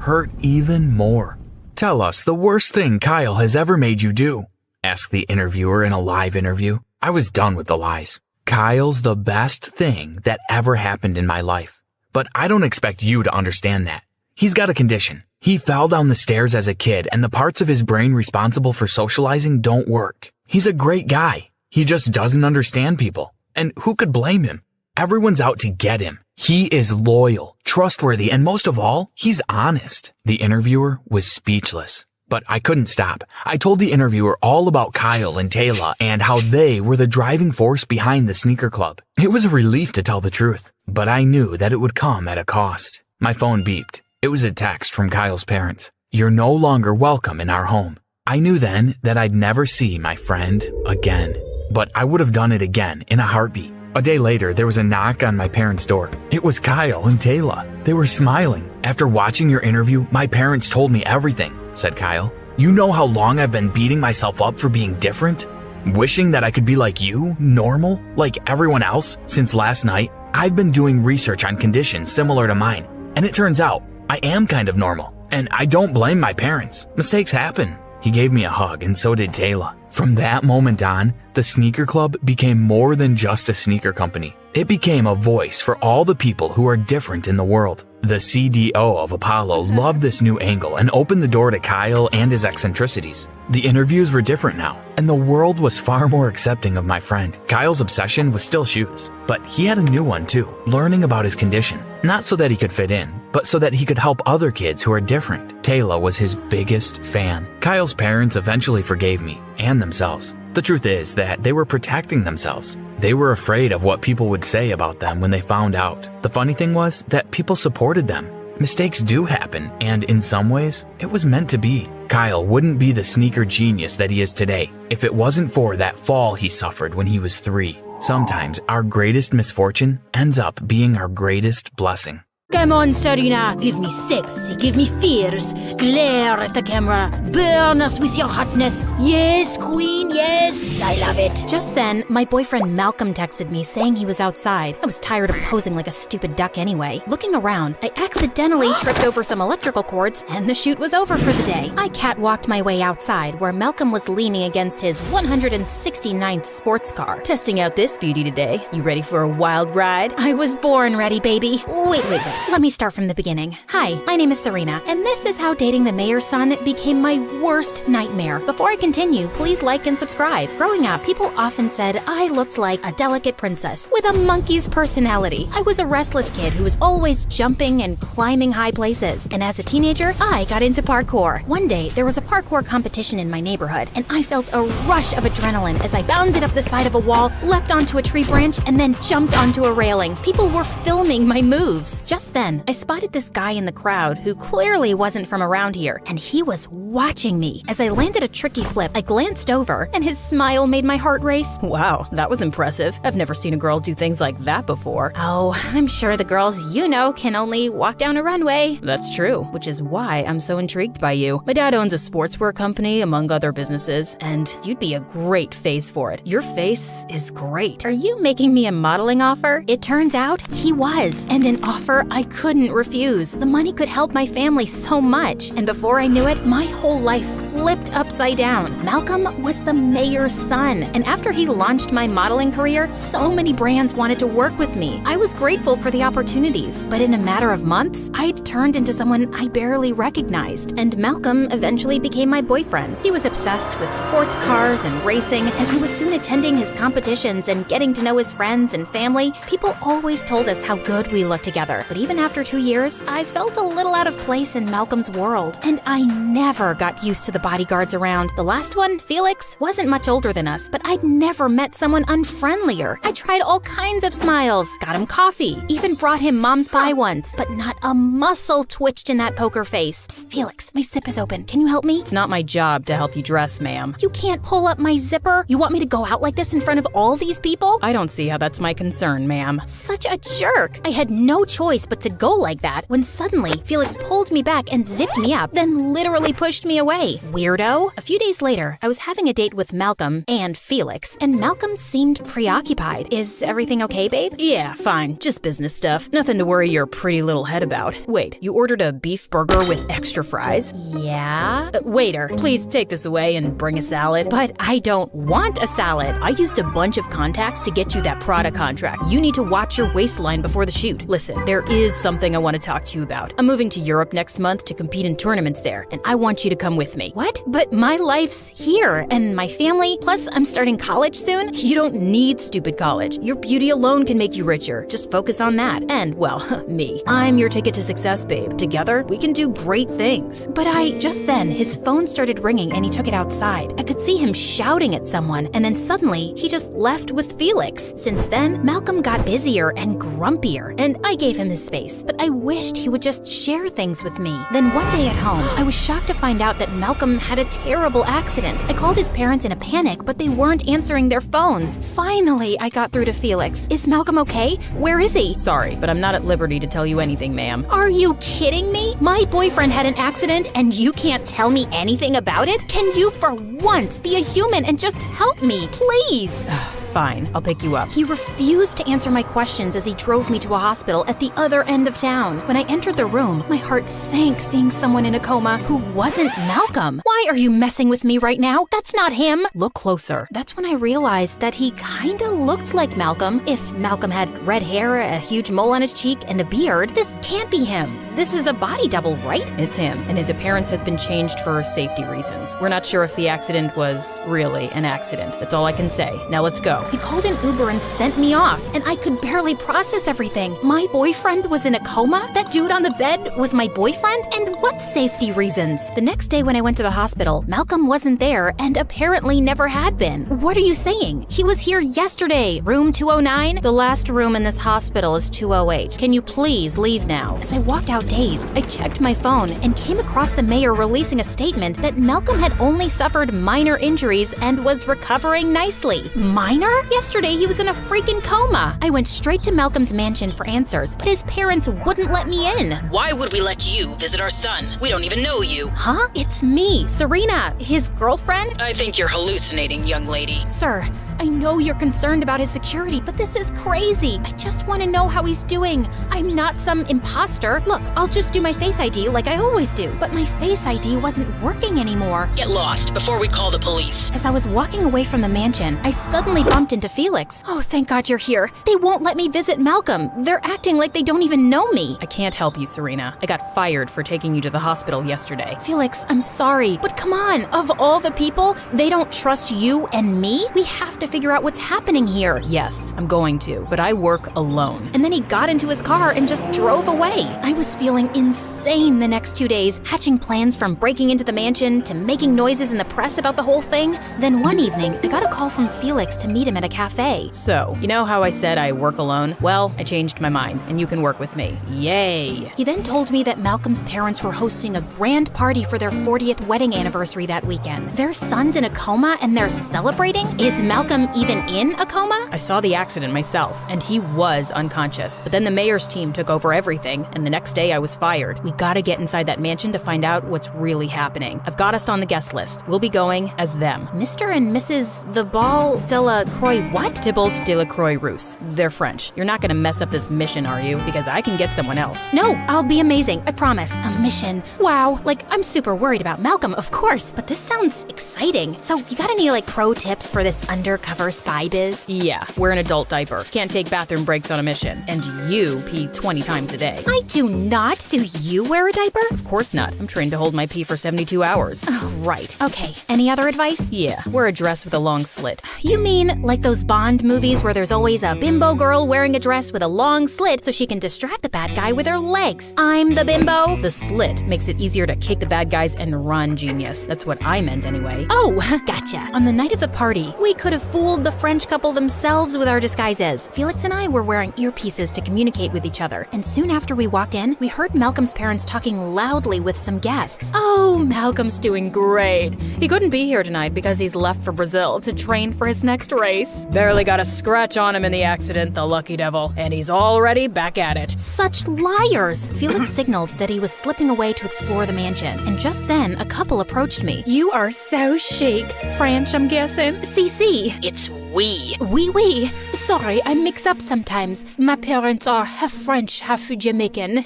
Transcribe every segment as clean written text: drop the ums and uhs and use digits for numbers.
hurt even more. "Tell us the worst thing Kyle has ever made you do," asked the interviewer in a live interview. I was done with the lies. "Kyle's the best thing that ever happened in my life. But I don't expect you to understand that. He's got a condition. He fell down the stairs as a kid, and the parts of his brain responsible for socializing don't work. He's a great guy. He just doesn't understand people. And who could blame him? Everyone's out to get him. He is loyal, trustworthy, and most of all, he's honest." The interviewer was speechless. But I couldn't stop. I told the interviewer all about Kyle and Taylor and how they were the driving force behind the sneaker club. It was a relief to tell the truth, but I knew that it would come at a cost. My phone beeped. It was a text from Kyle's parents. "You're no longer welcome in our home." I knew then that I'd never see my friend again, but I would have done it again in a heartbeat. A day later, there was a knock on my parents' door. It was Kyle and Taylor. They were smiling. "After watching your interview, my parents told me everything," said Kyle. "You know how long I've been beating myself up for being different? Wishing that I could be like you, normal, like everyone else? Since last night, I've been doing research on conditions similar to mine, and it turns out I am kind of normal, and I don't blame my parents. Mistakes happen." He gave me a hug, and so did Taylor. From that moment on, the sneaker club became more than just a sneaker company. It became a voice for all the people who are different in the world. The CDO of Apollo loved this new angle and opened the door to Kyle and his eccentricities. The interviews were different now, and the world was far more accepting of my friend. Kyle's obsession was still shoes, but he had a new one too, learning about his condition. Not so that he could fit in, but so that he could help other kids who are different. Taylor was his biggest fan. Kyle's parents eventually forgave me and themselves. The truth is that they were protecting themselves. They were afraid of what people would say about them when they found out. The funny thing was that people supported them. Mistakes do happen, and in some ways, it was meant to be. Kyle wouldn't be the sneaker genius that he is today if it wasn't for that fall he suffered when he was 3. Sometimes our greatest misfortune ends up being our greatest blessing. Come on, Serena. Give me sexy, give me fierce. Glare at the camera. Burn us with your hotness. Yes, queen, yes. I love it. Just then, my boyfriend Malcolm texted me saying he was outside. I was tired of posing like a stupid duck anyway. Looking around, I accidentally tripped over some electrical cords, and the shoot was over for the day. I catwalked my way outside, where Malcolm was leaning against his 169th sports car. Testing out this beauty today. You ready for a wild ride? I was born ready, baby. Wait. Let me start from the beginning. Hi, my name is Serena, and this is how dating the mayor's son became my worst nightmare. Before I continue, please like and subscribe. Growing up, people often said I looked like a delicate princess with a monkey's personality. I was a restless kid who was always jumping and climbing high places, and as a teenager, I got into parkour. One day, there was a parkour competition in my neighborhood, and I felt a rush of adrenaline as I bounded up the side of a wall, leapt onto a tree branch, and then jumped onto a railing. People were filming my moves. Just then, I spotted this guy in the crowd who clearly wasn't from around here, and he was watching me. As I landed a tricky flip, I glanced over, and his smile made my heart race. Wow, that was impressive. I've never seen a girl do things like that before. Oh, I'm sure the girls you know can only walk down a runway. That's true, which is why I'm so intrigued by you. My dad owns a sportswear company, among other businesses, and you'd be a great face for it. Your face is great. Are you making me a modeling offer? It turns out he was, and an offer I couldn't refuse. The money could help my family so much, and before I knew it, my whole life flipped upside down. Malcolm was the mayor's son, and after he launched my modeling career, so many brands wanted to work with me. I was grateful for the opportunities, but in a matter of months, I'd turned into someone I barely recognized, and Malcolm eventually became my boyfriend. He was obsessed with sports cars and racing, and I was soon attending his competitions and getting to know his friends and family. People always told us how good we looked together, but even after 2 years, I felt a little out of place in Malcolm's world, and I never got used to the bodyguards around. The last one, Felix, wasn't much older than us, but I'd never met someone unfriendlier. I tried all kinds of smiles, got him coffee, even brought him mom's pie once, but not a muscle twitched in that poker face. Psst, Felix, my zip is open. Can you help me? It's not my job to help you dress, ma'am. You can't pull up my zipper? You want me to go out like this in front of all these people? I don't see how that's my concern, ma'am. Such a jerk. I had no choice but to go like that when suddenly Felix pulled me back and zipped me up, then literally pushed me away. Weirdo. A few days later, I was having a date with Malcolm and Felix, and Malcolm seemed preoccupied. Is everything okay, babe? Yeah, fine. Just business stuff. Nothing to worry your pretty little head about. Wait, you ordered a beef burger with extra fries? Yeah? Waiter, please take this away and bring a salad. But I don't want a salad. I used a bunch of contacts to get you that Prada contract. You need to watch your waistline before the shoot. Listen, there is something I want to talk to you about. I'm moving to Europe next month to compete in tournaments there, and I want you to come with me. What? But my life's here, and my family, plus I'm starting college soon. You don't need stupid college. Your beauty alone can make you richer. Just focus on that. And, well, me. I'm your ticket to success, babe. Together, we can do great things. But just then, his phone started ringing and he took it outside. I could see him shouting at someone, and then suddenly, he just left with Felix. Since then, Malcolm got busier and grumpier, and I gave him his space, but I wished he would just share things with me. Then one day at home, I was shocked to find out that Malcolm had a terrible accident. I called his parents in a panic, but they weren't answering their phones. Finally, I got through to Felix. Is Malcolm okay? Where is he? Sorry, but I'm not at liberty to tell you anything, ma'am. Are you kidding me? My boyfriend had an accident and you can't tell me anything about it? Can you for once be a human and just help me, please? Fine, I'll pick you up. He refused to answer my questions as he drove me to a hospital at the other end of town. When I entered the room, my heart sank seeing someone in a coma who wasn't Malcolm. Why are you messing with me right now? That's not him. Look closer. That's when I realized that he kinda looked like Malcolm. If Malcolm had red hair, a huge mole on his cheek, and a beard, this can't be him. This is a body double, right? It's him, and his appearance has been changed for safety reasons. We're not sure if the accident was really an accident. That's all I can say. Now let's go. He called an Uber and sent me off, and I could barely process everything. My boyfriend was in a coma? That dude on the bed was my boyfriend? And what safety reasons? The next day when I went to the hospital, Malcolm wasn't there and apparently never had been. What are you saying? He was here yesterday. Room 209? The last room in this hospital is 208. Can you please leave now? As I walked out dazed, I checked my phone and came across the mayor releasing a statement that Malcolm had only suffered minor injuries and was recovering nicely. Minor? Yesterday, he was in a freaking coma. I went straight to Malcolm's mansion for answers, but his parents wouldn't let me in. Why would we let you visit our son? We don't even know you. Huh? It's me, Serena, his girlfriend? I think you're hallucinating, young lady. Sir, I know you're concerned about his security, but this is crazy. I just want to know how he's doing. I'm not some imposter. Look, I'll just do my Face ID like I always do, but my Face ID wasn't working anymore. Get lost before we call the police. As I was walking away from the mansion, I suddenly bumped into Felix. Oh, thank God you're here. They won't let me visit Malcolm. They're acting like they don't even know me. I can't help you, Serena. I got fired for taking you to the hospital yesterday. Felix, I'm sorry, but come on. Of all the people, they don't trust you and me? We have to figure out what's happening here. Yes, I'm going to, but I work alone. And then he got into his car and just drove away. I was feeling insane the next 2 days, hatching plans from breaking into the mansion to making noises in the press about the whole thing. Then one evening, I got a call from Felix to meet him at a cafe. So, you know how I said I work alone? Well, I changed my mind, and you can work with me. Yay! He then told me that Malcolm's parents were hosting a grand party for their 40th wedding anniversary that weekend. Their son's in a coma and they're celebrating? Is Malcolm even in a coma? I saw the accident myself, and he was unconscious. But then the mayor's team took over everything, and the next day I was fired. We gotta get inside that mansion to find out what's really happening. I've got us on the guest list. We'll be going as them. Mr. and Mrs. the Ball de la Croix what? Tybalt de la Croix-Rousse. They're French. You're not gonna mess up this mission, are you? Because I can get someone else. No, I'll be amazing. I promise. A mission. Wow. Like, I'm super worried about Malcolm, of course, but this sounds exciting. So, you got any, pro tips for this undercover spy biz? Yeah, wear an adult diaper. Can't take bathroom breaks on a mission. And you pee 20 times a day. I do not. Do you wear a diaper? Of course not. I'm trained to hold my pee for 72 hours. Oh, right. Okay. Any other advice? Yeah, wear a dress with a long slit. You mean like those Bond movies where there's always a bimbo girl wearing a dress with a long slit so she can distract the bad guy with her legs? I'm the bimbo. The slit makes it easier to kick the bad guys and run, genius. That's what I meant anyway. Oh, gotcha. On the night of the party, we could have fooled fooled the French couple themselves with our disguises. Felix and I were wearing earpieces to communicate with each other, and soon after we walked in, we heard Malcolm's parents talking loudly with some guests. Oh, Malcolm's doing great. He couldn't be here tonight because he's left for Brazil to train for his next race. Barely got a scratch on him in the accident, the lucky devil, and he's already back at it. Such liars! Felix signaled that he was slipping away to explore the mansion, and just then, a couple approached me. You are so chic. French, I'm guessing. CC. It's we. Oui. Sorry, I mix up sometimes. My parents are half French, half Jamaican.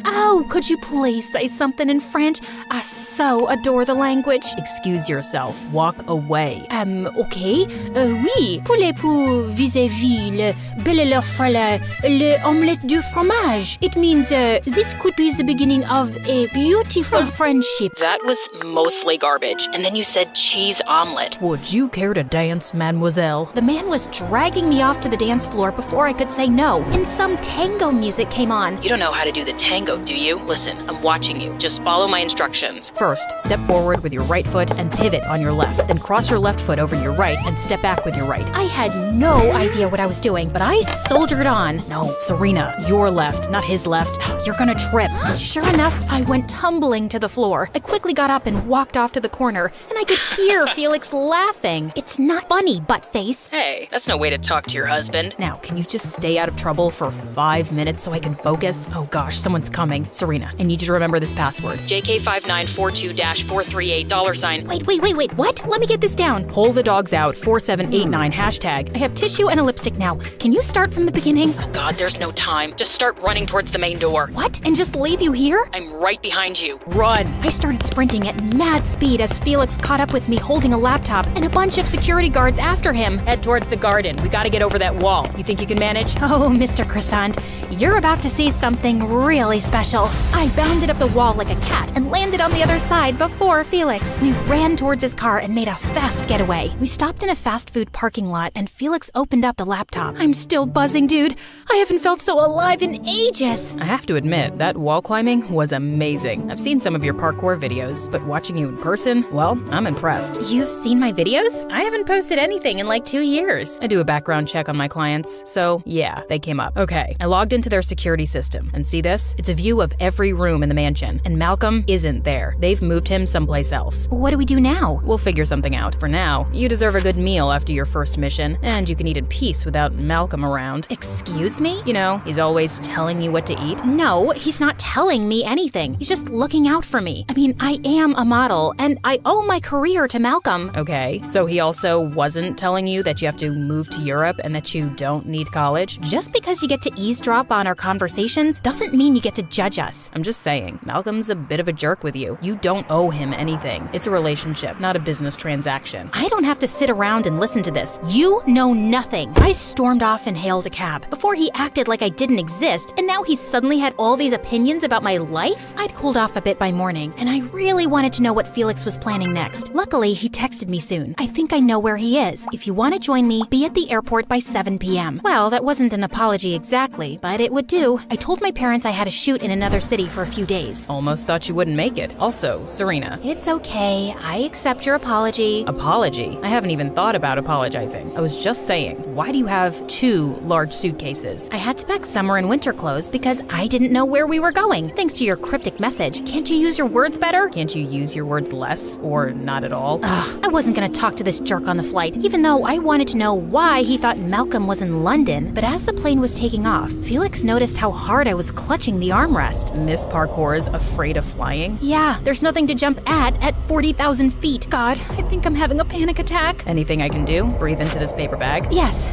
Oh, could you please say something in French? I so adore the language. Excuse yourself. Walk away. Okay. Oui, poulet pour vis-à-vis le belle leur frère, le omelette du fromage. It means this could be the beginning of a beautiful friendship. That was mostly garbage. And then you said cheese omelet. Would you care to dance, mademoiselle? The man was dragging me off to the dance floor before I could say no, and some tango music came on. You don't know how to do the tango, do you? Listen, I'm watching you. Just follow my instructions. First, step forward with your right foot and pivot on your left. Then cross your left foot over your right and step back with your right. I had no idea what I was doing, but I soldiered on. No, Serena, your left, not his left. You're gonna trip. Sure enough, I went tumbling to the floor. I quickly got up and walked off to the corner, and I could hear Felix laughing. It's not funny, buttface. Hey, that's no way to talk to your husband. Now, can you just stay out of trouble for 5 minutes so I can focus? Oh gosh, someone's coming. Serena, I need you to remember this password. JK5942-438 Wait, what? Let me get this down. Pull the dogs out, 4789 hashtag. I have tissue and a lipstick now. Can you start from the beginning? Oh God, there's no time. Just start running towards the main door. What? And just leave you here? I'm right behind you. Run! I started sprinting at mad speed as Felix caught up with me holding a laptop and a bunch of security guards after him. Head towards the garden. We gotta get over that wall. You think you can manage? Oh, Mr. Croissant, you're about to see something really special. I bounded up the wall like a cat and landed on the other side before Felix. We ran towards his car and made a fast getaway. We stopped in a fast food parking lot and Felix opened up the laptop. I'm still buzzing, dude. I haven't felt so alive in ages. I have to admit, that wall climbing was amazing. I've seen some of your parkour videos, but watching you in person, well, I'm impressed. You've seen my videos? I haven't posted anything in like 2 years. I do a background check on my clients, so yeah, they came up. Okay, I logged into their security system, and see this? It's a view of every room in the mansion, and Malcolm isn't there. They've moved him someplace else. What do we do now? We'll figure something out. For now, you deserve a good meal after your first mission, and you can eat in peace without Malcolm around. Excuse me? You know, he's always telling you what to eat. No, he's not telling me anything. He's just looking out for me. I mean, I am a model, and I owe my career to Malcolm. Okay, so he also wasn't telling you that you have to move to Europe and that you don't need college? Just because you get to eavesdrop on our conversations doesn't mean you get to judge us. I'm just saying, Malcolm's a bit of a jerk with you. You don't owe him anything. It's a relationship, not a business transaction. I don't have to sit around and listen to this. You know nothing. I stormed off and hailed a cab. Before he acted like I didn't exist, and now he suddenly had all these opinions about my life? I'd cooled off a bit by morning, and I really wanted to know what Felix was planning next. Luckily, he texted me soon. I think I know where he is. If you want to join me, be at the airport by 7 p.m. Well, that wasn't an apology exactly, but it would do. I told my parents I had a shoot in another city for a few days. Almost thought you wouldn't make it. Also, Serena. It's okay. I accept your apology. Apology? I haven't even thought about apologizing. I was just saying, why do you have 2 large suitcases? I had to pack summer and winter clothes because I didn't know where we were going. Thanks to your cryptic message. Can't you use your words better? Can't you use your words less or not at all? Ugh, I wasn't gonna talk to this jerk on the flight, even though I wanted to know why he thought Malcolm was in London. But as the plane was taking off, Felix noticed how hard I was clutching the armrest. Miss Parkour's afraid of flying? Yeah, there's nothing to jump at 40,000 feet. God, I think I'm having a panic attack. Anything I can do? Breathe into this paper bag? Yes,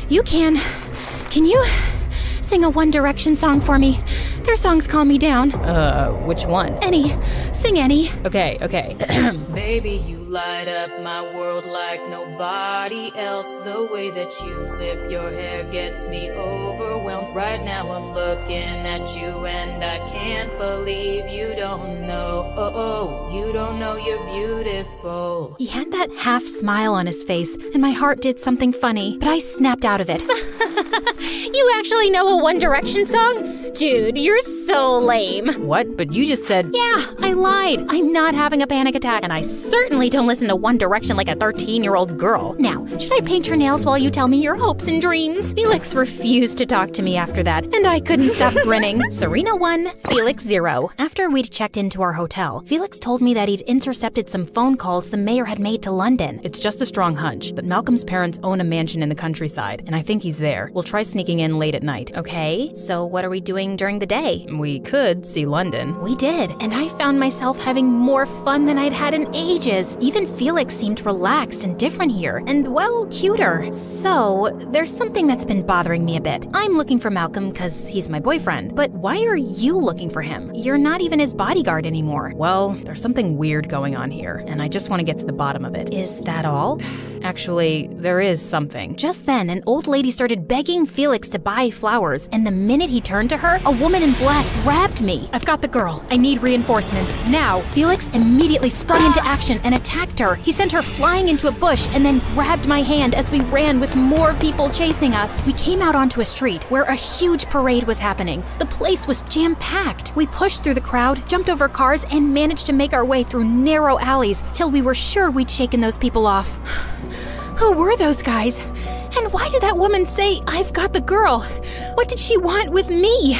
you can. Can you sing a One Direction song for me? Their songs calm me down. Which one? Any. Sing any. Okay. Baby, you light up my world like nobody else. The way that you flip your hair gets me overwhelmed. Right now I'm looking at you and I can't believe you don't know. Oh, you don't know you're beautiful. He had that half smile on his face, and my heart did something funny, but I snapped out of it. You actually know a One Direction song? Dude, you're so lame. What? But you just said... Yeah, I lied. I'm not having a panic attack, and I certainly don't listen to One Direction like a 13-year-old girl. Now, should I paint your nails while you tell me your hopes and dreams? Felix refused to talk to me after that, and I couldn't stop grinning. Serena 1, Felix 0. After we'd checked into our hotel, Felix told me that he'd intercepted some phone calls the mayor had made to London. It's just a strong hunch, but Malcolm's parents own a mansion in the countryside, and I think he's there. We'll try sneaking in late at night. Okay, so what are we doing during the day? We could see London. We did, and I found myself having more fun than I'd had in ages. Even Felix seemed relaxed and different here, and well, cuter. So, there's something that's been bothering me a bit. I'm looking for Malcolm because he's my boyfriend, but why are you looking for him? You're not even his bodyguard anymore. Well, there's something weird going on here, and I just want to get to the bottom of it. Is that all? Actually, there is something. Just then, an old lady started begging Felix to buy flowers, and the minute he turned to her, a woman in black grabbed me. I've got the girl. I need reinforcements. Now. Felix immediately sprung into action and attacked her. He sent her flying into a bush and then grabbed my hand as we ran with more people chasing us. We came out onto a street where a huge parade was happening. The place was jam-packed. We pushed through the crowd, jumped over cars, and managed to make our way through narrow alleys till we were sure we'd shaken those people off. Who were those guys? And why did that woman say, "I've got the girl"? What did she want with me?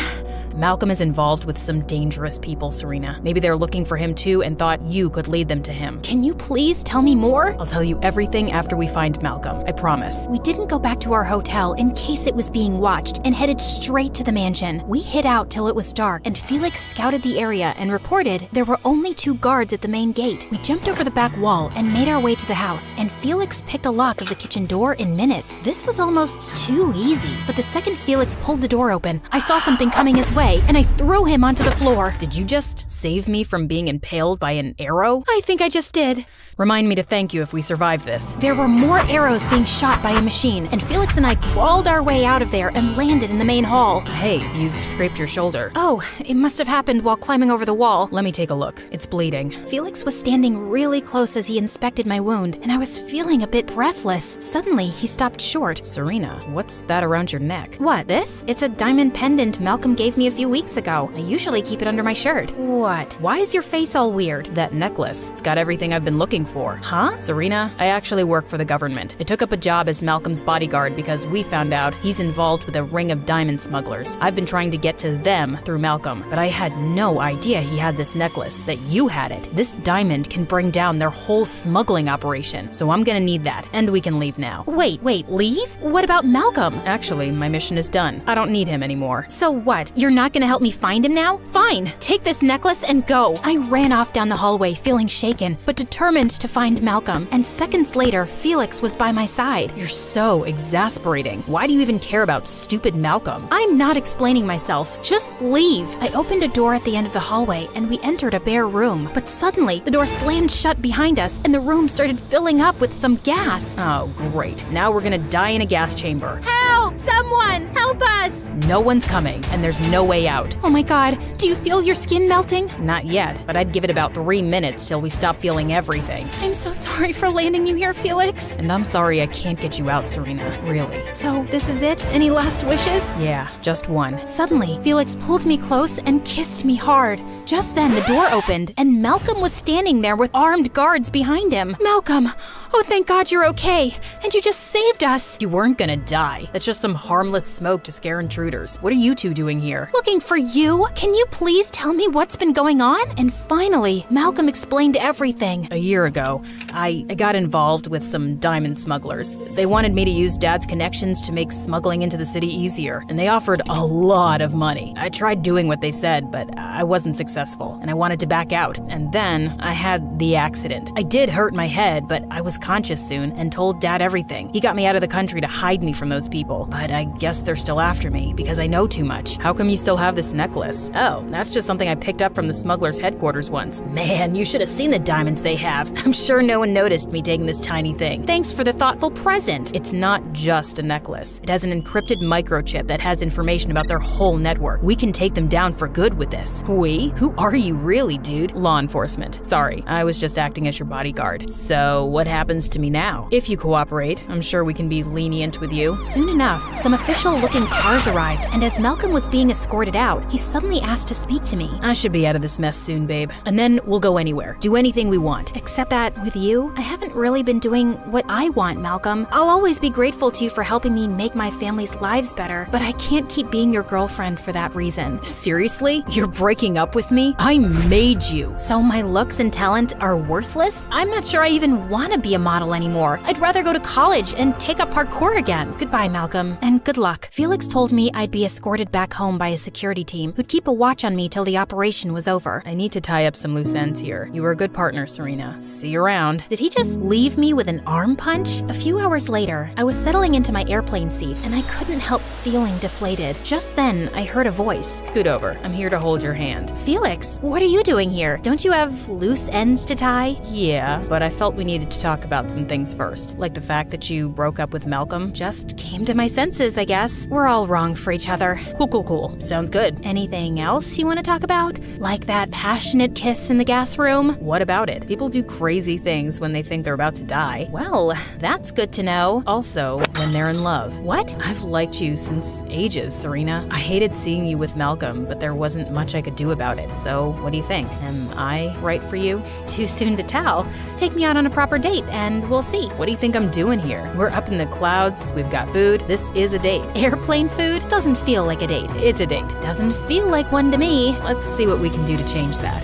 Malcolm is involved with some dangerous people, Serena. Maybe they're looking for him too and thought you could lead them to him. Can you please tell me more? I'll tell you everything after we find Malcolm, I promise. We didn't go back to our hotel in case it was being watched and headed straight to the mansion. We hid out till it was dark, and Felix scouted the area and reported there were only 2 guards at the main gate. We jumped over the back wall and made our way to the house, and Felix picked the lock of the kitchen door in minutes. This was almost too easy, but the second Felix pulled the door open, I saw something coming his way, and I threw him onto the floor. Did you just save me from being impaled by an arrow? I think I just did. Remind me to thank you if we survive this. There were more arrows being shot by a machine, and Felix and I crawled our way out of there and landed in the main hall. Hey, you've scraped your shoulder. Oh, it must have happened while climbing over the wall. Let me take a look. It's bleeding. Felix was standing really close as he inspected my wound, and I was feeling a bit breathless. Suddenly, he stopped short. Serena, what's that around your neck? What, this? It's a diamond pendant Malcolm gave me a few weeks ago. I usually keep it under my shirt. What? Why is your face all weird? That necklace. It's got everything I've been looking for. Huh? Serena, I actually work for the government. I took up a job as Malcolm's bodyguard because we found out he's involved with a ring of diamond smugglers. I've been trying to get to them through Malcolm, but I had no idea he had this necklace, that you had it. This diamond can bring down their whole smuggling operation, so I'm gonna need that, and we can leave now. Wait, leave? What about Malcolm? Actually, my mission is done. I don't need him anymore. So what? You're not gonna help me find him now? Fine, take this necklace and go. I ran off down the hallway feeling shaken, but determined to find Malcolm, and seconds later, Felix was by my side. You're so exasperating. Why do you even care about stupid Malcolm? I'm not explaining myself. Just leave. I opened a door at the end of the hallway, and we entered a bare room. But suddenly, the door slammed shut behind us, and the room started filling up with some gas. Oh, great. Now we're gonna die in a gas chamber. Help! Someone! Help us! No one's coming, and there's no way out. Oh my god, do you feel your skin melting? Not yet, but I'd give it about 3 minutes till we stop feeling everything. I'm so sorry for landing you here, Felix. And I'm sorry I can't get you out, Serena, really. So, this is it? Any last wishes? Yeah, just one. Suddenly, Felix pulled me close and kissed me hard. Just then, the door opened, and Malcolm was standing there with armed guards behind him. Malcolm! Oh, thank God you're okay, and you just saved us. You weren't gonna die. That's just some harmless smoke to scare intruders. What are you two doing here? Looking for you? Can you please tell me what's been going on? And finally, Malcolm explained everything. A year ago, I got involved with some diamond smugglers. They wanted me to use Dad's connections to make smuggling into the city easier, and they offered a lot of money. I tried doing what they said, but I wasn't successful, and I wanted to back out. And then I had the accident. I did hurt my head, but I was conscious soon and told Dad everything. He got me out of the country to hide me from those people, but I guess they're still after me because I know too much. How come you still have this necklace? Oh, that's just something I picked up from the smugglers' headquarters once. Man, you should have seen the diamonds they have. I'm sure no one noticed me taking this tiny thing. Thanks for the thoughtful present. It's not just a necklace. It has an encrypted microchip that has information about their whole network. We can take them down for good with this. We? Who are you really, dude? Law enforcement. Sorry, I was just acting as your bodyguard. So what happens to me now? If you cooperate, I'm sure we can be lenient with you. Soon enough, some official-looking cars arrived, and as Malcolm was being escorted escorted out, he suddenly asked to speak to me. I should be out of this mess soon, babe. And then we'll go anywhere. Do anything we want. Except that with you, I haven't really been doing what I want, Malcolm. I'll always be grateful to you for helping me make my family's lives better, but I can't keep being your girlfriend for that reason. Seriously? You're breaking up with me? I made you. So my looks and talent are worthless? I'm not sure I even want to be a model anymore. I'd rather go to college and take up parkour again. Goodbye, Malcolm, and good luck. Felix told me I'd be escorted back home by a security team who'd keep a watch on me till the operation was over. I need to tie up some loose ends here. You were a good partner, Serena. See you around. Did he just leave me with an arm punch? A few hours later, I was settling into my airplane seat, and I couldn't help feeling deflated. Just then, I heard a voice. Scoot over. I'm here to hold your hand. Felix, what are you doing here? Don't you have loose ends to tie? Yeah, but I felt we needed to talk about some things first. Like the fact that you broke up with Malcolm. Just came to my senses, I guess. We're all wrong for each other. Cool. Sounds good. Anything else you want to talk about? Like that passionate kiss in the gas room? What about it? People do crazy things when they think they're about to die. Well, that's good to know. Also, when they're in love. What? I've liked you since ages, Serena. I hated seeing you with Malcolm, but there wasn't much I could do about it. So, what do you think? Am I right for you? Too soon to tell. Take me out on a proper date and we'll see. What do you think I'm doing here? We're up in the clouds, we've got food. This is a date. Airplane food doesn't feel like a date. It's a date. Doesn't feel like one to me. Let's see what we can do to change that.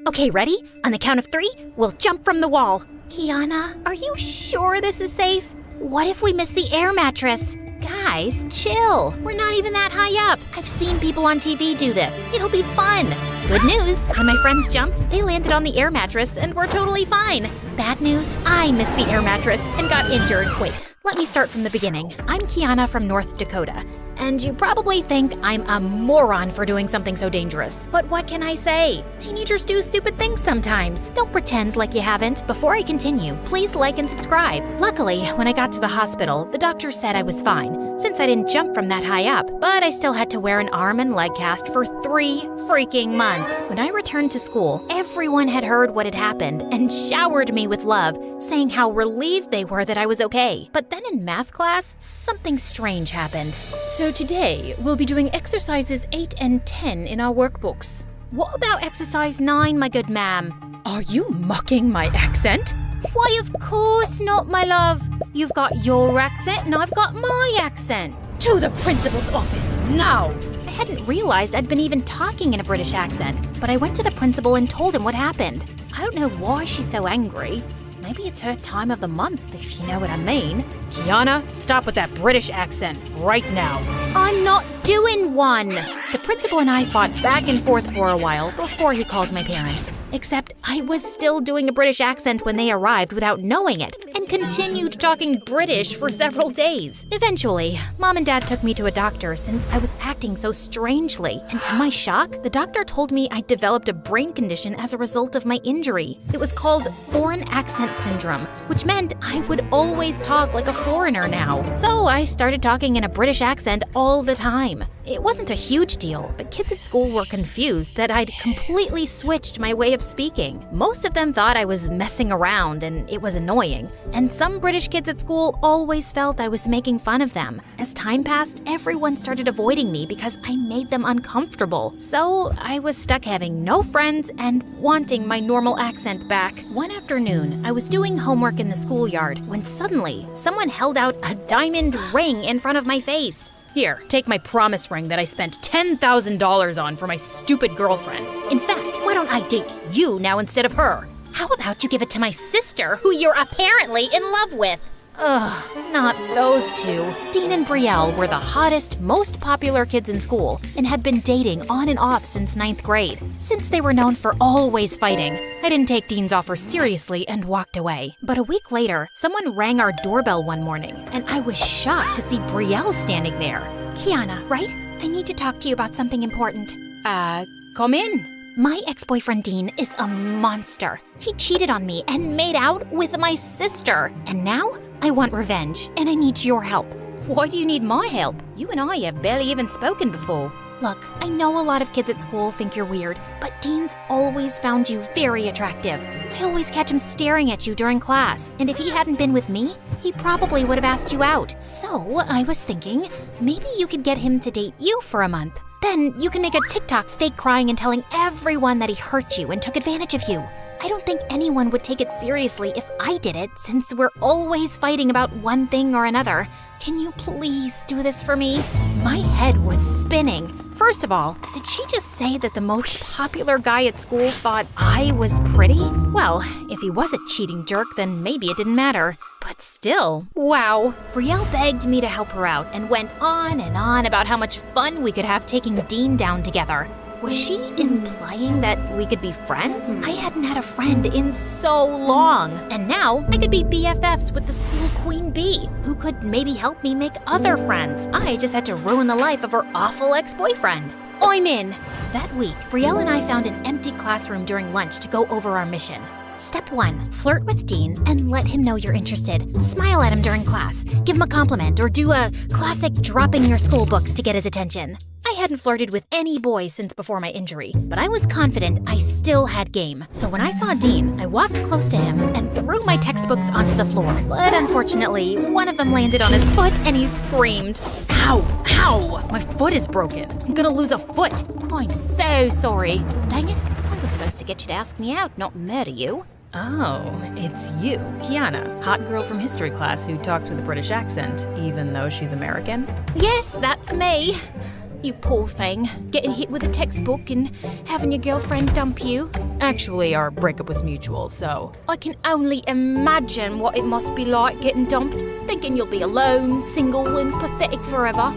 Okay, ready? On the count of 3, we'll jump from the wall. Kiana, are you sure this is safe? What if we miss the air mattress? Guys, chill. We're not even that high up. I've seen people on TV do this. It'll be fun. Good news, when my friends jumped, they landed on the air mattress and were totally fine. Bad news, I missed the air mattress and got injured. Wait, let me start from the beginning. I'm Kiana from North Dakota. And you probably think I'm a moron for doing something so dangerous. But what can I say? Teenagers do stupid things sometimes. Don't pretend like you haven't. Before I continue, please like and subscribe. Luckily, when I got to the hospital, the doctor said I was fine, since I didn't jump from that high up. But I still had to wear an arm and leg cast for 3 freaking months. When I returned to school, everyone had heard what had happened and showered me with love, saying how relieved they were that I was okay. But then in math class, something strange happened. So today, we'll be doing exercises 8 and 10 in our workbooks. What about exercise 9, my good ma'am? Are you mocking my accent? Why, of course not, my love. You've got your accent and I've got my accent. To the principal's office, now! I hadn't realized I'd been even talking in a British accent, but I went to the principal and told him what happened. I don't know why she's so angry. Maybe it's her time of the month, if you know what I mean. Kiana, stop with that British accent right now. I'm not doing one. The principal and I fought back and forth for a while before he called my parents. Except I was still doing a British accent when they arrived without knowing it, and continued talking British for several days. Eventually, Mom and Dad took me to a doctor since I was acting so strangely. And to my shock, the doctor told me I'd developed a brain condition as a result of my injury. It was called foreign accent syndrome, which meant I would always talk like a foreigner now. So I started talking in a British accent all the time. It wasn't a huge deal, but kids at school were confused that I'd completely switched my way of speaking. Most of them thought I was messing around and it was annoying, and some British kids at school always felt I was making fun of them. As time passed, everyone started avoiding me because I made them uncomfortable. So I was stuck having no friends and wanting my normal accent back. One afternoon, I was doing homework in the schoolyard when suddenly someone held out a diamond ring in front of my face. Here, take my promise ring that I spent $10,000 on for my stupid girlfriend. In fact, why don't I date you now instead of her? How about you give it to my sister, who you're apparently in love with? Ugh, not those two. Dean and Brielle were the hottest, most popular kids in school and had been dating on and off since 9th grade. Since they were known for always fighting, I didn't take Dean's offer seriously and walked away. But a week later, someone rang our doorbell one morning, and I was shocked to see Brielle standing there. Kiana, right? I need to talk to you about something important. Come in. My ex-boyfriend Dean is a monster. He cheated on me and made out with my sister. And now I want revenge, and I need your help. Why do you need my help? You and I have barely even spoken before. Look, I know a lot of kids at school think you're weird, but Dean's always found you very attractive. I always catch him staring at you during class, and if he hadn't been with me, he probably would have asked you out. So I was thinking, maybe you could get him to date you for a month. Then you can make a TikTok fake crying and telling everyone that he hurt you and took advantage of you. I don't think anyone would take it seriously if I did it, since we're always fighting about one thing or another. Can you please do this for me? My head was spinning. First of all, did she just say that the most popular guy at school thought I was pretty? Well, if he was a cheating jerk, then maybe it didn't matter. But still, wow. Brielle begged me to help her out and went on and on about how much fun we could have taking Dean down together. Was she implying that we could be friends? I hadn't had a friend in so long. And now I could be BFFs with the school queen bee, who could maybe help me make other friends. I just had to ruin the life of her awful ex-boyfriend. I'm in. That week, Brielle and I found an empty classroom during lunch to go over our mission. Step 1, flirt with Dean and let him know you're interested. Smile at him during class, give him a compliment, or do a classic dropping your school books to get his attention. I hadn't flirted with any boy since before my injury, but I was confident I still had game. So when I saw Dean, I walked close to him and threw my textbooks onto the floor. But unfortunately, one of them landed on his foot and he screamed. Ow! Ow! My foot is broken. I'm gonna lose a foot. I'm so sorry. Dang it, I was supposed to get you to ask me out, not murder you. Oh, it's you, Kiana, hot girl from history class who talks with a British accent, even though she's American. Yes, that's me. You poor thing, getting hit with a textbook and having your girlfriend dump you. Actually, our breakup was mutual, so... I can only imagine what it must be like getting dumped, thinking you'll be alone, single, and pathetic forever.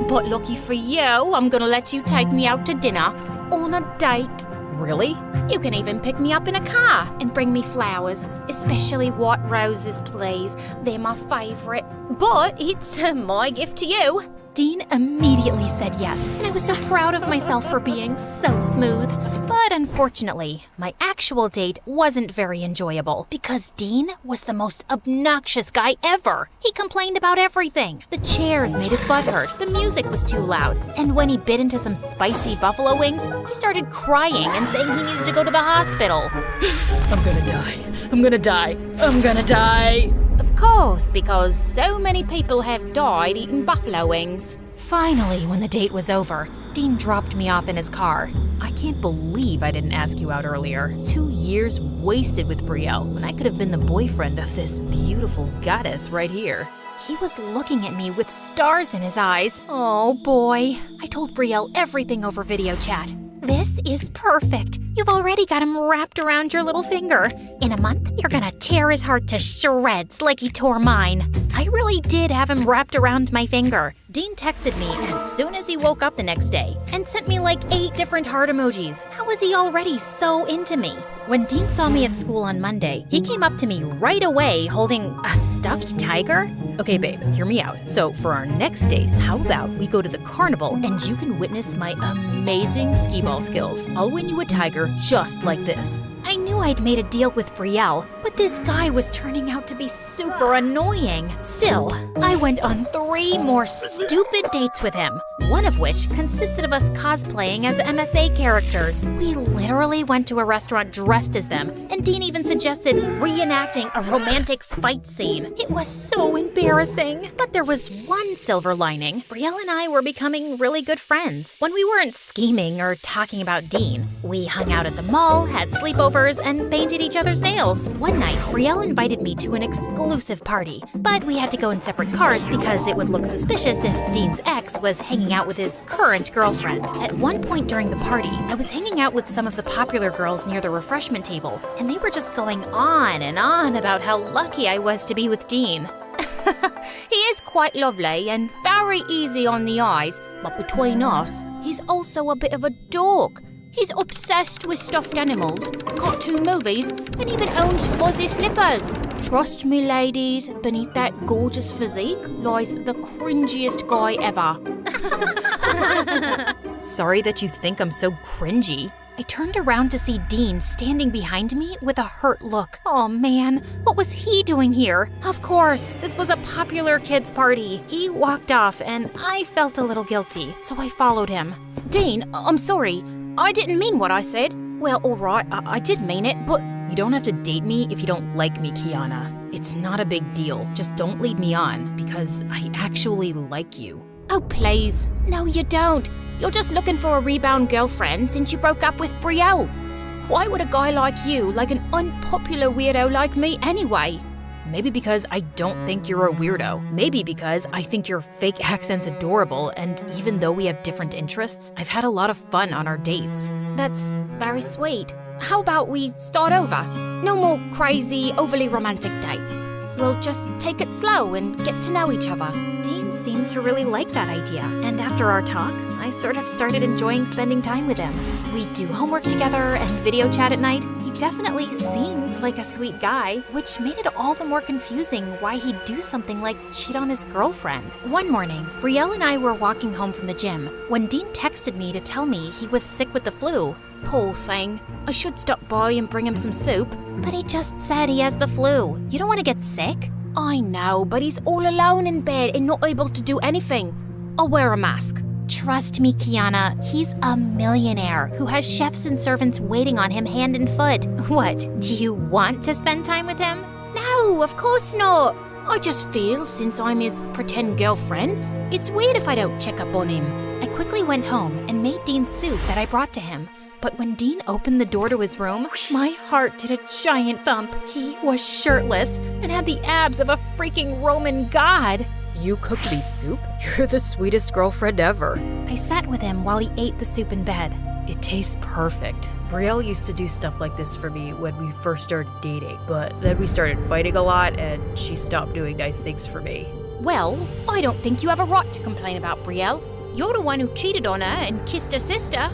But lucky for you, I'm gonna let you take me out to dinner on a date. Really? You can even pick me up in a car and bring me flowers, especially white roses, please. They're my favorite. But it's my gift to you. Dean immediately said yes, and I was so proud of myself for being so smooth. But unfortunately, my actual date wasn't very enjoyable because Dean was the most obnoxious guy ever. He complained about everything. The chairs made his butt hurt, the music was too loud, and when he bit into some spicy buffalo wings, he started crying and saying he needed to go to the hospital. I'm gonna die. I'm gonna die. I'm gonna die. Of course, because so many people have died eating buffalo wings. Finally, when the date was over, Dean dropped me off in his car. I can't believe I didn't ask you out earlier. 2 years wasted with Brielle when I could have been the boyfriend of this beautiful goddess right here. He was looking at me with stars in his eyes. Oh boy. I told Brielle everything over video chat. This is perfect. You've already got him wrapped around your little finger. In a month, you're gonna tear his heart to shreds like he tore mine. I really did have him wrapped around my finger. Dean texted me as soon as he woke up the next day and sent me like 8 different heart emojis. How was he already so into me? When Dean saw me at school on Monday, he came up to me right away holding a stuffed tiger. Okay, babe, hear me out. So for our next date, how about we go to the carnival and you can witness my amazing skee-ball skills. I'll win you a tiger just like this. I knew I'd made a deal with Brielle, but this guy was turning out to be super annoying. Still, I went on 3 more stupid dates with him, one of which consisted of us cosplaying as MSA characters. We literally went to a restaurant dressed as them, and Dean even suggested reenacting a romantic fight scene. It was so embarrassing. But there was one silver lining. Brielle and I were becoming really good friends. When we weren't scheming or talking about Dean, we hung out at the mall, had sleepovers, and painted each other's nails. One night, Brielle invited me to an exclusive party, but we had to go in separate cars because it would look suspicious if Dean's ex was hanging out with his current girlfriend. At one point during the party, I was hanging out with some of the popular girls near the refreshment table, and they were just going on and on about how lucky I was to be with Dean. He is quite lovely and very easy on the eyes, but between us, he's also a bit of a dork. He's obsessed with stuffed animals, cartoon movies, and even owns fuzzy slippers. Trust me, ladies, beneath that gorgeous physique lies the cringiest guy ever. Sorry that you think I'm so cringy. I turned around to see Dean standing behind me with a hurt look. Oh man, what was he doing here? Of course, this was a popular kids' party. He walked off and I felt a little guilty, so I followed him. Dean, I'm sorry. I didn't mean what I said. Well, alright, I did mean it, but... You don't have to date me if you don't like me, Kiana. It's not a big deal. Just don't lead me on, because I actually like you. Oh, please. No, you don't. You're just looking for a rebound girlfriend since you broke up with Brielle. Why would a guy like you like an unpopular weirdo like me anyway? Maybe because I don't think you're a weirdo. Maybe because I think your fake accent's adorable, and even though we have different interests, I've had a lot of fun on our dates. That's very sweet. How about we start over? No more crazy, overly romantic dates. We'll just take it slow and get to know each other. Dean seemed to really like that idea, and after our talk, I sort of started enjoying spending time with him. We'd do homework together and video chat at night. He definitely seemed like a sweet guy, which made it all the more confusing why he'd do something like cheat on his girlfriend. One morning, Brielle and I were walking home from the gym when Dean texted me to tell me he was sick with the flu. Poor thing. I should stop by and bring him some soup. But he just said he has the flu. You don't want to get sick? I know, but he's all alone in bed and not able to do anything. I'll wear a mask. Trust me, Kiana, he's a millionaire who has chefs and servants waiting on him hand and foot. What, do you want to spend time with him? No, of course not. I just feel since I'm his pretend girlfriend, it's weird if I don't check up on him. I quickly went home and made Dean soup that I brought to him. But when Dean opened the door to his room, my heart did a giant thump. He was shirtless and had the abs of a freaking Roman god. You cooked me soup? You're the sweetest girlfriend ever. I sat with him while he ate the soup in bed. It tastes perfect. Brielle used to do stuff like this for me when we first started dating, but then we started fighting a lot and she stopped doing nice things for me. Well, I don't think you have a right to complain about Brielle. You're the one who cheated on her and kissed her sister.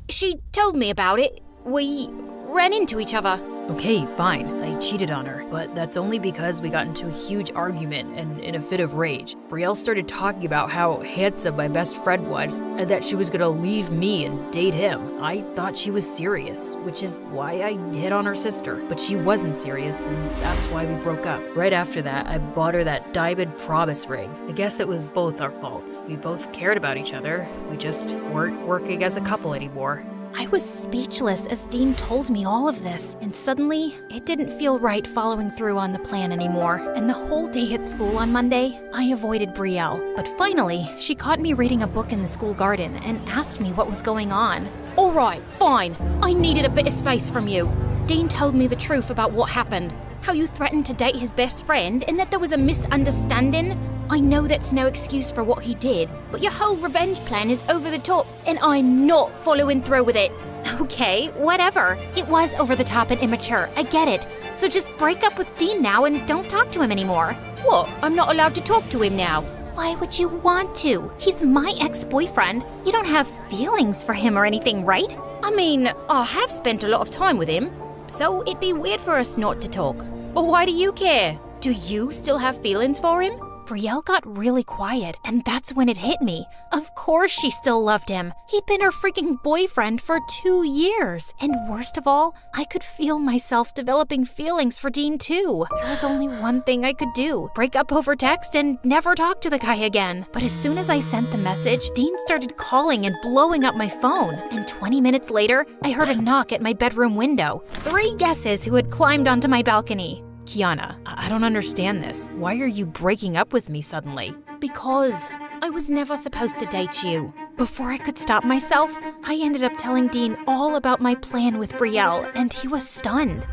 She told me about it. We ran into each other. Okay, fine. I cheated on her, but that's only because we got into a huge argument and in a fit of rage. Brielle started talking about how handsome my best friend was and that she was gonna leave me and date him. I thought she was serious, which is why I hit on her sister. But she wasn't serious, and that's why we broke up. Right after that, I bought her that diamond promise ring. I guess it was both our faults. We both cared about each other. We just weren't working as a couple anymore. I was speechless as Dean told me all of this, and suddenly, it didn't feel right following through on the plan anymore. And the whole day at school on Monday, I avoided Brielle. But finally, she caught me reading a book in the school garden and asked me what was going on. All right, fine. I needed a bit of space from you. Dean told me the truth about what happened. How you threatened to date his best friend and that there was a misunderstanding. I know that's no excuse for what he did, but your whole revenge plan is over the top, and I'm not following through with it. Okay, whatever. It was over the top and immature, I get it. So just break up with Dean now and don't talk to him anymore. What, I'm not allowed to talk to him now? Why would you want to? He's my ex-boyfriend. You don't have feelings for him or anything, right? I mean, I have spent a lot of time with him, so it'd be weird for us not to talk. But why do you care? Do you still have feelings for him? Brielle got really quiet, and that's when it hit me. Of course she still loved him. He'd been her freaking boyfriend for 2 years. And worst of all, I could feel myself developing feelings for Dean too. There was only one thing I could do. Break up over text and never talk to the guy again. But as soon as I sent the message, Dean started calling and blowing up my phone. And 20 minutes later, I heard a knock at my bedroom window. 3 guesses who had climbed onto my balcony. Kiana, I don't understand this. Why are you breaking up with me suddenly? Because I was never supposed to date you. Before I could stop myself, I ended up telling Dean all about my plan with Brielle, and he was stunned.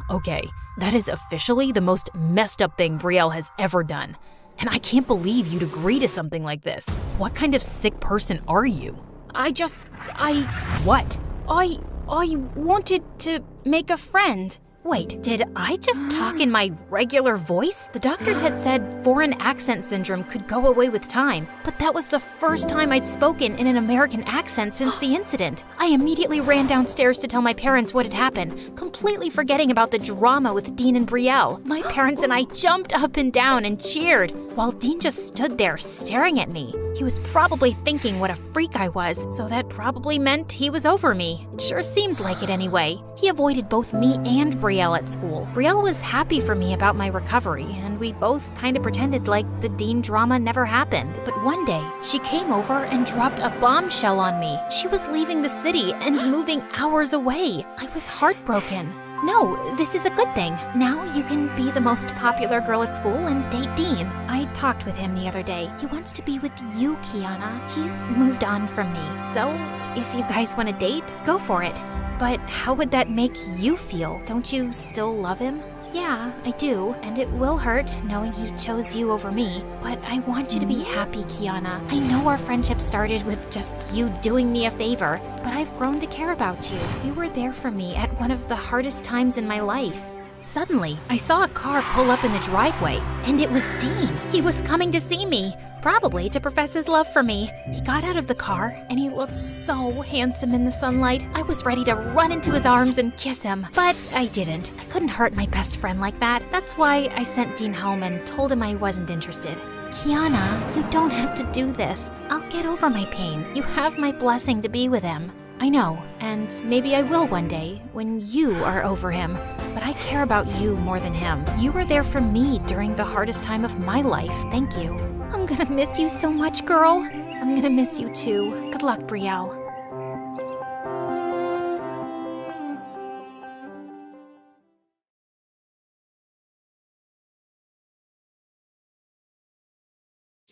Okay, that is officially the most messed up thing Brielle has ever done. And I can't believe you'd agree to something like this. What kind of sick person are you? What? I wanted to make a friend. Wait, did I just talk in my regular voice? The doctors had said foreign accent syndrome could go away with time, but that was the first time I'd spoken in an American accent since the incident. I immediately ran downstairs to tell my parents what had happened, completely forgetting about the drama with Dean and Brielle. My parents and I jumped up and down and cheered, while Dean just stood there staring at me. He was probably thinking what a freak I was, so that probably meant he was over me. It sure seems like it anyway. He avoided both me and Brielle at school. Brielle was happy for me about my recovery, and we both kind of pretended like the Dean drama never happened. But one day, she came over and dropped a bombshell on me. She was leaving the city and moving hours away. I was heartbroken. No, this is a good thing. Now you can be the most popular girl at school and date Dean. I talked with him the other day. He wants to be with you, Kiana. He's moved on from me. So, if you guys want to date, go for it. But how would that make you feel? Don't you still love him? Yeah, I do, and it will hurt knowing he chose you over me. But I want you to be happy, Kiana. I know our friendship started with just you doing me a favor, but I've grown to care about you. You were there for me at one of the hardest times in my life. Suddenly, I saw a car pull up in the driveway, and it was Dean. He was coming to see me, probably to profess his love for me. He got out of the car, and he looked so handsome in the sunlight. I was ready to run into his arms and kiss him, but I didn't. I couldn't hurt my best friend like that. That's why I sent Dean home and told him I wasn't interested. Kiana, you don't have to do this. I'll get over my pain. You have my blessing to be with him. I know, and maybe I will one day, when you are over him. But I care about you more than him. You were there for me during the hardest time of my life. Thank you. I'm gonna miss you so much, girl. I'm gonna miss you too. Good luck, Brielle.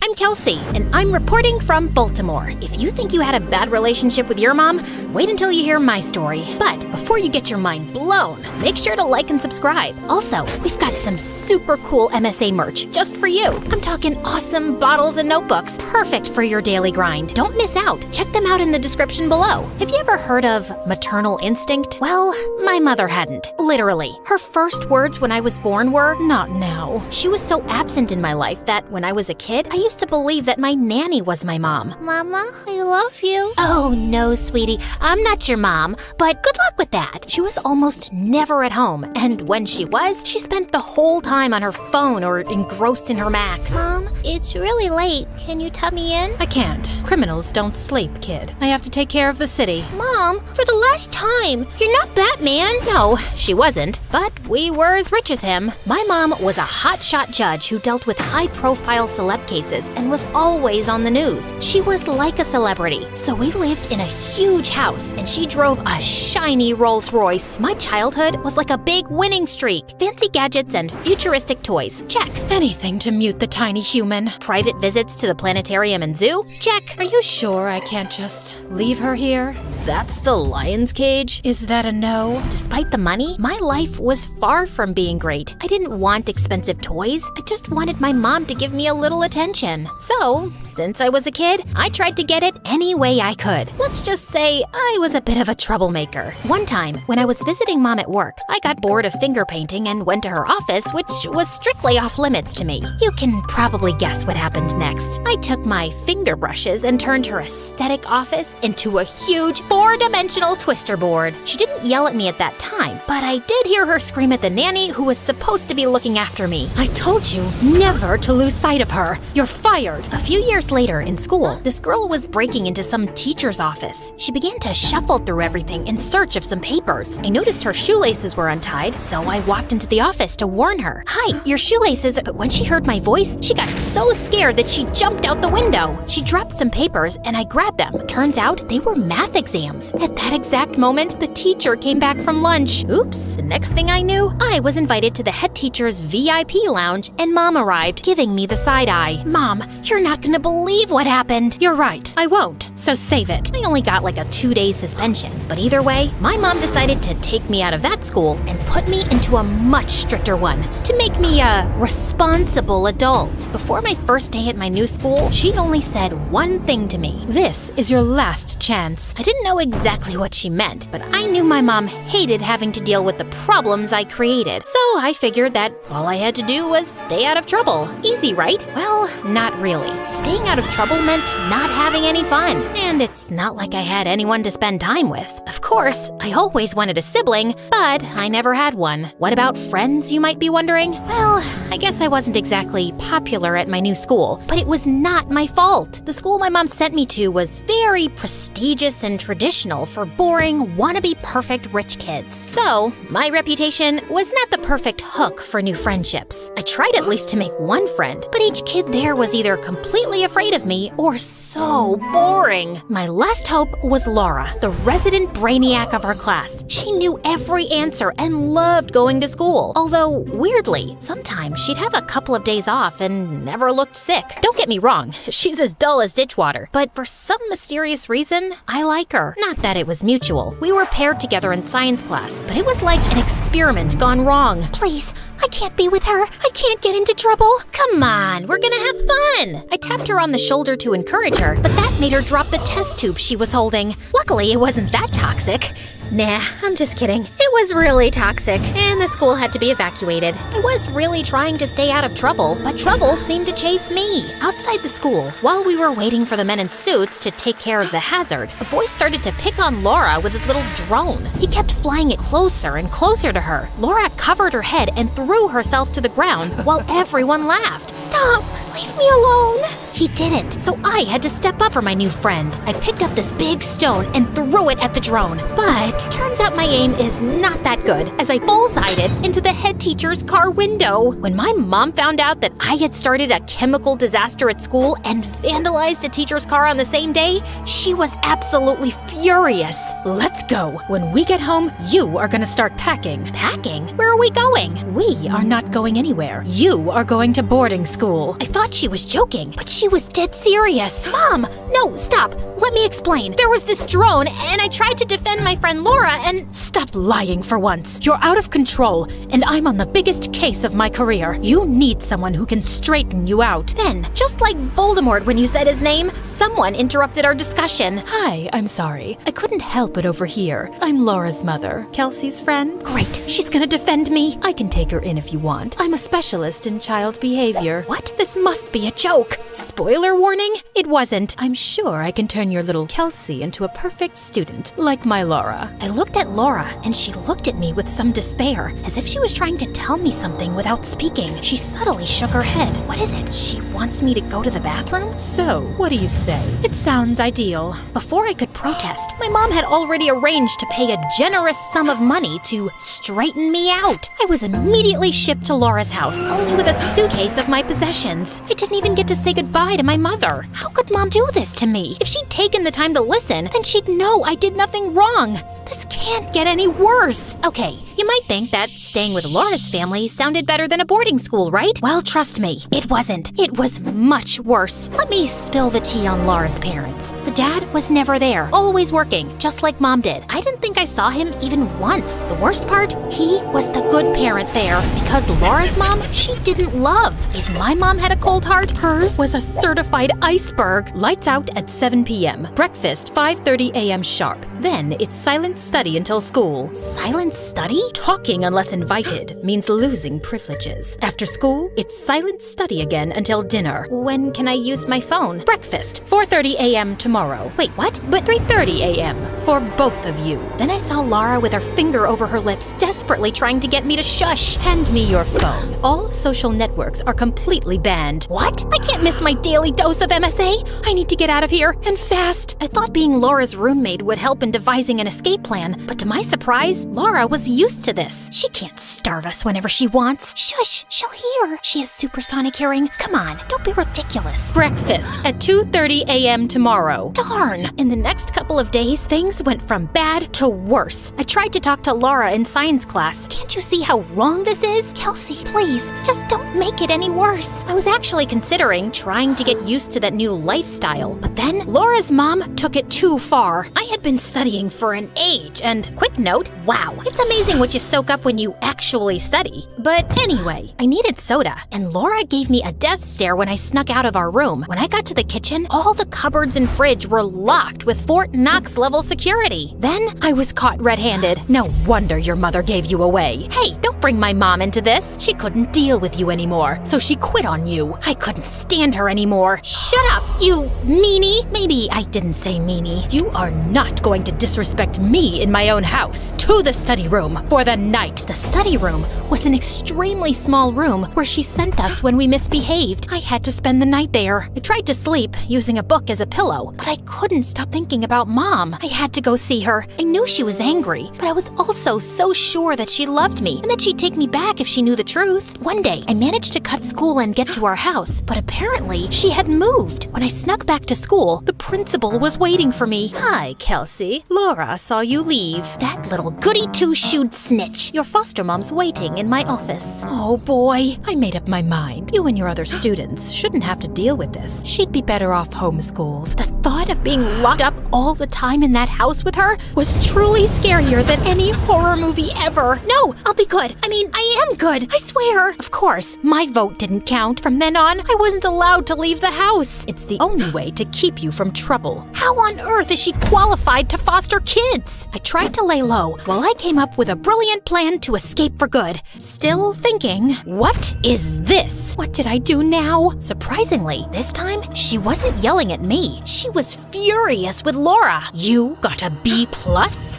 I'm Kelsey, and I'm reporting from Baltimore. If you think you had a bad relationship with your mom, wait until you hear my story. But before you get your mind blown, make sure to like and subscribe. Also, we've got some super cool MSA merch just for you. I'm talking awesome bottles and notebooks, perfect for your daily grind. Don't miss out. Check them out in the description below. Have you ever heard of maternal instinct? Well, my mother hadn't. Literally. Her first words when I was born were, "Not now." She was so absent in my life that when I was a kid, I used to believe that my nanny was my mom. Mama, I love you. Oh no, sweetie, I'm not your mom, but good luck with that. She was almost never at home, and when she was, she spent the whole time on her phone or engrossed in her Mac. Mom, it's really late. Can you tub me in? I can't. Criminals don't sleep, kid. I have to take care of the city. Mom, for the last time, you're not Batman. No, she wasn't, but we were as rich as him. My mom was a hotshot judge who dealt with high-profile celeb cases and was always on the news. She was like a celebrity, so we lived in a huge house and she drove a shiny Rolls Royce. My childhood was like a big winning streak. Fancy gadgets and futuristic toys. Check. Anything to mute the tiny human. Private visits to the planetarium and zoo? Check. Are you sure I can't just leave her here? That's the lion's cage? Is that a no? Despite the money, my life was far from being great. I didn't want expensive toys. I just wanted my mom to give me a little attention. So, since I was a kid, I tried to get it any way I could. Let's just say I was a bit of a troublemaker. One time, when I was visiting mom at work, I got bored of finger painting and went to her office, which was strictly off limits to me. You can probably guess what happened next. I took my finger brushes and turned her aesthetic office into a huge 4-dimensional twister board. She didn't yell at me at that time, but I did hear her scream at the nanny who was supposed to be looking after me. I told you never to lose sight of her. You're fired. A few years later in school, this girl was breaking into some teacher's office. She began to shuffle through everything in search of some papers. I noticed her shoelaces were untied, so I walked into the office to warn her. "Hi, your shoelaces." But when she heard my voice, she got so scared that she jumped out the window. She dropped some papers and I grabbed them. Turns out they were math exams. At that exact moment, the teacher came back from lunch. Oops. The next thing I knew, I was invited to the head teacher's VIP lounge and mom arrived, giving me the side eye. "Mom, you're not gonna believe what happened." "You're right, I won't, so save it." I only got like a 2-day suspension, but either way, my mom decided to take me out of that school and put me into a much stricter one to make me a responsible adult. Before my first day at my new school, she only said one thing to me. "This is your last chance." I didn't know exactly what she meant, but I knew my mom hated having to deal with the problems I created, so I figured that all I had to do was stay out of trouble. Easy, right? Well, not Not really. Staying out of trouble meant not having any fun. And it's not like I had anyone to spend time with. Of course, I always wanted a sibling, but I never had one. What about friends, you might be wondering? Well, I guess I wasn't exactly popular at my new school, but it was not my fault. The school my mom sent me to was very prestigious and traditional for boring, wannabe perfect rich kids. So, my reputation was not the perfect hook for new friendships. I tried at least to make one friend, but each kid there was either completely afraid of me or so boring. My last hope was Laura, the resident brainiac of her class. She knew every answer and loved going to school. Although, weirdly, sometimes she'd have a couple of days off and never looked sick. Don't get me wrong, she's as dull as ditch water, but for some mysterious reason, I like her. Not that it was mutual. We were paired together in science class, but it was like an experiment gone wrong. Please, I can't be with her. I can't get into trouble. Come on, we're gonna have fun. I tapped her on the shoulder to encourage her, but that made her drop the test tube she was holding. Luckily, it wasn't that toxic. Nah, I'm just kidding. It was really toxic, and the school had to be evacuated. I was really trying to stay out of trouble, but trouble seemed to chase me. Outside the school, while we were waiting for the men in suits to take care of the hazard, a boy started to pick on Laura with his little drone. He kept flying it closer and closer to her. Laura covered her head and threw herself to the ground while everyone laughed. Stop! Leave me alone! He didn't, so I had to step up for my new friend. I picked up this big stone and threw it at the drone. But turns out my aim is not that good, as I bullseyed it into the head teacher's car window. When my mom found out that I had started a chemical disaster at school and vandalized a teacher's car on the same day, she was absolutely furious. Let's go. When we get home, you are gonna start packing. Packing? Where are we going? We are not going anywhere. You are going to boarding school. I thought she was joking, but she was dead serious. Mom, no, stop. Let me explain. There was this drone, and I tried to defend my friend Laura and... Stop lying for once. You're out of control, and I'm on the biggest case of my career. You need someone who can straighten you out. Then, just like Voldemort when you said his name, someone interrupted our discussion. Hi, I'm sorry. I couldn't help it over here. I'm Laura's mother, Kelsey's friend. Great, she's gonna defend me. I can take her in if you want. I'm a specialist in child behavior. What? This must be a joke. Spoiler warning? It wasn't. I'm sure I can turn your little Kelsey into a perfect student, like my Laura. I looked at Laura, and she looked at me with some despair, as if she was trying to tell me something without speaking. She subtly shook her head. What is it? She wants me to go to the bathroom? So, what do you say? It sounds ideal. Before I could protest, my mom had already arranged to pay a generous sum of money to straighten me out. I was immediately shipped to Laura's house, only with a suitcase of my possessions. I didn't even get to say goodbye to my mother. How could Mom do this to me? If she'd taken the time to listen, then she'd know I did nothing wrong. This can't get any worse. Okay, you might think that staying with Laura's family sounded better than a boarding school, right? Well, trust me, it wasn't. It was much worse. Let me spill the tea on Laura's parents. The dad was never there, always working, just like Mom did. I didn't think I saw him even once. The worst part, he was the good parent there, because Laura's mom, she didn't love. If my mom had a cold heart, hers was a certified iceberg. Lights out at 7 p.m. Breakfast 5:30 a.m. sharp. Then it's silent study until school. Silent study? Talking unless invited means losing privileges. After school, it's silent study again until dinner. When can I use my phone? Breakfast 4:30 a.m. tomorrow. Wait, what? But 3:30 a.m. for both of you. Then I saw Laura with her finger over her lips, desperately trying to get me to shush. Hand me your phone. All social networks are completely banned. What? I can't miss my daily dose of MSA. I need to get out of here, and fast. I thought being Laura's roommate would help in devising an escape plan, but to my surprise, Laura was used to this. She can't starve us whenever she wants. Shush, she'll hear. She has supersonic hearing. Come on, don't be ridiculous. Breakfast at 2:30 a.m. tomorrow. Darn! In the next couple of days, things went from bad to worse. I tried to talk to Laura in science class. Can't you see how wrong this is? Kelsey, please, just don't make it any worse. I was actually considering trying to get used to that new lifestyle, but then Laura's mom took it too far. I had been studying for an age, and quick note, wow, it's amazing what you soak up when you actually study. But anyway, I needed soda, and Laura gave me a death stare when I snuck out of our room. When I got to the kitchen, all the cupboards and fridge were locked with Fort Knox level security. Then I was caught red-handed. No wonder your mother gave you away. Hey, don't bring my mom into this. She couldn't deal with you anymore. anymore, so she quit on you. I couldn't stand her anymore. Shut up, you meanie. Maybe I didn't say meanie. You are not going to disrespect me in my own house. To the study room for the night. The study room was an extremely small room where she sent us when we misbehaved. I had to spend the night there. I tried to sleep using a book as a pillow, but I couldn't stop thinking about Mom. I had to go see her. I knew she was angry, but I was also so sure that she loved me and that she'd take me back if she knew the truth. One day, I managed to cut school and get to our house, but apparently she had moved. When I snuck back to school, the principal was waiting for me. Hi, Kelsey. Laura saw you leave. That little goody two-shoed snitch. Your foster mom's waiting in my office. Oh boy, I made up my mind. You and your other students shouldn't have to deal with this. She'd be better off homeschooled. The thought of being locked up all the time in that house with her was truly scarier than any horror movie ever. No, I'll be good. I am good. I swear. Of course, my vote didn't count. From then on, I wasn't allowed to leave the house. It's the only way to keep you from trouble. How on earth is she qualified to foster kids? I tried to lay low while I came up with a brilliant plan to escape for good. Still thinking, what is this? What did I do now? Surprisingly, this time, she wasn't yelling at me. She was furious with Laura. You got a B+?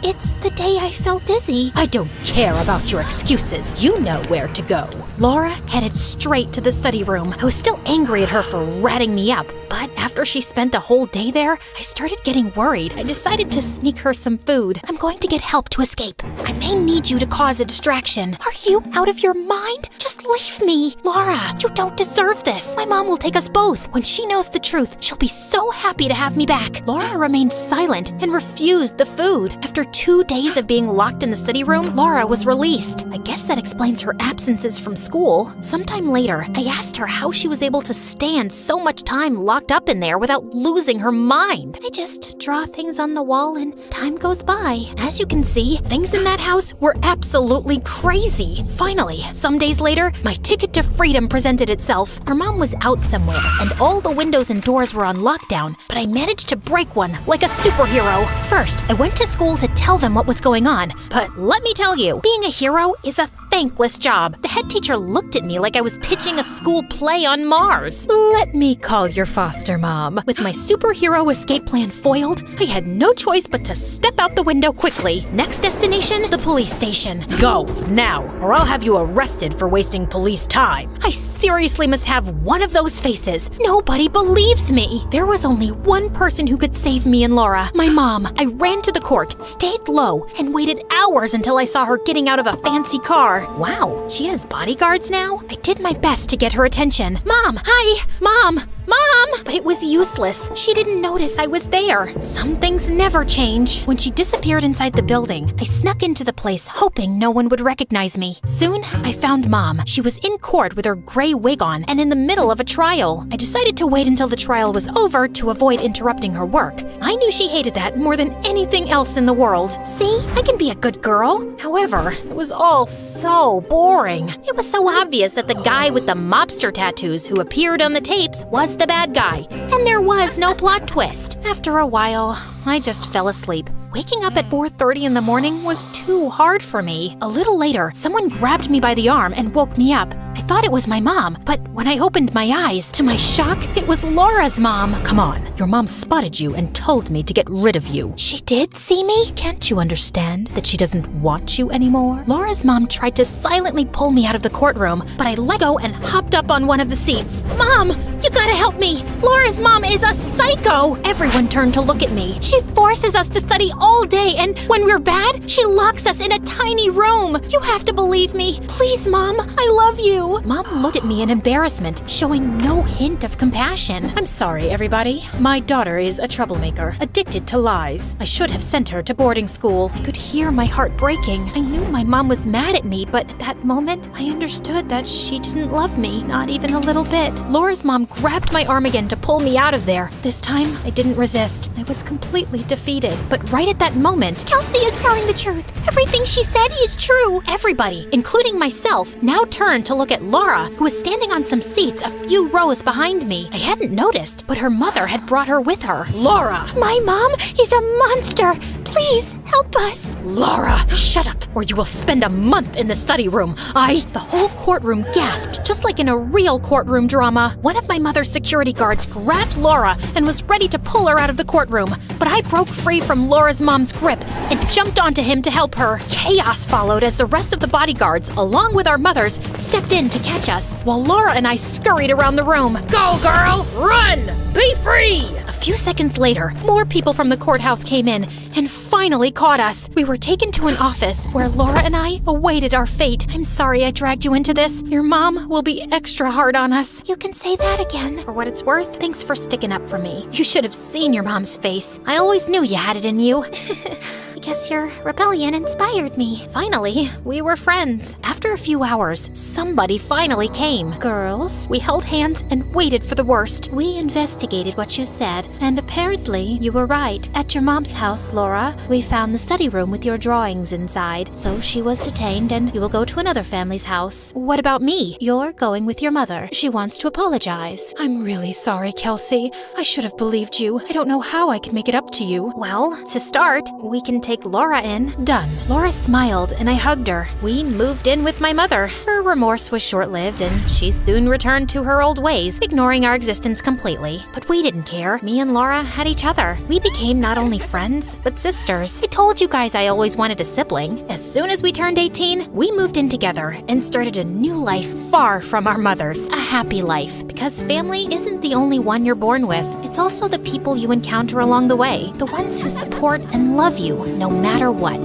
It's the day I felt dizzy. I don't care about your excuses. You know where to go. Laura headed straight to the study room. I was still angry at her for ratting me up, but after she spent the whole day there, I started getting worried. I decided to sneak her some food. I'm going to get help to escape. I may need you to cause a distraction. Are you out of your mind? Just leave me. Laura, you don't deserve this. My mom will take us both. When she knows the truth, she'll be so happy to have me back. Laura remained silent and refused the food. After 2 days of being locked in the study room, Laura was released. I guess that explains her absences from school. Sometime later, I asked her how she was able to stand so much time locked up in there without losing her mind. I just draw things on the wall and time goes by. As you can see, things in that house were absolutely crazy. Finally, some days later, my ticket to freedom presented itself. Her mom was out somewhere, and all the windows and doors were on lockdown, but I managed to break one like a superhero. First, I went to school to tell them what was going on, but let me tell you, being a hero is a thankless job. The head teacher looked at me like I was pitching a school play on Mars. Let me call your foster mom. With my superhero escape plan foiled, I had no choice but to step out the window quickly. Next destination, the police station. Go, now, or I'll have you arrested for wasting police time. I seriously must have one of those faces. Nobody believes me. There was only one person who could save me and Laura, my mom. I ran to the court, stayed low, and waited hours until I saw her getting out of a fancy car. Wow, she has bodyguards now? I did my best to get her attention. Mom, hi, Mom! Mom! But it was useless. She didn't notice I was there. Some things never change. When she disappeared inside the building, I snuck into the place hoping no one would recognize me. Soon, I found Mom. She was in court with her gray wig on and in the middle of a trial. I decided to wait until the trial was over to avoid interrupting her work. I knew she hated that more than anything else in the world. See, I can be a good girl. However, it was all so boring. It was so obvious that the guy with the mobster tattoos who appeared on the tapes was the bad guy, and there was no plot twist. After a while, I just fell asleep. Waking up at 4:30 in the morning was too hard for me. A little later, someone grabbed me by the arm and woke me up. I thought it was my mom, but when I opened my eyes, to my shock, it was Laura's mom. Come on, your mom spotted you and told me to get rid of you. She did see me? Can't you understand that she doesn't want you anymore? Laura's mom tried to silently pull me out of the courtroom, but I let go and hopped up on one of the seats. Mom, you gotta help me. Laura's mom is a psycho. Everyone turned to look at me. She forces us to study all day, and when we're bad, she locks us in a tiny room. You have to believe me. Please, Mom, I love you. Mom looked at me in embarrassment, showing no hint of compassion. I'm sorry, everybody. My daughter is a troublemaker, addicted to lies. I should have sent her to boarding school. I could hear my heart breaking. I knew my mom was mad at me, but at that moment, I understood that she didn't love me, not even a little bit. Laura's mom grabbed my arm again to pull me out of there. This time, I didn't resist. I was completely defeated. But right at that moment, Kelsey is telling the truth. Everything she said is true. Everybody, including myself, now turned to look at Laura, who was standing on some seats a few rows behind me. I hadn't noticed, but her mother had brought her with her. Laura! My mom is a monster! Please, help us. Laura, shut up, or you will spend a month in the study room. The whole courtroom gasped, just like in a real courtroom drama. One of my mother's security guards grabbed Laura and was ready to pull her out of the courtroom, but I broke free from Laura's mom's grip and jumped onto him to help her. Chaos followed as the rest of the bodyguards, along with our mothers, stepped in to catch us, while Laura and I scurried around the room. Go, girl! Run! Be free! A few seconds later, more people from the courthouse came in and finally caught us. We were taken to an office where Laura and I awaited our fate. I'm sorry I dragged you into this. Your mom will be extra hard on us. You can say that again. For what it's worth, thanks for sticking up for me. You should have seen your mom's face. I always knew you had it in you. I guess your rebellion inspired me. Finally, we were friends. After a few hours, somebody finally came. Girls, We held hands and waited for the worst. we investigated what you said, and apparently you were right. At your mom's house, Laura, we found the study room with your drawings inside, so she was detained and you will go to another family's house. What about me? You're going with your mother. She wants to apologize. I'm really sorry, Kelsey. I should have believed you. I don't know how I can make it up to you. Well, to start, we can take Laura in. Done. Laura smiled and I hugged her. We moved in with my mother. Her remorse was short-lived and she soon returned to her old ways, ignoring our existence completely. But we didn't care. Me and Laura had each other. We became not only friends, but sisters. I told you guys I always wanted a sibling. As soon as we turned 18, we moved in together and started a new life far from our mothers. A happy life, because family isn't the only one you're born with. It's also the people you encounter along the way, the ones who support and love you no matter what.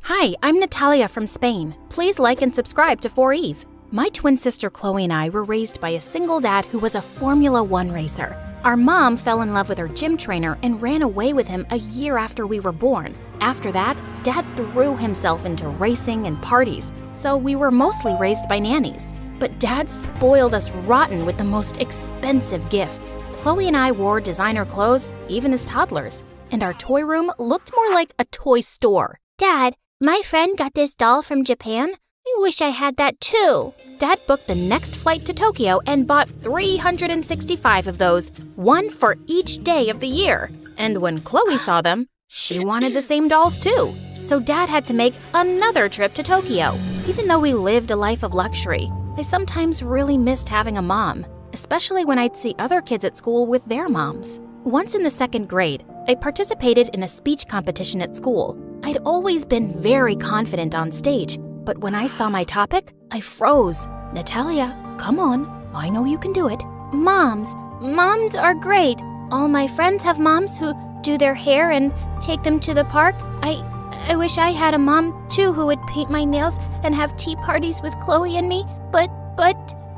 Hi, I'm Natalia from Spain. Please like and subscribe to 4Eve. My twin sister Chloe and I were raised by a single dad who was a Formula One racer. Our mom fell in love with her gym trainer and ran away with him a year after we were born. After that, Dad threw himself into racing and parties, so we were mostly raised by nannies. But Dad spoiled us rotten with the most expensive gifts. Chloe and I wore designer clothes, even as toddlers, and our toy room looked more like a toy store. Dad, my friend got this doll from Japan. I wish I had that too. Dad booked the next flight to Tokyo and bought 365 of those, one for each day of the year. And when Chloe saw them, she wanted the same dolls too. So Dad had to make another trip to Tokyo. Even though we lived a life of luxury, I sometimes really missed having a mom, especially when I'd see other kids at school with their moms. Once in the 2nd grade, I participated in a speech competition at school. I'd always been very confident on stage, but when I saw my topic, I froze. Natalia, come on, I know you can do it. Moms are great. All my friends have moms who do their hair and take them to the park. I wish I had a mom too who would paint my nails and have tea parties with Chloe and me, but...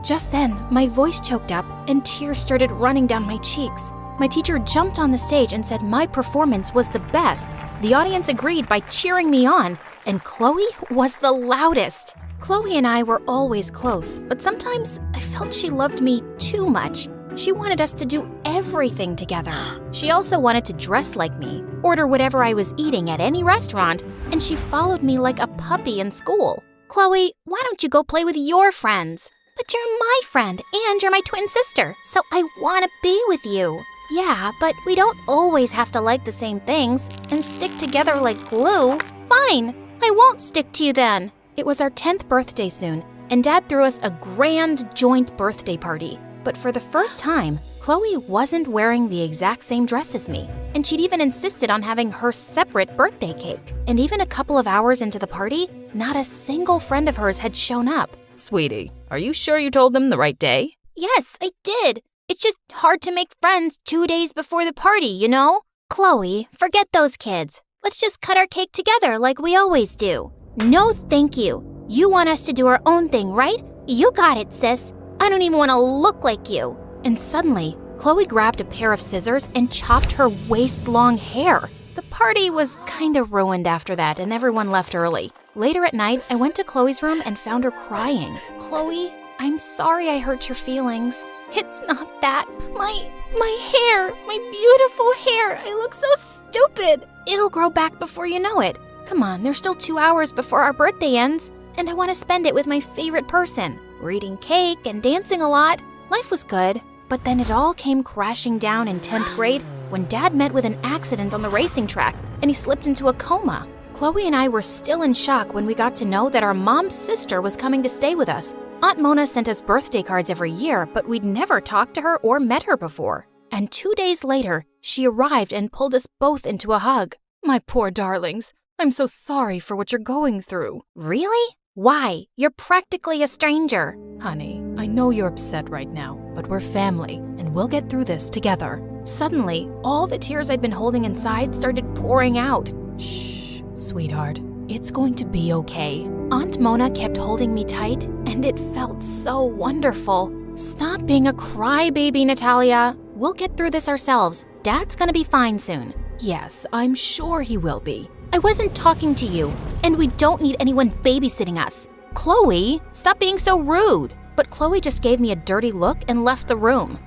Just then, my voice choked up and tears started running down my cheeks. My teacher jumped on the stage and said my performance was the best. The audience agreed by cheering me on, and Chloe was the loudest. Chloe and I were always close, but sometimes I felt she loved me too much. She wanted us to do everything together. She also wanted to dress like me, order whatever I was eating at any restaurant, and she followed me like a puppy in school. Chloe, why don't you go play with your friends? But you're my friend, and you're my twin sister, so I want to be with you. Yeah, but we don't always have to like the same things and stick together like glue. Fine, I won't stick to you then. It was our 10th birthday soon, and Dad threw us a grand joint birthday party. But for the first time, Chloe wasn't wearing the exact same dress as me, and she'd even insisted on having her separate birthday cake. And even a couple of hours into the party, not a single friend of hers had shown up. Sweetie, are you sure you told them the right day? Yes, I did. It's just hard to make friends 2 days before the party, you know? Chloe, forget those kids. Let's just cut our cake together like we always do. No, thank you. You want us to do our own thing, right? You got it, sis. I don't even want to look like you. And suddenly, Chloe grabbed a pair of scissors and chopped her waist-long hair. The party was kind of ruined after that, and everyone left early. Later at night, I went to Chloe's room and found her crying. Chloe, I'm sorry I hurt your feelings. It's not that. My hair, my beautiful hair. I look so stupid. It'll grow back before you know it. Come on, there's still 2 hours before our birthday ends, and I want to spend it with my favorite person. We're eating cake and dancing a lot. Life was good. But then it all came crashing down in 10th grade when Dad met with an accident on the racing track and he slipped into a coma. Chloe and I were still in shock when we got to know that our mom's sister was coming to stay with us. Aunt Mona sent us birthday cards every year, but we'd never talked to her or met her before. And 2 days later, she arrived and pulled us both into a hug. My poor darlings, I'm so sorry for what you're going through. Really? Why? You're practically a stranger. Honey, I know you're upset right now, but we're family, and we'll get through this together. Suddenly, all the tears I'd been holding inside started pouring out. Shh, sweetheart, it's going to be okay. Aunt Mona kept holding me tight, and it felt so wonderful. Stop being a crybaby, Natalia. We'll get through this ourselves. Dad's gonna be fine soon. Yes, I'm sure he will be. I wasn't talking to you, and we don't need anyone babysitting us. Chloe, stop being so rude. But Chloe just gave me a dirty look and left the room.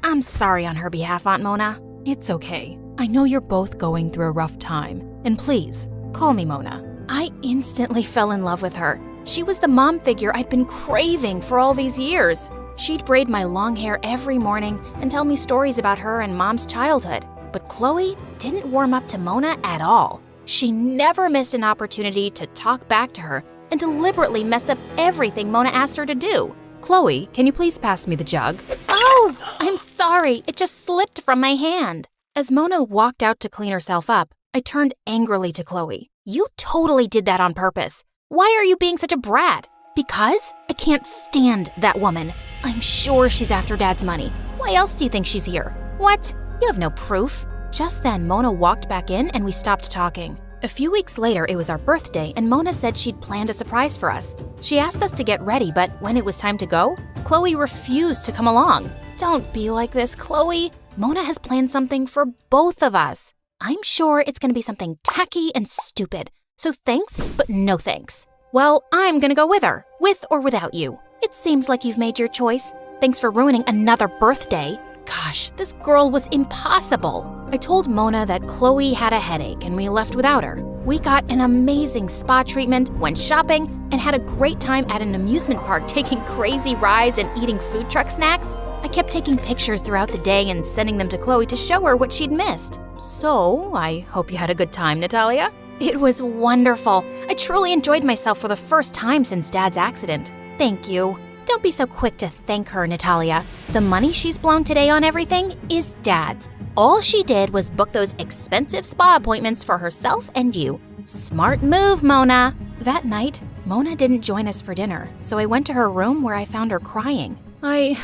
I'm sorry on her behalf, Aunt Mona. It's okay. I know you're both going through a rough time. And please, call me Mona. I instantly fell in love with her. She was the mom figure I'd been craving for all these years. She'd braid my long hair every morning and tell me stories about her and Mom's childhood. But Chloe didn't warm up to Mona at all. She never missed an opportunity to talk back to her and deliberately messed up everything Mona asked her to do. Chloe, can you please pass me the jug? Oh, I'm sorry. It just slipped from my hand. As Mona walked out to clean herself up, I turned angrily to Chloe. You totally did that on purpose. Why are you being such a brat? Because I can't stand that woman. I'm sure she's after Dad's money. Why else do you think she's here? What? You have no proof. Just then, Mona walked back in and we stopped talking. A few weeks later, it was our birthday, and Mona said she'd planned a surprise for us. She asked us to get ready, but when it was time to go, Chloe refused to come along. Don't be like this, Chloe. Mona has planned something for both of us. I'm sure it's gonna be something tacky and stupid. So thanks, but no thanks. Well, I'm gonna go with her, with or without you. It seems like you've made your choice. Thanks for ruining another birthday. Gosh, this girl was impossible. I told Mona that Chloe had a headache and we left without her. We got an amazing spa treatment, went shopping, and had a great time at an amusement park taking crazy rides and eating food truck snacks. I kept taking pictures throughout the day and sending them to Chloe to show her what she'd missed. So, I hope you had a good time, Natalia. It was wonderful. I truly enjoyed myself for the first time since Dad's accident. Thank you. Don't be so quick to thank her, Natalia. The money she's blown today on everything is Dad's. All she did was book those expensive spa appointments for herself and you. Smart move, Mona. That night, Mona didn't join us for dinner, so I went to her room where I found her crying. I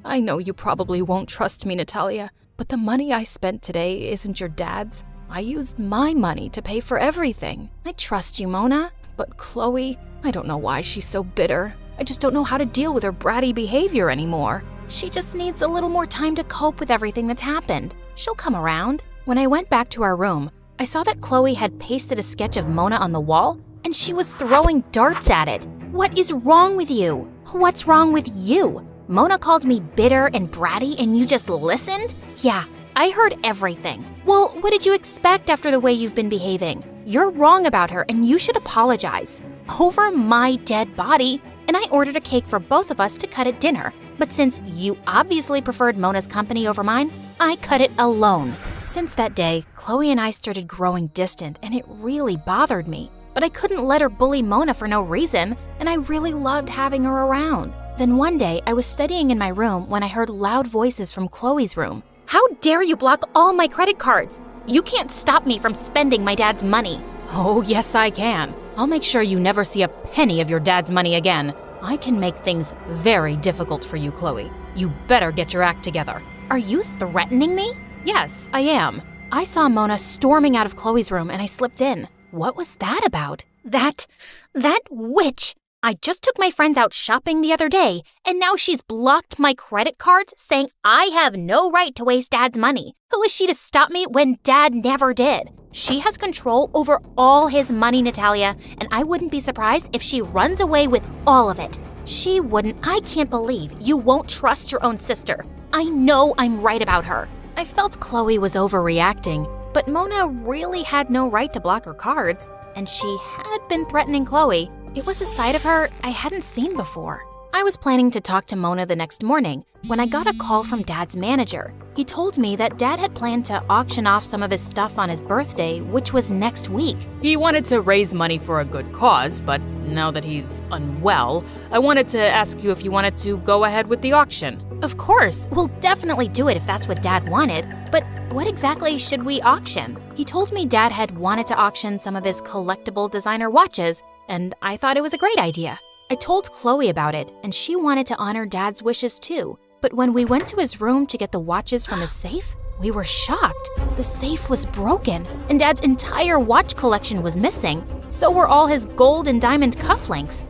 know you probably won't trust me, Natalia, but the money I spent today isn't your dad's. I used my money to pay for everything. I trust you, Mona. But Chloe, I don't know why she's so bitter. I just don't know how to deal with her bratty behavior anymore. She just needs a little more time to cope with everything that's happened. She'll come around. When I went back to our room, I saw that Chloe had pasted a sketch of Mona on the wall, and she was throwing darts at it. What is wrong with you? What's wrong with you? Mona called me bitter and bratty, and you just listened? Yeah, I heard everything. Well, what did you expect after the way you've been behaving? You're wrong about her, and you should apologize. Over my dead body. And I ordered a cake for both of us to cut at dinner. But since you obviously preferred Mona's company over mine, I cut it alone. Since that day, Chloe and I started growing distant, and it really bothered me. But I couldn't let her bully Mona for no reason, and I really loved having her around. Then one day, I was studying in my room when I heard loud voices from Chloe's room. How dare you block all my credit cards? You can't stop me from spending my dad's money. Oh, yes, I can. I'll make sure you never see a penny of your dad's money again. I can make things very difficult for you, Chloe. You better get your act together. Are you threatening me? Yes, I am. I saw Mona storming out of Chloe's room and I slipped in. What was that about? That witch! I just took my friends out shopping the other day, and now she's blocked my credit cards, saying I have no right to waste Dad's money. Who is she to stop me when Dad never did? She has control over all his money, Natalia, and I wouldn't be surprised if she runs away with all of it. She wouldn't. I can't believe you won't trust your own sister. I know I'm right about her. I felt Chloe was overreacting, but Mona really had no right to block her cards, and she had been threatening Chloe. It was a side of her I hadn't seen before. I was planning to talk to Mona the next morning when I got a call from Dad's manager. He told me that Dad had planned to auction off some of his stuff on his birthday, which was next week. He wanted to raise money for a good cause, but now that he's unwell, I wanted to ask you if you wanted to go ahead with the auction. Of course, we'll definitely do it if that's what Dad wanted, but what exactly should we auction? He told me Dad had wanted to auction some of his collectible designer watches, and I thought it was a great idea. I told Chloe about it, and she wanted to honor Dad's wishes too. But when we went to his room to get the watches from his safe, we were shocked. The safe was broken, and Dad's entire watch collection was missing. So were all his gold and diamond cufflinks.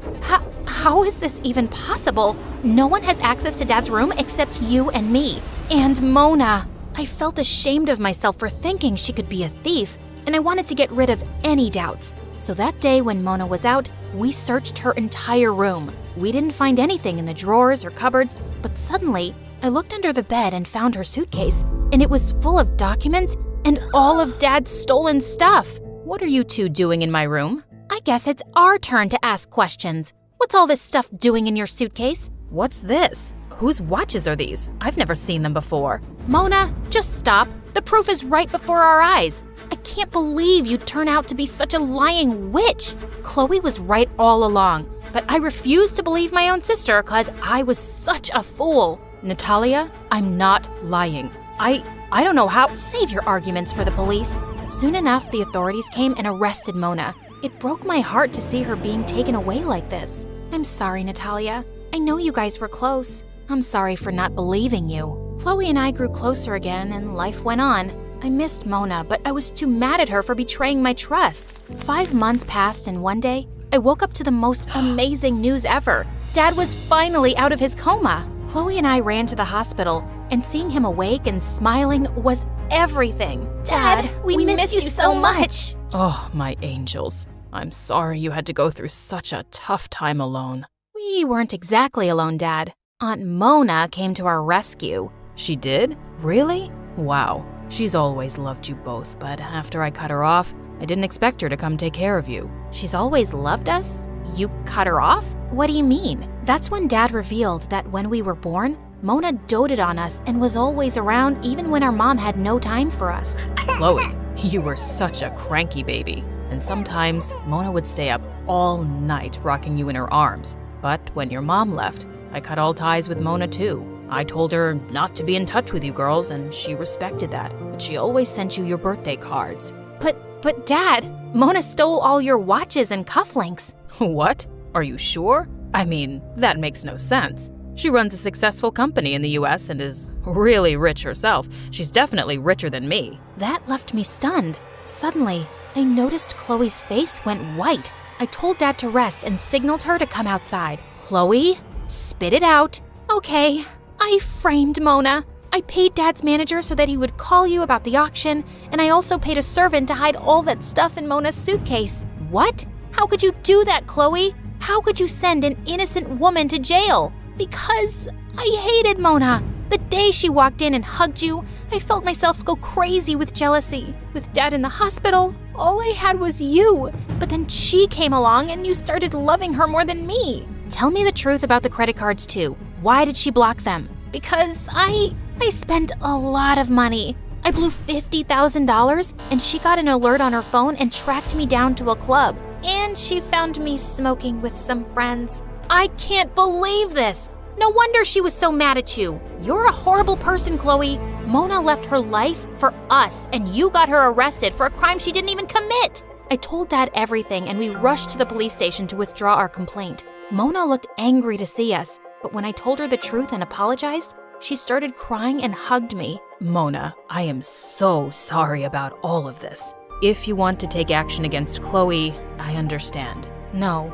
How is this even possible? No one has access to Dad's room except you and me. And Mona. I felt ashamed of myself for thinking she could be a thief, and I wanted to get rid of any doubts. So that day when Mona was out, we searched her entire room. We didn't find anything in the drawers or cupboards, but suddenly, I looked under the bed and found her suitcase, and it was full of documents and all of Dad's stolen stuff. What are you two doing in my room? I guess it's our turn to ask questions. What's all this stuff doing in your suitcase? What's this? Whose watches are these? I've never seen them before. Mona, just stop. The proof is right before our eyes. I can't believe you'd turn out to be such a lying witch. Chloe was right all along, but I refused to believe my own sister because I was such a fool. Natalia, I'm not lying. I don't know how. Save your arguments for the police. Soon enough, the authorities came and arrested Mona. It broke my heart to see her being taken away like this. I'm sorry, Natalia. I know you guys were close. I'm sorry for not believing you. Chloe and I grew closer again, and life went on. I missed Mona, but I was too mad at her for betraying my trust. 5 months passed, and one day, I woke up to the most amazing news ever. Dad was finally out of his coma. Chloe and I ran to the hospital, and seeing him awake and smiling was everything. Dad, we missed you so much. Oh, my angels. I'm sorry you had to go through such a tough time alone. We weren't exactly alone, Dad. Aunt Mona came to our rescue. She did? Really? Wow. She's always loved you both, but after I cut her off, I didn't expect her to come take care of you. She's always loved us? You cut her off? What do you mean? That's when Dad revealed that when we were born, Mona doted on us and was always around even when our mom had no time for us. Chloe, you were such a cranky baby. And sometimes Mona would stay up all night rocking you in her arms. But when your mom left, I cut all ties with Mona too. I told her not to be in touch with you girls, and she respected that. But she always sent you your birthday cards. But Dad, Mona stole all your watches and cufflinks. What? Are you sure? I mean, that makes no sense. She runs a successful company in the US and is really rich herself. She's definitely richer than me. That left me stunned. Suddenly, I noticed Chloe's face went white. I told Dad to rest and signaled her to come outside. Chloe, spit it out. Okay, I framed Mona. I paid Dad's manager so that he would call you about the auction, and I also paid a servant to hide all that stuff in Mona's suitcase. What? How could you do that, Chloe? How could you send an innocent woman to jail? Because I hated Mona. The day she walked in and hugged you, I felt myself go crazy with jealousy. With Dad in the hospital, all I had was you. But then she came along and you started loving her more than me. Tell me the truth about the credit cards too. Why did she block them? Because I spent a lot of money. I blew $50,000 and she got an alert on her phone and tracked me down to a club. And she found me smoking with some friends. I can't believe this. No wonder she was so mad at you. You're a horrible person, Chloe. Mona left her life for us, and you got her arrested for a crime she didn't even commit. I told Dad everything, and we rushed to the police station to withdraw our complaint. Mona looked angry to see us, but when I told her the truth and apologized, she started crying and hugged me. Mona, I am so sorry about all of this. If you want to take action against Chloe, I understand. No,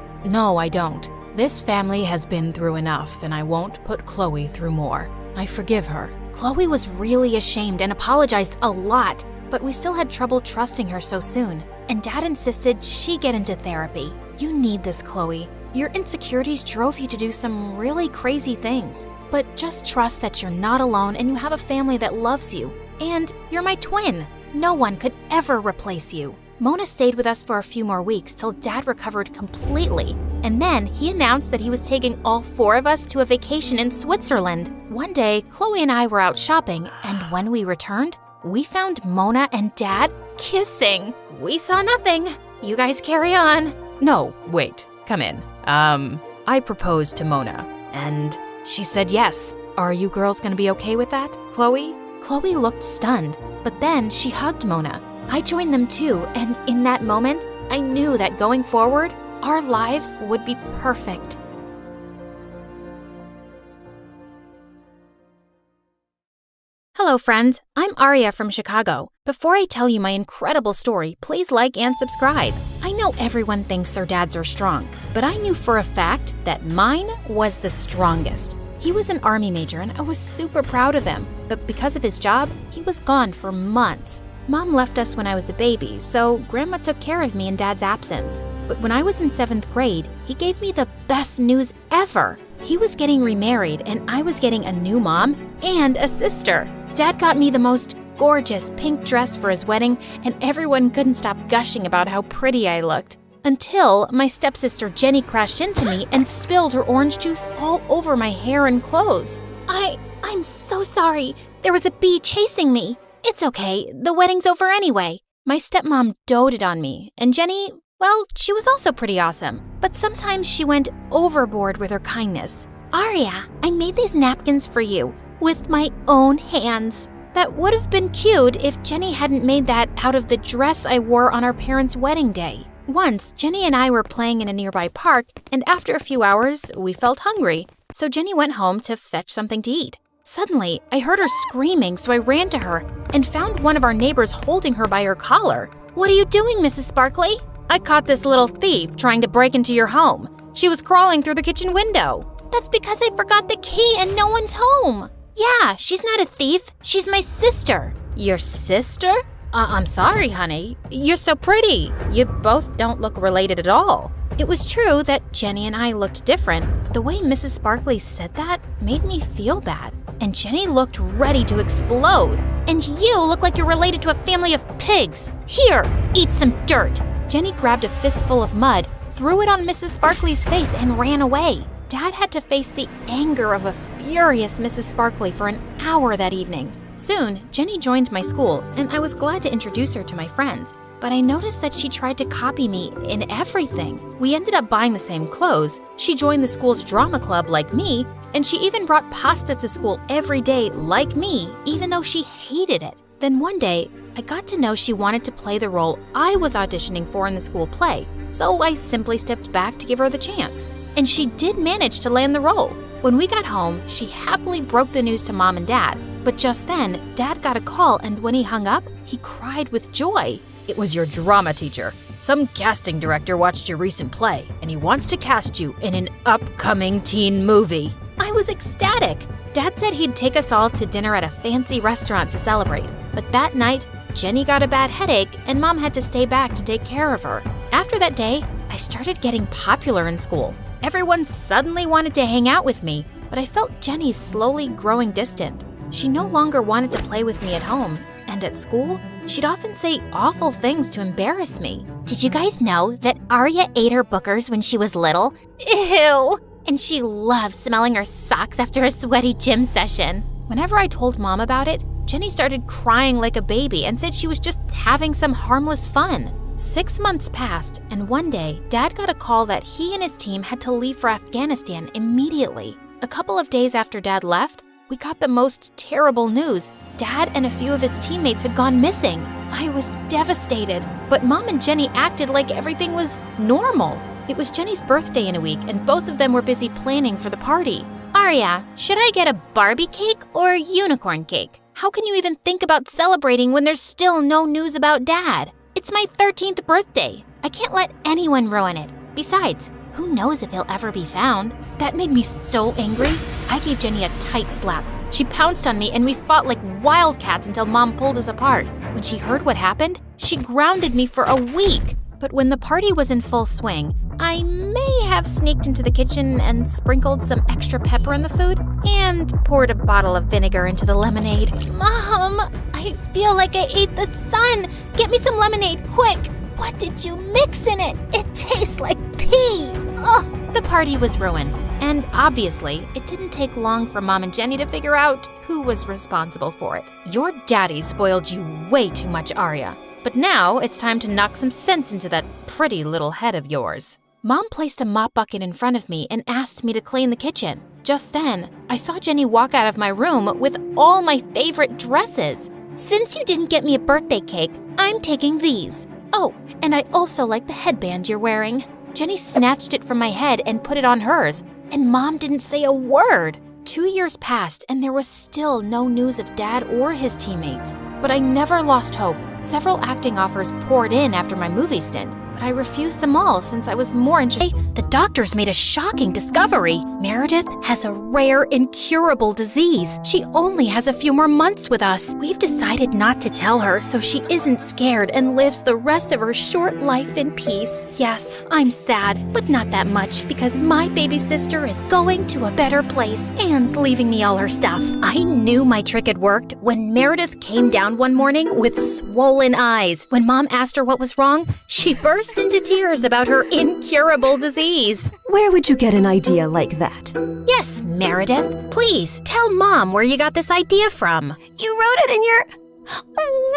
I don't. This family has been through enough, and I won't put Chloe through more. I forgive her. Chloe was really ashamed and apologized a lot, but we still had trouble trusting her so soon, and Dad insisted she get into therapy. You need this, Chloe. Your insecurities drove you to do some really crazy things, but just trust that you're not alone and you have a family that loves you. And you're my twin. No one could ever replace you. Mona stayed with us for a few more weeks till Dad recovered completely. And then he announced that he was taking all 4 of us to a vacation in Switzerland. One day, Chloe and I were out shopping, and when we returned, we found Mona and Dad kissing. We saw nothing. You guys carry on. No, wait, come in. I proposed to Mona, and she said yes. Are you girls gonna be okay with that, Chloe? Chloe looked stunned, but then she hugged Mona. I joined them too, and in that moment, I knew that going forward, our lives would be perfect. Hello, friends. I'm Aria from Chicago. Before I tell you my incredible story, please like and subscribe. I know everyone thinks their dads are strong, but I knew for a fact that mine was the strongest. He was an Army major and I was super proud of him, but because of his job, he was gone for months. Mom left us when I was a baby, so Grandma took care of me in Dad's absence. But when I was in 7th grade, he gave me the best news ever. He was getting remarried and I was getting a new mom and a sister. Dad got me the most gorgeous pink dress for his wedding, and everyone couldn't stop gushing about how pretty I looked. Until my stepsister Jenny crashed into me and spilled her orange juice all over my hair and clothes. I'm so sorry. There was a bee chasing me. It's okay. The wedding's over anyway. My stepmom doted on me, and Jenny, well, she was also pretty awesome. But sometimes she went overboard with her kindness. Aria, I made these napkins for you with my own hands. That would have been cute if Jenny hadn't made that out of the dress I wore on our parents' wedding day. Once, Jenny and I were playing in a nearby park, and after a few hours, we felt hungry. So Jenny went home to fetch something to eat. Suddenly, I heard her screaming, so I ran to her and found one of our neighbors holding her by her collar. What are you doing, Mrs. Sparkley? I caught this little thief trying to break into your home. She was crawling through the kitchen window. That's because I forgot the key and no one's home. Yeah, she's not a thief. She's my sister. Your sister? I'm sorry, honey. You're so pretty. You both don't look related at all. It was true that Jenny and I looked different, but the way Mrs. Sparkley said that made me feel bad. And Jenny looked ready to explode. And you look like you're related to a family of pigs. Here, eat some dirt. Jenny grabbed a fistful of mud, threw it on Mrs. Sparkley's face, and ran away. Dad had to face the anger of a furious Mrs. Sparkley for an hour that evening. Soon, Jenny joined my school, and I was glad to introduce her to my friends. But I noticed that she tried to copy me in everything. We ended up buying the same clothes. She joined the school's drama club like me, and she even brought pasta to school every day like me, even though she hated it. Then one day, I got to know she wanted to play the role I was auditioning for in the school play, so I simply stepped back to give her the chance. And she did manage to land the role. When we got home, she happily broke the news to Mom and Dad. But just then, Dad got a call, and when he hung up, he cried with joy. It was your drama teacher. Some casting director watched your recent play, and he wants to cast you in an upcoming teen movie. I was ecstatic. Dad said he'd take us all to dinner at a fancy restaurant to celebrate. But that night, Jenny got a bad headache, and Mom had to stay back to take care of her. After that day, I started getting popular in school. Everyone suddenly wanted to hang out with me, but I felt Jenny slowly growing distant. She no longer wanted to play with me at home, and at school, she'd often say awful things to embarrass me. Did you guys know that Aria ate her bookers when she was little? Ew! And she loves smelling her socks after a sweaty gym session. Whenever I told Mom about it, Jenny started crying like a baby and said she was just having some harmless fun. 6 months passed, and one day, Dad got a call that he and his team had to leave for Afghanistan immediately. A couple of days after Dad left, we got the most terrible news. Dad and a few of his teammates had gone missing. I was devastated, but Mom and Jenny acted like everything was normal. It was Jenny's birthday in a week, and both of them were busy planning for the party. Aria, should I get a Barbie cake or a unicorn cake? How can you even think about celebrating when there's still no news about Dad? It's my 13th birthday. I can't let anyone ruin it. Besides, who knows if he'll ever be found? That made me so angry, I gave Jenny a tight slap. She pounced on me and we fought like wildcats until Mom pulled us apart. When she heard what happened, she grounded me for a week. But when the party was in full swing, I may have sneaked into the kitchen and sprinkled some extra pepper in the food and poured a bottle of vinegar into the lemonade. Mom, I feel like I ate the sun. Get me some lemonade, quick. What did you mix in it? It tastes like pee. Ugh, the party was ruined. And obviously, it didn't take long for Mom and Jenny to figure out who was responsible for it. Your daddy spoiled you way too much, Arya. But now it's time to knock some sense into that pretty little head of yours. Mom placed a mop bucket in front of me and asked me to clean the kitchen. Just then, I saw Jenny walk out of my room with all my favorite dresses. Since you didn't get me a birthday cake, I'm taking these. Oh, and I also like the headband you're wearing. Jenny snatched it from my head and put it on hers, and Mom didn't say a word. 2 years passed and there was still no news of Dad or his teammates. But I never lost hope. Several acting offers poured in after my movie stint, but I refused them all since I was more interested. The doctors made a shocking discovery. Meredith has a rare, incurable disease. She only has a few more months with us. We've decided not to tell her so she isn't scared and lives the rest of her short life in peace. Yes, I'm sad, but not that much because my baby sister is going to a better place and leaving me all her stuff. I knew my trick had worked when Meredith came down one morning with swollen eyes. When Mom asked her what was wrong, she burst into tears about her incurable disease. Where would you get an idea like that? Yes, Meredith. Please, tell Mom where you got this idea from. You wrote it in your...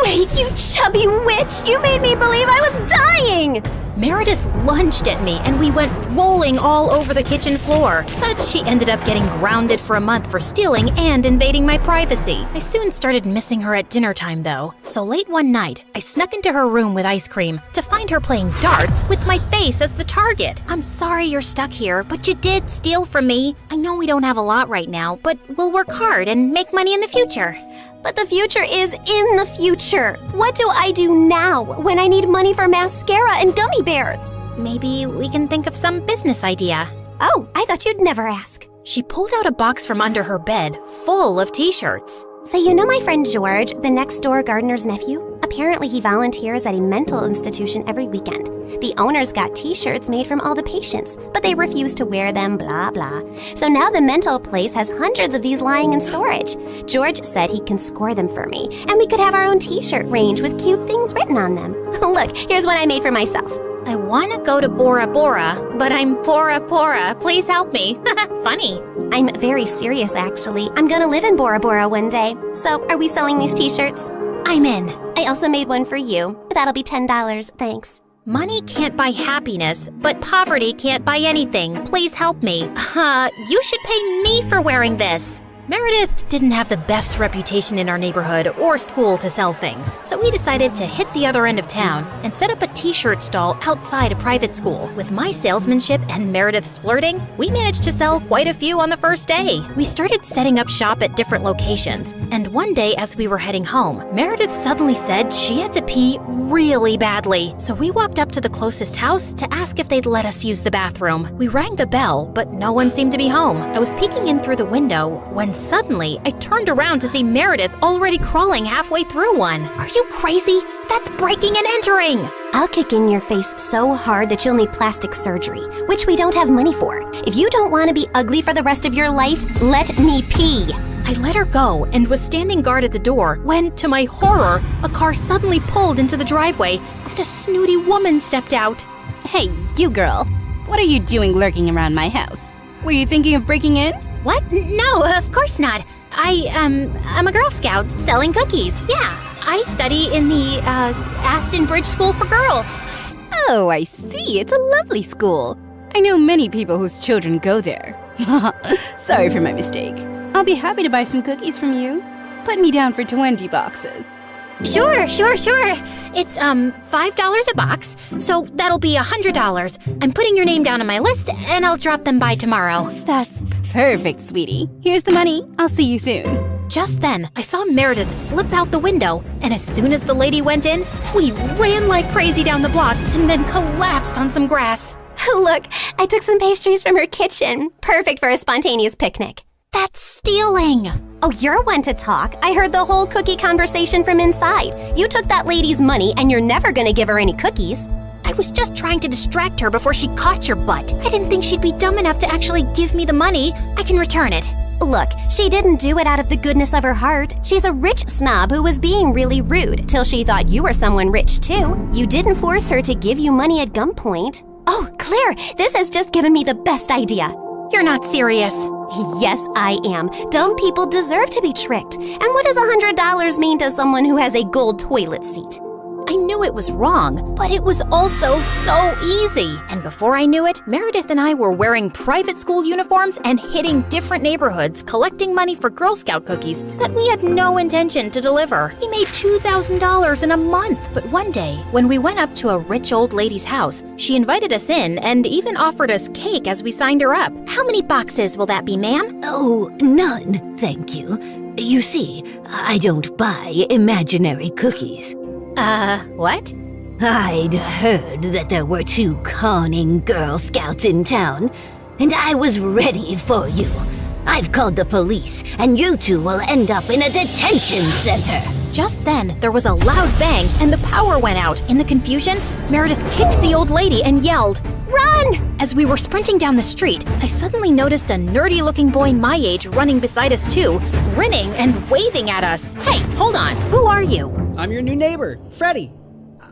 Wait, you chubby witch! You made me believe I was dying! Meredith lunged at me and we went rolling all over the kitchen floor. But she ended up getting grounded for a month for stealing and invading my privacy. I soon started missing her at dinner time though. So late one night, I snuck into her room with ice cream to find her playing darts with my face as the target. I'm sorry you're stuck here, but you did steal from me. I know we don't have a lot right now, but we'll work hard and make money in the future. But the future is in the future. What do I do now when I need money for mascara and gummy bears? Maybe we can think of some business idea. Oh, I thought you'd never ask. She pulled out a box from under her bed full of t-shirts. So you know my friend George, the next-door gardener's nephew? Apparently he volunteers at a mental institution every weekend. The owners got t-shirts made from all the patients, but they refuse to wear them, blah, blah. So now the mental place has hundreds of these lying in storage. George said he can score them for me, and we could have our own t-shirt range with cute things written on them. Look, here's one I made for myself. I want to go to Bora Bora, but I'm Bora Bora. Please help me. Funny. I'm very serious, actually. I'm gonna live in Bora Bora one day. So, are we selling these t-shirts? I'm in. I also made one for you. That'll be $10, thanks. Money can't buy happiness, but poverty can't buy anything. Please help me. You should pay me for wearing this. Meredith didn't have the best reputation in our neighborhood or school to sell things, so we decided to hit the other end of town and set up a t-shirt stall outside a private school. With my salesmanship and Meredith's flirting, we managed to sell quite a few on the first day. We started setting up shop at different locations, and one day as we were heading home, Meredith suddenly said she had to pee really badly. So we walked up to the closest house to ask if they'd let us use the bathroom. We rang the bell, but no one seemed to be home. I was peeking in through the window when suddenly I turned around to see Meredith already crawling halfway through one. Are you crazy? That's breaking and entering! I'll kick in your face so hard that you'll need plastic surgery, which we don't have money for. If you don't want to be ugly for the rest of your life, let me pee. I let her go and was standing guard at the door when, to my horror, a car suddenly pulled into the driveway and a snooty woman stepped out. Hey, you girl. What are you doing lurking around my house? Were you thinking of breaking in? What? No, of course not. I'm a Girl Scout selling cookies. Yeah, I study in the, Aston Bridge School for Girls. Oh, I see. It's a lovely school. I know many people whose children go there. Sorry for my mistake. I'll be happy to buy some cookies from you. Put me down for 20 boxes. Sure. It's, $5 a box, so that'll be $100. I'm putting your name down on my list, and I'll drop them by tomorrow. That's perfect, sweetie. Here's the money. I'll see you soon. Just then, I saw Meredith slip out the window, and as soon as the lady went in, we ran like crazy down the block and then collapsed on some grass. Look, I took some pastries from her kitchen. Perfect for a spontaneous picnic. That's stealing! Oh, you're one to talk. I heard the whole cookie conversation from inside. You took that lady's money and you're never gonna give her any cookies. I was just trying to distract her before she caught your butt. I didn't think she'd be dumb enough to actually give me the money. I can return it. Look, she didn't do it out of the goodness of her heart. She's a rich snob who was being really rude till she thought you were someone rich too. You didn't force her to give you money at gunpoint. Oh, Claire, this has just given me the best idea. You're not serious. Yes, I am. Dumb people deserve to be tricked. And what does $100 mean to someone who has a gold toilet seat? I knew it was wrong, but it was also so easy. And before I knew it, Meredith and I were wearing private school uniforms and hitting different neighborhoods, collecting money for Girl Scout cookies that we had no intention to deliver. We made $2,000 in a month. But one day, when we went up to a rich old lady's house, she invited us in and even offered us cake as we signed her up. How many boxes will that be, ma'am? Oh, none, thank you. You see, I don't buy imaginary cookies. What? I'd heard that there were 2 conning Girl Scouts in town, and I was ready for you. I've called the police, and you 2 will end up in a detention center. Just then, there was a loud bang and the power went out. In the confusion, Meredith kicked the old lady and yelled, "Run!" As we were sprinting down the street, I suddenly noticed a nerdy-looking boy my age running beside us too, grinning and waving at us. Hey, hold on. Who are you? I'm your new neighbor, Freddie.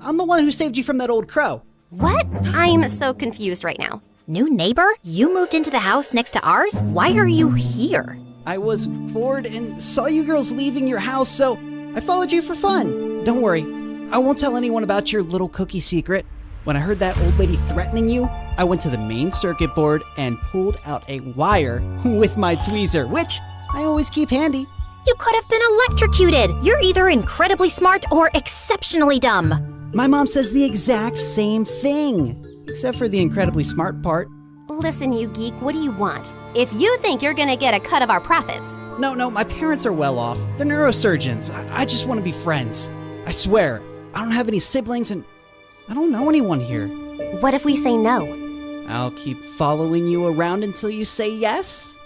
I'm the one who saved you from that old crow. What? I'm so confused right now. New neighbor? You moved into the house next to ours? Why are you here? I was bored and saw you girls leaving your house, so I followed you for fun. Don't worry, I won't tell anyone about your little cookie secret. When I heard that old lady threatening you, I went to the main circuit board and pulled out a wire with my tweezer, which I always keep handy. You could have been electrocuted. You're either incredibly smart or exceptionally dumb. My mom says the exact same thing, except for the incredibly smart part. Listen, you geek, what do you want? If you think you're gonna get a cut of our profits. No, my parents are well off. They're neurosurgeons. I just want to be friends. I swear, I don't have any siblings and I don't know anyone here. What if we say no? I'll keep following you around until you say yes.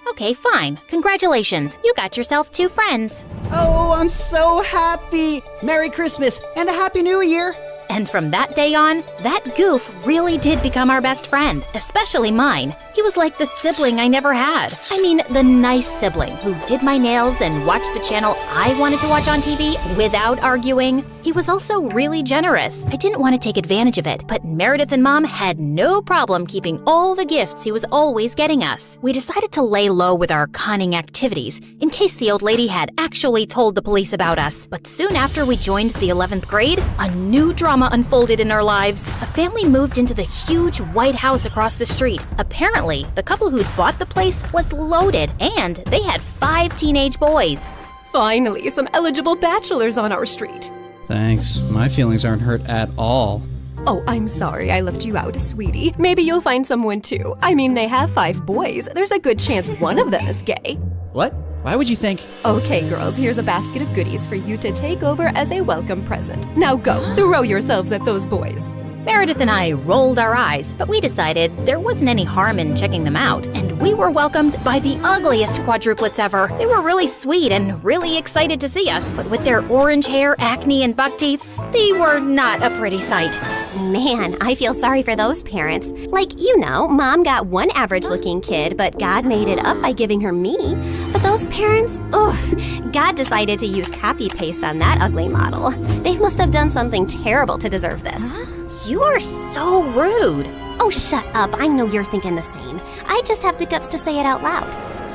Okay, fine. Congratulations. You got yourself 2 friends. Oh, I'm so happy! Merry Christmas and a Happy New Year! And from that day on, that goof really did become our best friend, especially mine. He was like the sibling I never had. I mean, the nice sibling who did my nails and watched the channel I wanted to watch on TV without arguing. He was also really generous. I didn't want to take advantage of it, but Meredith and Mom had no problem keeping all the gifts he was always getting us. We decided to lay low with our conning activities in case the old lady had actually told the police about us. But soon after we joined the 11th grade, a new drama unfolded in our lives. A family moved into the huge white house across the street. Apparently, the couple who'd bought the place was loaded, and they had 5 teenage boys. Finally, some eligible bachelors on our street. Thanks. My feelings aren't hurt at all. Oh, I'm sorry I left you out, sweetie. Maybe you'll find someone too. I mean, they have 5 boys. There's a good chance one of them is gay. What? Why would you think? Okay, girls, here's a basket of goodies for you to take over as a welcome present. Now go, throw yourselves at those boys. Meredith and I rolled our eyes, but we decided there wasn't any harm in checking them out, and we were welcomed by the ugliest quadruplets ever. They were really sweet and really excited to see us, but with their orange hair, acne, and buck teeth, they were not a pretty sight. Man, I feel sorry for those parents. Like, Mom got one average-looking kid, but God made it up by giving her me. But those parents, God decided to use copy-paste on that ugly model. They must have done something terrible to deserve this. You are so rude. Oh, shut up. I know you're thinking the same. I just have the guts to say it out loud.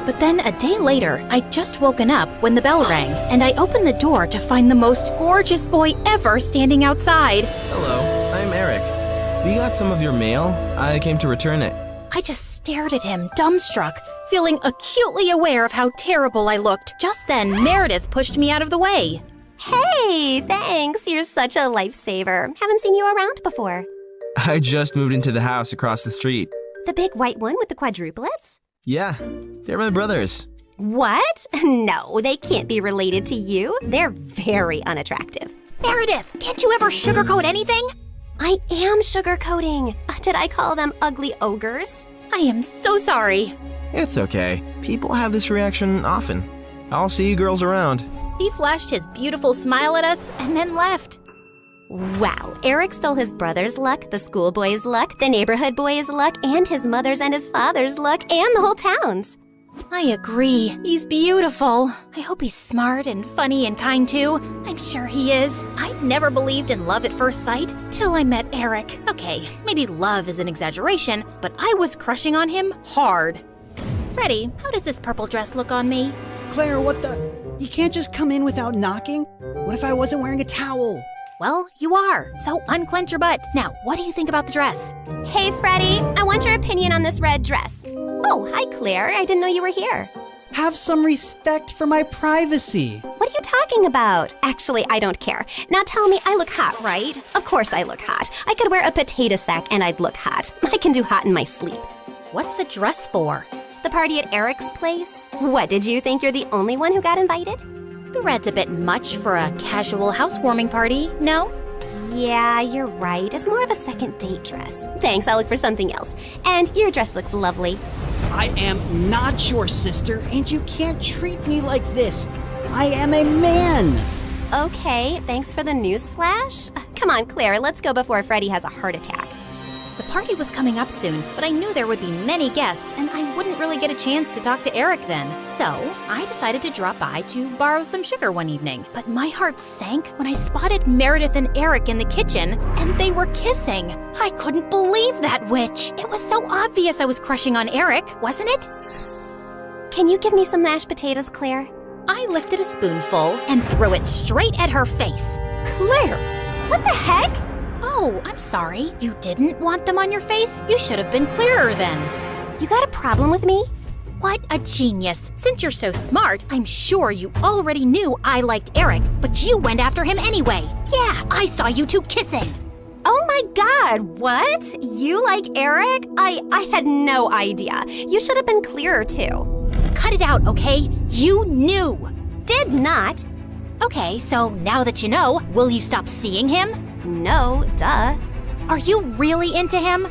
But then a day later, I'd just woken up when the bell rang, and I opened the door to find the most gorgeous boy ever standing outside. Hello, I'm Eric. We got some of your mail. I came to return it. I just stared at him, dumbstruck, feeling acutely aware of how terrible I looked. Just then, Meredith pushed me out of the way. Hey, thanks. You're such a lifesaver. Haven't seen you around before. I just moved into the house across the street. The big white one with the quadruplets? Yeah, they're my brothers. What? No, they can't be related to you. They're very unattractive. Meredith, can't you ever sugarcoat anything? I am sugarcoating. Did I call them ugly ogres? I am so sorry. It's okay. People have this reaction often. I'll see you girls around. He flashed his beautiful smile at us and then left. Wow, Eric stole his brother's luck, the schoolboy's luck, the neighborhood boy's luck, and his mother's and his father's luck, and the whole town's. I agree. He's beautiful. I hope he's smart and funny and kind too. I'm sure he is. I'd never believed in love at first sight till I met Eric. Okay, maybe love is an exaggeration, but I was crushing on him hard. Freddie, how does this purple dress look on me? Claire, what the? You can't just come in without knocking? What if I wasn't wearing a towel? Well, you are, so unclench your butt. Now, what do you think about the dress? Hey, Freddie, I want your opinion on this red dress. Oh, hi, Claire. I didn't know you were here. Have some respect for my privacy. What are you talking about? Actually, I don't care. Now tell me, I look hot, right? Of course I look hot. I could wear a potato sack and I'd look hot. I can do hot in my sleep. What's the dress for? The party at Eric's place? What, did you think you're the only one who got invited? The red's a bit much for a casual housewarming party, no? Yeah, you're right. It's more of a second date dress. Thanks, I'll look for something else. And your dress looks lovely. I am not your sister, and you can't treat me like this. I am a man. Okay, thanks for the news flash. Come on, Claire, let's go before Freddie has a heart attack. The party was coming up soon, but I knew there would be many guests, and I wouldn't really get a chance to talk to Eric then. So, I decided to drop by to borrow some sugar one evening. But my heart sank when I spotted Meredith and Eric in the kitchen, and they were kissing. I couldn't believe that witch. It was so obvious I was crushing on Eric, wasn't it? Can you give me some mashed potatoes, Claire? I lifted a spoonful and threw it straight at her face. Claire, what the heck? Oh, I'm sorry. You didn't want them on your face? You should have been clearer then. You got a problem with me? What a genius. Since you're so smart, I'm sure you already knew I liked Eric, but you went after him anyway. Yeah, I saw you two kissing. Oh my God, what? You like Eric? I had no idea. You should have been clearer too. Cut it out, okay? You knew. Did not. Okay, so now that you know, will you stop seeing him? No, duh. Are you really into him?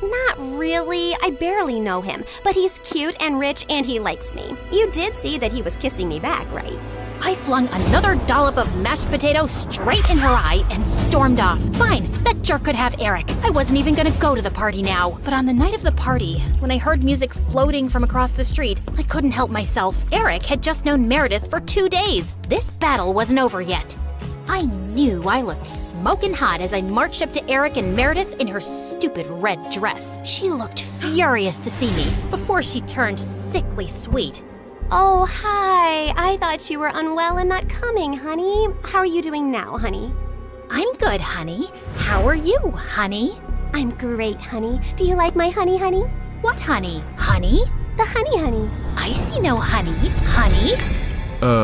Not really. I barely know him, but he's cute and rich and he likes me. You did see that he was kissing me back, right? I flung another dollop of mashed potato straight in her eye and stormed off. Fine, that jerk could have Eric. I wasn't even gonna go to the party now. But on the night of the party, when I heard music floating from across the street, I couldn't help myself. Eric had just known Meredith for 2 days. This battle wasn't over yet. I knew I looked smoking hot as I marched up to Eric and Meredith in her stupid red dress. She looked furious to see me before she turned sickly sweet. Oh, hi. I thought you were unwell and not coming, honey. How are you doing now, honey? I'm good, honey. How are you, honey? I'm great, honey. Do you like my honey, honey? What honey? Honey? The honey, honey. I see no honey. Honey?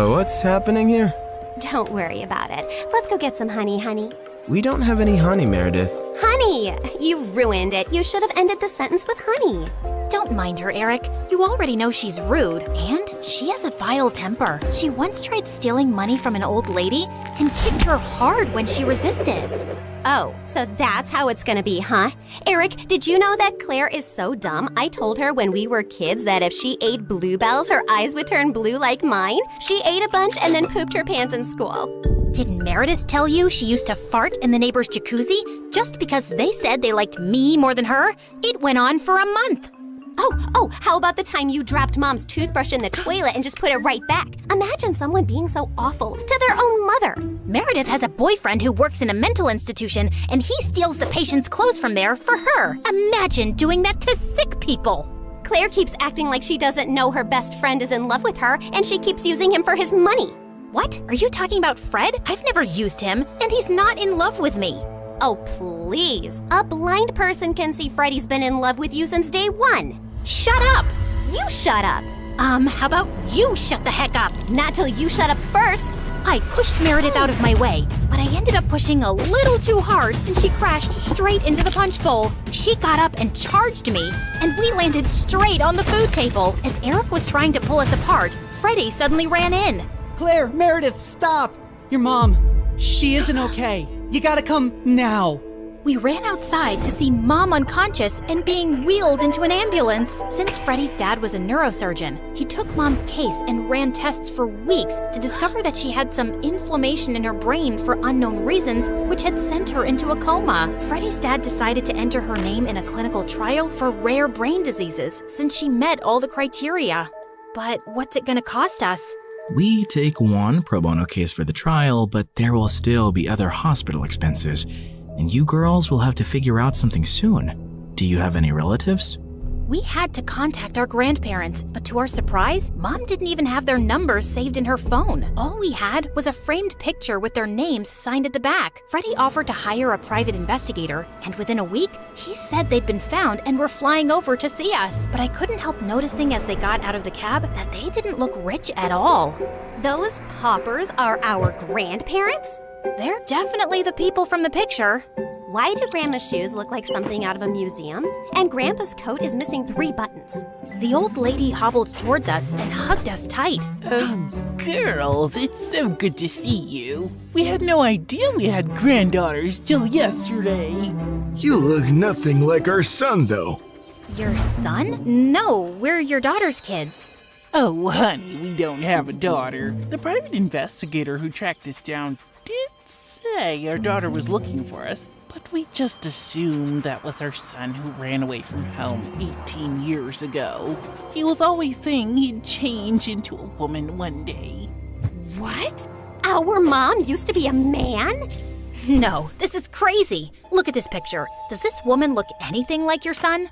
What's happening here? Don't worry about it. Let's go get some honey, honey. We don't have any honey, Meredith. Honey! You ruined it. You should have ended the sentence with honey. Don't mind her, Eric. You already know she's rude, and she has a vile temper. She once tried stealing money from an old lady and kicked her hard when she resisted. Oh, so that's how it's gonna be, huh? Eric, did you know that Claire is so dumb? I told her when we were kids that if she ate bluebells, her eyes would turn blue like mine. She ate a bunch and then pooped her pants in school. Didn't Meredith tell you she used to fart in the neighbor's jacuzzi just because they said they liked me more than her? It went on for a month. Oh, how about the time you dropped Mom's toothbrush in the toilet and just put it right back? Imagine someone being so awful to their own mother. Meredith has a boyfriend who works in a mental institution, and he steals the patient's clothes from there for her. Imagine doing that to sick people. Claire keeps acting like she doesn't know her best friend is in love with her, and she keeps using him for his money. What? Are you talking about Fred? I've never used him, and he's not in love with me. Oh, please. A blind person can see Freddie's been in love with you since day one. Shut up! You shut up! How about you shut the heck up? Not till you shut up first! I pushed Meredith out of my way, but I ended up pushing a little too hard and she crashed straight into the punch bowl. She got up and charged me, and we landed straight on the food table. As Eric was trying to pull us apart, Freddie suddenly ran in. Claire, Meredith, stop! Your mom, she isn't okay. You gotta come now. We ran outside to see Mom unconscious and being wheeled into an ambulance. Since Freddie's dad was a neurosurgeon, he took Mom's case and ran tests for weeks to discover that she had some inflammation in her brain for unknown reasons, which had sent her into a coma. Freddie's dad decided to enter her name in a clinical trial for rare brain diseases since she met all the criteria. But what's it gonna cost us? We take one pro bono case for the trial, but there will still be other hospital expenses, and you girls will have to figure out something soon. Do you have any relatives? We had to contact our grandparents, but to our surprise, Mom didn't even have their numbers saved in her phone. All we had was a framed picture with their names signed at the back. Freddie offered to hire a private investigator, and within a week, he said they'd been found and were flying over to see us. But I couldn't help noticing as they got out of the cab that they didn't look rich at all. Those paupers are our grandparents? They're definitely the people from the picture. Why do Grandma's shoes look like something out of a museum? And Grandpa's coat is missing 3 buttons. The old lady hobbled towards us and hugged us tight. Oh, girls, it's so good to see you. We had no idea we had granddaughters till yesterday. You look nothing like our son, though. Your son? No, we're your daughter's kids. Oh, honey, we don't have a daughter. The private investigator who tracked us down did say our daughter was looking for us, but we just assumed that was our son who ran away from home 18 years ago. He was always saying he'd change into a woman one day. What? Our mom used to be a man? No, this is crazy. Look at this picture. Does this woman look anything like your son?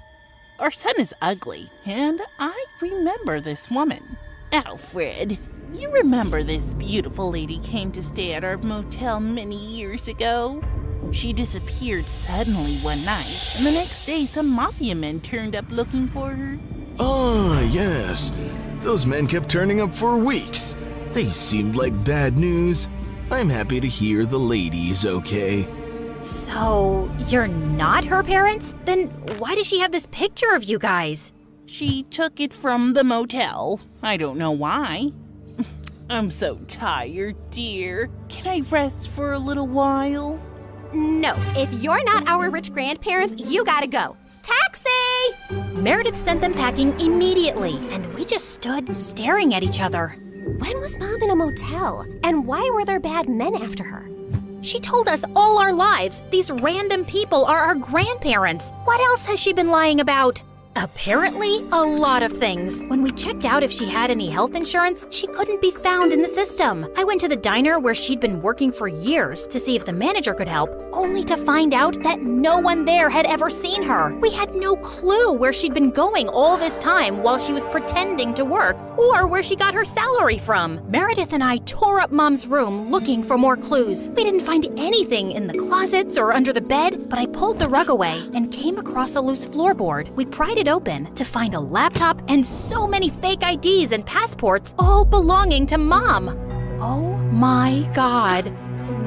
Our son is ugly, and I remember this woman. Alfred, you remember this beautiful lady came to stay at our motel many years ago? She disappeared suddenly one night, and the next day some mafia men turned up looking for her. Ah, yes. Those men kept turning up for weeks. They seemed like bad news. I'm happy to hear the lady is okay. So, you're not her parents? Then why does she have this picture of you guys? She took it from the motel. I don't know why. I'm so tired, dear. Can I rest for a little while? No, if you're not our rich grandparents, you gotta go. Taxi! Meredith sent them packing immediately, and we just stood staring at each other. When was Mom in a motel? And why were there bad men after her? She told us all our lives these random people are our grandparents. What else has she been lying about? Apparently, a lot of things. When we checked out if she had any health insurance, she couldn't be found in the system. I went to the diner where she'd been working for years to see if the manager could help, only to find out that no one there had ever seen her. We had no clue where she'd been going all this time while she was pretending to work, or where she got her salary from. Meredith and I tore up Mom's room looking for more clues. We didn't find anything in the closets or under the bed, but I pulled the rug away and came across a loose floorboard. We pried it open to find a laptop and so many fake IDs and passports, all belonging to Mom. Oh my God.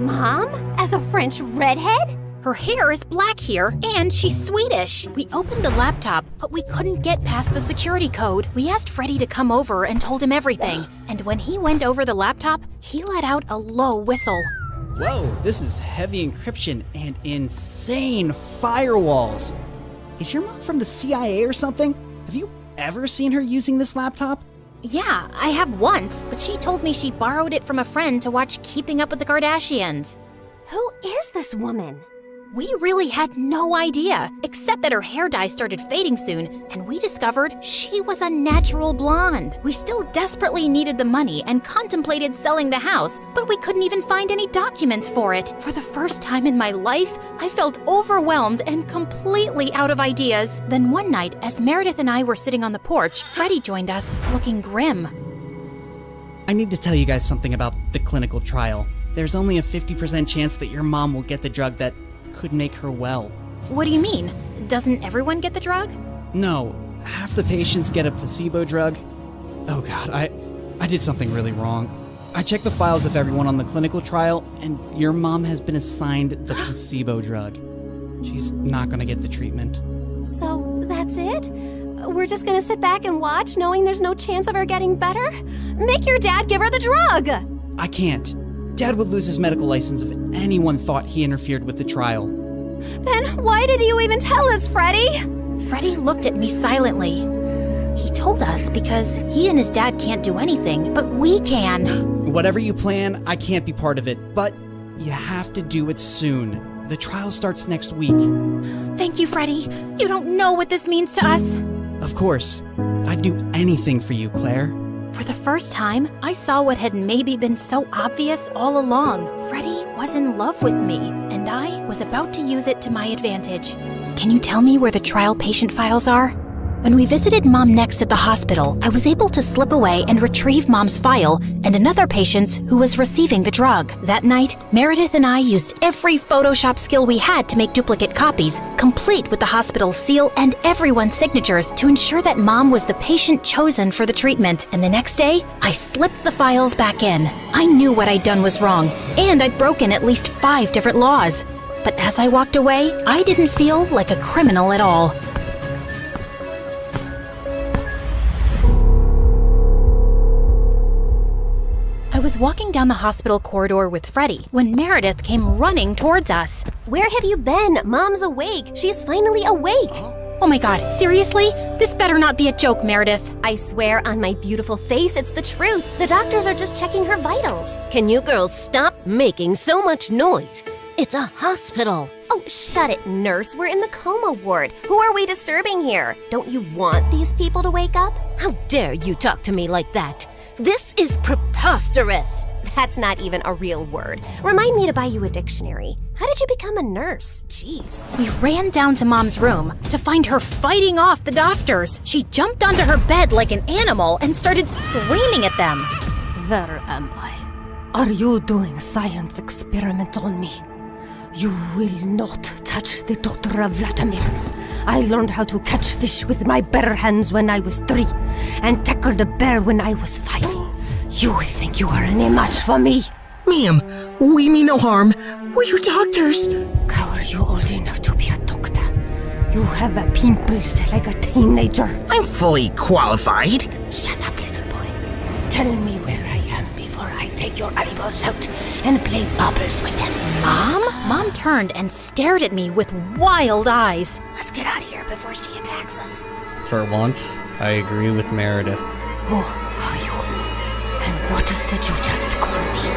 Mom? As a French redhead? Her hair is black here, and she's Swedish. We opened the laptop, but we couldn't get past the security code. We asked Freddie to come over and told him everything. And when he went over the laptop, he let out a low whistle. Whoa, this is heavy encryption and insane firewalls. Is your mom from the CIA or something? Have you ever seen her using this laptop? Yeah, I have once, but she told me she borrowed it from a friend to watch Keeping Up with the Kardashians. Who is this woman? We really had no idea, except that her hair dye started fading soon, and we discovered she was a natural blonde. We still desperately needed the money and contemplated selling the house, but we couldn't even find any documents for it. For the first time in my life, I felt overwhelmed and completely out of ideas. Then one night, as Meredith and I were sitting on the porch, Freddie joined us, looking grim. I need to tell you guys something about the clinical trial. There's only a 50% chance that your mom will get the drug that could make her well. What do you mean? Doesn't everyone get the drug? No, half the patients get a placebo drug. Oh God, I did something really wrong. I checked the files of everyone on the clinical trial, and your mom has been assigned the placebo drug. She's not gonna get the treatment. So that's it? We're just gonna sit back and watch, knowing there's no chance of her getting better? Make your dad give her the drug! I can't. Dad would lose his medical license if anyone thought he interfered with the trial. Then why did you even tell us, Freddie? Freddie looked at me silently. He told us because he and his dad can't do anything, but we can. Whatever you plan, I can't be part of it, but you have to do it soon. The trial starts next week. Thank you, Freddie. You don't know what this means to us. Of course. I'd do anything for you, Claire. For the first time, I saw what had maybe been so obvious all along. Freddie was in love with me, and I was about to use it to my advantage. Can you tell me where the trial patient files are? When we visited Mom next at the hospital, I was able to slip away and retrieve Mom's file and another patient's who was receiving the drug. That night, Meredith and I used every Photoshop skill we had to make duplicate copies, complete with the hospital's seal and everyone's signatures to ensure that Mom was the patient chosen for the treatment. And the next day, I slipped the files back in. I knew what I'd done was wrong, and I'd broken at least 5 different laws. But as I walked away, I didn't feel like a criminal at all. I was walking down the hospital corridor with Freddie when Meredith came running towards us. Where have you been? Mom's awake. She's finally awake. Oh my god, seriously? This better not be a joke, Meredith. I swear on my beautiful face, it's the truth. The doctors are just checking her vitals. Can you girls stop making so much noise? It's a hospital. Oh, shut it, nurse. We're in the coma ward. Who are we disturbing here? Don't you want these people to wake up? How dare you talk to me like that? This is preposterous. That's not even a real word. Remind me to buy you a dictionary. How did you become a nurse? Jeez. We ran down to Mom's room to find her fighting off the doctors. She jumped onto her bed like an animal and started screaming at them. Where am I? Are you doing a science experiment on me? You will not touch the daughter of Vladimir. I learned how to catch fish with my bare hands when I was 3 and tackled a bear when I was 5. You think you are any match for me? Ma'am, we mean no harm. We're your doctors. How are you old enough to be a doctor? You have a pimples like a teenager. I'm fully qualified. Shut up, little boy. Tell me where I am before I take your eyeballs out and play bubbles with them. Mom? Mom turned and stared at me with wild eyes. Let's get out of here before she attacks us. For once, I agree with Meredith. Who are you? And what did you just call me?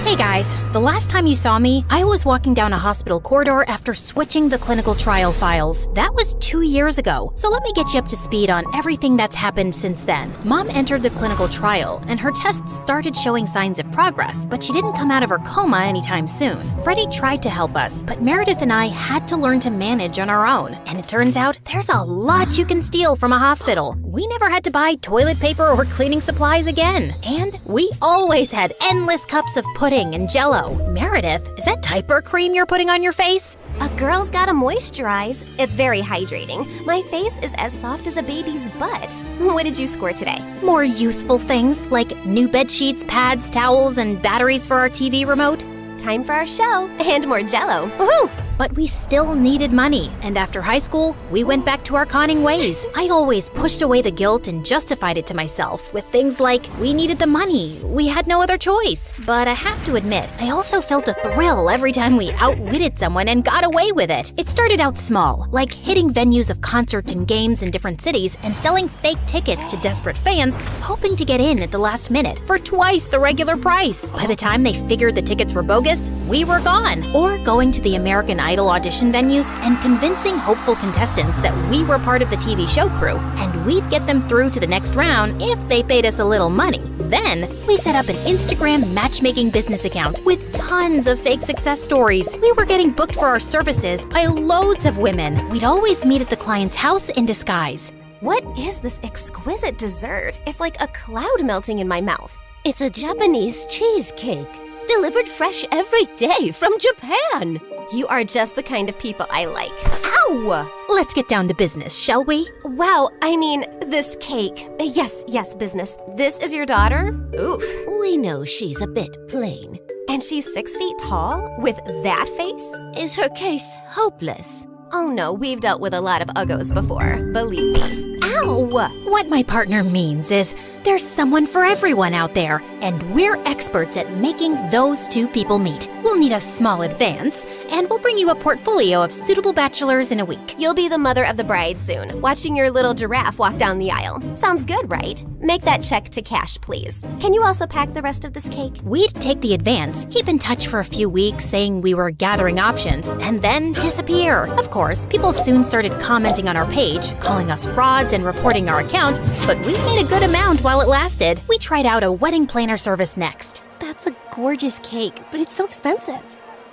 Hey guys, the last time you saw me, I was walking down a hospital corridor after switching the clinical trial files. That was 2 years ago, so let me get you up to speed on everything that's happened since then. Mom entered the clinical trial, and her tests started showing signs of progress, but she didn't come out of her coma anytime soon. Freddie tried to help us, but Meredith and I had to learn to manage on our own. And it turns out, there's a lot you can steal from a hospital. We never had to buy toilet paper or cleaning supplies again. And we always had endless cups of pudding and Jell-O. Meredith, is that diaper cream you're putting on your face? A girl's gotta moisturize. It's very hydrating. My face is as soft as a baby's butt. What did you score today? More useful things like new bed sheets, pads, towels, and batteries for our TV remote. Time for our show and more Jell-O. Woohoo! But we still needed money, and after high school, we went back to our conning ways. I always pushed away the guilt and justified it to myself with things like, we needed the money, we had no other choice. But I have to admit, I also felt a thrill every time we outwitted someone and got away with it. It started out small, like hitting venues of concerts and games in different cities and selling fake tickets to desperate fans, hoping to get in at the last minute for twice the regular price. By the time they figured the tickets were bogus, we were gone. Or going to the American Idol audition venues and convincing hopeful contestants that we were part of the TV show crew and we'd get them through to the next round if they paid us a little money. Then, we set up an Instagram matchmaking business account with tons of fake success stories. We were getting booked for our services by loads of women. We'd always meet at the client's house in disguise. What is this exquisite dessert? It's like a cloud melting in my mouth. It's a Japanese cheesecake, delivered fresh every day from Japan. You are just the kind of people I like. Ow! Let's get down to business, shall we? Wow, I mean, this cake. Yes, business. This is your daughter? Oof. We know she's a bit plain. And she's 6 feet tall? With that face? Is her case hopeless? Oh no, we've dealt with a lot of uggos before. Believe me. Ow! What my partner means is there's someone for everyone out there, and we're experts at making those two people meet. We'll need a small advance, and we'll bring you a portfolio of suitable bachelors in a week. You'll be the mother of the bride soon, watching your little giraffe walk down the aisle. Sounds good, right? Make that check to cash, please. Can you also pack the rest of this cake? We'd take the advance, keep in touch for a few weeks saying we were gathering options, and then disappear. Of course, people soon started commenting on our page, calling us frauds and reporting our account, but we made a good amount while it lasted. We tried out a wedding planner service next. That's a gorgeous cake, but it's so expensive.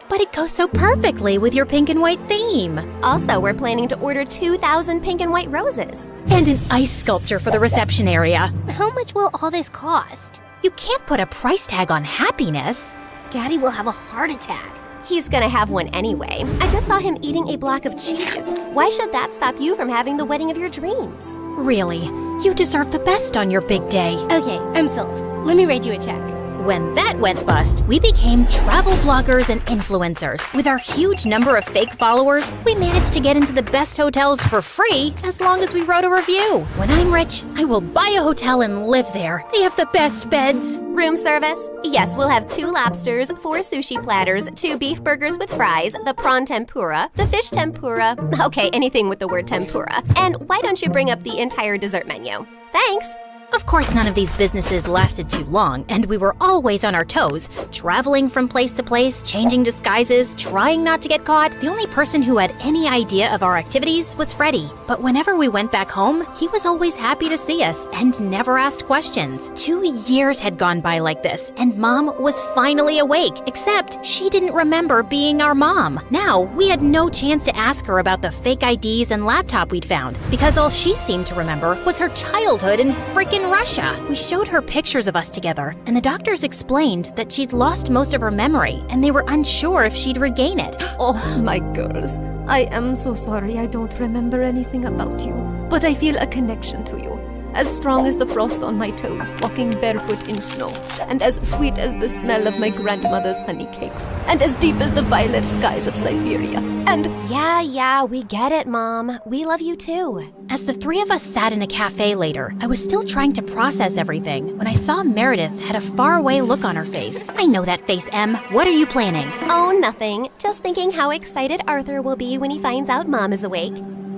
But it goes so perfectly with your pink and white theme. Also, we're planning to order 2,000 pink and white roses. And an ice sculpture for the reception area. How much will all this cost? You can't put a price tag on happiness. Daddy will have a heart attack. He's gonna have one anyway. I just saw him eating a block of cheese. Why should that stop you from having the wedding of your dreams? Really, you deserve the best on your big day. Okay, I'm sold. Let me write you a check. When that went bust, we became travel bloggers and influencers. With our huge number of fake followers, we managed to get into the best hotels for free as long as we wrote a review. When I'm rich, I will buy a hotel and live there. They have the best beds. Room service? Yes, we'll have 2 lobsters, 4 sushi platters, 2 beef burgers with fries, the prawn tempura, the fish tempura. Okay, anything with the word tempura. And why don't you bring up the entire dessert menu? Thanks! Of course, none of these businesses lasted too long, and we were always on our toes, traveling from place to place, changing disguises, trying not to get caught. The only person who had any idea of our activities was Freddie. But whenever we went back home, he was always happy to see us and never asked questions. 2 years had gone by like this, and Mom was finally awake, except she didn't remember being our mom. Now, we had no chance to ask her about the fake IDs and laptop we'd found, because all she seemed to remember was her childhood in freaking Russia. We showed her pictures of us together, and the doctors explained that she'd lost most of her memory, and they were unsure if she'd regain it. Oh, my girls. I am so sorry I don't remember anything about you, but I feel a connection to you. As strong as the frost on my toes, walking barefoot in snow, and as sweet as the smell of my grandmother's honey cakes, and as deep as the violet skies of Siberia, and— Yeah, we get it, Mom. We love you too. As the 3 of us sat in a cafe later, I was still trying to process everything when I saw Meredith had a faraway look on her face. I know that face, Em. What are you planning? Oh, nothing. Just thinking how excited Arthur will be when he finds out Mom is awake.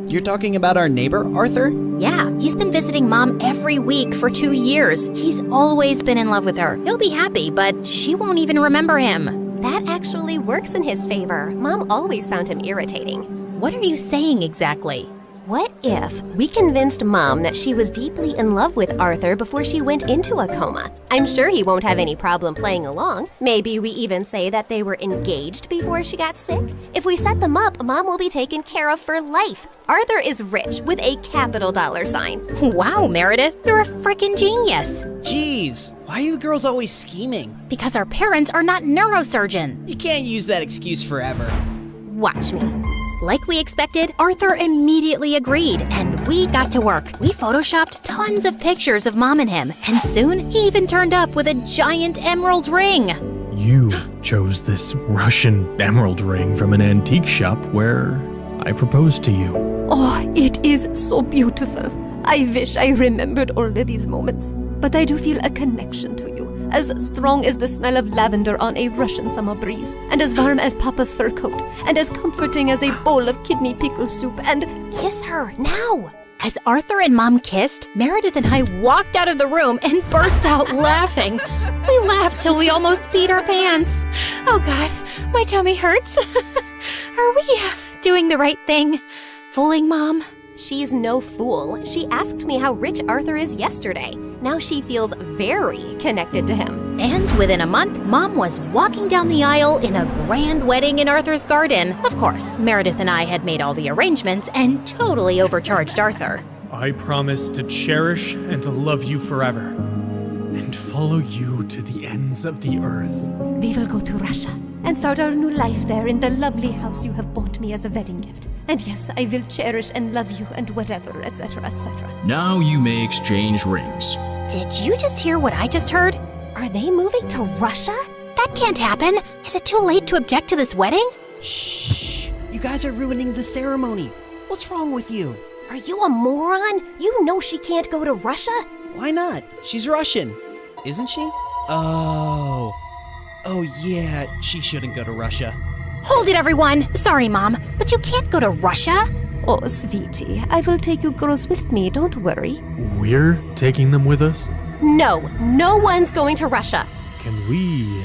You're talking about our neighbor, Arthur? Yeah, he's been visiting Mom every week for 2 years. He's always been in love with her. He'll be happy, but she won't even remember him. That actually works in his favor. Mom always found him irritating. What are you saying exactly? What if we convinced Mom that she was deeply in love with Arthur before she went into a coma? I'm sure he won't have any problem playing along. Maybe we even say that they were engaged before she got sick. If we set them up, Mom will be taken care of for life. Arthur is rich with a capital dollar sign. Wow, Meredith, you're a frickin' genius. Jeez, why are you girls always scheming? Because our parents are not neurosurgeons. You can't use that excuse forever. Watch me. Like we expected, Arthur immediately agreed, and we got to work. We photoshopped tons of pictures of Mom and him, and soon he even turned up with a giant emerald ring. You chose this Russian emerald ring from an antique shop where I proposed to you. oh, it is so beautiful. I wish I remembered all of these moments, but I do feel a connection to you. As strong as the smell of lavender on a Russian summer breeze, and as warm as Papa's fur coat, and as comforting as a bowl of kidney pickle soup, and— Kiss her, now! As Arthur and Mom kissed, Meredith and I walked out of the room and burst out laughing. We laughed till we almost peed our pants. Oh God, my tummy hurts. Are we doing the right thing? Fooling Mom? She's no fool. She asked me how rich Arthur is yesterday. Now she feels very connected to him. And within a month, Mom was walking down the aisle in a grand wedding in Arthur's garden. Of course, Meredith and I had made all the arrangements and totally overcharged Arthur. I promise to cherish and to love you forever, and follow you to the ends of the earth. We will go to Russia and start our new life there in the lovely house you have bought me as a wedding gift. And yes, I will cherish and love you and whatever, etc., etc. Now you may exchange rings. Did you just hear what I just heard? Are they moving to Russia? That can't happen. Is it too late to object to this wedding? Shh! You guys are ruining the ceremony. What's wrong with you? Are you a moron? You know she can't go to Russia? Why not? She's Russian, isn't she? Oh yeah, she shouldn't go to Russia. Hold it, everyone! Sorry, Mom, but you can't go to Russia. Oh, sweetie, I will take you girls with me, don't worry. We're taking them with us? No, no one's going to Russia. Can we,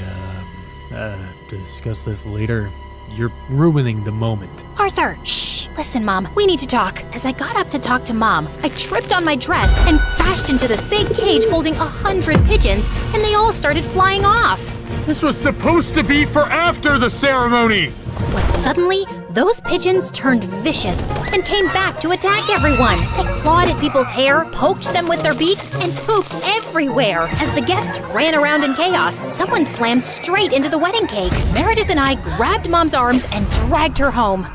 discuss this later? You're ruining the moment. Arthur, shh! Listen, Mom, we need to talk. As I got up to talk to Mom, I tripped on my dress and crashed into this big cage holding 100 pigeons, and they all started flying off. This was supposed to be for after the ceremony! But suddenly, those pigeons turned vicious and came back to attack everyone. They clawed at people's hair, poked them with their beaks, and pooped everywhere. As the guests ran around in chaos, someone slammed straight into the wedding cake. Meredith and I grabbed Mom's arms and dragged her home.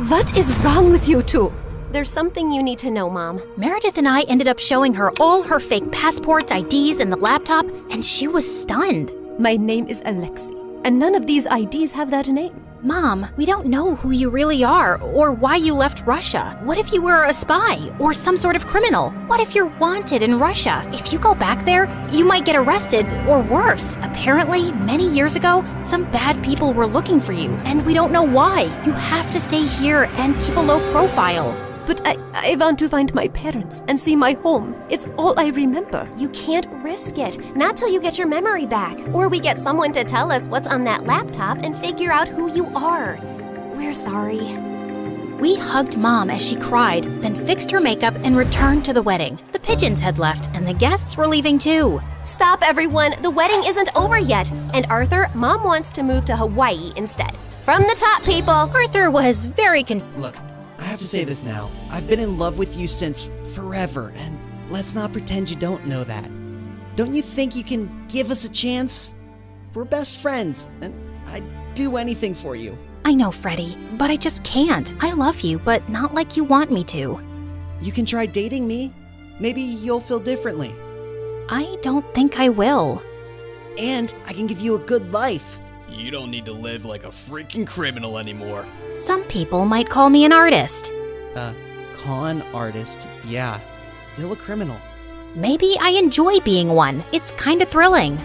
What is wrong with you two? There's something you need to know, Mom. Meredith and I ended up showing her all her fake passports, IDs, and the laptop, and she was stunned. My name is Alexei, and none of these IDs have that name. Mom, we don't know who you really are or why you left Russia. What if you were a spy or some sort of criminal? What if you're wanted in Russia? If you go back there, you might get arrested or worse. Apparently, many years ago, some bad people were looking for you, and we don't know why. You have to stay here and keep a low profile. But I want to find my parents and see my home. It's all I remember. You can't risk it. Not till you get your memory back. Or we get someone to tell us what's on that laptop and figure out who you are. We're sorry. We hugged Mom as she cried, then fixed her makeup and returned to the wedding. The pigeons had left, and the guests were leaving too. Stop, everyone. The wedding isn't over yet. And Arthur, Mom wants to move to Hawaii instead. From the top, people. Arthur was very Look, I have to say this now. I've been in love with you since forever, and let's not pretend you don't know that. Don't you think you can give us a chance? We're best friends, and I'd do anything for you. I know, Freddie, but I just can't. I love you, but not like you want me to. You can try dating me. Maybe you'll feel differently. I don't think I will. And I can give you a good life. You don't need to live like a freaking criminal anymore. Some people might call me an artist. Con artist, yeah. Still a criminal. Maybe I enjoy being one. It's kinda thrilling.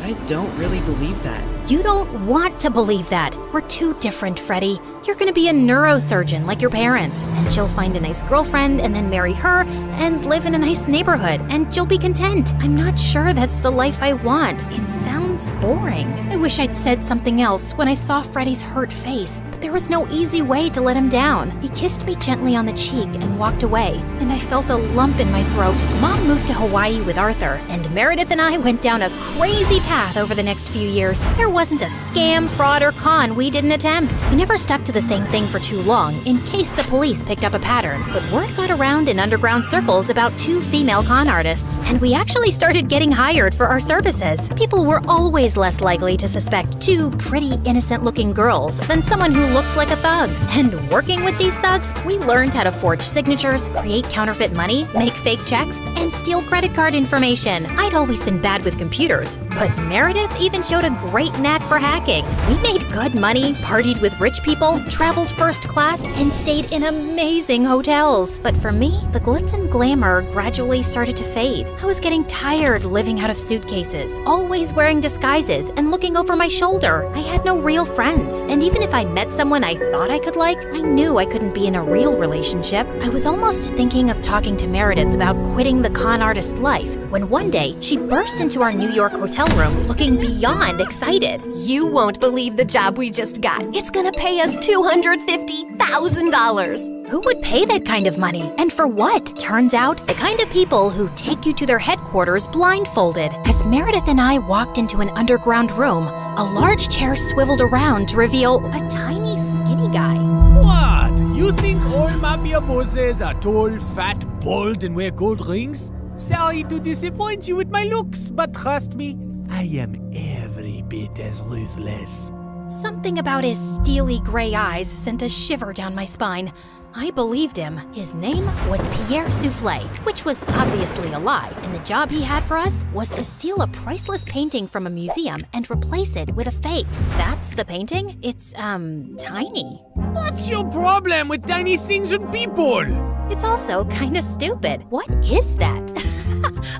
I don't really believe that. You don't want to believe that. We're too different, Freddie. You're gonna be a neurosurgeon like your parents, and you'll find a nice girlfriend and then marry her and live in a nice neighborhood, and you'll be content. I'm not sure that's the life I want. It sounds boring. I wish I'd said something else when I saw Freddie's hurt face, but there was no easy way to let him down. He kissed me gently on the cheek and walked away, and I felt a lump in my throat. Mom moved to Hawaii with Arthur, and Meredith and I went down a crazy path over the next few years. There wasn't a scam, fraud, or con we didn't attempt. We never stuck to the same thing for too long, in case the police picked up a pattern. But word got around in underground circles about 2 female con artists, and we actually started getting hired for our services. People were always less likely to suspect 2 pretty, innocent-looking girls than someone who looks like a thug. And working with these thugs, we learned how to forge signatures, create counterfeit money, make fake checks, and steal credit card information. I'd always been bad with computers, but Meredith even showed a great knack for hacking. We made good money, partied with rich people, traveled first class, and stayed in amazing hotels. But for me, the glitz and glamour gradually started to fade. I was getting tired living out of suitcases, always wearing disguises and looking over my shoulder. I had no real friends, and even if I met someone I thought I could like, I knew I couldn't be in a real relationship. I was almost thinking of talking to Meredith about quitting the con artist life, when one day she burst into our New York hotel room looking beyond excited. You won't believe the job we just got. It's gonna pay us $250,000. Who would pay that kind of money? And for what? Turns out, the kind of people who take you to their headquarters blindfolded. As Meredith and I walked into an underground room, a large chair swiveled around to reveal a tiny, skinny guy. What? You think all mafia bosses are tall, fat, bald, and wear gold rings? Sorry to disappoint you with my looks, but trust me, I am every bit as ruthless. Something about his steely gray eyes sent a shiver down my spine. I believed him. His name was Pierre Soufflet, which was obviously a lie, and the job he had for us was to steal a priceless painting from a museum and replace it with a fake. That's the painting? It's, tiny. What's your problem with tiny things and people? It's also kinda stupid. What is that?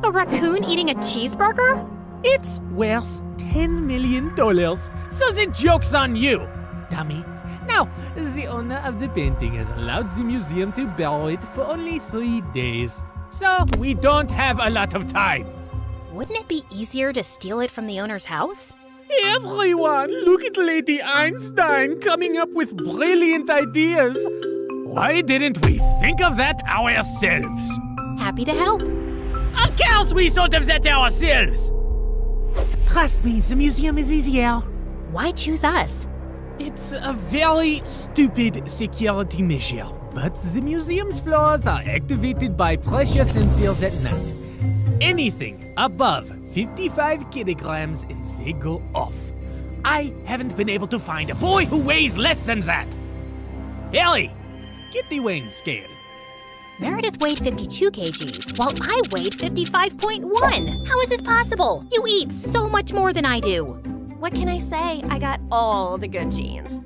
A raccoon eating a cheeseburger? It's worth $10 million, so the joke's on you. dummy. Now, the owner of the painting has allowed the museum to borrow it for only 3 days. So, we don't have a lot of time. Wouldn't it be easier to steal it from the owner's house? Everyone, look at Lady Einstein coming up with brilliant ideas. Why didn't we think of that ourselves? Happy to help. Of course we thought of that ourselves! Trust me, the museum is easier. Why choose us? It's a very stupid security measure, but the museum's floors are activated by pressure sensors at night. Anything above 55 kilograms and they go off. I haven't been able to find a boy who weighs less than that. Ellie, get the weighing scale. Meredith weighed 52 kgs, while I weighed 55.1. How is this possible? You eat so much more than I do. What can I say? I got all the good genes.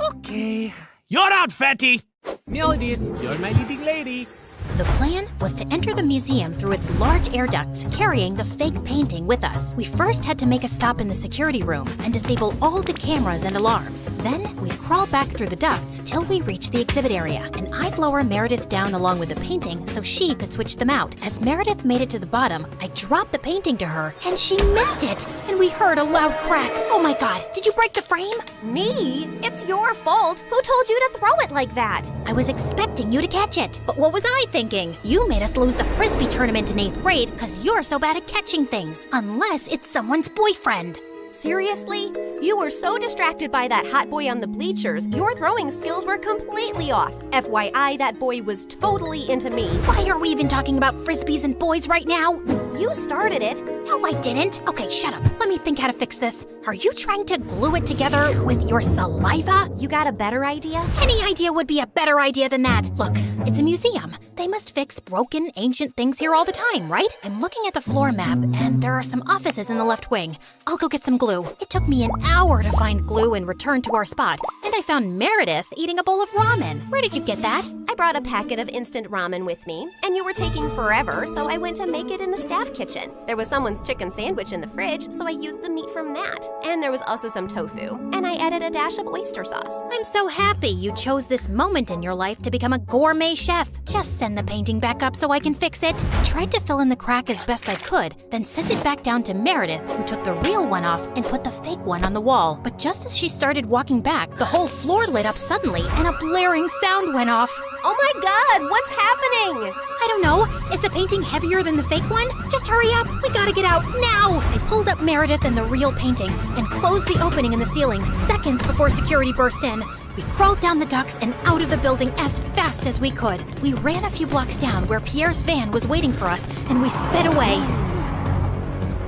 Okay. You're out, fatty! Meredith, you're my leading lady. The plan was to enter the museum through its large air ducts, carrying the fake painting with us. We first had to make a stop in the security room and disable all the cameras and alarms. Then we'd crawl back through the ducts till we reached the exhibit area, and I'd lower Meredith down along with the painting so she could switch them out. As Meredith made it to the bottom, I dropped the painting to her, and she missed it, and we heard a loud crack. Oh my God, did you break the frame? Me? It's your fault. Who told you to throw it like that? I was expecting you to catch it, but what was I thinking? You made us lose the Frisbee tournament in 8th grade because you're so bad at catching things, unless it's someone's boyfriend. Seriously? You were so distracted by that hot boy on the bleachers, your throwing skills were completely off. FYI, that boy was totally into me. Why are we even talking about Frisbees and boys right now? You started it. No, I didn't. Okay, shut up. Let me think how to fix this. Are you trying to glue it together with your saliva? You got a better idea? Any idea would be a better idea than that. Look, it's a museum. They must fix broken, ancient things here all the time, right? I'm looking at the floor map, and there are some offices in the left wing. I'll go get some glue. It took me an hour to find glue and return to our spot, and I found Meredith eating a bowl of ramen. Where did you get that? I brought a packet of instant ramen with me, and you were taking forever, so I went to make it in the staff kitchen. There was someone's chicken sandwich in the fridge, so I used the meat from that. And there was also some tofu, and I added a dash of oyster sauce. I'm so happy you chose this moment in your life to become a gourmet chef. Just send the painting back up so I can fix it. I tried to fill in the crack as best I could, then sent it back down to Meredith, who took the real one off and put the fake one on the wall. But just as she started walking back, the whole floor lit up suddenly, and a blaring sound went off. Oh my God, what's happening? I don't know. Is the painting heavier than the fake one? Just hurry up. We gotta get out now. I pulled up Meredith and the real painting and closed the opening in the ceiling seconds before security burst in. We crawled down the ducts and out of the building as fast as we could. We ran a few blocks down where Pierre's van was waiting for us, and we sped away.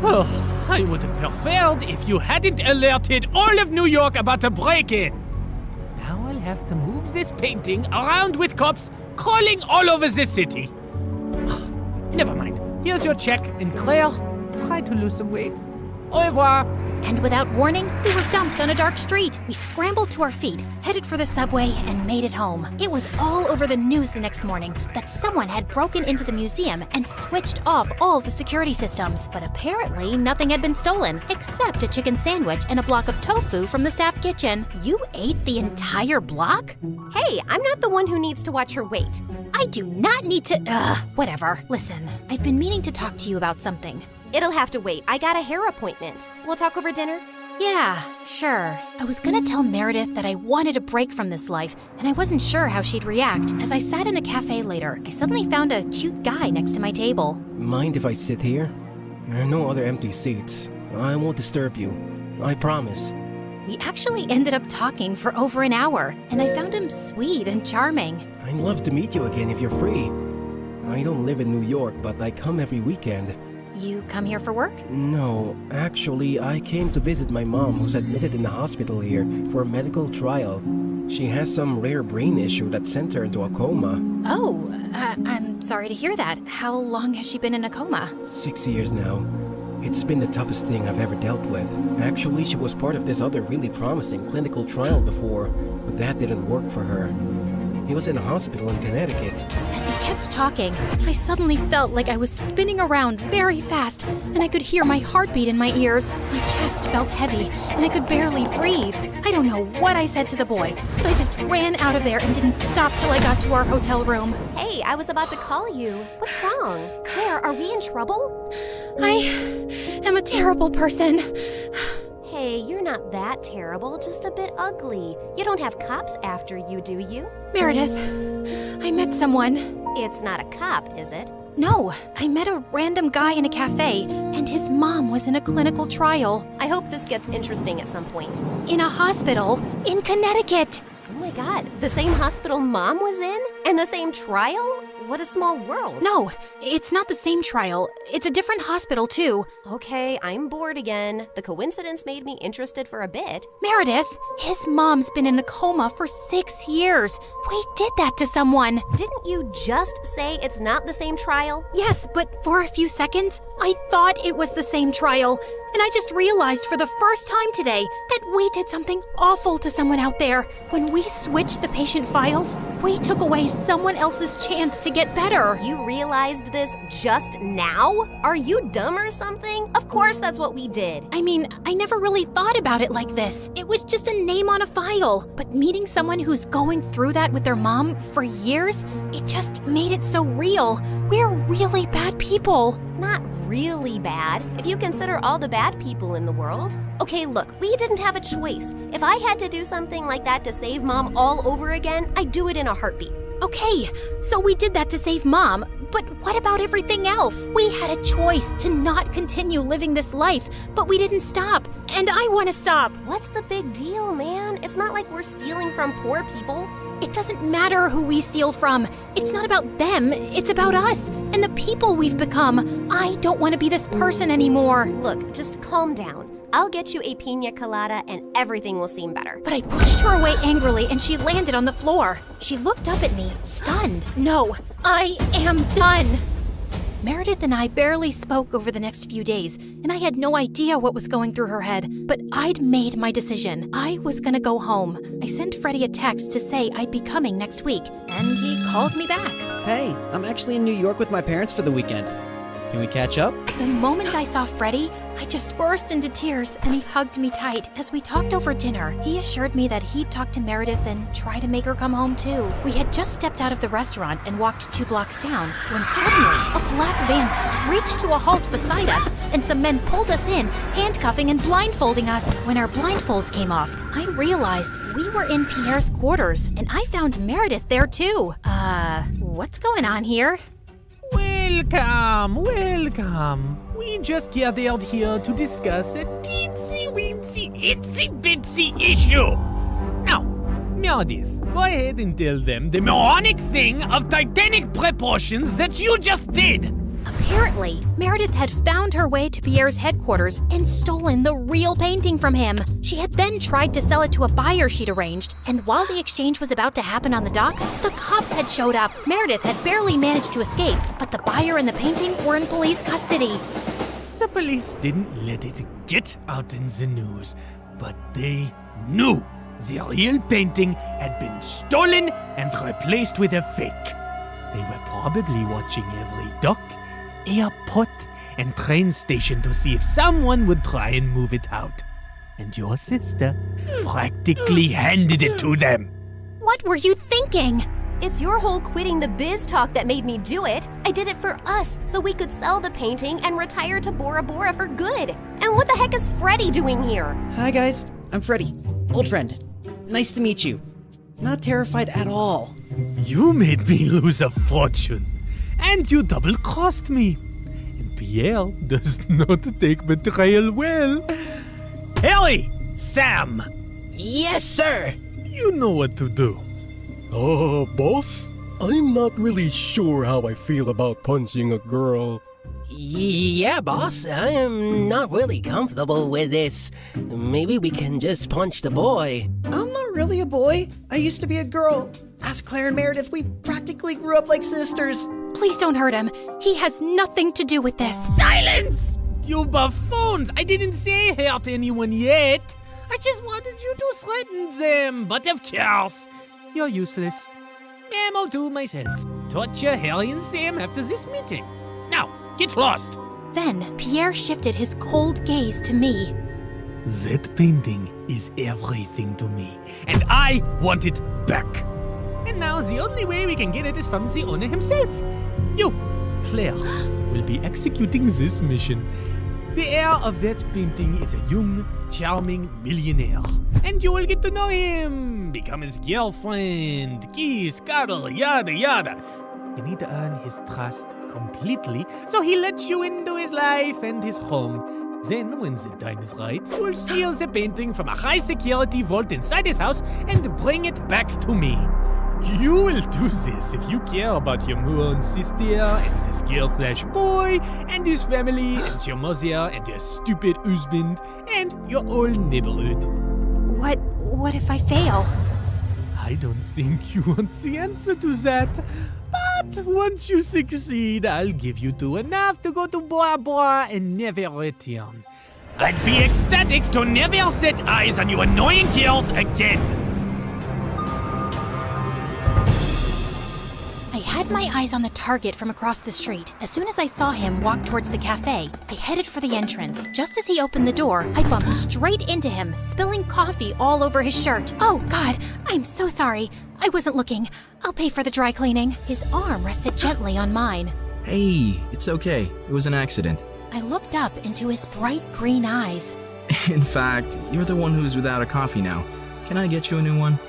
Oh, I would have preferred if you hadn't alerted all of New York about the break-in. Now I'll have to move this painting around with cops crawling all over the city. Never mind. Here's your check, and Claire, try to lose some weight. Au revoir. And without warning, we were dumped on a dark street. We scrambled to our feet, headed for the subway, and made it home. It was all over the news the next morning that someone had broken into the museum and switched off all the security systems. But apparently, nothing had been stolen, except a chicken sandwich and a block of tofu from the staff kitchen. You ate the entire block? Hey, I'm not the one who needs to watch her weight. I do not need to. Whatever. Listen, I've been meaning to talk to you about something. It'll have to wait. I got a hair appointment. We'll talk over dinner? Yeah, sure. I was gonna tell Meredith that I wanted a break from this life, and I wasn't sure how she'd react. As I sat in a cafe later, I suddenly found a cute guy next to my table. Mind if I sit here? There are no other empty seats. I won't disturb you. I promise. We actually ended up talking for over an hour, and I found him sweet and charming. I'd love to meet you again if you're free. I don't live in New York, but I come every weekend. You come here for work? No, actually, I came to visit my mom who's admitted in the hospital here for a medical trial. She has some rare brain issue that sent her into a coma. Oh, I'm sorry to hear that. How long has she been in a coma? 6 years now. It's been the toughest thing I've ever dealt with. Actually, she was part of this other really promising clinical trial before, but that didn't work for her. He was in a hospital in Connecticut. As he kept talking, I suddenly felt like I was spinning around very fast, and I could hear my heartbeat in my ears. My chest felt heavy, and I could barely breathe. I don't know what I said to the boy, but I just ran out of there and didn't stop till I got to our hotel room. Hey, I was about to call you. What's wrong? Claire, are we in trouble? I am a terrible person. Hey, you're not that terrible, just a bit ugly. You don't have cops after you, do you? Meredith, I met someone. It's not a cop, is it? No, I met a random guy in a cafe, and his mom was in a clinical trial. I hope this gets interesting at some point. In a hospital in Connecticut. Oh my god, the same hospital Mom was in? And the same trial? What a small world. No, it's not the same trial. It's a different hospital, too. Okay, I'm bored again. The coincidence made me interested for a bit. Meredith, his mom's been in a coma for 6 years. We did that to someone. Didn't you just say it's not the same trial? Yes, but for a few seconds, I thought it was the same trial. And I just realized for the first time today that we did something awful to someone out there. When we switched the patient files, we took away someone else's chance to get better. You realized this just now? Are you dumb or something? Of course that's what we did. I mean, I never really thought about it like this. It was just a name on a file. But meeting someone who's going through that with their mom for years, it just made it so real. We're really bad people. Not really bad, if you consider all the bad people in the world. Okay, look, we didn't have a choice. If I had to do something like that to save Mom all over again, I'd do it in a heartbeat. Okay, so we did that to save Mom, but what about everything else? We had a choice to not continue living this life, but we didn't stop, and I want to stop. What's the big deal, man? It's not like we're stealing from poor people. It doesn't matter who we steal from. It's not about them, it's about us and the people we've become. I don't want to be this person anymore. Look, just calm down. I'll get you a pina colada and everything will seem better. But I pushed her away angrily and she landed on the floor. She looked up at me, stunned. No, I am done. Meredith and I barely spoke over the next few days, and I had no idea what was going through her head, but I'd made my decision. I was gonna go home. I sent Freddie a text to say I'd be coming next week, and he called me back. Hey, I'm actually in New York with my parents for the weekend. Can we catch up? The moment I saw Freddie, I just burst into tears and he hugged me tight. As we talked over dinner, he assured me that he'd talk to Meredith and try to make her come home too. We had just stepped out of the restaurant and walked 2 blocks down when suddenly a black van screeched to a halt beside us and some men pulled us in, handcuffing and blindfolding us. When our blindfolds came off, I realized we were in Pierre's quarters and I found Meredith there too. What's going on here? Welcome. We just gathered here to discuss a teensy-weensy, itsy-bitsy issue. Now, Meredith, go ahead and tell them the moronic thing of titanic proportions that you just did. Apparently, Meredith had found her way to Pierre's headquarters and stolen the real painting from him. She had then tried to sell it to a buyer she'd arranged, and while the exchange was about to happen on the docks, the cops had showed up. Meredith had barely managed to escape, but the buyer and the painting were in police custody. The police didn't let it get out in the news, but they knew the real painting had been stolen and replaced with a fake. They were probably watching every dock, airport, and train station to see if someone would try and move it out. And your sister practically handed it to them. What were you thinking? It's your whole quitting the biz talk that made me do it. I did it for us, so we could sell the painting and retire to Bora Bora for good. And what the heck is Freddie doing here? Hi guys, I'm Freddie, old friend. Nice to meet you. Not terrified at all. You made me lose a fortune, and you double-crossed me. And Pierre does not take betrayal well. Harry! Sam! Yes, sir! You know what to do. Boss? I'm not really sure how I feel about punching a girl. Yeah, boss, I am not really comfortable with this. Maybe we can just punch the boy. I'm not really a boy. I used to be a girl. Ask Claire and Meredith, we practically grew up like sisters. Please don't hurt him. He has nothing to do with this. Silence! You buffoons! I didn't say hurt anyone yet. I just wanted you to threaten them, but of course, you're useless. I'll do it myself. Torture Harry and Sam after this meeting. Now, get lost. Then Pierre shifted his cold gaze to me. That painting is everything to me, and I want it back. And now the only way we can get it is from the owner himself. You, Claire, will be executing this mission. The heir of that painting is a young, charming millionaire. And you will get to know him, become his girlfriend, kiss, cuddle, yada yada. You need to earn his trust completely, so he lets you into his life and his home. Then, when the time is right, you will steal the painting from a high-security vault inside his house and bring it back to me. You will do this if you care about your moon sister and this girl/boy and his family and your mother and your stupid husband and your whole neighborhood. What if I fail? I don't think you want the answer to that. But once you succeed, I'll give you two enough to go to Bora Bora and never return. I'd be ecstatic to never set eyes on you annoying girls again. I had my eyes on the target from across the street. As soon as I saw him walk towards the cafe, I headed for the entrance. Just as he opened the door, I bumped straight into him, spilling coffee all over his shirt. Oh, God, I'm so sorry. I wasn't looking. I'll pay for the dry cleaning. His arm rested gently on mine. Hey, it's okay. It was an accident. I looked up into his bright green eyes. In fact, you're the one who's without a coffee now. Can I get you a new one?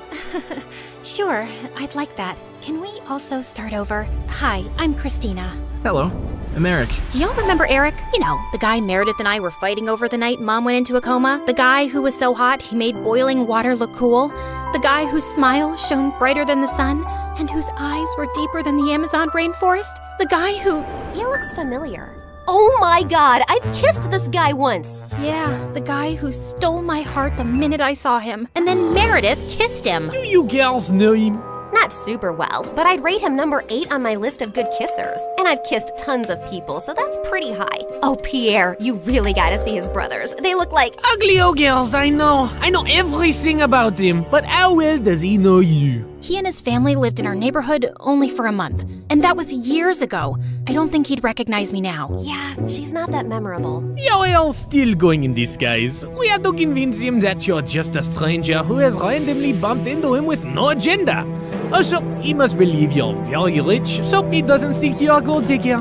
Sure, I'd like that. Can we also start over? Hi, I'm Christina. Hello, I'm Eric. Do y'all remember Eric? You know, the guy Meredith and I were fighting over the night Mom went into a coma? The guy who was so hot he made boiling water look cool? The guy whose smile shone brighter than the sun and whose eyes were deeper than the Amazon rainforest? The guy who... He looks familiar. Oh my God, I've kissed this guy once. Yeah, the guy who stole my heart the minute I saw him. And then Meredith kissed him. Do you girls know him? Not super well, but I'd rate him number 8 on my list of good kissers. And I've kissed tons of people, so that's pretty high. Oh, Pierre, you really gotta see his brothers. They look like... Ugly old girls, I know. I know everything about him, but how well does he know you? He and his family lived in our neighborhood only for a month, and that was years ago. I don't think he'd recognize me now. Yeah, she's not that memorable. You're all still going in disguise. We have to convince him that you're just a stranger who has randomly bumped into him with no agenda. Also, he must believe you're very rich, so he doesn't think you're a gold digger.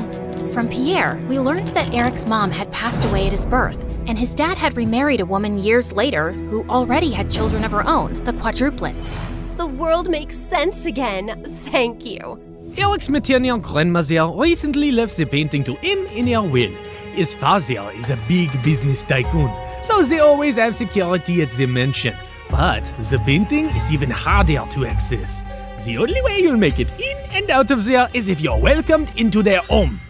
From Pierre, we learned that Eric's mom had passed away at his birth, and his dad had remarried a woman years later who already had children of her own, the quadruplets. The world makes sense again. Thank you. Eric's maternal grandmother recently left the painting to him in her will. His father is a big business tycoon, so they always have security at the mansion. But the painting is even harder to access. The only way you'll make it in and out of there is if you're welcomed into their home.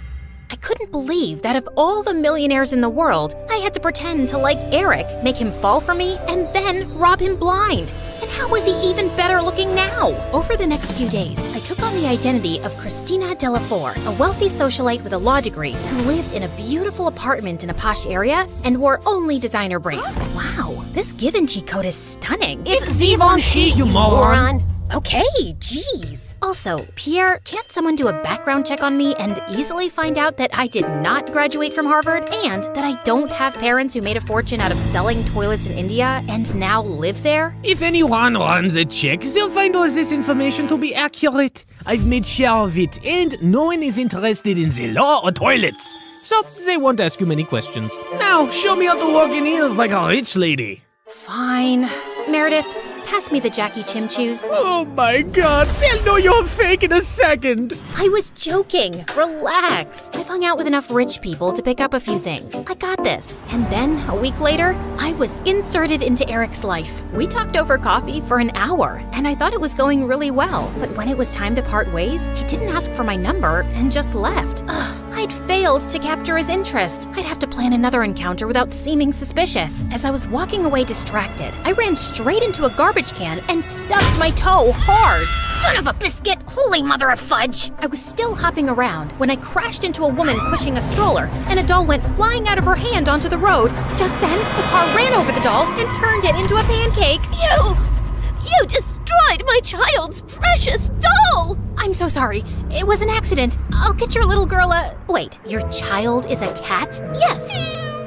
I couldn't believe that of all the millionaires in the world, I had to pretend to like Eric, make him fall for me, and then rob him blind. And how was he even better looking now? Over the next few days, I took on the identity of Christina Delafour, a wealthy socialite with a law degree who lived in a beautiful apartment in a posh area and wore only designer brands. Wow, this Givenchy coat is stunning. It's Givenchy, you moron! Okay, geez. Also, Pierre, can't someone do a background check on me and easily find out that I did not graduate from Harvard and that I don't have parents who made a fortune out of selling toilets in India and now live there? If anyone runs a check, they'll find all this information to be accurate. I've made sure of it, and no one is interested in the law or toilets. So they won't ask you many questions. Now, show me how to walk in heels like a rich lady. Fine. Meredith, pass me the Jackie Chim Chews. Oh my God, they'll know you're fake in a second. I was joking. Relax. I've hung out with enough rich people to pick up a few things. I got this. And then, a week later, I was inserted into Eric's life. We talked over coffee for an hour, and I thought it was going really well. But when it was time to part ways, he didn't ask for my number and just left. Ugh, I'd failed to capture his interest. I'd have to plan another encounter without seeming suspicious. As I was walking away distracted, I ran straight into a garbage can and stubbed my toe hard. Son of a biscuit! Holy mother of fudge! I was still hopping around when I crashed into a woman pushing a stroller, and a doll went flying out of her hand onto the road. Just then, the car ran over the doll and turned it into a pancake. You destroyed my child's precious doll! I'm so sorry. It was an accident. I'll get your little girl a... Wait, your child is a cat? Yes.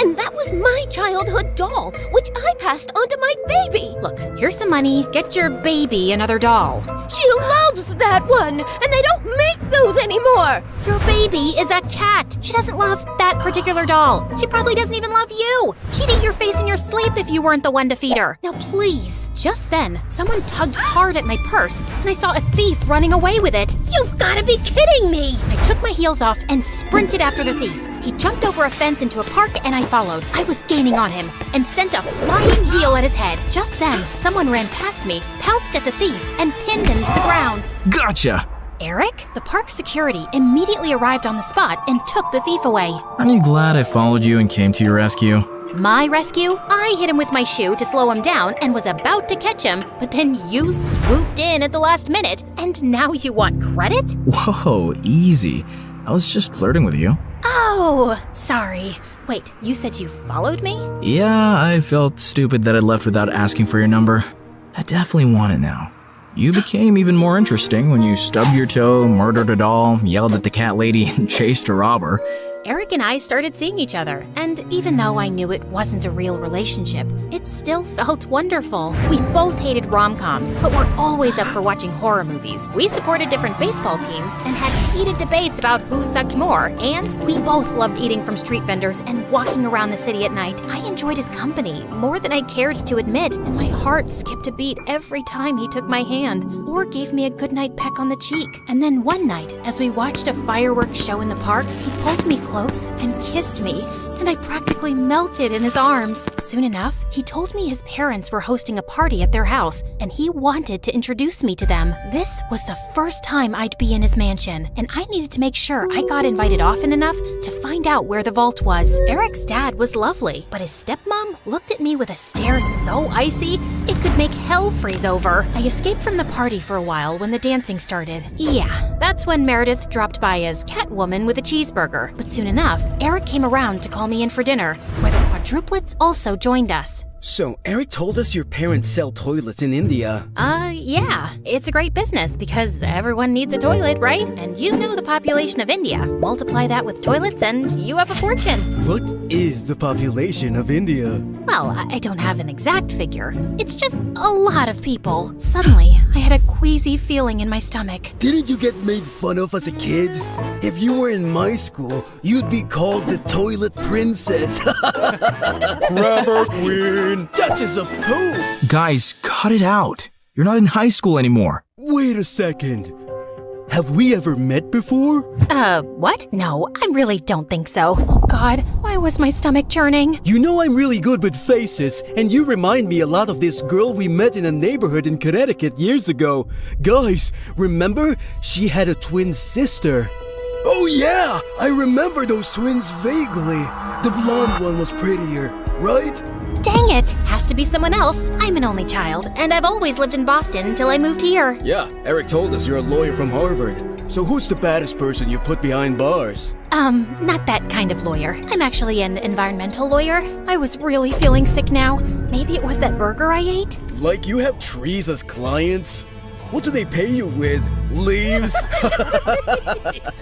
And that was my childhood doll, which I passed on to my baby. Look, here's some money. Get your baby another doll. She loves that one, and they don't make those anymore. Your baby is a cat. She doesn't love that particular doll. She probably doesn't even love you. She'd eat your face in your sleep if you weren't the one to feed her. Now, please. Just then, someone tugged hard at my purse, and I saw a thief running away with it. You've got to be kidding me! I took my heels off and sprinted after the thief. He jumped over a fence into a park, and I followed. I was gaining on him and sent a flying heel at his head. Just then, someone ran past me, pounced at the thief, and pinned him to the ground. Gotcha! Eric, the park security, immediately arrived on the spot and took the thief away. Aren't you glad I followed you and came to your rescue? My rescue? I hit him with my shoe to slow him down and was about to catch him, but then you swooped in at the last minute, and now you want credit? Whoa, easy. I was just flirting with you. Oh, sorry. Wait, you said you followed me? Yeah, I felt stupid that I left without asking for your number. I definitely want it now. You became even more interesting when you stubbed your toe, murdered a doll, yelled at the cat lady, and chased a robber. Eric and I started seeing each other, and even though I knew it wasn't a real relationship, it still felt wonderful. We both hated rom-coms, but were always up for watching horror movies. We supported different baseball teams and had heated debates about who sucked more, and we both loved eating from street vendors and walking around the city at night. I enjoyed his company more than I cared to admit, and my heart skipped a beat every time he took my hand or gave me a goodnight peck on the cheek. And then one night, as we watched a fireworks show in the park, he pulled me close and kissed me, and I practically melted in his arms. Soon enough, he told me his parents were hosting a party at their house, and he wanted to introduce me to them. This was the first time I'd be in his mansion, and I needed to make sure I got invited often enough to find out where the vault was. Eric's dad was lovely, but his stepmom looked at me with a stare so icy, it could make hell freeze over. I escaped from the party for a while when the dancing started. Yeah, that's when Meredith dropped by as Catwoman with a cheeseburger. But soon enough, Eric came around to call me in for dinner, where the quadruplets also joined us. So, Eric told us your parents sell toilets in India. Yeah. It's a great business because everyone needs a toilet, right? And you know the population of India. Multiply that with toilets and you have a fortune. What is the population of India? Well, I don't have an exact figure. It's just a lot of people. Suddenly, I had a queasy feeling in my stomach. Didn't you get made fun of as a kid? If you were in my school, you'd be called the toilet princess. Grabber queen. Duchess of poop. Guys, cut it out. You're not in high school anymore. Wait a second. Have we ever met before? What? No, I really don't think so. Oh God, why was my stomach churning? You know I'm really good with faces, and you remind me a lot of this girl we met in a neighborhood in Connecticut years ago. Guys, remember? She had a twin sister. Oh yeah, I remember those twins vaguely. The blonde one was prettier, right? Dang it! Has to be someone else. I'm an only child, and I've always lived in Boston until I moved here. Yeah, Eric told us you're a lawyer from Harvard. So who's the baddest person you put behind bars? Not that kind of lawyer. I'm actually an environmental lawyer. I was really feeling sick now. Maybe it was that burger I ate? Like you have trees as clients? What do they pay you with? Leaves?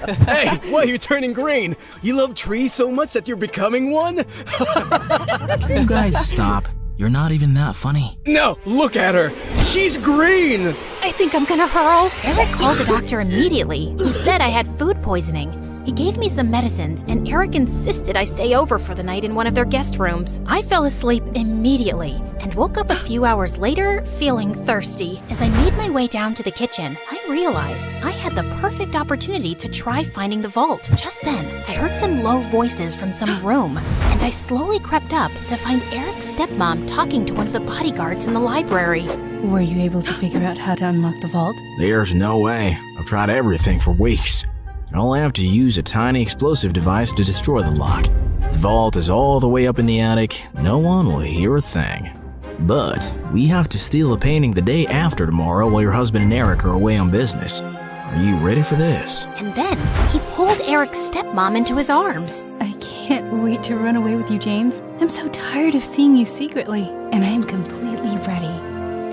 Hey, why are you turning green? You love trees so much that you're becoming one? Can you guys stop? You're not even that funny. No, look at her. She's green. I think I'm gonna hurl. Eric called a doctor immediately, who said I had food poisoning. He gave me some medicines, and Eric insisted I stay over for the night in one of their guest rooms. I fell asleep immediately and woke up a few hours later feeling thirsty. As I made my way down to the kitchen, I realized I had the perfect opportunity to try finding the vault. Just then, I heard some low voices from some room, and I slowly crept up to find Eric's stepmom talking to one of the bodyguards in the library. Were you able to figure out how to unlock the vault? There's no way. I've tried everything for weeks. I only have to use a tiny explosive device to destroy the lock. The vault is all the way up in the attic. No one will hear a thing. But we have to steal a painting the day after tomorrow while your husband and Eric are away on business. Are you ready for this? And then he pulled Eric's stepmom into his arms. I can't wait to run away with you, James. I'm so tired of seeing you secretly, and I am completely ready.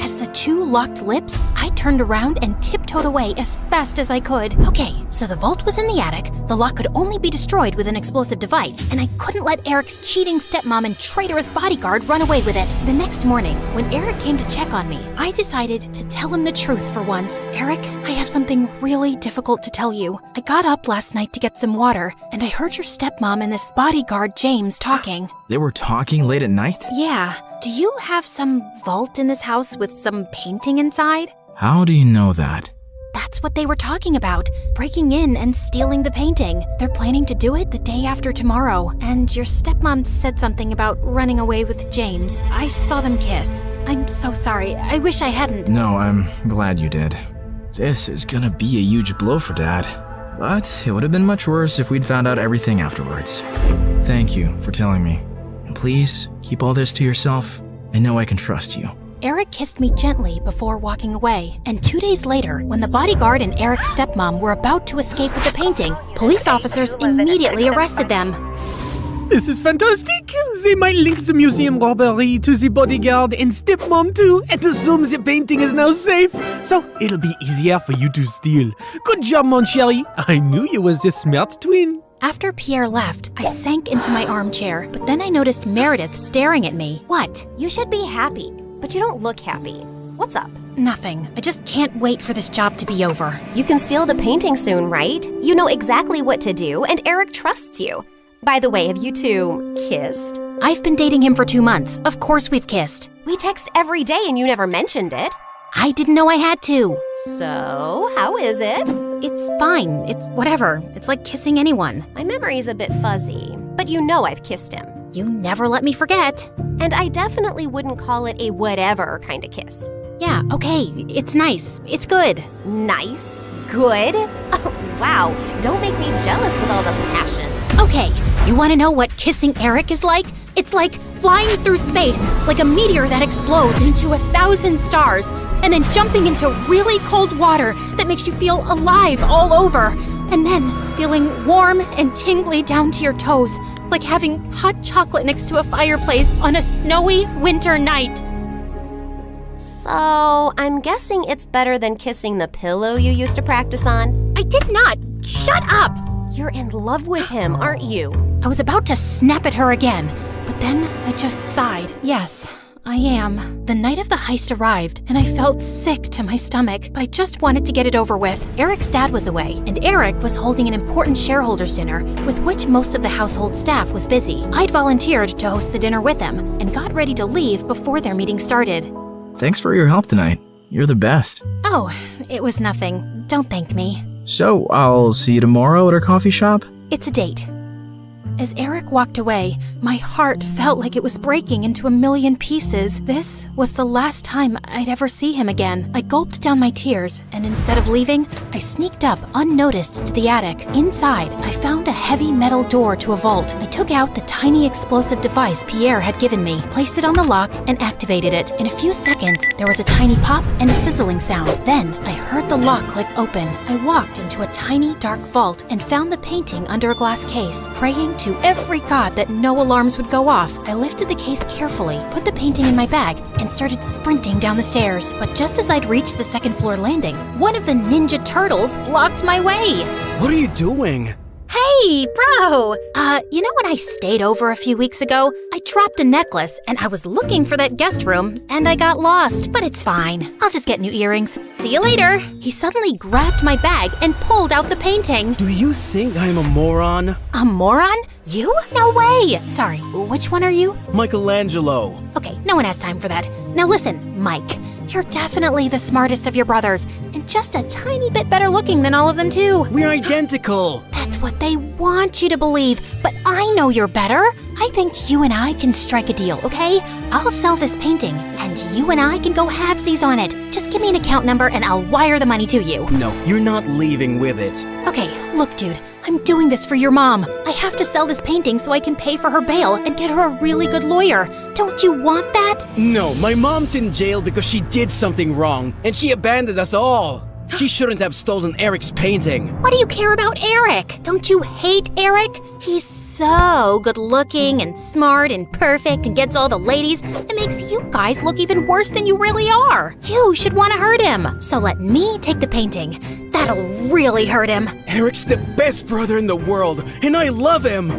As the 2 locked lips, I turned around and tiptoed away as fast as I could. Okay, so the vault was in the attic, the lock could only be destroyed with an explosive device, and I couldn't let Eric's cheating stepmom and traitorous bodyguard run away with it. The next morning, when Eric came to check on me, I decided to tell him the truth for once. Eric, I have something really difficult to tell you. I got up last night to get some water, and I heard your stepmom and this bodyguard James talking. They were talking late at night? Yeah. Do you have some vault in this house with some painting inside? How do you know that? That's what they were talking about, breaking in and stealing the painting. They're planning to do it the day after tomorrow, and your stepmom said something about running away with James. I saw them kiss. I'm so sorry. I wish I hadn't. No, I'm glad you did. This is gonna be a huge blow for Dad. But it would have been much worse if we'd found out everything afterwards. Thank you for telling me. And please, keep all this to yourself. I know I can trust you. Eric kissed me gently before walking away, and 2 days later, when the bodyguard and Eric's stepmom were about to escape with the painting, police officers immediately arrested them. This is fantastic. They might link the museum robbery to the bodyguard and stepmom too, and assume the painting is now safe. So it'll be easier for you to steal. Good job, mon chéri. I knew you was a smart twin. After Pierre left, I sank into my armchair, but then I noticed Meredith staring at me. What? You should be happy, but you don't look happy. What's up? Nothing. I just can't wait for this job to be over. You can steal the painting soon, right? You know exactly what to do, and Eric trusts you. By the way, have you two kissed? I've been dating him for 2 months. Of course we've kissed. We text every day and you never mentioned it. I didn't know I had to. So, how is it? It's fine. It's whatever. It's like kissing anyone. My memory's a bit fuzzy, but you know I've kissed him. You never let me forget. And I definitely wouldn't call it a whatever kind of kiss. Yeah, okay. It's nice. It's good. Nice? Good? Oh, wow. Don't make me jealous with all the passion. Okay, you want to know what kissing Eric is like? It's like flying through space, like a meteor that explodes into 1,000 stars, and then jumping into really cold water that makes you feel alive all over, and then feeling warm and tingly down to your toes, like having hot chocolate next to a fireplace on a snowy winter night. So, I'm guessing it's better than kissing the pillow you used to practice on? I did not! Shut up! You're in love with him, aren't you? I was about to snap at her again, but then I just sighed. Yes, I am. The night of the heist arrived, and I felt sick to my stomach, but I just wanted to get it over with. Eric's dad was away, and Eric was holding an important shareholders dinner, with which most of the household staff was busy. I'd volunteered to host the dinner with them, and got ready to leave before their meeting started. Thanks for your help tonight. You're the best. Oh, it was nothing. Don't thank me. So, I'll see you tomorrow at our coffee shop? It's a date. As Eric walked away, my heart felt like it was breaking into 1,000,000 pieces. This was the last time I'd ever see him again. I gulped down my tears, and instead of leaving, I sneaked up unnoticed to the attic. Inside, I found a heavy metal door to a vault. I took out the tiny explosive device Pierre had given me, placed it on the lock, and activated it. In a few seconds, there was a tiny pop and a sizzling sound. Then, I heard the lock click open. I walked into a tiny, dark vault and found the painting under a glass case. Praying to every god that no alarms would go off, I lifted the case carefully, put the painting in my bag, and started sprinting down the stairs. But just as I'd reached the second floor landing, one of the Ninja Turtles blocked my way. What are you doing? Hey, bro! You know when I stayed over a few weeks ago? I dropped a necklace, and I was looking for that guest room, and I got lost. But it's fine. I'll just get new earrings. See you later! He suddenly grabbed my bag and pulled out the painting. Do you think I'm a moron? A moron? You? No way! Sorry, which one are you? Michelangelo. Okay, no one has time for that. Now listen, Mike. You're definitely the smartest of your brothers, and just a tiny bit better looking than all of them too. We're identical. That's what they want you to believe, but I know you're better. I think you and I can strike a deal, okay? I'll sell this painting, and you and I can go halvesies on it. Just give me an account number and I'll wire the money to you. No, you're not leaving with it. Okay, look dude, I'm doing this for your mom. I have to sell this painting so I can pay for her bail and get her a really good lawyer. Don't you want that? No, my mom's in jail because she did something wrong, and she abandoned us all. She shouldn't have stolen Eric's painting. What do you care about Eric? Don't you hate Eric? He's so good looking and smart and perfect and gets all the ladies, it makes you guys look even worse than you really are. You should want to hurt him. So let me take the painting. That'll really hurt him. Eric's the best brother in the world, and I love him.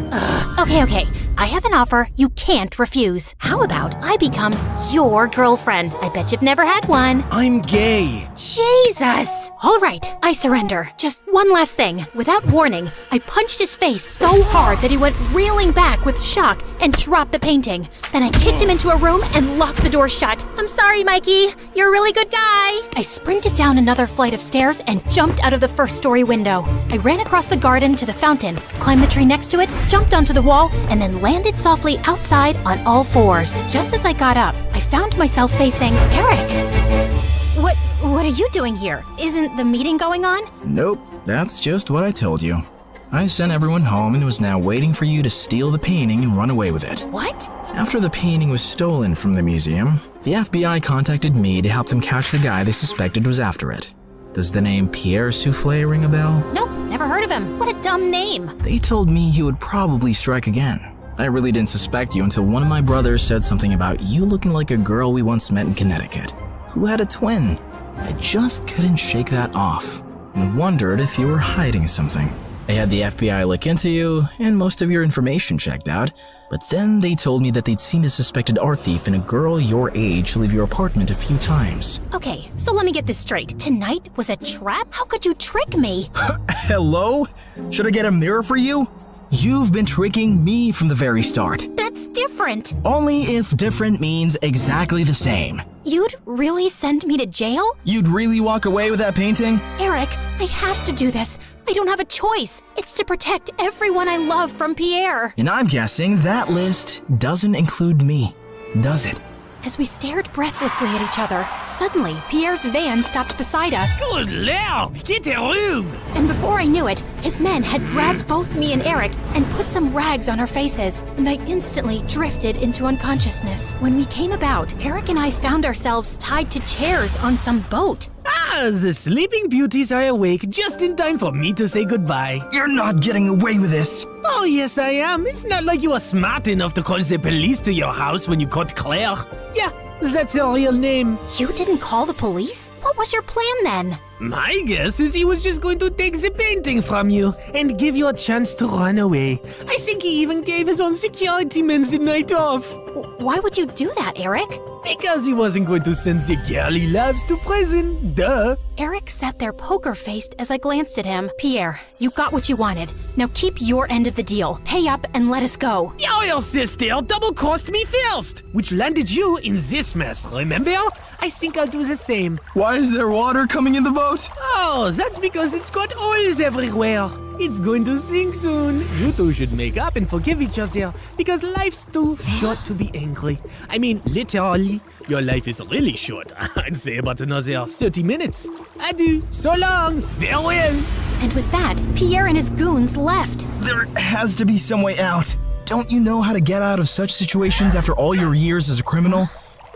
Okay. I have an offer you can't refuse. How about I become your girlfriend? I bet you've never had one. I'm gay. Jesus! All right, I surrender. Just one last thing. Without warning, I punched his face so hard that he went reeling back with shock and dropped the painting. Then I kicked him into a room and locked the door shut. I'm sorry, Mikey. You're a really good guy. I sprinted down another flight of stairs and jumped out of the first-story window. I ran across the garden to the fountain, climbed the tree next to it, jumped onto the wall, and then landed softly outside on all fours. Just as I got up, I found myself facing Eric. What are you doing here? Isn't the meeting going on? Nope, that's just what I told you. I sent everyone home and was now waiting for you to steal the painting and run away with it. What? After the painting was stolen from the museum, the FBI contacted me to help them catch the guy they suspected was after it. Does the name Pierre Souffle ring a bell? Nope, never heard of him. What a dumb name. They told me you would probably strike again. I really didn't suspect you until one of my brothers said something about you looking like a girl we once met in Connecticut, who had a twin. I just couldn't shake that off, and wondered if you were hiding something. I had the FBI look into you, and most of your information checked out, but then they told me that they'd seen the suspected art thief and a girl your age leave your apartment a few times. Okay, so let me get this straight. Tonight was a trap? How could you trick me? Hello? Should I get a mirror for you? You've been tricking me from the very start. That's different. Only if different means exactly the same. You'd really send me to jail? You'd really walk away with that painting? Eric, I have to do this. I don't have a choice. It's to protect everyone I love from Pierre. And I'm guessing that list doesn't include me, does it? As we stared breathlessly at each other, suddenly Pierre's van stopped beside us. Good Lord, get a room! And before I knew it, his men had grabbed both me and Eric and put some rags on our faces, and I instantly drifted into unconsciousness. When we came about, Eric and I found ourselves tied to chairs on some boat. The Sleeping Beauties are awake just in time for me to say goodbye. You're not getting away with this. Oh, yes, I am. It's not like you are smart enough to call the police to your house when you caught Claire. Yeah, that's her real name. You didn't call the police? What was your plan then? My guess is he was just going to take the painting from you and give you a chance to run away. I think he even gave his own security men the night off. Why would you do that, Eric? Because he wasn't going to send the girl he loves to prison. Duh. Eric sat there poker-faced as I glanced at him. Pierre, you got what you wanted. Now keep your end of the deal. Pay up and let us go. Your sister double-crossed me first, which landed you in this mess, remember? I think I'll do the same. Why is there water coming in the boat? Oh, that's because it's got oils everywhere. It's going to sink soon. You two should make up and forgive each other, because life's too short to be angry. I mean, literally, your life is really short. I'd say about another 30 minutes. Adieu, so long, farewell. And with that, Pierre and his goons left. There has to be some way out. Don't you know how to get out of such situations after all your years as a criminal?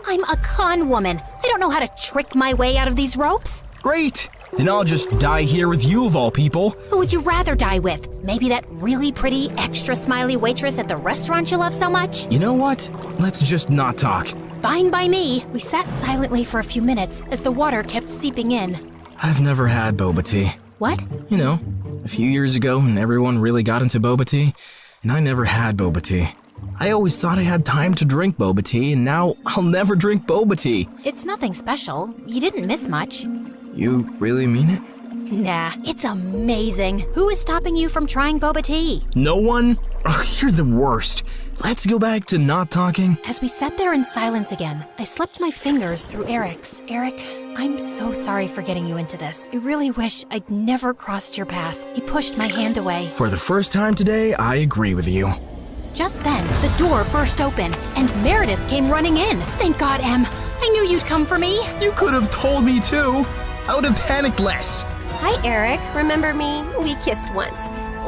I'm a con woman. I don't know how to trick my way out of these ropes. Great! Then I'll just die here with you of all people. Who would you rather die with? Maybe that really pretty, extra smiley waitress at the restaurant you love so much? You know what? Let's just not talk. Fine by me. We sat silently for a few minutes as the water kept seeping in. I've never had boba tea. What? You know, a few years ago when everyone really got into boba tea, and I never had boba tea. I always thought I had time to drink boba tea, and now I'll never drink boba tea. It's nothing special. You didn't miss much. You really mean it? Nah, it's amazing. Who is stopping you from trying boba tea? No one? Oh, you're the worst. Let's go back to not talking. As we sat there in silence again, I slipped my fingers through Eric's. Eric, I'm so sorry for getting you into this. I really wish I'd never crossed your path. He pushed my hand away. For the first time today, I agree with you. Just then, the door burst open, and Meredith came running in. Thank God, Em. I knew you'd come for me. You could have told me too. I would have panicked less. Hi, Eric. Remember me? We kissed once.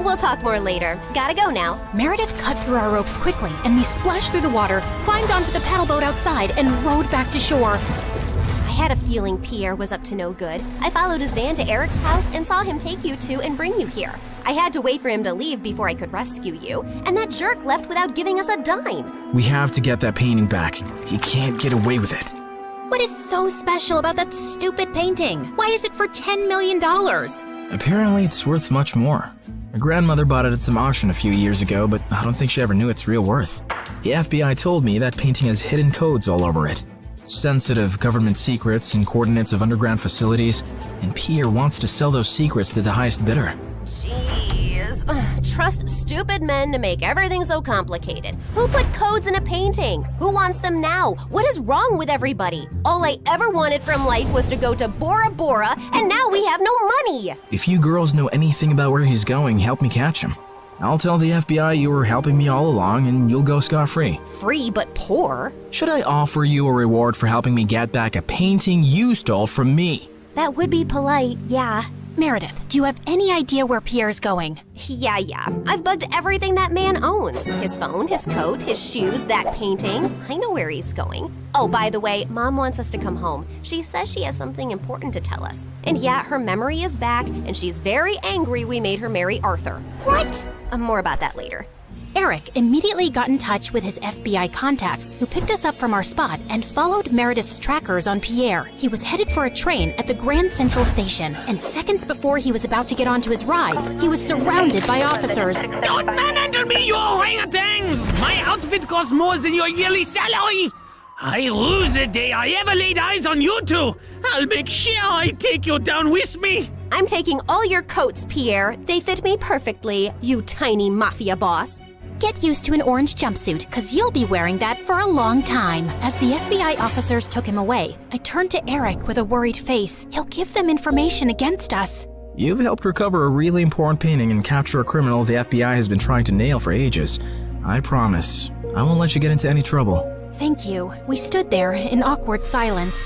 We'll talk more later. Gotta go now. Meredith cut through our ropes quickly, and we splashed through the water, climbed onto the paddle boat outside, and rowed back to shore. I had a feeling Pierre was up to no good. I followed his van to Eric's house and saw him take you two and bring you here. I had to wait for him to leave before I could rescue you, and that jerk left without giving us a dime. We have to get that painting back. He can't get away with it. What is so special about that stupid painting? Why is it for $10 million? Apparently, it's worth much more. My grandmother bought it at some auction a few years ago, but I don't think she ever knew its real worth. The FBI told me that painting has hidden codes all over it. Sensitive government secrets and coordinates of underground facilities, and Pierre wants to sell those secrets to the highest bidder. Jeez. Trust stupid men to make everything so complicated. Who put codes in a painting? Who wants them now? What is wrong with everybody? All I ever wanted from life was to go to Bora Bora, and now we have no money. If you girls know anything about where he's going, help me catch him. I'll tell the FBI you were helping me all along, and you'll go scot-free. Free but poor? Should I offer you a reward for helping me get back a painting you stole from me? That would be polite, yeah. Meredith, do you have any idea where Pierre's going? Yeah. I've bugged everything that man owns. His phone, his coat, his shoes, that painting. I know where he's going. Oh, by the way, Mom wants us to come home. She says she has something important to tell us. And yeah, her memory is back, and she's very angry we made her marry Arthur. What? More about that later. Eric immediately got in touch with his FBI contacts, who picked us up from our spot and followed Meredith's trackers on Pierre. He was headed for a train at the Grand Central Station, and seconds before he was about to get onto his ride, he was surrounded by officers. Don't manhandle me, you orangutans! My outfit costs more than your yearly salary! I lose the day I ever laid eyes on you two! I'll make sure I take you down with me! I'm taking all your coats, Pierre. They fit me perfectly, you tiny mafia boss. Get used to an orange jumpsuit, cause you'll be wearing that for a long time. As the FBI officers took him away, I turned to Eric with a worried face. He'll give them information against us. You've helped recover a really important painting and capture a criminal the FBI has been trying to nail for ages. I promise, I won't let you get into any trouble. Thank you. We stood there in awkward silence.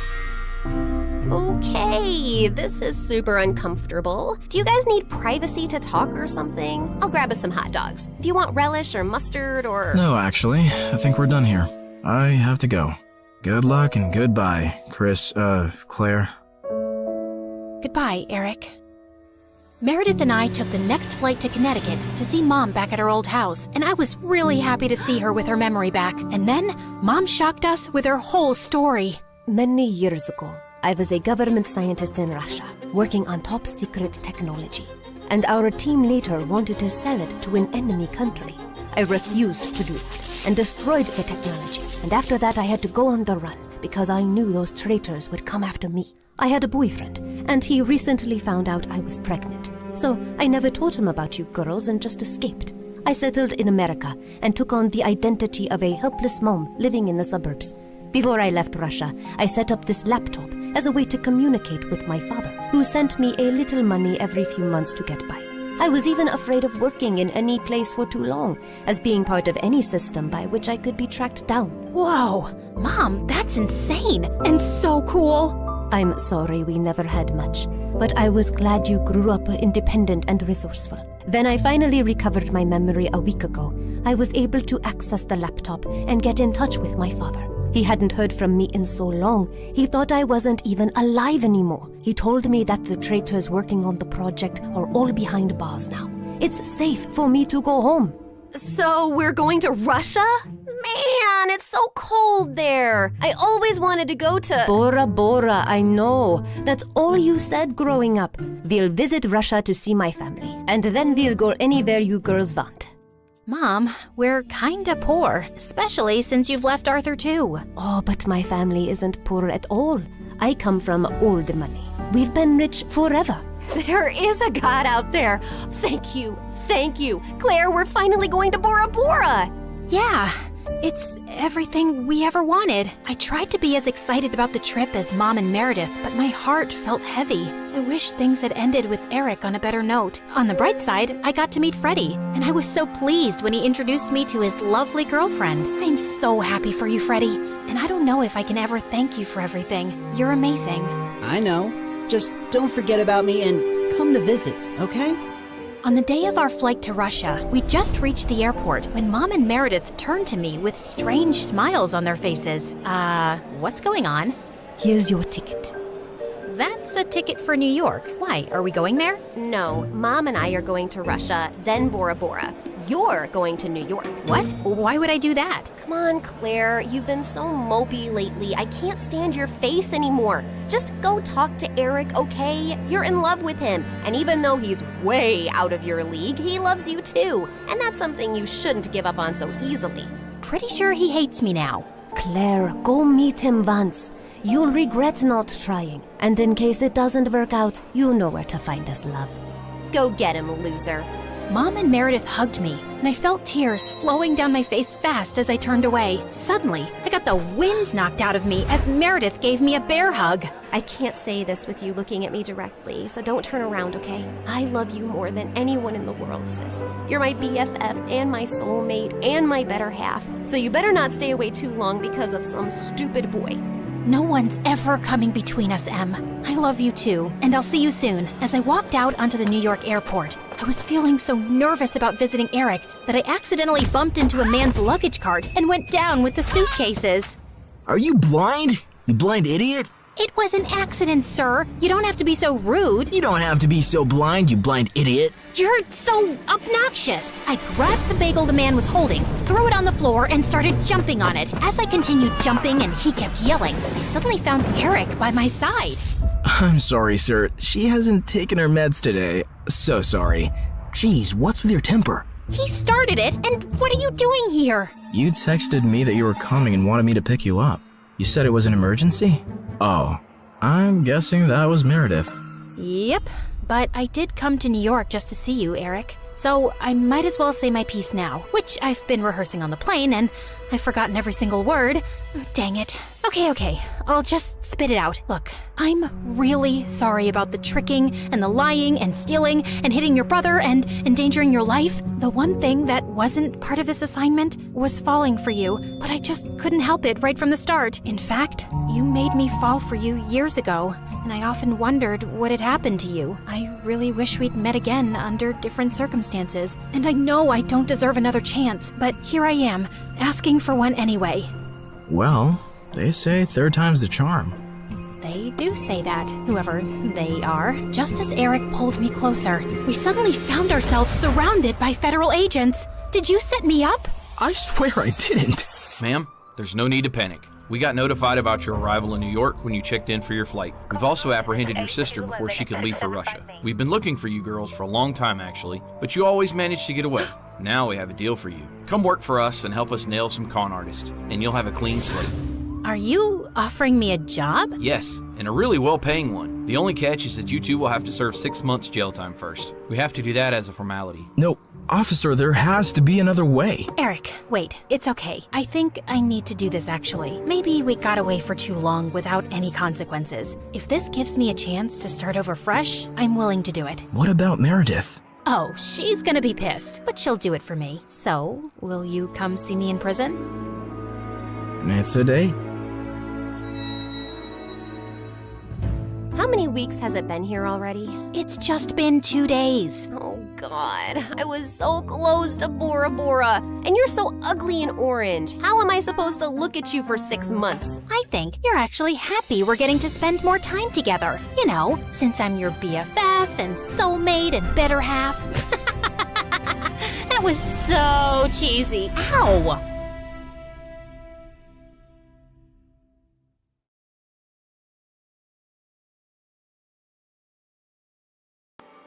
Okay, this is super uncomfortable. Do you guys need privacy to talk or something? I'll grab us some hot dogs. Do you want relish or mustard or... No, actually, I think we're done here. I have to go. Good luck and goodbye, Claire. Goodbye, Eric. Meredith and I took the next flight to Connecticut to see Mom back at her old house, and I was really happy to see her with her memory back. And then, Mom shocked us with her whole story. Many years ago, I was a government scientist in Russia, working on top secret technology. And our team later wanted to sell it to an enemy country. I refused to do that and destroyed the technology. And after that, I had to go on the run because I knew those traitors would come after me. I had a boyfriend, and he recently found out I was pregnant. So I never told him about you girls and just escaped. I settled in America and took on the identity of a helpless mom living in the suburbs. Before I left Russia, I set up this laptop as a way to communicate with my father, who sent me a little money every few months to get by. I was even afraid of working in any place for too long, as being part of any system by which I could be tracked down. Whoa! Mom, that's insane and so cool! I'm sorry we never had much, but I was glad you grew up independent and resourceful. When I finally recovered my memory a week ago, I was able to access the laptop and get in touch with my father. He hadn't heard from me in so long, he thought I wasn't even alive anymore. He told me that the traitors working on the project are all behind bars now. It's safe for me to go home. So we're going to Russia? Man, it's so cold there. I always wanted to go to... Bora Bora, I know. That's all you said growing up. We'll visit Russia to see my family, and then we'll go anywhere you girls want. Mom, we're kinda poor, especially since you've left Arthur too. Oh, but my family isn't poor at all. I come from old money. We've been rich forever. There is a God out there. Thank you. Claire, we're finally going to Bora Bora. Yeah, it's everything we ever wanted. I tried to be as excited about the trip as Mom and Meredith, but my heart felt heavy. I wish things had ended with Eric on a better note. On the bright side, I got to meet Freddie, and I was so pleased when he introduced me to his lovely girlfriend. I'm so happy for you, Freddie, and I don't know if I can ever thank you for everything. You're amazing. I know. Just don't forget about me and come to visit, okay? On the day of our flight to Russia, we just reached the airport when Mom and Meredith turned to me with strange smiles on their faces. What's going on? Here's your ticket. That's a ticket for New York. Why, are we going there? No, Mom and I are going to Russia, then Bora Bora. You're going to New York. What? Why would I do that? Come on, Claire. You've been so mopey lately. I can't stand your face anymore. Just go talk to Eric, okay? You're in love with him. And even though he's way out of your league, he loves you too. And that's something you shouldn't give up on so easily. Pretty sure he hates me now. Claire, go meet him once. You'll regret not trying. And in case it doesn't work out, you know where to find us, love. Go get him, loser. Mom and Meredith hugged me, and I felt tears flowing down my face fast as I turned away. Suddenly, I got the wind knocked out of me as Meredith gave me a bear hug. I can't say this with you looking at me directly, so don't turn around, okay? I love you more than anyone in the world, sis. You're my BFF and my soulmate and my better half, so you better not stay away too long because of some stupid boy. No one's ever coming between us, Em. I love you too, and I'll see you soon. As I walked out onto the New York airport, I was feeling so nervous about visiting Eric that I accidentally bumped into a man's luggage cart and went down with the suitcases. Are you blind? You blind idiot? It was an accident, sir. You don't have to be so rude. You don't have to be so blind, you blind idiot. You're so obnoxious. I grabbed the bagel the man was holding, threw it on the floor, and started jumping on it. As I continued jumping and he kept yelling, I suddenly found Eric by my side. I'm sorry, sir. She hasn't taken her meds today. So sorry. Jeez, what's with your temper? He started it, and what are you doing here? You texted me that you were coming and wanted me to pick you up. You said it was an emergency? Oh, I'm guessing that was Meredith. Yep, but I did come to New York just to see you, Eric. So I might as well say my piece now, which I've been rehearsing on the plane, and I've forgotten every single word. Dang it. Okay, I'll just spit it out. Look, I'm really sorry about the tricking and the lying and stealing and hitting your brother and endangering your life. The one thing that wasn't part of this assignment was falling for you, but I just couldn't help it right from the start. In fact, you made me fall for you years ago, and I often wondered what had happened to you. I really wish we'd met again under different circumstances, and I know I don't deserve another chance, but here I am, asking for one anyway. Well, they say third time's the charm. They do say that, whoever they are. Just as Eric pulled me closer, we suddenly found ourselves surrounded by federal agents. Did you set me up? I swear I didn't. Ma'am, there's no need to panic. We got notified about your arrival in New York when you checked in for your flight. We've also apprehended your sister before she could leave for Russia. We've been looking for you girls for a long time, actually, but you always managed to get away. Now we have a deal for you. Come work for us and help us nail some con artists, and you'll have a clean slate. Are you offering me a job? Yes, and a really well-paying one. The only catch is that you two will have to serve 6 months jail time first. We have to do that as a formality. No, officer, there has to be another way. Eric, wait, it's okay. I think I need to do this actually. Maybe we got away for too long without any consequences. If this gives me a chance to start over fresh, I'm willing to do it. What about Meredith? Oh, she's gonna be pissed, but she'll do it for me. So, will you come see me in prison? It's a date. How many weeks has it been here already? It's just been 2 days. Oh God, I was so close to Bora Bora. And you're so ugly and orange. How am I supposed to look at you for 6 months? I think you're actually happy we're getting to spend more time together. You know, since I'm your BFF and soulmate and better half. That was so cheesy. Ow!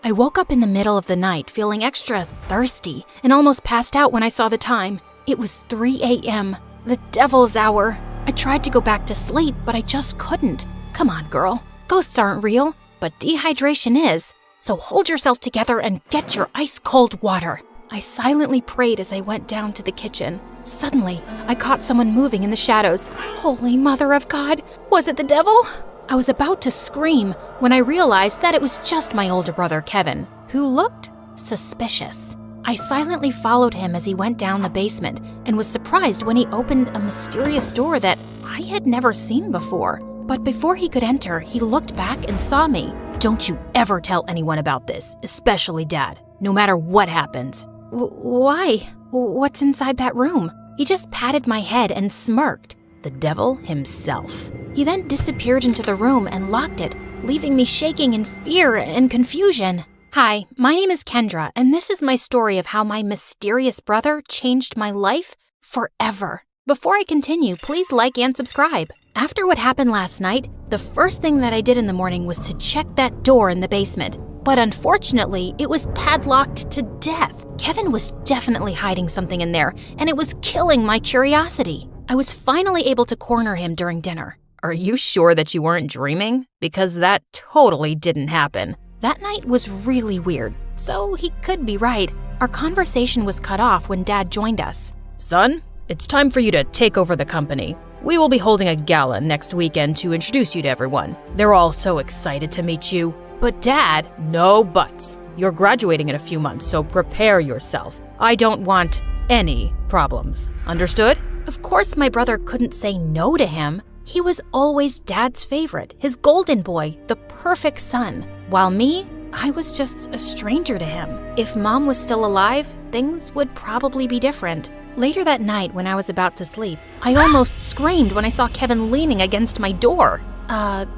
I woke up in the middle of the night feeling extra thirsty and almost passed out when I saw the time. It was 3 a.m., the devil's hour. I tried to go back to sleep, but I just couldn't. Come on, girl. Ghosts aren't real, but dehydration is. So hold yourself together and get your ice-cold water. I silently prayed as I went down to the kitchen. Suddenly, I caught someone moving in the shadows. Holy Mother of God, was it the devil? I was about to scream when I realized that it was just my older brother, Kevin, who looked suspicious. I silently followed him as he went down the basement and was surprised when he opened a mysterious door that I had never seen before. But before he could enter, he looked back and saw me. Don't you ever tell anyone about this, especially Dad, no matter what happens. Why? What's inside that room? He just patted my head and smirked. the devil himself. He then disappeared into the room and locked it, leaving me shaking in fear and confusion. Hi, my name is Kendra, and this is my story of how my mysterious brother changed my life forever. Before I continue, please like and subscribe. After what happened last night, the first thing that I did in the morning was to check that door in the basement. But unfortunately, it was padlocked to death. Kevin was definitely hiding something in there, and it was killing my curiosity. I was finally able to corner him during dinner. Are you sure that you weren't dreaming? Because that totally didn't happen. That night was really weird, so he could be right. Our conversation was cut off when Dad joined us. Son, it's time for you to take over the company. We will be holding a gala next weekend to introduce you to everyone. They're all so excited to meet you. But Dad, no buts. You're graduating in a few months, so prepare yourself. I don't want any problems. Understood? Of course, my brother couldn't say no to him. He was always Dad's favorite, his golden boy, the perfect son. While me, I was just a stranger to him. If Mom was still alive, things would probably be different. Later that night, when I was about to sleep, I almost screamed when I saw Kevin leaning against my door.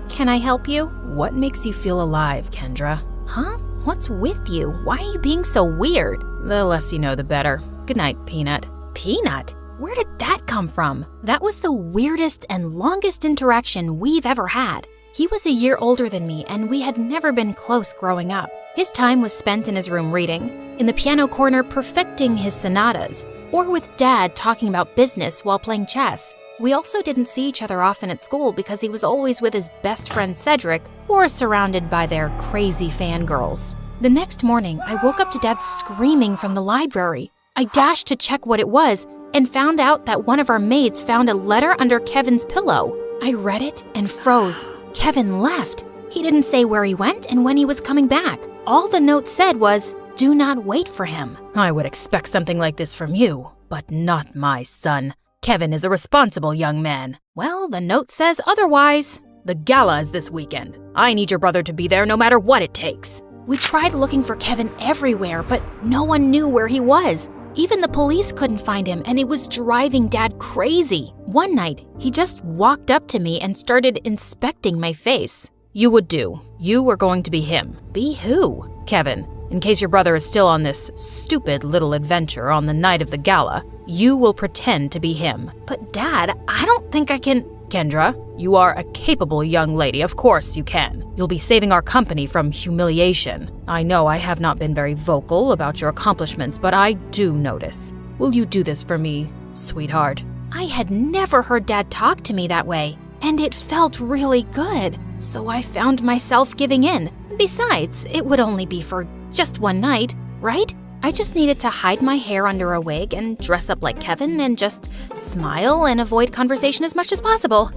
Can I help you? What makes you feel alive, Kendra? Huh? What's with you? Why are you being so weird? The less you know, the better. Good night, Peanut. Peanut? Where did that come from? That was the weirdest and longest interaction we've ever had. He was a year older than me, and we had never been close growing up. His time was spent in his room reading, in the piano corner perfecting his sonatas, or with Dad talking about business while playing chess. We also didn't see each other often at school because he was always with his best friend Cedric or surrounded by their crazy fangirls. The next morning, I woke up to Dad screaming from the library. I dashed to check what it was and found out that one of our maids found a letter under Kevin's pillow. I read it and froze. Kevin left. He didn't say where he went and when he was coming back. All the note said was, "Do not wait for him." I would expect something like this from you, but not my son. Kevin is a responsible young man. Well, the note says otherwise. The gala is this weekend. I need your brother to be there no matter what it takes. We tried looking for Kevin everywhere, but no one knew where he was. Even the police couldn't find him, and it was driving Dad crazy. One night, he just walked up to me and started inspecting my face. You would do. You were going to be him. Be who? Kevin. In case your brother is still on this stupid little adventure on the night of the gala, you will pretend to be him. But Dad, I don't think I can… Kendra, you are a capable young lady. Of course you can. You'll be saving our company from humiliation. I know I have not been very vocal about your accomplishments, but I do notice. Will you do this for me, sweetheart? I had never heard Dad talk to me that way, and it felt really good. So I found myself giving in. Besides, it would only be for just one night, right? I just needed to hide my hair under a wig and dress up like Kevin and just smile and avoid conversation as much as possible.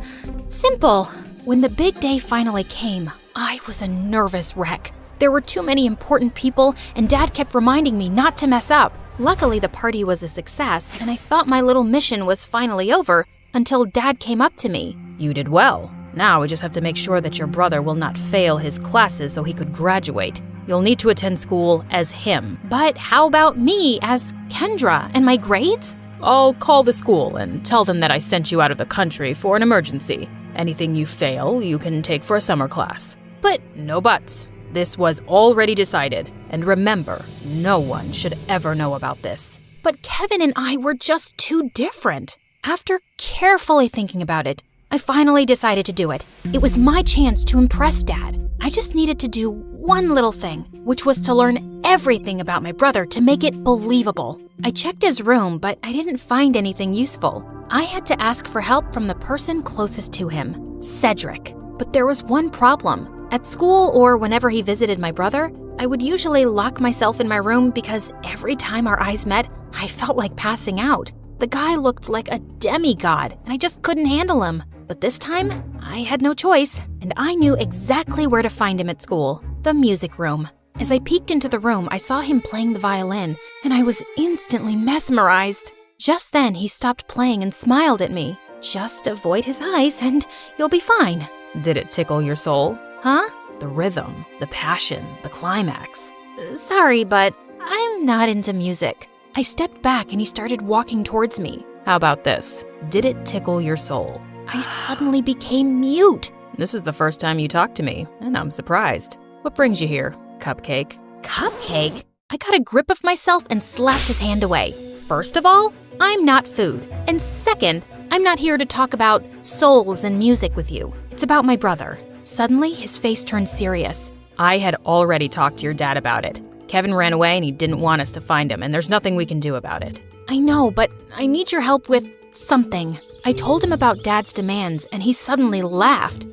Simple. When the big day finally came, I was a nervous wreck. There were too many important people, and Dad kept reminding me not to mess up. Luckily, the party was a success, and I thought my little mission was finally over until Dad came up to me. You did well. Now we just have to make sure that your brother will not fail his classes so he could graduate. You'll need to attend school as him. But how about me as Kendra and my grades? I'll call the school and tell them that I sent you out of the country for an emergency. Anything you fail, you can take for a summer class. But no buts. This was already decided. And remember, no one should ever know about this. But Kevin and I were just too different. After carefully thinking about it, I finally decided to do it. It was my chance to impress Dad. I just needed to do one little thing, which was to learn everything about my brother to make it believable. I checked his room, but I didn't find anything useful. I had to ask for help from the person closest to him, Cedric. But there was one problem. At school or whenever he visited my brother, I would usually lock myself in my room because every time our eyes met, I felt like passing out. The guy looked like a demigod, and I just couldn't handle him. But this time, I had no choice, and I knew exactly where to find him at school, the music room. As I peeked into the room, I saw him playing the violin, and I was instantly mesmerized. Just then, he stopped playing and smiled at me. Just avoid his eyes, and you'll be fine. Did it tickle your soul? Huh? The rhythm, the passion, the climax. Sorry, but I'm not into music. I stepped back and he started walking towards me. How about this? Did it tickle your soul? I suddenly became mute. This is the first time you talked to me, and I'm surprised. What brings you here, Cupcake? Cupcake? I got a grip of myself and slapped his hand away. First of all, I'm not food. And second, I'm not here to talk about souls and music with you. It's about my brother. Suddenly, his face turned serious. I had already talked to your dad about it. Kevin ran away and he didn't want us to find him, and there's nothing we can do about it. I know, but I need your help with something. I told him about Dad's demands, and he suddenly laughed.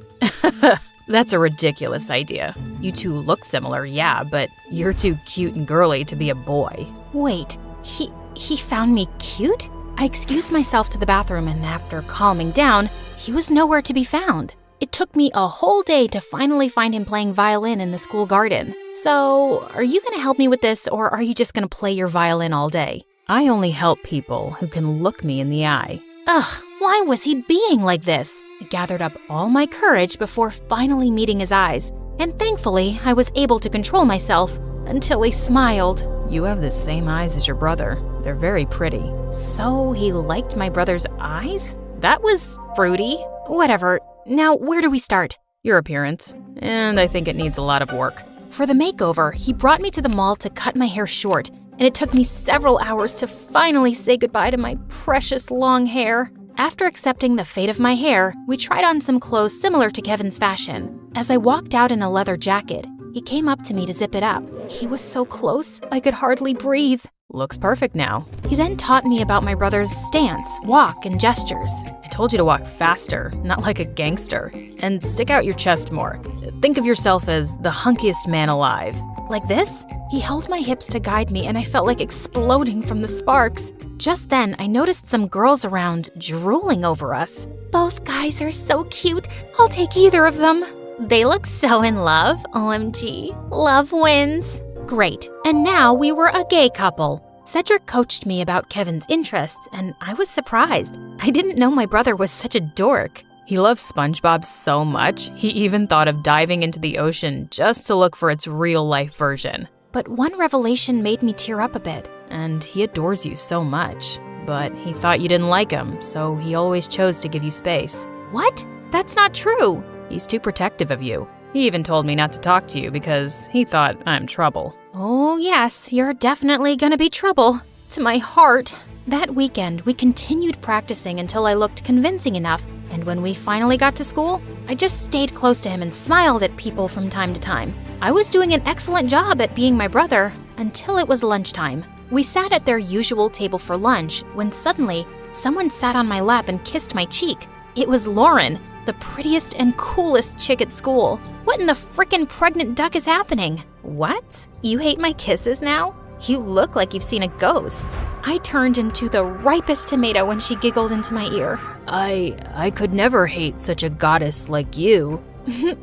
That's a ridiculous idea. You two look similar, yeah, but you're too cute and girly to be a boy. Wait, he found me cute? I excused myself to the bathroom, and after calming down, he was nowhere to be found. It took me a whole day to finally find him playing violin in the school garden. So, are you gonna help me with this, or are you just gonna play your violin all day? I only help people who can look me in the eye. Ugh, why was he being like this? I gathered up all my courage before finally meeting his eyes, and thankfully, I was able to control myself until he smiled. You have the same eyes as your brother. They're very pretty. So he liked my brother's eyes? That was fruity. Whatever. Now, where do we start? Your appearance. And I think it needs a lot of work. For the makeover, he brought me to the mall to cut my hair short, and it took me several hours to finally say goodbye to my precious long hair. After accepting the fate of my hair, we tried on some clothes similar to Kevin's fashion. As I walked out in a leather jacket, he came up to me to zip it up. He was so close, I could hardly breathe. Looks perfect now. He then taught me about my brother's stance, walk, and gestures. I told you to walk faster, not like a gangster. And stick out your chest more. Think of yourself as the hunkiest man alive. Like this? He held my hips to guide me, and I felt like exploding from the sparks. Just then, I noticed some girls around drooling over us. Both guys are so cute. I'll take either of them. They look so in love. OMG. Love wins. Great. And now we were a gay couple. Cedric coached me about Kevin's interests, and I was surprised. I didn't know my brother was such a dork. He loves SpongeBob so much, he even thought of diving into the ocean just to look for its real-life version. But one revelation made me tear up a bit. And he adores you so much. But he thought you didn't like him, so he always chose to give you space. What? That's not true. He's too protective of you. He even told me not to talk to you because he thought I'm trouble. Oh yes, you're definitely gonna be trouble. To my heart. That weekend, we continued practicing until I looked convincing enough, and when we finally got to school, I just stayed close to him and smiled at people from time to time. I was doing an excellent job at being my brother until it was lunchtime. We sat at their usual table for lunch when suddenly, someone sat on my lap and kissed my cheek. It was Lauren, the prettiest and coolest chick at school. What in the frickin' pregnant duck is happening? What? You hate my kisses now? You look like you've seen a ghost. I turned into the ripest tomato when she giggled into my ear. I could never hate such a goddess like you.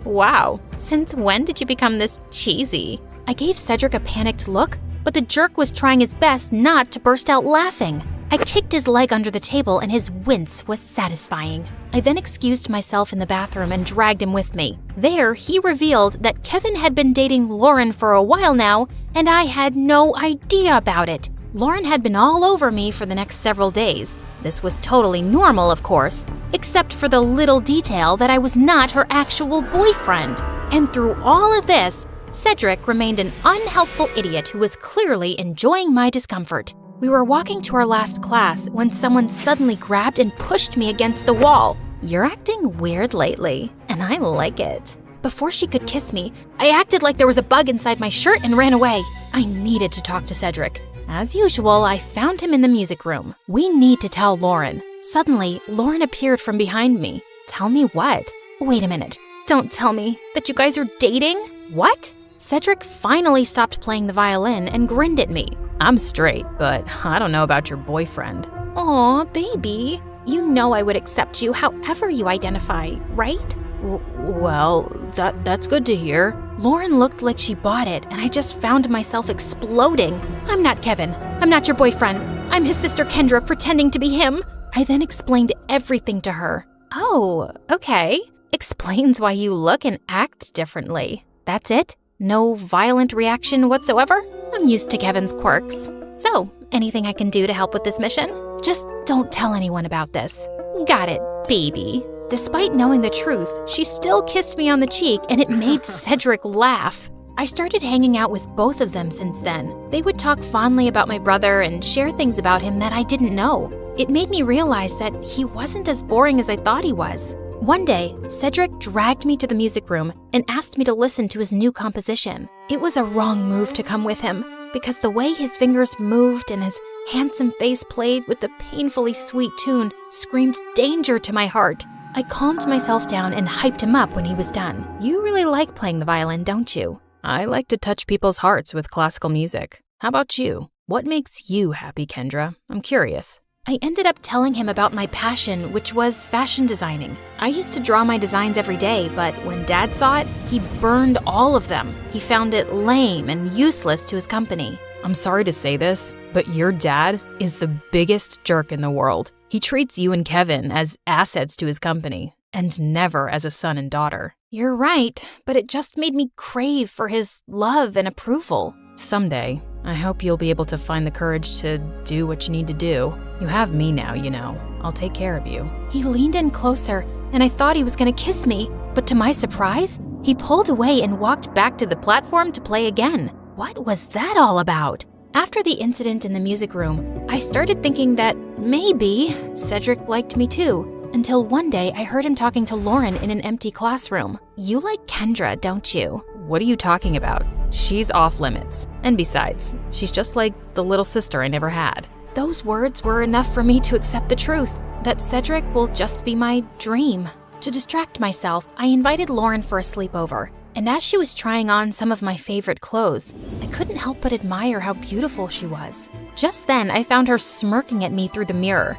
Wow. Since when did you become this cheesy? I gave Cedric a panicked look, but the jerk was trying his best not to burst out laughing. I kicked his leg under the table and his wince was satisfying. I then excused myself in the bathroom and dragged him with me. There, he revealed that Kevin had been dating Lauren for a while now, and I had no idea about it. Lauren had been all over me for the next several days. This was totally normal, of course, except for the little detail that I was not her actual boyfriend. And through all of this, Cedric remained an unhelpful idiot who was clearly enjoying my discomfort. We were walking to our last class when someone suddenly grabbed and pushed me against the wall. You're acting weird lately, and I like it. Before she could kiss me, I acted like there was a bug inside my shirt and ran away. I needed to talk to Cedric. As usual, I found him in the music room. We need to tell Lauren. Suddenly, Lauren appeared from behind me. Tell me what? Wait a minute. Don't tell me that you guys are dating? What? Cedric finally stopped playing the violin and grinned at me. I'm straight, but I don't know about your boyfriend. Aw, baby. You know I would accept you however you identify, right? Well, that's good to hear. Lauren looked like she bought it, and I just found myself exploding. I'm not Kevin. I'm not your boyfriend. I'm his sister Kendra pretending to be him. I then explained everything to her. Oh, okay. Explains why you look and act differently. That's it? No violent reaction whatsoever? I'm used to Kevin's quirks. So, anything I can do to help with this mission? Just don't tell anyone about this. Got it, baby. Despite knowing the truth, she still kissed me on the cheek and it made Cedric laugh. I started hanging out with both of them since then. They would talk fondly about my brother and share things about him that I didn't know. It made me realize that he wasn't as boring as I thought he was. One day, Cedric dragged me to the music room and asked me to listen to his new composition. It was a wrong move to come with him, because the way his fingers moved and his handsome face played with the painfully sweet tune screamed danger to my heart. I calmed myself down and hyped him up when he was done. You really like playing the violin, don't you? I like to touch people's hearts with classical music. How about you? What makes you happy, Kendra? I'm curious. I ended up telling him about my passion, which was fashion designing. I used to draw my designs every day, but when Dad saw it, he burned all of them. He found it lame and useless to his company. I'm sorry to say this, but your dad is the biggest jerk in the world. He treats you and Kevin as assets to his company, and never as a son and daughter. You're right, but it just made me crave for his love and approval. Someday, I hope you'll be able to find the courage to do what you need to do. You have me now, you know. I'll take care of you. He leaned in closer, and I thought he was gonna kiss me, but to my surprise, he pulled away and walked back to the platform to play again. What was that all about? After the incident in the music room, I started thinking that maybe Cedric liked me too, until one day I heard him talking to Lauren in an empty classroom. You like Kendra, don't you? What are you talking about? She's off limits. And besides, she's just like the little sister I never had. Those words were enough for me to accept the truth, that Cedric will just be my dream. To distract myself, I invited Lauren for a sleepover, and as she was trying on some of my favorite clothes, I couldn't help but admire how beautiful she was. Just then, I found her smirking at me through the mirror.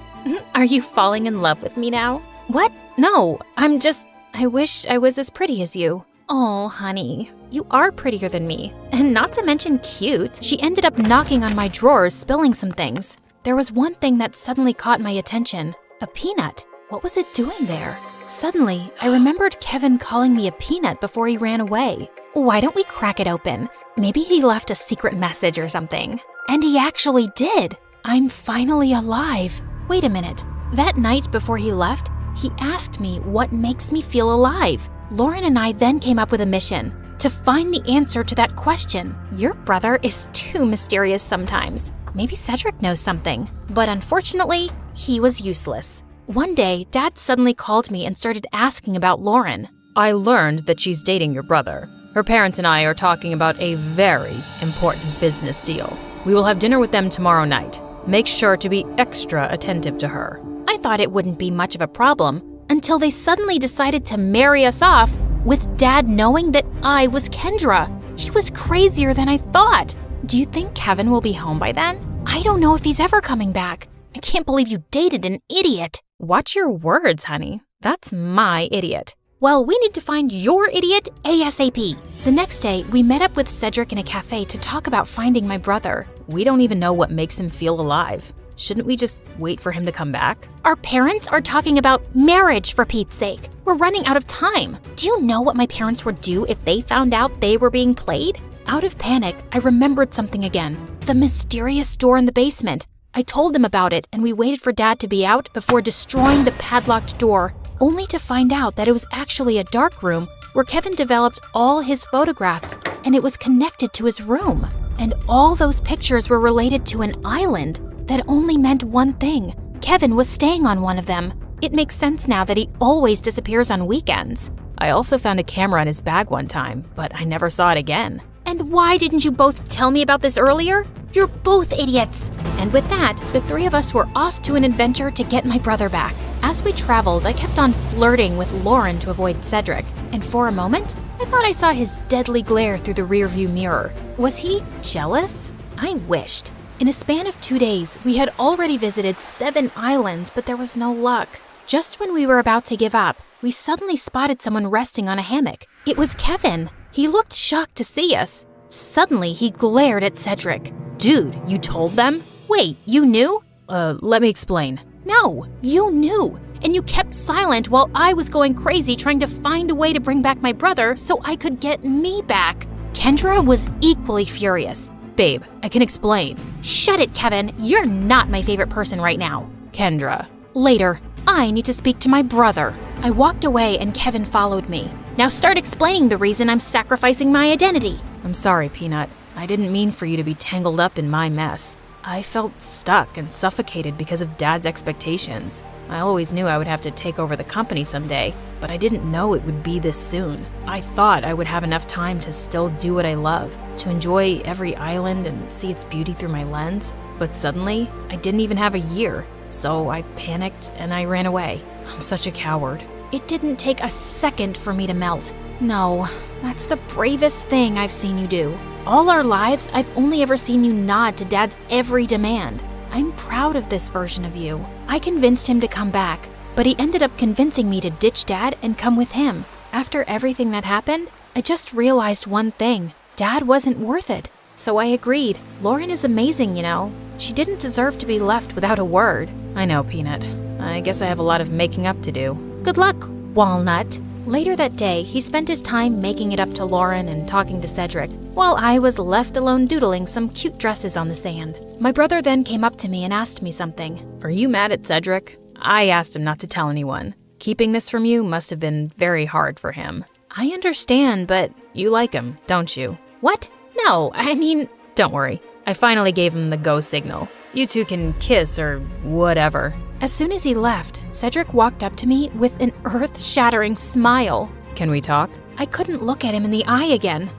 Are you falling in love with me now? What? No, I wish I was as pretty as you. Oh, honey, you are prettier than me, and not to mention cute. She ended up knocking on my drawers, spilling some things. There was one thing that suddenly caught my attention. A peanut. What was it doing there? Suddenly, I remembered Kevin calling me a peanut before he ran away. Why don't we crack it open? Maybe he left a secret message or something. And he actually did. I'm finally alive. Wait a minute. That night before he left, he asked me what makes me feel alive. Lauren and I then came up with a mission to find the answer to that question. Your brother is too mysterious sometimes. Maybe Cedric knows something. But unfortunately, he was useless. One day, Dad suddenly called me and started asking about Lauren. I learned that she's dating your brother. Her parents and I are talking about a very important business deal. We will have dinner with them tomorrow night. Make sure to be extra attentive to her. I thought it wouldn't be much of a problem until they suddenly decided to marry us off with Dad knowing that I was Kendra. He was crazier than I thought. Do you think Kevin will be home by then? I don't know if he's ever coming back. I can't believe you dated an idiot. Watch your words, honey. That's my idiot. Well, we need to find your idiot ASAP. The next day, we met up with Cedric in a cafe to talk about finding my brother. We don't even know what makes him feel alive. Shouldn't we just wait for him to come back? Our parents are talking about marriage, for Pete's sake. We're running out of time. Do you know what my parents would do if they found out they were being played? Out of panic, I remembered something again. The mysterious door in the basement. I told them about it, and we waited for Dad to be out before destroying the padlocked door, only to find out that it was actually a dark room where Kevin developed all his photographs, and it was connected to his room. And all those pictures were related to an island that only meant one thing. Kevin was staying on one of them. It makes sense now that he always disappears on weekends. I also found a camera in his bag one time, but I never saw it again. And why didn't you both tell me about this earlier? You're both idiots. And with that, the three of us were off to an adventure to get my brother back. As we traveled, I kept on flirting with Lauren to avoid Cedric. And for a moment, I thought I saw his deadly glare through the rearview mirror. Was he jealous? I wished. In a span of 2 days, we had already visited 7 islands, but there was no luck. Just when we were about to give up, we suddenly spotted someone resting on a hammock. It was Kevin. He looked shocked to see us. Suddenly, he glared at Cedric. Dude, you told them? Wait, you knew? Let me explain. No, you knew. And you kept silent while I was going crazy trying to find a way to bring back my brother so I could get me back. Kendra was equally furious. Babe, I can explain. Shut it, Kevin. You're not my favorite person right now. Kendra. Later. I need to speak to my brother. I walked away and Kevin followed me. Now start explaining the reason I'm sacrificing my identity. I'm sorry, Peanut. I didn't mean for you to be tangled up in my mess. I felt stuck and suffocated because of Dad's expectations. I always knew I would have to take over the company someday, but I didn't know it would be this soon. I thought I would have enough time to still do what I love, to enjoy every island and see its beauty through my lens. But suddenly, I didn't even have a year, so I panicked and I ran away. I'm such a coward. It didn't take a second for me to melt. No, that's the bravest thing I've seen you do. All our lives, I've only ever seen you nod to Dad's every demand. I'm proud of this version of you. I convinced him to come back, but he ended up convincing me to ditch Dad and come with him. After everything that happened, I just realized one thing. Dad wasn't worth it. So I agreed. Lauren is amazing, you know. She didn't deserve to be left without a word. I know, Peanut. I guess I have a lot of making up to do. Good luck, Walnut. Later that day, he spent his time making it up to Lauren and talking to Cedric, while I was left alone doodling some cute dresses on the sand. My brother then came up to me and asked me something. Are you mad at Cedric? I asked him not to tell anyone. Keeping this from you must have been very hard for him. I understand, but you like him, don't you? What? No, I mean, don't worry. I finally gave him the go signal. You two can kiss or whatever. As soon as he left, Cedric walked up to me with an earth-shattering smile. Can we talk? I couldn't look at him in the eye again.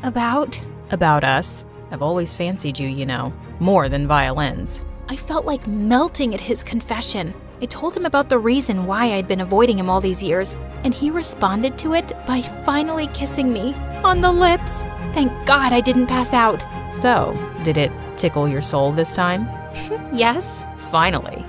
About us. I've always fancied you, you know. More than violins. I felt like melting at his confession. I told him about the reason why I'd been avoiding him all these years, and he responded to it by finally kissing me on the lips. Thank God I didn't pass out. So, did it tickle your soul this time? Yes. Finally.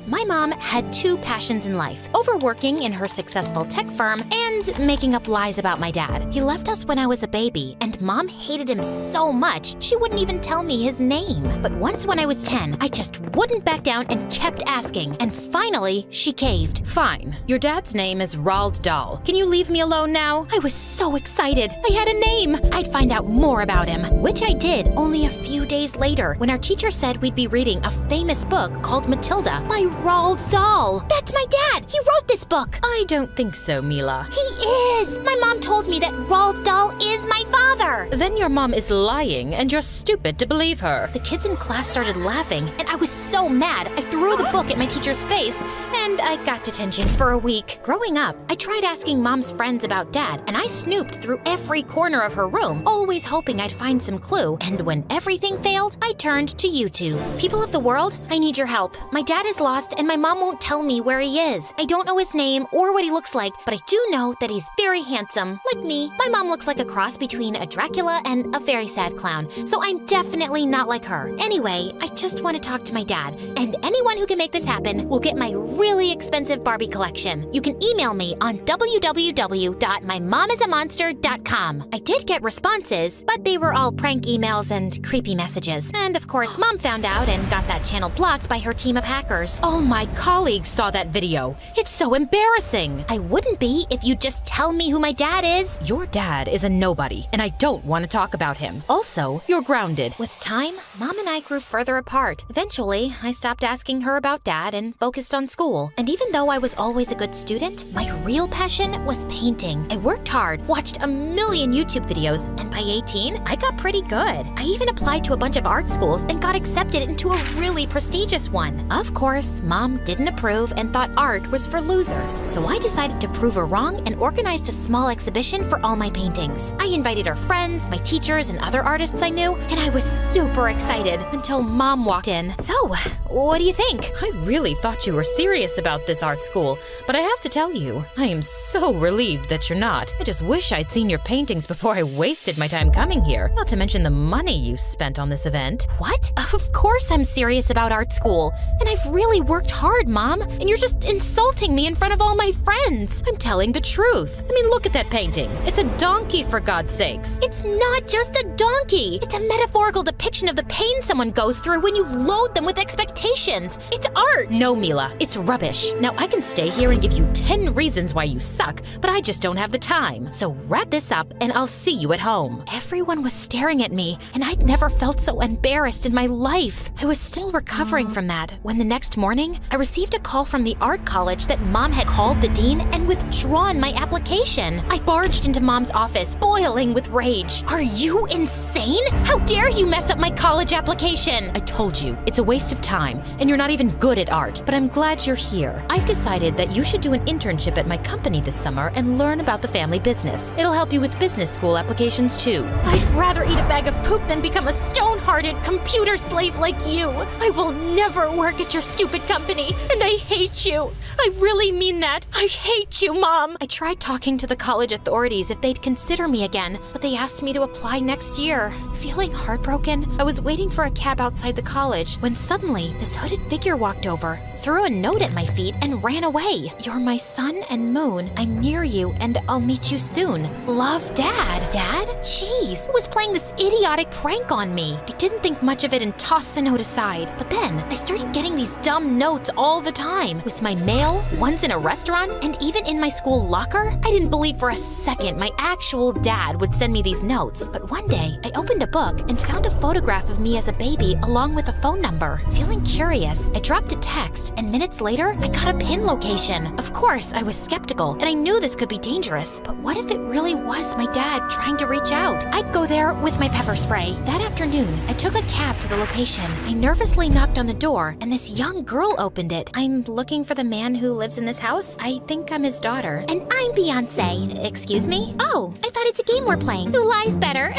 My mom had two passions in life: overworking in her successful tech firm and making up lies about my dad. He left us when I was a baby, and Mom hated him so much she wouldn't even tell me his name. But once when I was 10, I just wouldn't back down and kept asking, and finally she caved. Fine. Your dad's name is Roald Dahl. Can you leave me alone now? I was so excited. I had a name. I'd find out more about him, which I did only a few days later when our teacher said we'd be reading a famous book called Matilda by Roald Dahl. That's my dad. He wrote this book. I don't think so, Mila. He is. My mom told me that Roald Dahl is my father. Then your mom is lying, and you're stupid to believe her. The kids in class started laughing, and I was so mad I threw the book at my teacher's face, and I got detention for a week. Growing up, I tried asking Mom's friends about Dad, and I snooped through every corner of her room, always hoping I'd find some clue. And when everything failed, I turned to YouTube. People of the world, I need your help. My dad is lost, and my mom won't tell me where he is. I don't know his name or what he looks like, but I do know that he's very handsome. Like me, my mom looks like a cross between a Dracula and a very sad clown, so I'm definitely not like her. Anyway, I just want to talk to my dad, and anyone who can make this happen will get my really expensive Barbie collection. You can email me on www.mymomisamonster.com. I did get responses, but they were all prank emails and creepy messages. And of course, Mom found out and got that channel blocked by her team of hackers. All my colleagues saw that video. It's so embarrassing. I wouldn't be if you'd just tell me who my dad is. Your dad is a nobody, and I don't want to talk about him. Also, you're grounded. With time, Mom and I grew further apart. Eventually, I stopped asking her about Dad and focused on school. And even though I was always a good student, my real passion was painting. I worked hard, watched a million YouTube videos, and by 18, I got pretty good. I even applied to a bunch of art schools and got accepted into a really prestigious one. Of course, Mom didn't approve and thought art was for losers. So I decided to prove her wrong and organized a small exhibition for all my paintings. I invited her friends, my teachers, and other artists I knew, and I was super excited until Mom walked in. So, what do you think? I really thought you were serious about this art school, but I have to tell you, I am so relieved that you're not. I just wish I'd seen your paintings before I wasted my time coming here, not to mention the money you spent on this event. What? Of course I'm serious about art school, and I've really worked hard, Mom, and you're just insulting me in front of all my friends. I'm telling the truth. I mean, look at that painting. It's a donkey, for God's sakes. It's not just a donkey. It's a metaphorical depiction of the pain someone goes through when you load them with expectations. limitations. It's art. No, Mila, it's rubbish. Now, I can stay here and give you 10 reasons why you suck, but I just don't have the time. So wrap this up and I'll see you at home. Everyone was staring at me, and I'd never felt so embarrassed in my life. I was still recovering from that when the next morning, I received a call from the art college that Mom had called the dean and withdrawn my application. I barged into Mom's office, boiling with rage. Are you insane? How dare you mess up my college application? I told you, it's a waste of time, and you're not even good at art, but I'm glad you're here. I've decided that you should do an internship at my company this summer and learn about the family business. It'll help you with business school applications too. I'd rather eat a bag of poop than become a stone-hearted computer slave like you. I will never work at your stupid company, and I hate you. I really mean that. I hate you, Mom. I tried talking to the college authorities if they'd consider me again, but they asked me to apply next year. Feeling heartbroken, I was waiting for a cab outside the college when suddenly this hooded figure walked over, threw a note at my feet, and ran away. You're my sun and moon. I'm near you, and I'll meet you soon. Love, Dad. Dad? Jeez, who was playing this idiotic prank on me? I didn't think much of it and tossed the note aside. But then, I started getting these dumb notes all the time. With my mail, once in a restaurant, and even in my school locker. I didn't believe for a second my actual dad would send me these notes. But one day, I opened a book and found a photograph of me as a baby along with a phone number. Feeling curious, I dropped a text, and minutes later, I got a pin location. Of course, I was skeptical, and I knew this could be dangerous. But what if it really was my dad trying to reach out? I'd go there with my pepper spray. That afternoon, I took a cab to the location. I nervously knocked on the door, and this young girl opened it. I'm looking for the man who lives in this house. I think I'm his daughter. And I'm Beyonce. Excuse me? Oh, I thought it's a game we're playing. Who lies better?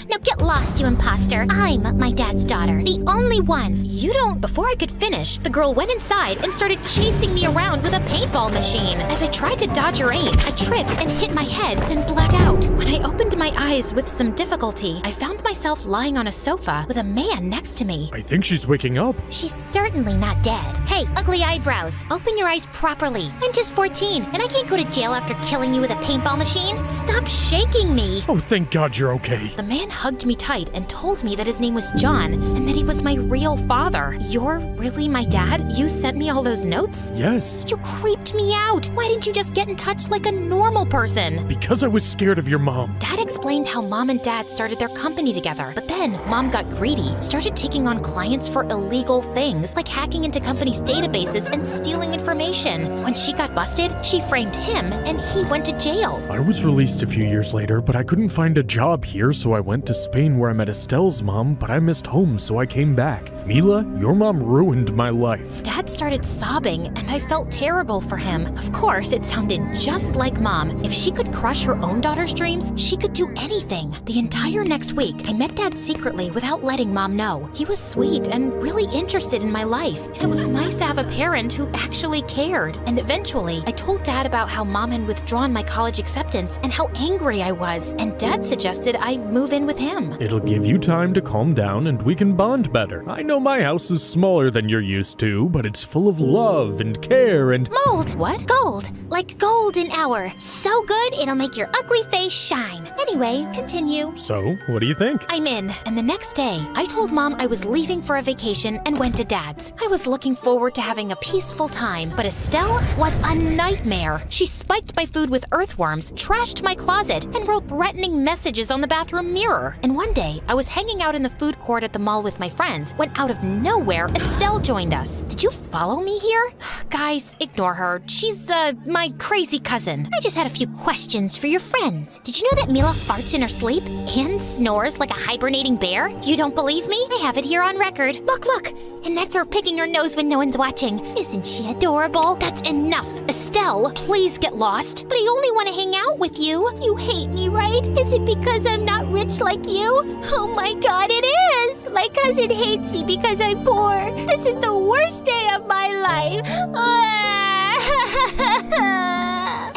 Now get lost, you imposter. I'm my dad's daughter. The only one. You don't. Before I could finish, the girl went inside and started chasing me around with a paintball machine. As I tried to dodge her aim, I tripped and hit my head, then blacked out. When I opened my eyes with some difficulty, I found myself lying on a sofa with a man next to me. I think she's waking up. She's certainly not dead. Hey, ugly eyebrows, open your eyes properly. I'm just 14, and I can't go to jail after killing you with a paintball machine. Stop shaking me. Oh, thank God you're okay. The man hugged me tight and told me that his name was John and that he was my real father. You're really my dad? You sent me all those notes? Yes. You creeped me out. Why didn't you just get in touch like a normal person? Because I was scared of your mom. Dad explained how Mom and Dad started their company together. But then Mom got greedy, started taking on clients for illegal things like hacking into companies' databases and stealing information. When she got busted, she framed him and he went to jail. I was released a few years later, but I couldn't find a job here, so I went to Spain where I met Estelle's mom, but I missed home, so I came back. Mila, your mom ruined my life. Dad started sobbing, and I felt terrible for him. Of course, it sounded just like Mom. If she could crush her own daughter's dreams, she could do anything. The entire next week, I met Dad secretly without letting Mom know. He was sweet and really interested in my life. It was nice to have a parent who actually cared. And eventually, I told Dad about how Mom had withdrawn my college acceptance and how angry I was. And Dad suggested I move in with him. It'll give you time to calm down and we can bond better. I know my house is smaller than you're used to, but it's full of love and care and— Mold! What? Gold! Like golden hour. So good, it'll make your ugly face shine. Anyway, continue. So, what do you think? I'm in. And the next day, I told Mom I was leaving for a vacation and went to Dad's. I was looking forward to having a peaceful time, but Estelle was a nightmare. She spiked my food with earthworms, trashed my closet, and wrote threatening messages on the bathroom mirror. And one day, I was hanging out in the food court at the mall with my friends when out of nowhere, Estelle joined us. Did you follow me here? Guys, ignore her. She's, my crazy cousin. I just had a few questions for your friends. Did you know that Mila farts in her sleep and snores like a hibernating bear? You don't believe me? I have it here on record. Look, look. And that's her picking her nose when no one's watching. Isn't she adorable? That's enough. Estelle, please get lost. But I only want to hang out with you. You hate me, right? Is it because I'm not rich like you? Oh my God, it is! My cousin hates me because I'm poor. This is the worst day of my life.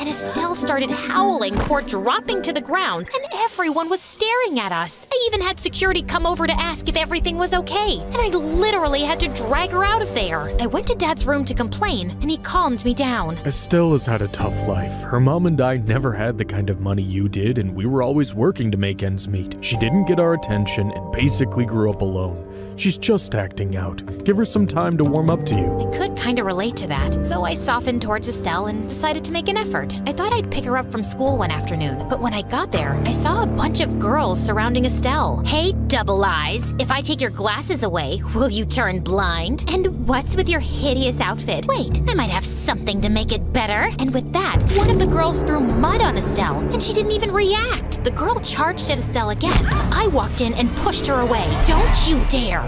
and Estelle started howling before dropping to the ground, and everyone was staring at us. I even had security come over to ask if everything was okay, and I literally had to drag her out of there. I went to Dad's room to complain, and he calmed me down. Estelle has had a tough life. Her mom and I never had the kind of money you did, and we were always working to make ends meet. She didn't get our attention and basically grew up alone. She's just acting out. Give her some time to warm up to you. I could kind of relate to that, so I softened towards Estelle and decided to make an effort. I thought I'd pick her up from school one afternoon, but when I got there, I saw a bunch of girls surrounding Estelle. Hey, double eyes, if I take your glasses away, will you turn blind? And what's with your hideous outfit? Wait, I might have something to make it better. And with that, one of the girls threw mud on Estelle, and she didn't even react. The girl charged at Estelle again. I walked in and pushed her away. Don't you dare!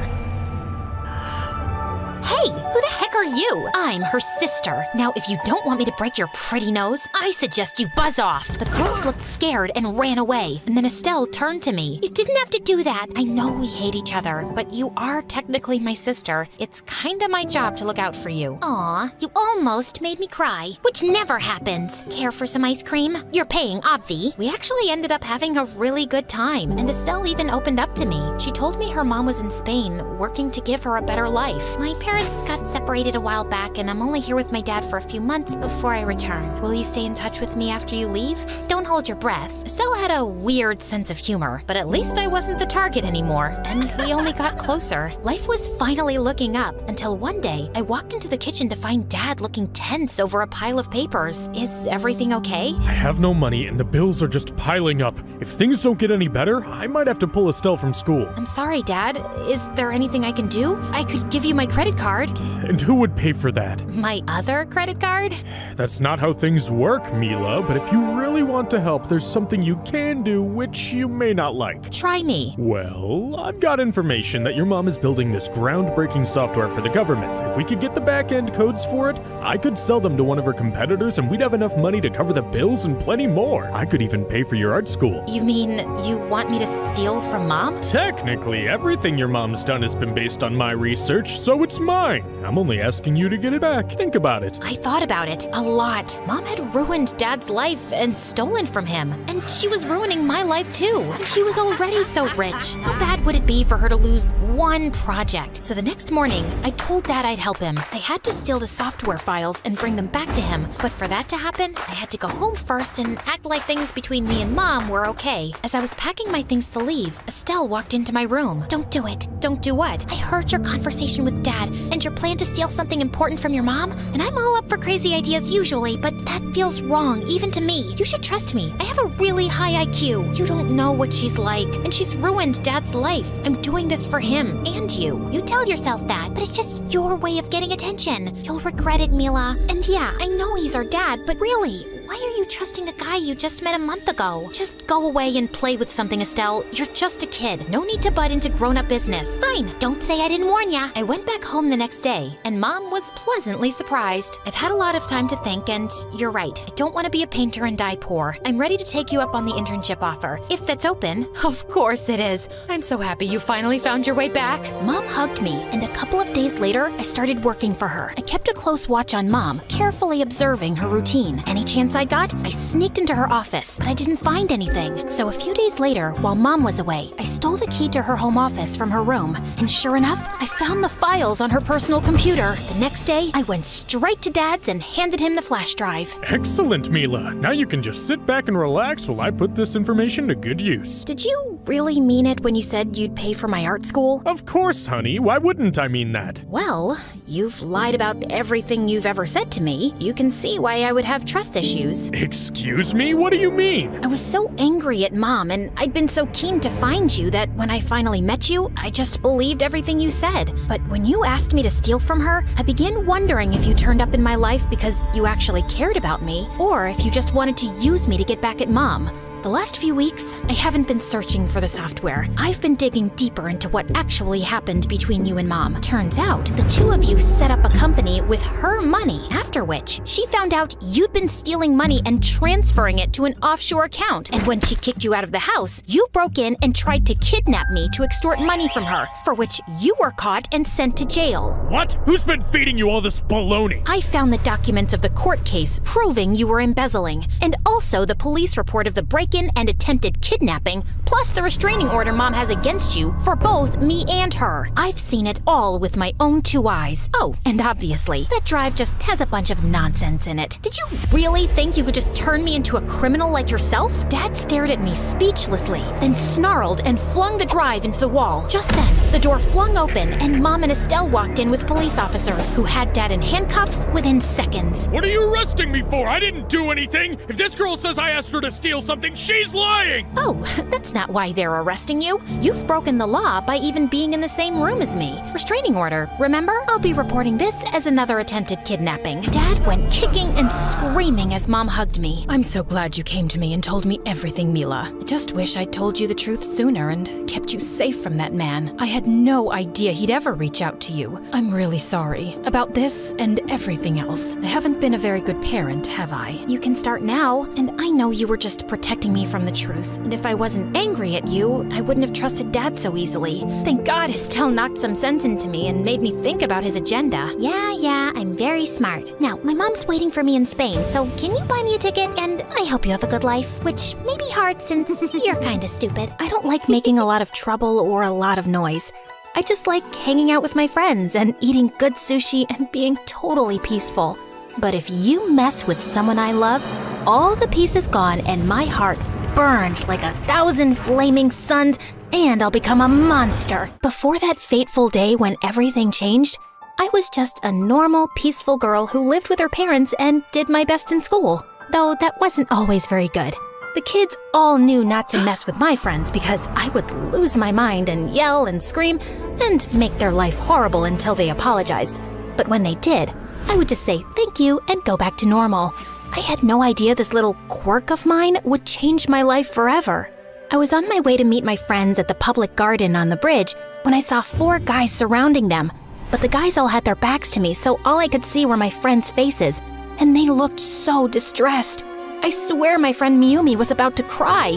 Hey, who the heck are you? I'm her sister. Now, if you don't want me to break your pretty nose, I suggest you buzz off. The girls looked scared and ran away, and then Estelle turned to me. You didn't have to do that. I know we hate each other, but you are technically my sister. It's kinda my job to look out for you. Aw, you almost made me cry, which never happens. Care for some ice cream? You're paying, obvi. We actually ended up having a really good time, and Estelle even opened up to me. She told me her mom was in Spain, working to give her a better life. My parents got separated a while back, and I'm only here with my dad for a few months before I return. Will you stay in touch with me after you leave? Don't hold your breath. Estelle had a weird sense of humor, but at least I wasn't the target anymore, and we only got closer. Life was finally looking up until one day I walked into the kitchen to find Dad looking tense over a pile of papers. Is everything okay? I have no money and the bills are just piling up. If things don't get any better, I might have to pull Estelle from school. I'm sorry, Dad. Is there anything I can do? I could give you my credit card. And who would pay for that? My other credit card? That's not how things work, Mila, but if you really want to help, there's something you can do which you may not like. Try me. Well, I've got information that your mom is building this groundbreaking software for the government. If we could get the back-end codes for it, I could sell them to one of her competitors and we'd have enough money to cover the bills and plenty more. I could even pay for your art school. You mean you want me to steal from Mom? Technically, everything your mom's done has been based on my research, so it's mine. I'm only asking you to get it back. Think about it. I thought about it a lot. Mom had ruined Dad's life and stolen from him. And she was ruining my life too. And she was already so rich. How bad would it be for her to lose one project? So the next morning, I told Dad I'd help him. I had to steal the software files and bring them back to him. But for that to happen, I had to go home first and act like things between me and Mom were okay. As I was packing my things to leave, Estelle walked into my room. Don't do it. Don't do what? I heard your conversation with Dad and your plan to steal something important from your mom, and I'm all up for crazy ideas usually, but that feels wrong, even to me. You should trust me. I have a really high IQ. You don't know what she's like, and she's ruined Dad's life. I'm doing this for him and you. You tell yourself that, but it's just your way of getting attention. You'll regret it, Mila. And yeah, I know he's our dad, but really, why are you trusting a guy you just met a month ago? Just go away and play with something, Estelle. You're just a kid. No need to butt into grown-up business. Fine, don't say I didn't warn ya. I went back home the next day, and Mom was pleasantly surprised. I've had a lot of time to think, and you're right. I don't want to be a painter and die poor. I'm ready to take you up on the internship offer, if that's open. Of course it is. I'm so happy you finally found your way back. Mom hugged me, and a couple of days later, I started working for her. I kept a close watch on Mom, carefully observing her routine. Any chance I got, I sneaked into her office, but I didn't find anything. So a few days later, while Mom was away, I stole the key to her home office from her room, and sure enough, I found the files on her personal computer. The next day, I went straight to Dad's and handed him the flash drive. Excellent, Mila. Now you can just sit back and relax while I put this information to good use. Did you really mean it when you said you'd pay for my art school? Of course, honey. Why wouldn't I mean that? Well, you've lied about everything you've ever said to me. You can see why I would have trust issues. Excuse me? What do you mean? I was so angry at Mom, and I'd been so keen to find you that when I finally met you, I just believed everything you said. But when you asked me to steal from her, I began wondering if you turned up in my life because you actually cared about me, or if you just wanted to use me to get back at Mom. The last few weeks, I haven't been searching for the software. I've been digging deeper into what actually happened between you and Mom. Turns out, the two of you set up a company with her money, after which she found out you'd been stealing money and transferring it to an offshore account. And when she kicked you out of the house, you broke in and tried to kidnap me to extort money from her, for which you were caught and sent to jail. What? Who's been feeding you all this baloney? I found the documents of the court case proving you were embezzling, and also the police report of the break-in and attempted kidnapping, plus the restraining order Mom has against you for both me and her. I've seen it all with my own 2 eyes. Oh, and obviously, that drive just has a bunch of nonsense in it. Did you really think you could just turn me into a criminal like yourself? Dad stared at me speechlessly, then snarled and flung the drive into the wall. Just then, the door flung open and Mom and Estelle walked in with police officers who had Dad in handcuffs within seconds. What are you arresting me for? I didn't do anything. If this girl says I asked her to steal something, she's lying! Oh, that's not why they're arresting you. You've broken the law by even being in the same room as me. Restraining order, remember? I'll be reporting this as another attempted kidnapping. Dad went kicking and screaming as Mom hugged me. I'm so glad you came to me and told me everything, Mila. I just wish I'd told you the truth sooner and kept you safe from that man. I had no idea he'd ever reach out to you. I'm really sorry about this and everything else. I haven't been a very good parent, have I? You can start now, and I know you were just protecting me from the truth. And if I wasn't angry at you, I wouldn't have trusted Dad so easily. Thank God Estelle knocked some sense into me and made me think about his agenda. Yeah, I'm very smart. Now, my mom's waiting for me in Spain, so can you buy me a ticket? And I hope you have a good life, which may be hard since you're kinda stupid. I don't like making a lot of trouble or a lot of noise. I just like hanging out with my friends and eating good sushi and being totally peaceful. But if you mess with someone I love, all the peace is gone and my heart burned like 1,000 flaming suns, and I'll become a monster. Before that fateful day when everything changed, I was just a normal, peaceful girl who lived with her parents and did my best in school. Though that wasn't always very good. The kids all knew not to mess with my friends because I would lose my mind and yell and scream and make their life horrible until they apologized. But when they did, I would just say thank you and go back to normal. I had no idea this little quirk of mine would change my life forever. I was on my way to meet my friends at the public garden on the bridge when I saw 4 guys surrounding them. But the guys all had their backs to me, so all I could see were my friends' faces, and they looked so distressed. I swear my friend Miyumi was about to cry.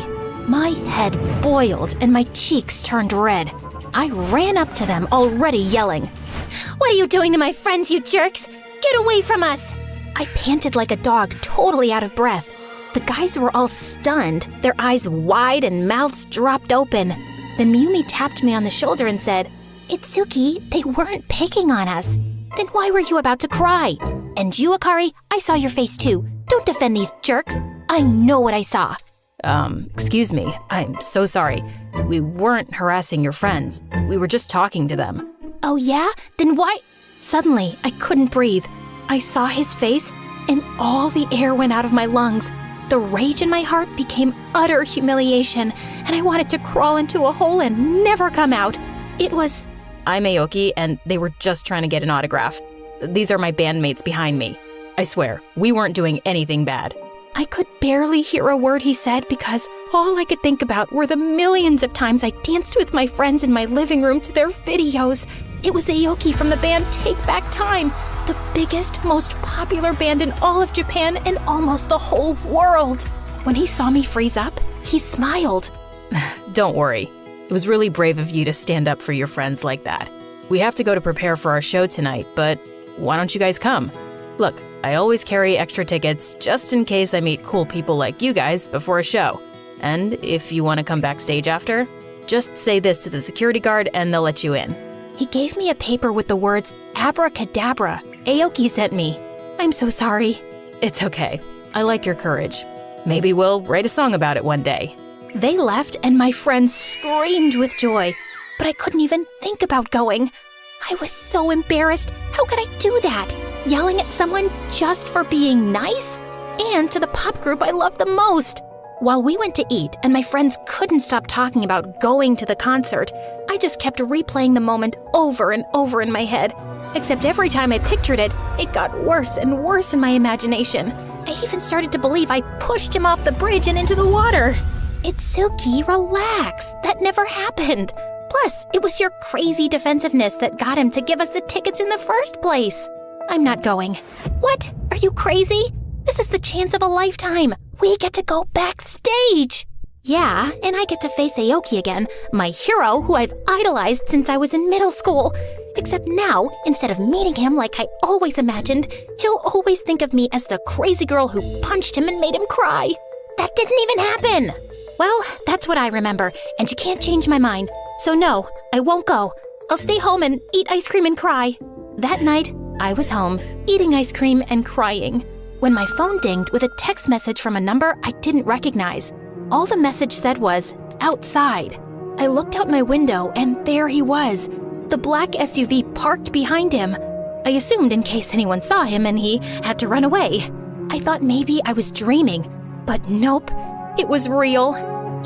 My head boiled and my cheeks turned red. I ran up to them, already yelling. What are you doing to my friends, you jerks? Get away from us! I panted like a dog, totally out of breath. The guys were all stunned, their eyes wide and mouths dropped open. Then Miyumi tapped me on the shoulder and said, Itsuki, they weren't picking on us. Then why were you about to cry? And you, Akari, I saw your face too. Don't defend these jerks. I know what I saw. Excuse me. I'm so sorry. We weren't harassing your friends. We were just talking to them. Oh yeah? Then why? Suddenly, I couldn't breathe. I saw his face, and all the air went out of my lungs. The rage in my heart became utter humiliation, and I wanted to crawl into a hole and never come out. It was... I'm Aoki, and they were just trying to get an autograph. These are my bandmates behind me. I swear, we weren't doing anything bad. I could barely hear a word he said because all I could think about were the millions of times I danced with my friends in my living room to their videos. It was Aoki from the band Take Back Time, the biggest, most popular band in all of Japan and almost the whole world. When he saw me freeze up, he smiled. Don't worry. It was really brave of you to stand up for your friends like that. We have to go to prepare for our show tonight, but why don't you guys come? Look, I always carry extra tickets just in case I meet cool people like you guys before a show. And if you want to come backstage after, just say this to the security guard and they'll let you in. He gave me a paper with the words abracadabra. Aoki sent me. I'm so sorry. It's okay. I like your courage. Maybe we'll write a song about it one day. They left and my friends screamed with joy, but I couldn't even think about going. I was so embarrassed. How could I do that? Yelling at someone just for being nice? And to the pop group I love the most. While we went to eat and my friends couldn't stop talking about going to the concert, I just kept replaying the moment over and over in my head. Except every time I pictured it, it got worse and worse in my imagination. I even started to believe I pushed him off the bridge and into the water. Itsuki, relax. That never happened. Plus, it was your crazy defensiveness that got him to give us the tickets in the first place. I'm not going. What? Are you crazy? This is the chance of a lifetime. We get to go backstage. Yeah, and I get to face Aoki again, my hero who I've idolized since I was in middle school. Except now, instead of meeting him like I always imagined, he'll always think of me as the crazy girl who punched him and made him cry. That didn't even happen. Well, that's what I remember, and you can't change my mind. So no, I won't go. I'll stay home and eat ice cream and cry. That night, I was home, eating ice cream and crying, when my phone dinged with a text message from a number I didn't recognize. All the message said was, outside. I looked out my window and there he was, the black SUV parked behind him. I assumed in case anyone saw him and he had to run away. I thought maybe I was dreaming, but nope, it was real.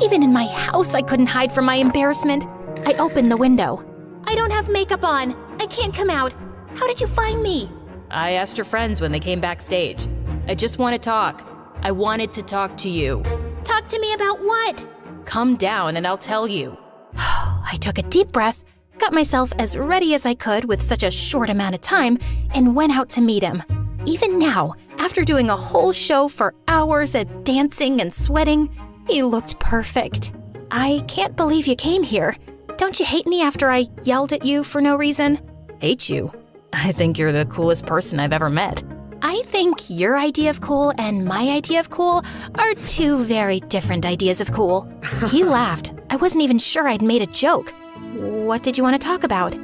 Even in my house, I couldn't hide from my embarrassment. I opened the window. I don't have makeup on. I can't come out. How did you find me? I asked your friends when they came backstage. I just want to talk. I wanted to talk to you. Talk to me about what? Come down and I'll tell you. I took a deep breath, got myself as ready as I could with such a short amount of time, and went out to meet him. Even now, after doing a whole show for hours of dancing and sweating, he looked perfect. I can't believe you came here. Don't you hate me after I yelled at you for no reason? Hate you? I think you're the coolest person I've ever met. I think your idea of cool and my idea of cool are two very different ideas of cool. He laughed. I wasn't even sure I'd made a joke. What did you want to talk about?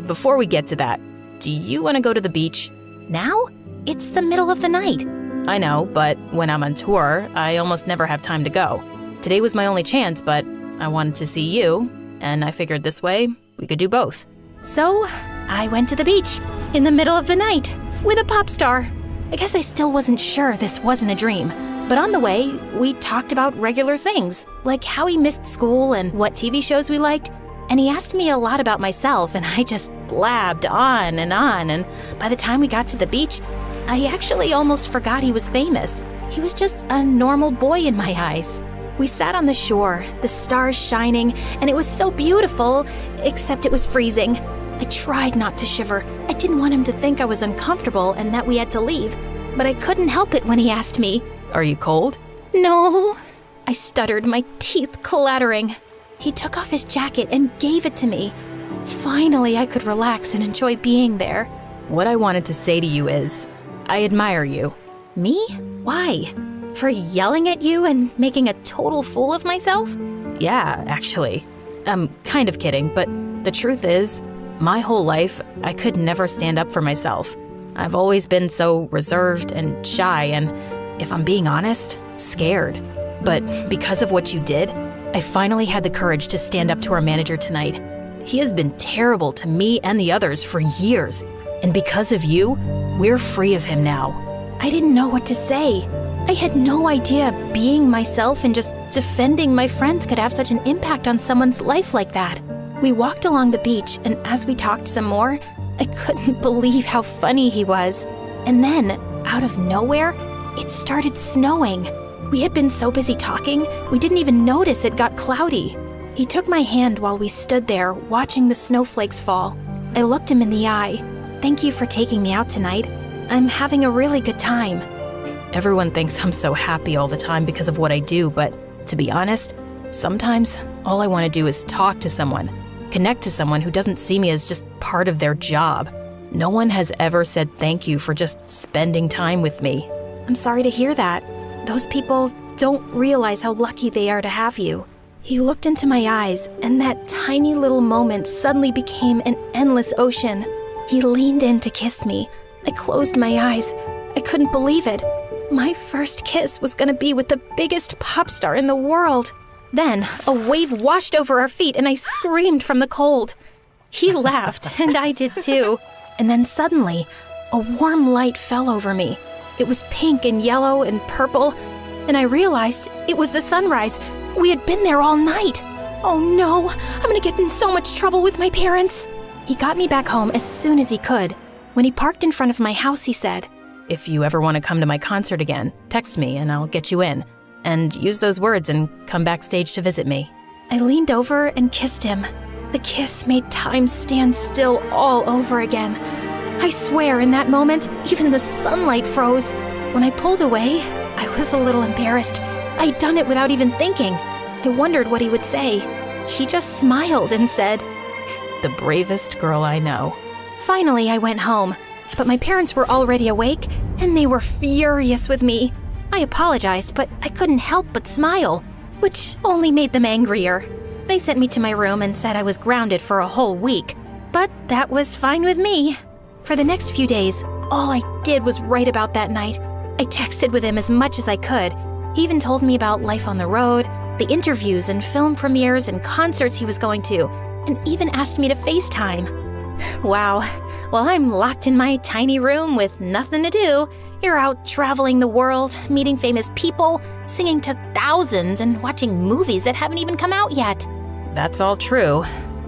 Before we get to that, do you want to go to the beach? Now? It's the middle of the night. I know, but when I'm on tour, I almost never have time to go. Today was my only chance, but I wanted to see you, and I figured this way we could do both. So, I went to the beach in the middle of the night with a pop star. I guess I still wasn't sure this wasn't a dream. But on the way, we talked about regular things, like how he missed school and what TV shows we liked. And he asked me a lot about myself, and I just blabbed on, and by the time we got to the beach, I actually almost forgot he was famous. He was just a normal boy in my eyes. We sat on the shore, the stars shining, and it was so beautiful, except it was freezing. I tried not to shiver. I didn't want him to think I was uncomfortable and that we had to leave, but I couldn't help it when he asked me, "Are you cold?" "No." I stuttered, my teeth clattering. He took off his jacket and gave it to me. Finally, I could relax and enjoy being there. What I wanted to say to you is, I admire you. Me? Why? For yelling at you and making a total fool of myself? Yeah, actually. I'm kind of kidding, but the truth is, my whole life, I could never stand up for myself. I've always been so reserved and shy and, if I'm being honest, scared. But because of what you did, I finally had the courage to stand up to our manager tonight. He has been terrible to me and the others for years, and because of you, we're free of him now. I didn't know what to say. I had no idea being myself and just defending my friends could have such an impact on someone's life like that. We walked along the beach, and as we talked some more, I couldn't believe how funny he was. And then, out of nowhere, it started snowing. We had been so busy talking, we didn't even notice it got cloudy. He took my hand while we stood there, watching the snowflakes fall. I looked him in the eye. "Thank you for taking me out tonight. I'm having a really good time." Everyone thinks I'm so happy all the time because of what I do, but to be honest, sometimes all I want to do is talk to someone, connect to someone who doesn't see me as just part of their job. No one has ever said thank you for just spending time with me. I'm sorry to hear that. Those people don't realize how lucky they are to have you. He looked into my eyes, and that tiny little moment suddenly became an endless ocean. He leaned in to kiss me. I closed my eyes. I couldn't believe it. My first kiss was gonna be with the biggest pop star in the world. Then, a wave washed over our feet, and I screamed from the cold. He laughed, and I did too. And then suddenly, a warm light fell over me. It was pink and yellow and purple, and I realized it was the sunrise. We had been there all night. Oh no, I'm gonna get in so much trouble with my parents. He got me back home as soon as he could. When he parked in front of my house, he said, "If you ever want to come to my concert again, text me and I'll get you in. and use those words and come backstage to visit me. I leaned over and kissed him. The kiss made time stand still all over again. I swear in that moment, even the sunlight froze. When I pulled away, I was a little embarrassed. I'd done it without even thinking. I wondered what he would say. He just smiled and said, "The bravest girl I know." Finally, I went home, but my parents were already awake, and they were furious with me. I apologized, but I couldn't help but smile, which only made them angrier. They sent me to my room and said I was grounded for a whole week, but that was fine with me. For the next few days, all I did was write about that night. I texted with him as much as I could. He even told me about life on the road, the interviews and film premieres and concerts he was going to, and even asked me to FaceTime. Wow, while I'm locked in my tiny room with nothing to do, you're out traveling the world, meeting famous people, singing to thousands, and watching movies that haven't even come out yet. That's all true.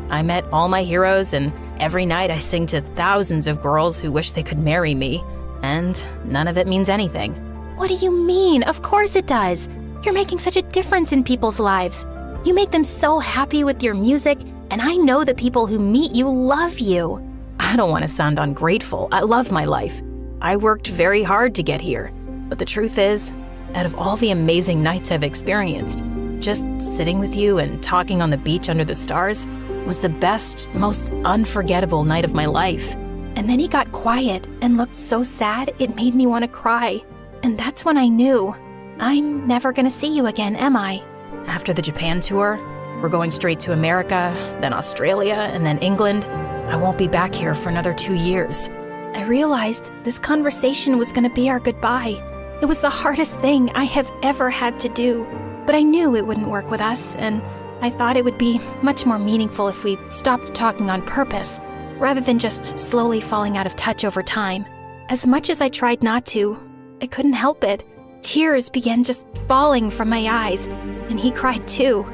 I met all my heroes, and every night I sing to thousands of girls who wish they could marry me, and none of it means anything. What do you mean? Of course it does. You're making such a difference in people's lives. You make them so happy with your music, and I know the people who meet you love you. I don't want to sound ungrateful. I love my life. I worked very hard to get here. But the truth is, out of all the amazing nights I've experienced, just sitting with you and talking on the beach under the stars was the best, most unforgettable night of my life. And then he got quiet and looked so sad it made me want to cry. And that's when I knew, I'm never gonna see you again, am I? After the Japan tour, we're going straight to America, then Australia, and then England. I won't be back here for another 2 years. I realized this conversation was gonna be our goodbye. It was the hardest thing I have ever had to do, but I knew it wouldn't work with us, and I thought it would be much more meaningful if we stopped talking on purpose, rather than just slowly falling out of touch over time. As much as I tried not to, I couldn't help it. Tears began just falling from my eyes, and he cried too.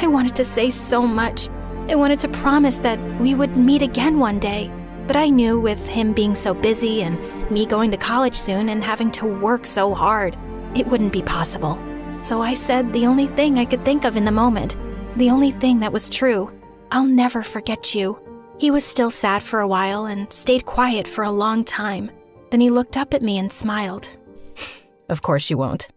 I wanted to say so much. I wanted to promise that we would meet again one day, but I knew with him being so busy and me going to college soon and having to work so hard, it wouldn't be possible. So I said the only thing I could think of in the moment, the only thing that was true. I'll never forget you. He was still sad for a while and stayed quiet for a long time. Then he looked up at me and smiled. Of course you won't.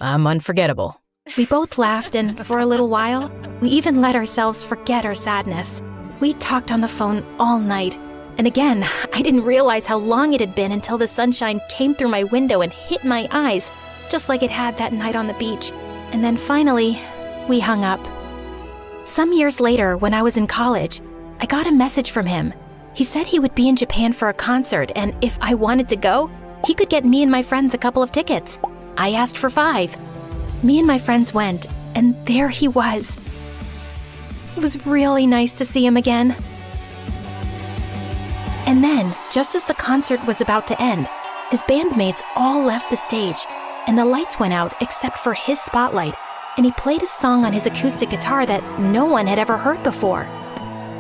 I'm unforgettable. We both laughed, and for a little while, we even let ourselves forget our sadness. We talked on the phone all night. And again, I didn't realize how long it had been until the sunshine came through my window and hit my eyes, just like it had that night on the beach. And then finally, we hung up. Some years later, when I was in college, I got a message from him. He said he would be in Japan for a concert, and if I wanted to go, he could get me and my friends a couple of tickets. I asked for 5. Me and my friends went, and there he was. It was really nice to see him again. And then, just as the concert was about to end, his bandmates all left the stage, and the lights went out except for his spotlight, and he played a song on his acoustic guitar that no one had ever heard before.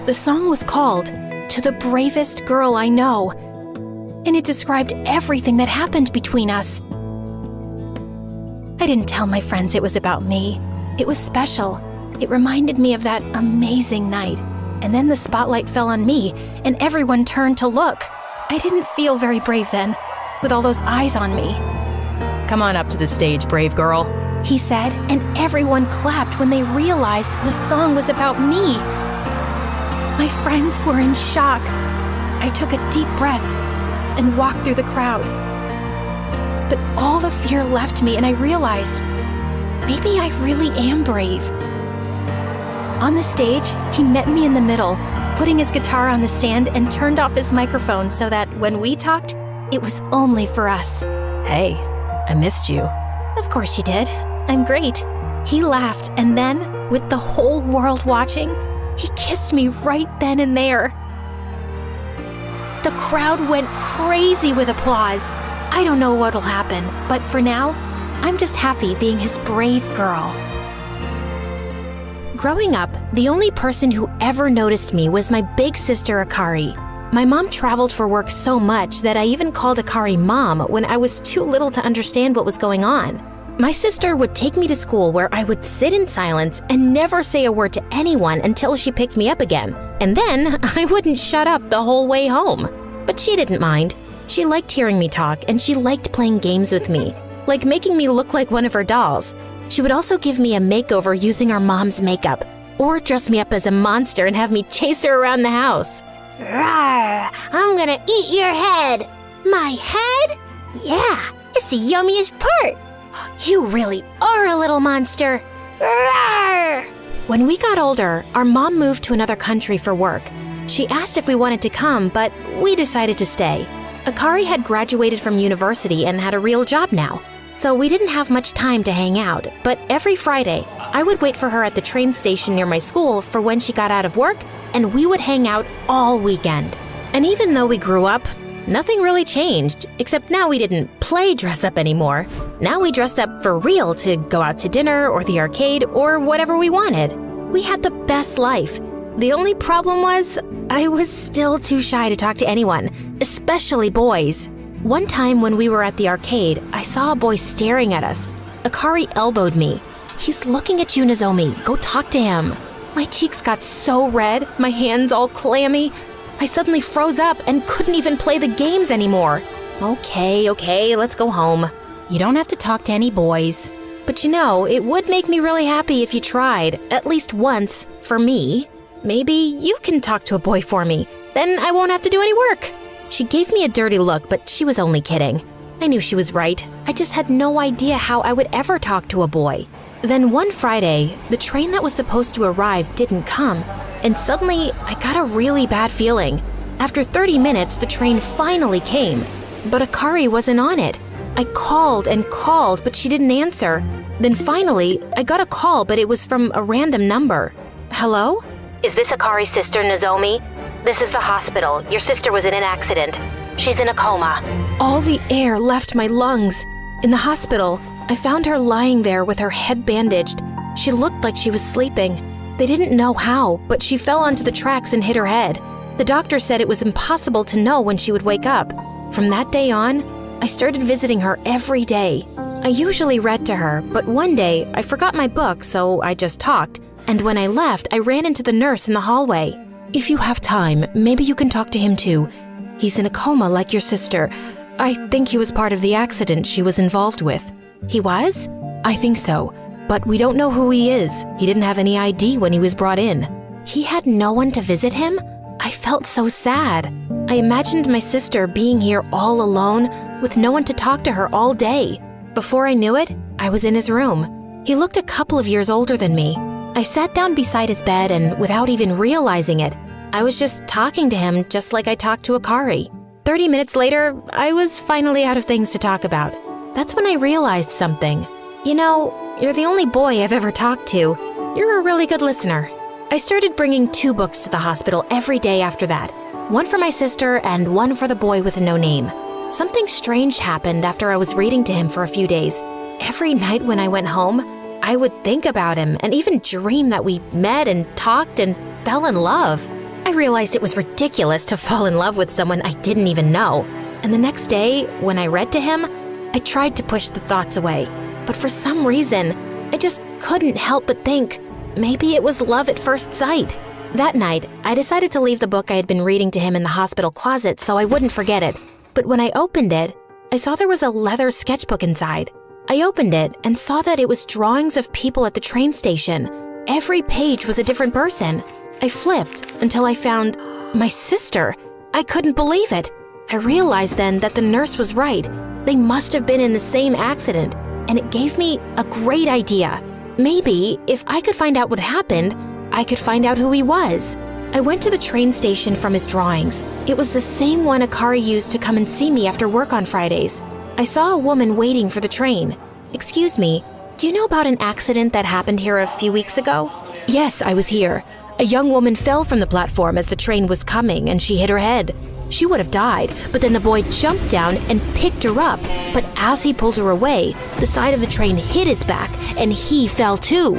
The song was called "To the Bravest Girl I Know," and it described everything that happened between us. I didn't tell my friends it was about me. It was special. It reminded me of that amazing night. And then the spotlight fell on me, and everyone turned to look. I didn't feel very brave then, with all those eyes on me. Come on up to the stage, brave girl, he said, and everyone clapped when they realized the song was about me. My friends were in shock. I took a deep breath and walked through the crowd. But all the fear left me, and I realized, maybe I really am brave. On the stage, he met me in the middle, putting his guitar on the stand and turned off his microphone so that when we talked, it was only for us. Hey, I missed you. Of course you did. I'm great. He laughed, and then, with the whole world watching, he kissed me right then and there. The crowd went crazy with applause. I don't know what'll happen, but for now, I'm just happy being his brave girl. Growing up, the only person who ever noticed me was my big sister Akari. My mom traveled for work so much that I even called Akari Mom when I was too little to understand what was going on. My sister would take me to school where I would sit in silence and never say a word to anyone until she picked me up again. And then I wouldn't shut up the whole way home. But she didn't mind. She liked hearing me talk and she liked playing games with me, like making me look like one of her dolls. She would also give me a makeover using our mom's makeup, or dress me up as a monster and have me chase her around the house. Rawr, I'm gonna eat your head. My head? Yeah, it's the yummiest part. You really are a little monster. Rawr! When we got older, our mom moved to another country for work. She asked if we wanted to come, but we decided to stay. Akari had graduated from university and had a real job now, so we didn't have much time to hang out. But every Friday, I would wait for her at the train station near my school for when she got out of work, and we would hang out all weekend. And even though we grew up, nothing really changed, except now we didn't play dress up anymore. Now we dressed up for real to go out to dinner or the arcade or whatever we wanted. We had the best life. The only problem was, I was still too shy to talk to anyone, especially boys. One time when we were at the arcade, I saw a boy staring at us. Akari elbowed me. "He's looking at you, Nozomi. Go talk to him." My cheeks got so red, my hands all clammy. I suddenly froze up and couldn't even play the games anymore. Okay, let's go home. You don't have to talk to any boys. But you know, it would make me really happy if you tried, at least once, for me. Maybe you can talk to a boy for me. Then I won't have to do any work. She gave me a dirty look, but she was only kidding. I knew she was right. I just had no idea how I would ever talk to a boy. Then one Friday, the train that was supposed to arrive didn't come, and suddenly I got a really bad feeling. After 30 minutes, the train finally came, but Akari wasn't on it. I called and called, but she didn't answer. Then finally, I got a call, but it was from a random number. Hello? Is this Akari's sister, Nozomi? This is the hospital. Your sister was in an accident. She's in a coma. All the air left my lungs. In the hospital, I found her lying there with her head bandaged. She looked like she was sleeping. They didn't know how, but she fell onto the tracks and hit her head. The doctor said it was impossible to know when she would wake up. From that day on, I started visiting her every day. I usually read to her, but one day I forgot my book, so I just talked. And when I left, I ran into the nurse in the hallway. If you have time, maybe you can talk to him too. He's in a coma like your sister. I think he was part of the accident she was involved with. He was? I think so. But we don't know who he is. He didn't have any ID when he was brought in. He had no one to visit him? I felt so sad. I imagined my sister being here all alone with no one to talk to her all day. Before I knew it, I was in his room. He looked a couple of years older than me. I sat down beside his bed and without even realizing it, I was just talking to him just like I talked to Akari. 30 minutes later, I was finally out of things to talk about. That's when I realized something. You know, you're the only boy I've ever talked to. You're a really good listener. I started bringing 2 books to the hospital every day after that. One for my sister and one for the boy with no name. Something strange happened after I was reading to him for a few days. Every night when I went home, I would think about him and even dream that we met and talked and fell in love. I realized it was ridiculous to fall in love with someone I didn't even know. And the next day, when I read to him, I tried to push the thoughts away. But for some reason, I just couldn't help but think, maybe it was love at first sight. That night, I decided to leave the book I had been reading to him in the hospital closet so I wouldn't forget it. But when I opened it, I saw there was a leather sketchbook inside. I opened it and saw that it was drawings of people at the train station. Every page was a different person. I flipped until I found my sister. I couldn't believe it. I realized then that the nurse was right. They must have been in the same accident, and it gave me a great idea. Maybe if I could find out what happened, I could find out who he was. I went to the train station from his drawings. It was the same one Akari used to come and see me after work on Fridays. I saw a woman waiting for the train. Excuse me, do you know about an accident that happened here a few weeks ago? Yes, I was here. A young woman fell from the platform as the train was coming and she hit her head. She would have died, but then the boy jumped down and picked her up. But as he pulled her away, the side of the train hit his back and he fell too.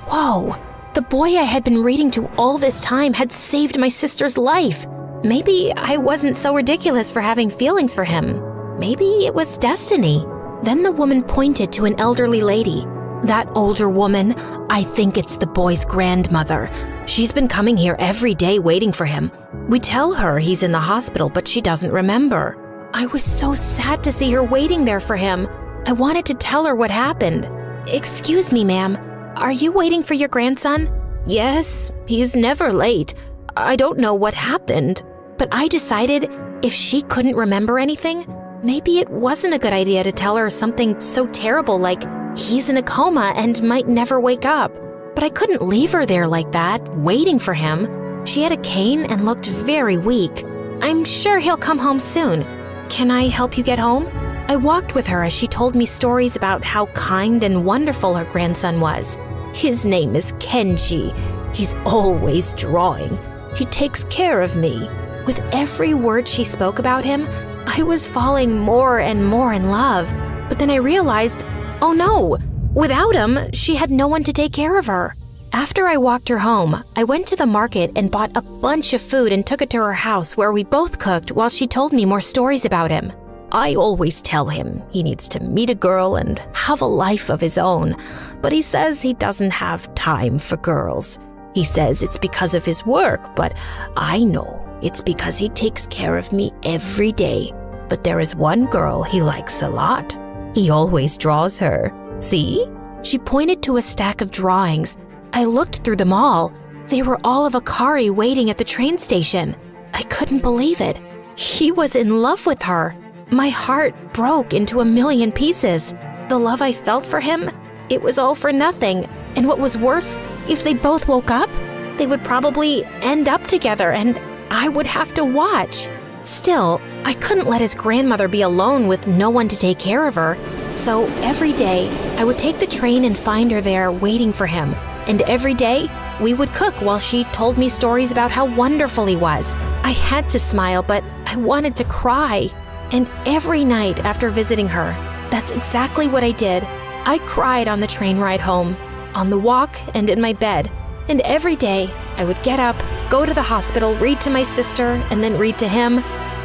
Whoa, the boy I had been reading to all this time had saved my sister's life. Maybe I wasn't so ridiculous for having feelings for him. Maybe it was destiny. Then the woman pointed to an elderly lady. That older woman, I think it's the boy's grandmother. She's been coming here every day waiting for him. We tell her he's in the hospital, but she doesn't remember. I was so sad to see her waiting there for him. I wanted to tell her what happened. Excuse me, ma'am. Are you waiting for your grandson? Yes, he's never late. I don't know what happened. But I decided if she couldn't remember anything, maybe it wasn't a good idea to tell her something so terrible like he's in a coma and might never wake up. But I couldn't leave her there like that, waiting for him. She had a cane and looked very weak. I'm sure he'll come home soon. Can I help you get home? I walked with her as she told me stories about how kind and wonderful her grandson was. His name is Kenji. He's always drawing. He takes care of me. With every word she spoke about him, I was falling more and more in love. But then I realized, oh no, without him, she had no one to take care of her. After I walked her home, I went to the market and bought a bunch of food and took it to her house where we both cooked while she told me more stories about him. I always tell him he needs to meet a girl and have a life of his own, but he says he doesn't have time for girls. He says it's because of his work, but I know it's because he takes care of me every day. But there is one girl he likes a lot. He always draws her. See? She pointed to a stack of drawings. I looked through them all. They were all of Akari waiting at the train station. I couldn't believe it. He was in love with her. My heart broke into a million pieces. The love I felt for him, it was all for nothing. And what was worse, if they both woke up, they would probably end up together and I would have to watch. Still, I couldn't let his grandmother be alone with no one to take care of her. So every day, I would take the train and find her there waiting for him. And every day, we would cook while she told me stories about how wonderful he was. I had to smile, but I wanted to cry. And every night after visiting her, that's exactly what I did. I cried on the train ride home, on the walk, and in my bed. And every day, I would get up, go to the hospital, read to my sister, and then read to him.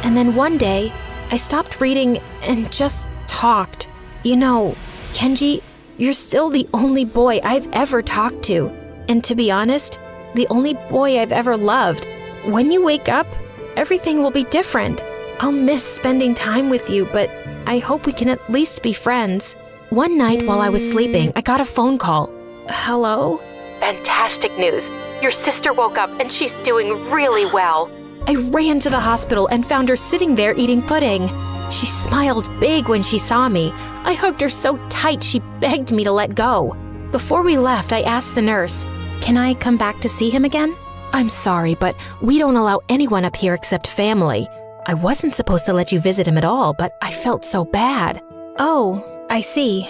And then one day, I stopped reading and just talked. You know, Kenji, you're still the only boy I've ever talked to. And to be honest, the only boy I've ever loved. When you wake up, everything will be different. I'll miss spending time with you, but I hope we can at least be friends. One night while I was sleeping, I got a phone call. Hello? Fantastic news. Your sister woke up and she's doing really well. I ran to the hospital and found her sitting there eating pudding. She smiled big when she saw me. I hugged her so tight she begged me to let go. Before we left, I asked the nurse, "Can I come back to see him again?" "I'm sorry, but we don't allow anyone up here except family. I wasn't supposed to let you visit him at all, but I felt so bad." "Oh, I see.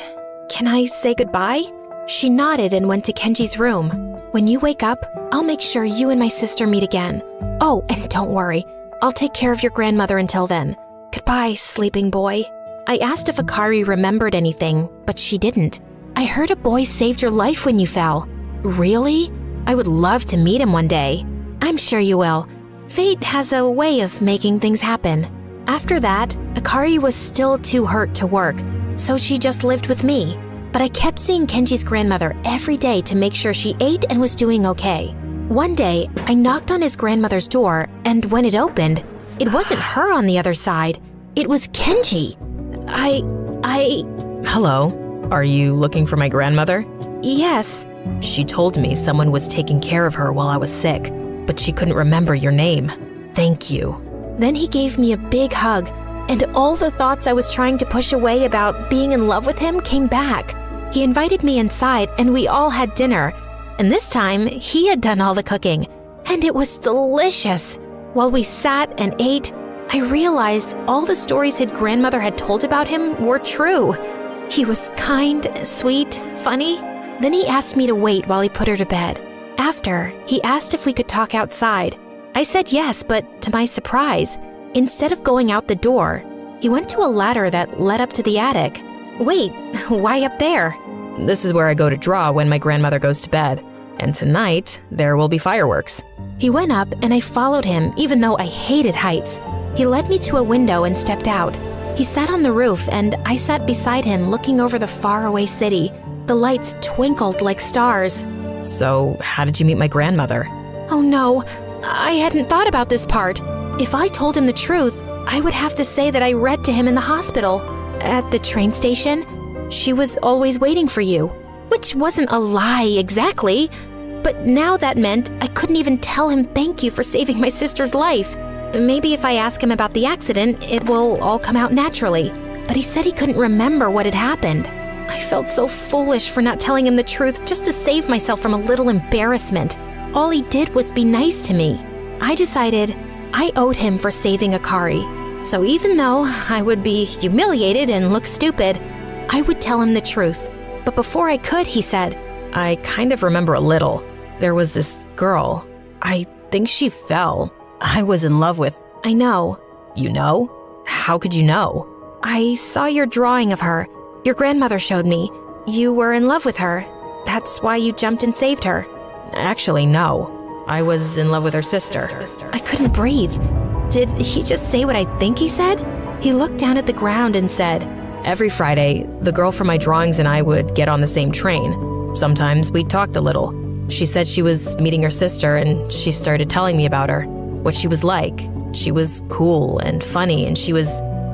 Can I say goodbye?" She nodded and went to Kenji's room. "When you wake up, I'll make sure you and my sister meet again. Oh, and don't worry. I'll take care of your grandmother until then. Goodbye, sleeping boy." I asked if Akari remembered anything, but she didn't. "I heard a boy saved your life when you fell." "Really? I would love to meet him one day." "I'm sure you will. Fate has a way of making things happen." After that, Akari was still too hurt to work, so she just lived with me. But I kept seeing Kenji's grandmother every day to make sure she ate and was doing okay. One day, I knocked on his grandmother's door, and when it opened, it wasn't her on the other side. It was Kenji. Hello, are you looking for my grandmother? Yes. She told me someone was taking care of her while I was sick, but she couldn't remember your name. Thank you. Then he gave me a big hug, and all the thoughts I was trying to push away about being in love with him came back. He invited me inside, and we all had dinner. And this time, he had done all the cooking, and it was delicious. While we sat and ate, I realized all the stories his grandmother had told about him were true. He was kind, sweet, funny. Then he asked me to wait while he put her to bed. After, he asked if we could talk outside. I said yes, but to my surprise, instead of going out the door, he went to a ladder that led up to the attic. "Wait, why up there?" "This is where I go to draw when my grandmother goes to bed. And tonight, there will be fireworks." He went up and I followed him, even though I hated heights. He led me to a window and stepped out. He sat on the roof, and I sat beside him looking over the faraway city. The lights twinkled like stars. So, how did you meet my grandmother? Oh no, I hadn't thought about this part. If I told him the truth, I would have to say that I read to him in the hospital. At the train station, she was always waiting for you, which wasn't a lie exactly. But now that meant I couldn't even tell him thank you for saving my sister's life. Maybe if I ask him about the accident, it will all come out naturally. But he said he couldn't remember what had happened. I felt so foolish for not telling him the truth just to save myself from a little embarrassment. All he did was be nice to me. I decided I owed him for saving Akari. So even though I would be humiliated and look stupid, I would tell him the truth. But before I could, he said, I kind of remember a little. There was this girl. I think she fell. I was in love with. I know. You know? How could you know? I saw your drawing of her. Your grandmother showed me. You were in love with her. That's why you jumped and saved her. Actually, no. I was in love with her sister. I couldn't breathe. Did he just say what I think he said? He looked down at the ground and said, Every Friday, the girl from my drawings and I would get on the same train. Sometimes we talked a little. She said she was meeting her sister, and she started telling me about her, what she was like. She was cool and funny, and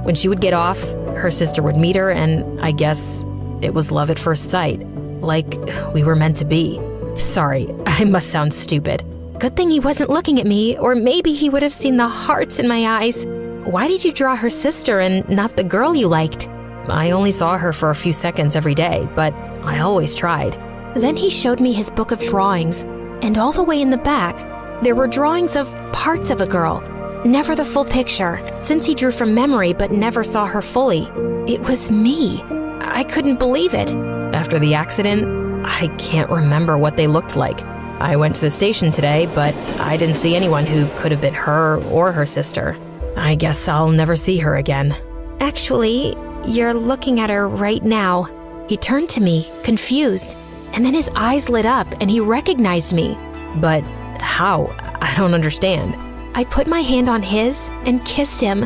when she would get off, her sister would meet her, and I guess it was love at first sight. Like we were meant to be. Sorry, I must sound stupid. Good thing he wasn't looking at me, or maybe he would have seen the hearts in my eyes. Why did you draw her sister and not the girl you liked? I only saw her for a few seconds every day, but I always tried. Then he showed me his book of drawings, and all the way in the back, there were drawings of parts of a girl, never the full picture, since he drew from memory but never saw her fully. It was me. I couldn't believe it. After the accident, I can't remember what they looked like. I went to the station today, but I didn't see anyone who could have been her or her sister. I guess I'll never see her again. Actually, you're looking at her right now. He turned to me, confused, and then his eyes lit up and he recognized me. But how? I don't understand. I put my hand on his and kissed him.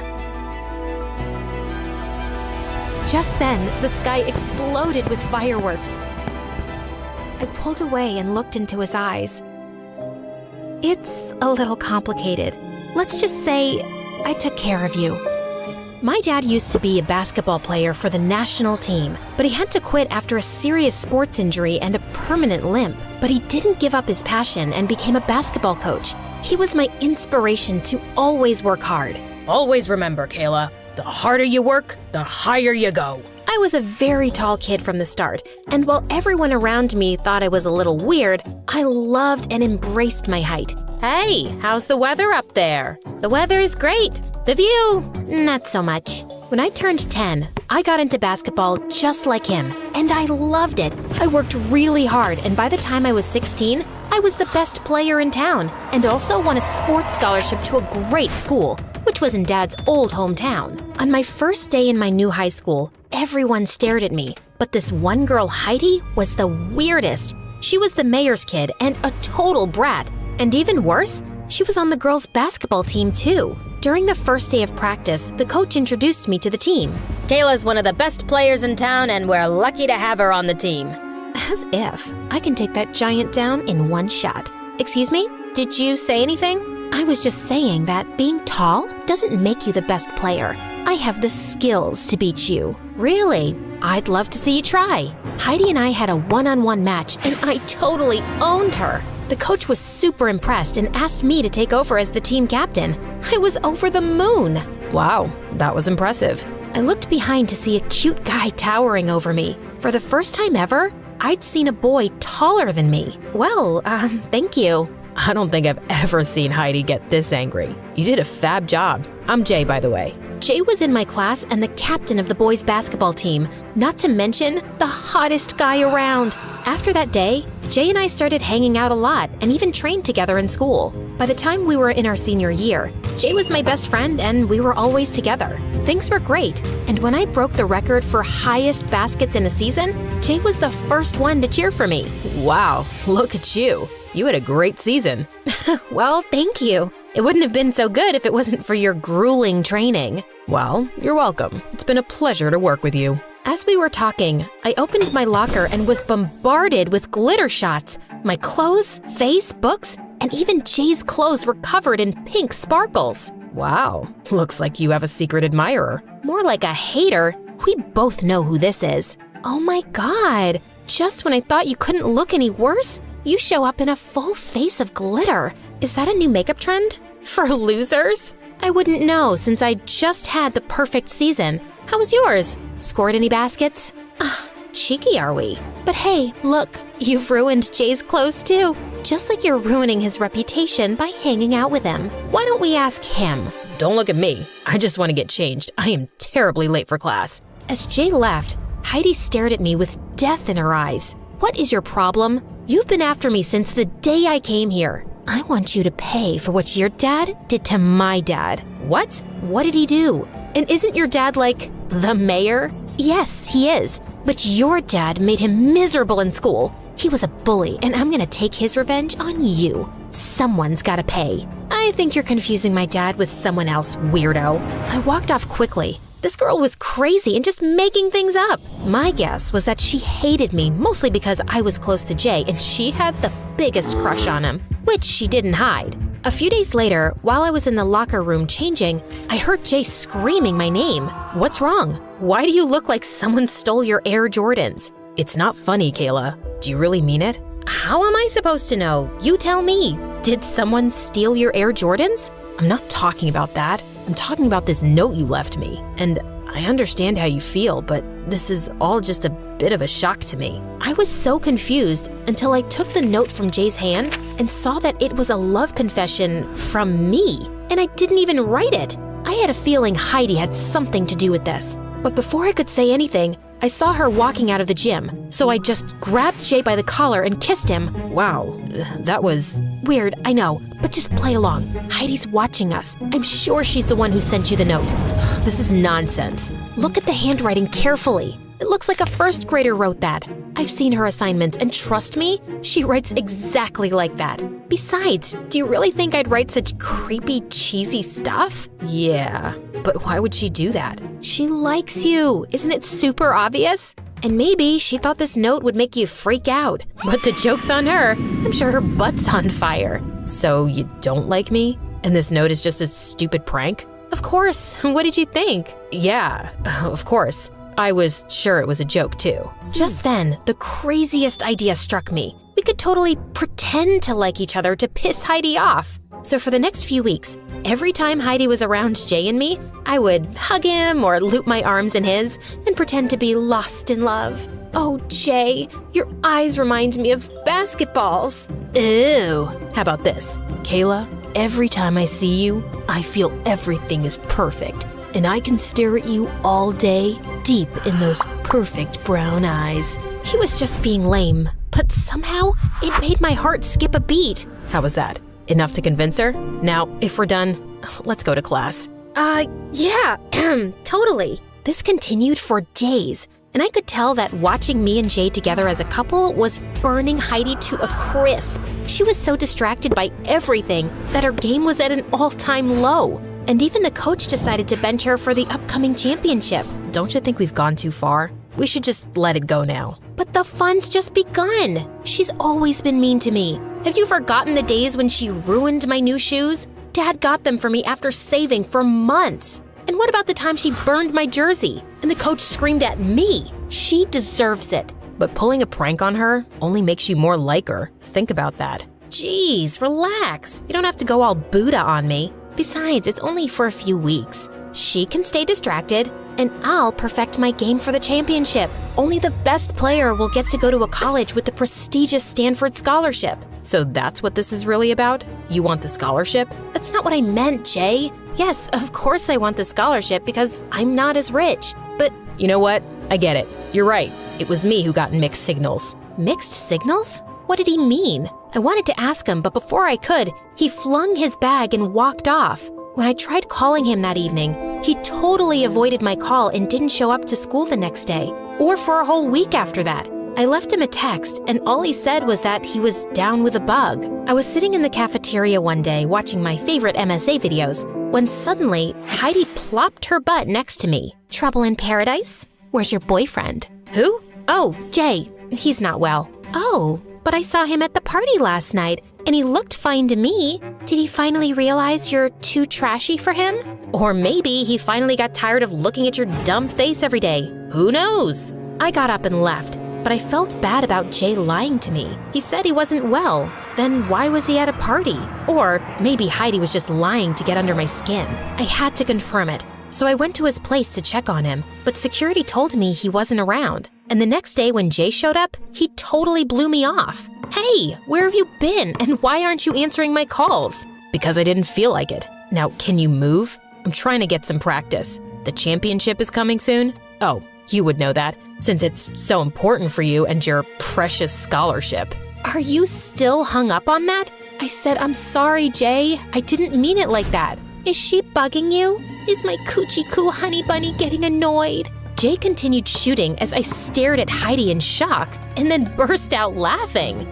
Just then, the sky exploded with fireworks. I pulled away and looked into his eyes. It's a little complicated. Let's just say I took care of you. My dad used to be a basketball player for the national team, but he had to quit after a serious sports injury and a permanent limp. But he didn't give up his passion and became a basketball coach. He was my inspiration to always work hard. Always remember, Kayla, the harder you work, the higher you go. I was a very tall kid from the start, and while everyone around me thought I was a little weird, I loved and embraced my height. Hey, how's the weather up there? The weather is great. The view, not so much. When I turned 10, I got into basketball just like him, and I loved it. I worked really hard, and by the time I was 16, I was the best player in town, and also won a sports scholarship to a great school, which was in Dad's old hometown. On my first day in my new high school, everyone stared at me, but this one girl, Heidi, was the weirdest. She was the mayor's kid and a total brat. And even worse, she was on the girls' basketball team too. During the first day of practice, the coach introduced me to the team. Kayla's one of the best players in town, and we're lucky to have her on the team. As if I can take that giant down in one shot. Excuse me? Did you say anything? I was just saying that being tall doesn't make you the best player. I have the skills to beat you. Really? I'd love to see you try. Heidi and I had a one-on-one match, and I totally owned her. The coach was super impressed and asked me to take over as the team captain. I was over the moon. Wow, that was impressive. I looked behind to see a cute guy towering over me. For the first time ever, I'd seen a boy taller than me. Well, thank you. I don't think I've ever seen Heidi get this angry. You did a fab job. I'm Jay, by the way. Jay was in my class and the captain of the boys' basketball team, not to mention the hottest guy around. After that day, Jay and I started hanging out a lot and even trained together in school. By the time we were in our senior year, Jay was my best friend and we were always together. Things were great, and when I broke the record for highest baskets in a season, Jay was the first one to cheer for me. Wow, look at you. You had a great season. Well, thank you. It wouldn't have been so good if it wasn't for your grueling training. Well, you're welcome. It's been a pleasure to work with you. As we were talking, I opened my locker and was bombarded with glitter shots. My clothes, face, books, and even Jay's clothes were covered in pink sparkles. Wow, looks like you have a secret admirer. More like a hater. We both know who this is. Oh my God, just when I thought you couldn't look any worse, you show up in a full face of glitter. Is that a new makeup trend? For losers? I wouldn't know since I just had the perfect season. How was yours? Scored any baskets? Cheeky are we? But hey, look, you've ruined Jay's clothes too. Just like you're ruining his reputation by hanging out with him. Why don't we ask him? Don't look at me. I just want to get changed. I am terribly late for class. As Jay left, Heidi stared at me with death in her eyes. What is your problem? You've been after me since the day I came here. I want you to pay for what your dad did to my dad. What? What did he do? And isn't your dad like the mayor? Yes, he is. But your dad made him miserable in school. He was a bully, and I'm gonna take his revenge on you. Someone's gotta pay. I think you're confusing my dad with someone else, weirdo. I walked off quickly. This girl was crazy and just making things up. My guess was that she hated me mostly because I was close to Jay and she had the biggest crush on him, which she didn't hide. A few days later, while I was in the locker room changing, I heard Jay screaming my name. What's wrong? Why do you look like someone stole your Air Jordans? It's not funny, Kayla. Do you really mean it? How am I supposed to know? You tell me. Did someone steal your Air Jordans? I'm not talking about that. I'm talking about this note you left me. And I understand how you feel, but this is all just a bit of a shock to me. I was so confused until I took the note from Jay's hand and saw that it was a love confession from me. And I didn't even write it. I had a feeling Heidi had something to do with this. But before I could say anything, I saw her walking out of the gym. So I just grabbed Jay by the collar and kissed him. Wow, that was weird, I know, but just play along. Heidi's watching us. I'm sure she's the one who sent you the note. This is nonsense. Look at the handwriting carefully. It looks like a first grader wrote that. I've seen her assignments, and trust me, she writes exactly like that. Besides, do you really think I'd write such creepy, cheesy stuff? Yeah, but why would she do that? She likes you. Isn't it super obvious? And maybe she thought this note would make you freak out. But the joke's on her. I'm sure her butt's on fire. So you don't like me? And this note is just a stupid prank? Of course. What did you think? Yeah, of course. I was sure it was a joke too. Just then, the craziest idea struck me. We could totally pretend to like each other to piss Heidi off. So for the next few weeks, every time Heidi was around Jay and me, I would hug him or loop my arms in his and pretend to be lost in love. Oh, Jay, your eyes remind me of basketballs. Ew. How about this? Kayla, every time I see you, I feel everything is perfect. And I can stare at you all day, deep in those perfect brown eyes. He was just being lame, but somehow it made my heart skip a beat. How was that? Enough to convince her? Now, if we're done, let's go to class. Yeah, totally. This continued for days, and I could tell that watching me and Jay together as a couple was burning Heidi to a crisp. She was so distracted by everything that her game was at an all-time low. And even the coach decided to bench her for the upcoming championship. Don't you think we've gone too far? We should just let it go now. But the fun's just begun. She's always been mean to me. Have you forgotten the days when she ruined my new shoes? Dad got them for me after saving for months. And what about the time she burned my jersey and the coach screamed at me? She deserves it. But pulling a prank on her only makes you more like her. Think about that. Jeez, relax. You don't have to go all Buddha on me. Besides, it's only for a few weeks. She can stay distracted, and I'll perfect my game for the championship. Only the best player will get to go to a college with the prestigious Stanford scholarship. So that's what this is really about? You want the scholarship? That's not what I meant, Jay. Yes, of course I want the scholarship because I'm not as rich. But you know what? I get it. You're right. It was me who got mixed signals. Mixed signals? What did he mean? I wanted to ask him, but before I could, he flung his bag and walked off. When I tried calling him that evening, he totally avoided my call and didn't show up to school the next day, or for a whole week after that. I left him a text, and all he said was that he was down with a bug. I was sitting in the cafeteria one day watching my favorite MSA videos when suddenly Heidi plopped her butt next to me. Trouble in paradise? Where's your boyfriend? Who? Oh, Jay. He's not well. Oh, but I saw him at the party last night, and he looked fine to me. Did he finally realize you're too trashy for him? Or maybe he finally got tired of looking at your dumb face every day. Who knows? I got up and left, but I felt bad about Jay lying to me. He said he wasn't well. Then why was he at a party? Or maybe Heidi was just lying to get under my skin. I had to confirm it, so I went to his place to check on him, but security told me he wasn't around. And the next day when Jay showed up, he totally blew me off. Hey, where have you been, and why aren't you answering my calls? Because I didn't feel like it. Now, can you move? I'm trying to get some practice. The championship is coming soon? Oh, you would know that, since it's so important for you and your precious scholarship. Are you still hung up on that? I said, I'm sorry, Jay. I didn't mean it like that. Is she bugging you? Is my coochie coo honey bunny getting annoyed? Jay continued shooting as I stared at Heidi in shock and then burst out laughing.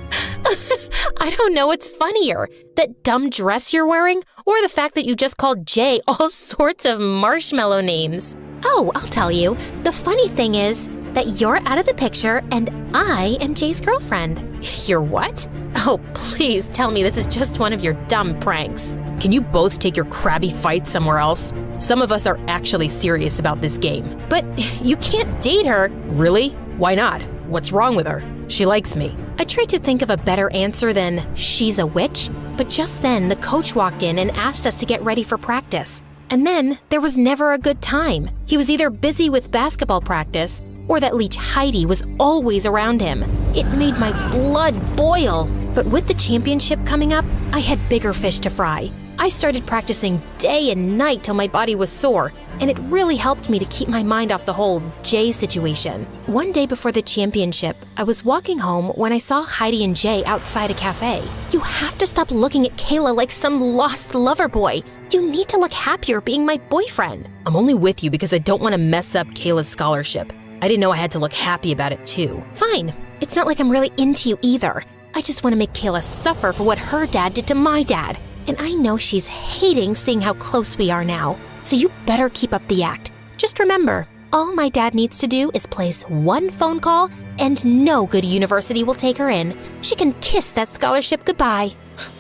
I don't know what's funnier, that dumb dress you're wearing or the fact that you just called Jay all sorts of marshmallow names. Oh, I'll tell you. The funny thing is that you're out of the picture and I am Jay's girlfriend. You're what? Oh, please tell me this is just one of your dumb pranks. Can you both take your crabby fights somewhere else? Some of us are actually serious about this game. But you can't date her. Really? Why not? What's wrong with her? She likes me. I tried to think of a better answer than she's a witch, but just then the coach walked in and asked us to get ready for practice. And then there was never a good time. He was either busy with basketball practice or that leech Heidi was always around him. It made my blood boil. But with the championship coming up, I had bigger fish to fry. I started practicing day and night till my body was sore, and it really helped me to keep my mind off the whole Jay situation. One day before the championship, I was walking home when I saw Heidi and Jay outside a cafe. You have to stop looking at Kayla like some lost lover boy. You need to look happier being my boyfriend. I'm only with you because I don't want to mess up Kayla's scholarship. I didn't know I had to look happy about it too. Fine. It's not like I'm really into you either. I just want to make Kayla suffer for what her dad did to my dad. And I know she's hating seeing how close we are now. So you better keep up the act. Just remember, all my dad needs to do is place one phone call and no good university will take her in. She can kiss that scholarship goodbye.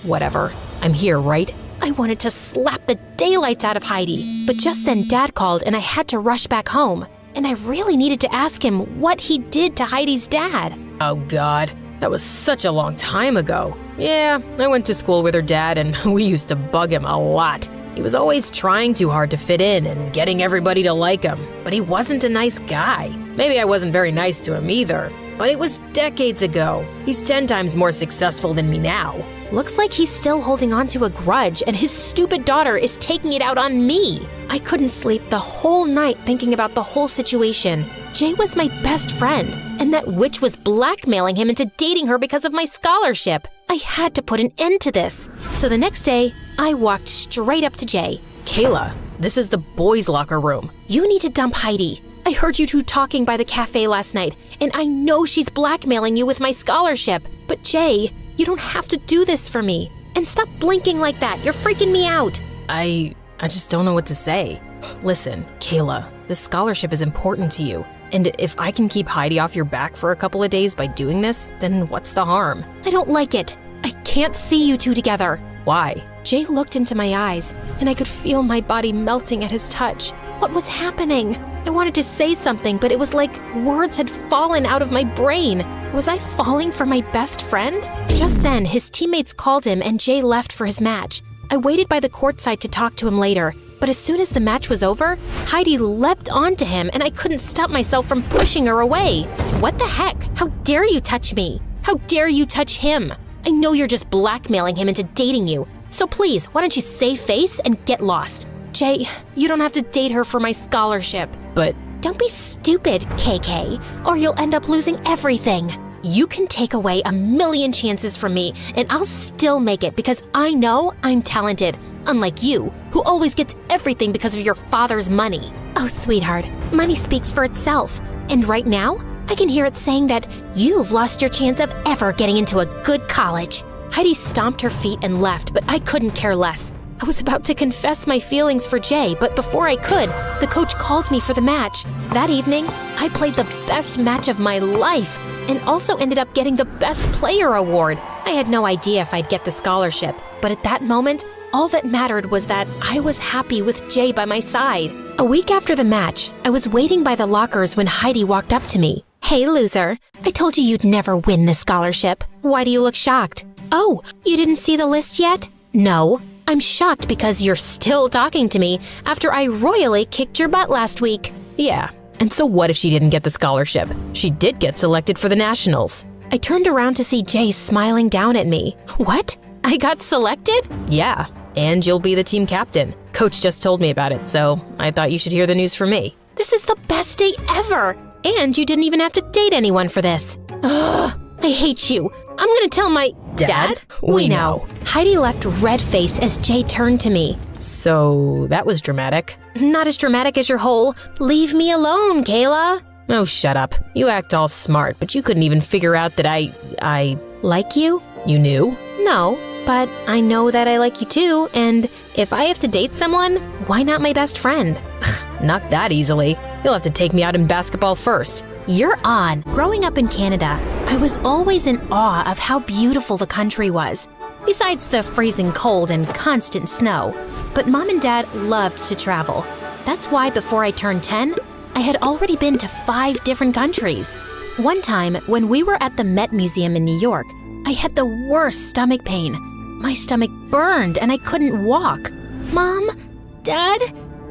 Whatever. I'm here, right? I wanted to slap the daylights out of Heidi. But just then Dad called and I had to rush back home. And I really needed to ask him what he did to Heidi's dad. Oh God, that was such a long time ago. Yeah, I went to school with her dad and we used to bug him a lot. He was always trying too hard to fit in and getting everybody to like him, but he wasn't a nice guy. Maybe I wasn't very nice to him either, but it was decades ago. He's 10 times more successful than me now. Looks like he's still holding on to a grudge and his stupid daughter is taking it out on me. I couldn't sleep the whole night thinking about the whole situation. Jay was my best friend, and that witch was blackmailing him into dating her because of my scholarship. I had to put an end to this. So the next day, I walked straight up to Jay. Kayla, this is the boys' locker room. You need to dump Heidi. I heard you two talking by the cafe last night, and I know she's blackmailing you with my scholarship. But Jay, you don't have to do this for me. And stop blinking like that. You're freaking me out. I just don't know what to say. Listen, Kayla, the scholarship is important to you. And if I can keep Heidi off your back for a couple of days by doing this, then what's the harm? I don't like it. I can't see you two together. Why? Jay looked into my eyes, and I could feel my body melting at his touch. What was happening? I wanted to say something, but it was like words had fallen out of my brain. Was I falling for my best friend? Just then, his teammates called him and Jay left for his match. I waited by the courtside to talk to him later, but as soon as the match was over, Heidi leapt onto him and I couldn't stop myself from pushing her away. What the heck? How dare you touch me? How dare you touch him? I know you're just blackmailing him into dating you, so please, why don't you save face and get lost? Jay, you don't have to date her for my scholarship. But don't be stupid, KK, or you'll end up losing everything. You can take away 1,000,000 chances from me, and I'll still make it because I know I'm talented, unlike you, who always gets everything because of your father's money. Oh, sweetheart, money speaks for itself, and right now, I can hear it saying that you've lost your chance of ever getting into a good college. Heidi stomped her feet and left, but I couldn't care less. I was about to confess my feelings for Jay, but before I could, the coach called me for the match. That evening, I played the best match of my life and also ended up getting the Best Player award. I had no idea if I'd get the scholarship, but at that moment, all that mattered was that I was happy with Jay by my side. A week after the match, I was waiting by the lockers when Heidi walked up to me. Hey, loser. I told you you'd never win this scholarship. Why do you look shocked? Oh, you didn't see the list yet? No, I'm shocked because you're still talking to me after I royally kicked your butt last week. Yeah, and so what if she didn't get the scholarship? She did get selected for the Nationals. I turned around to see Jay smiling down at me. What? I got selected? Yeah, and you'll be the team captain. Coach just told me about it, so I thought you should hear the news from me. This is the best day ever! And you didn't even have to date anyone for this. Ugh, I hate you. I'm gonna tell my Dad? We know. Heidi left red-faced as Jay turned to me. So that was dramatic. Not as dramatic as your whole "leave me alone, Kayla." Oh, shut up. You act all smart, but you couldn't even figure out that I like you? You knew? No, but I know that I like you too, and if I have to date someone, why not my best friend? Not that easily. You'll have to take me out in basketball first. You're on. Growing up in Canada, I was always in awe of how beautiful the country was, besides the freezing cold and constant snow. But Mom and Dad loved to travel. That's why before I turned 10, I had already been to 5 different countries. One time, when we were at the Met Museum in New York, I had the worst stomach pain. My stomach burned and I couldn't walk. Mom, Dad,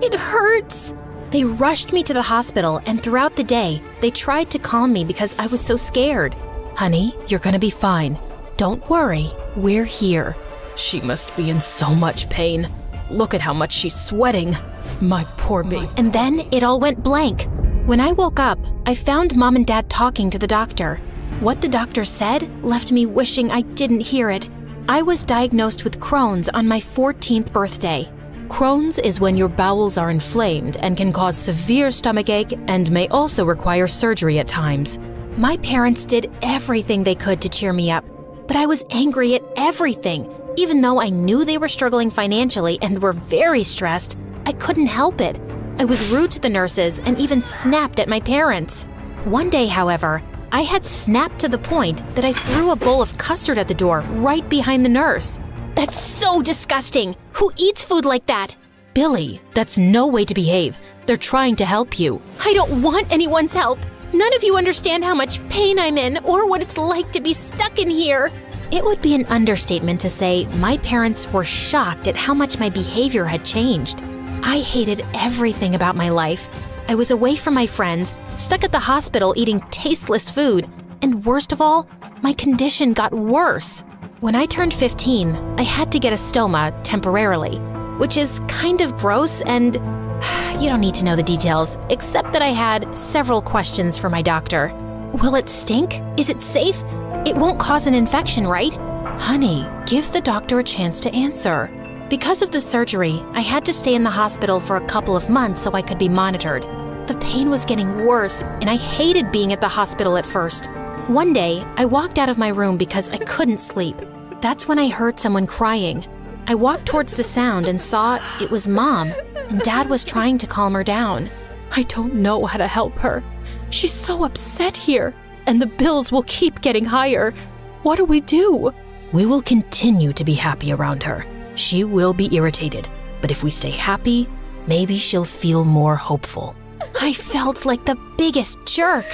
it hurts. They rushed me to the hospital, and throughout the day, they tried to calm me because I was so scared. Honey, you're gonna be fine. Don't worry, we're here. She must be in so much pain. Look at how much she's sweating. My poor baby. And then it all went blank. When I woke up, I found Mom and Dad talking to the doctor. What the doctor said left me wishing I didn't hear it. I was diagnosed with Crohn's on my 14th birthday. Crohn's is when your bowels are inflamed and can cause severe stomachache and may also require surgery at times. My parents did everything they could to cheer me up, but I was angry at everything. Even though I knew they were struggling financially and were very stressed, I couldn't help it. I was rude to the nurses and even snapped at my parents. One day, however, I had snapped to the point that I threw a bowl of custard at the door right behind the nurse. That's so disgusting! Who eats food like that? Billy, that's no way to behave. They're trying to help you. I don't want anyone's help. None of you understand how much pain I'm in or what it's like to be stuck in here. It would be an understatement to say my parents were shocked at how much my behavior had changed. I hated everything about my life. I was away from my friends, stuck at the hospital eating tasteless food, and worst of all, my condition got worse. When I turned 15, I had to get a stoma temporarily, which is kind of gross and you don't need to know the details, except that I had several questions for my doctor. Will it stink? Is it safe? It won't cause an infection, right? Honey, give the doctor a chance to answer. Because of the surgery, I had to stay in the hospital for a couple of months so I could be monitored. The pain was getting worse, and I hated being at the hospital at first. One day, I walked out of my room because I couldn't sleep. That's when I heard someone crying. I walked towards the sound and saw it was Mom, and Dad was trying to calm her down. I don't know how to help her. She's so upset here, and the bills will keep getting higher. What do we do? We will continue to be happy around her. She will be irritated, but if we stay happy, maybe she'll feel more hopeful. I felt like the biggest jerk.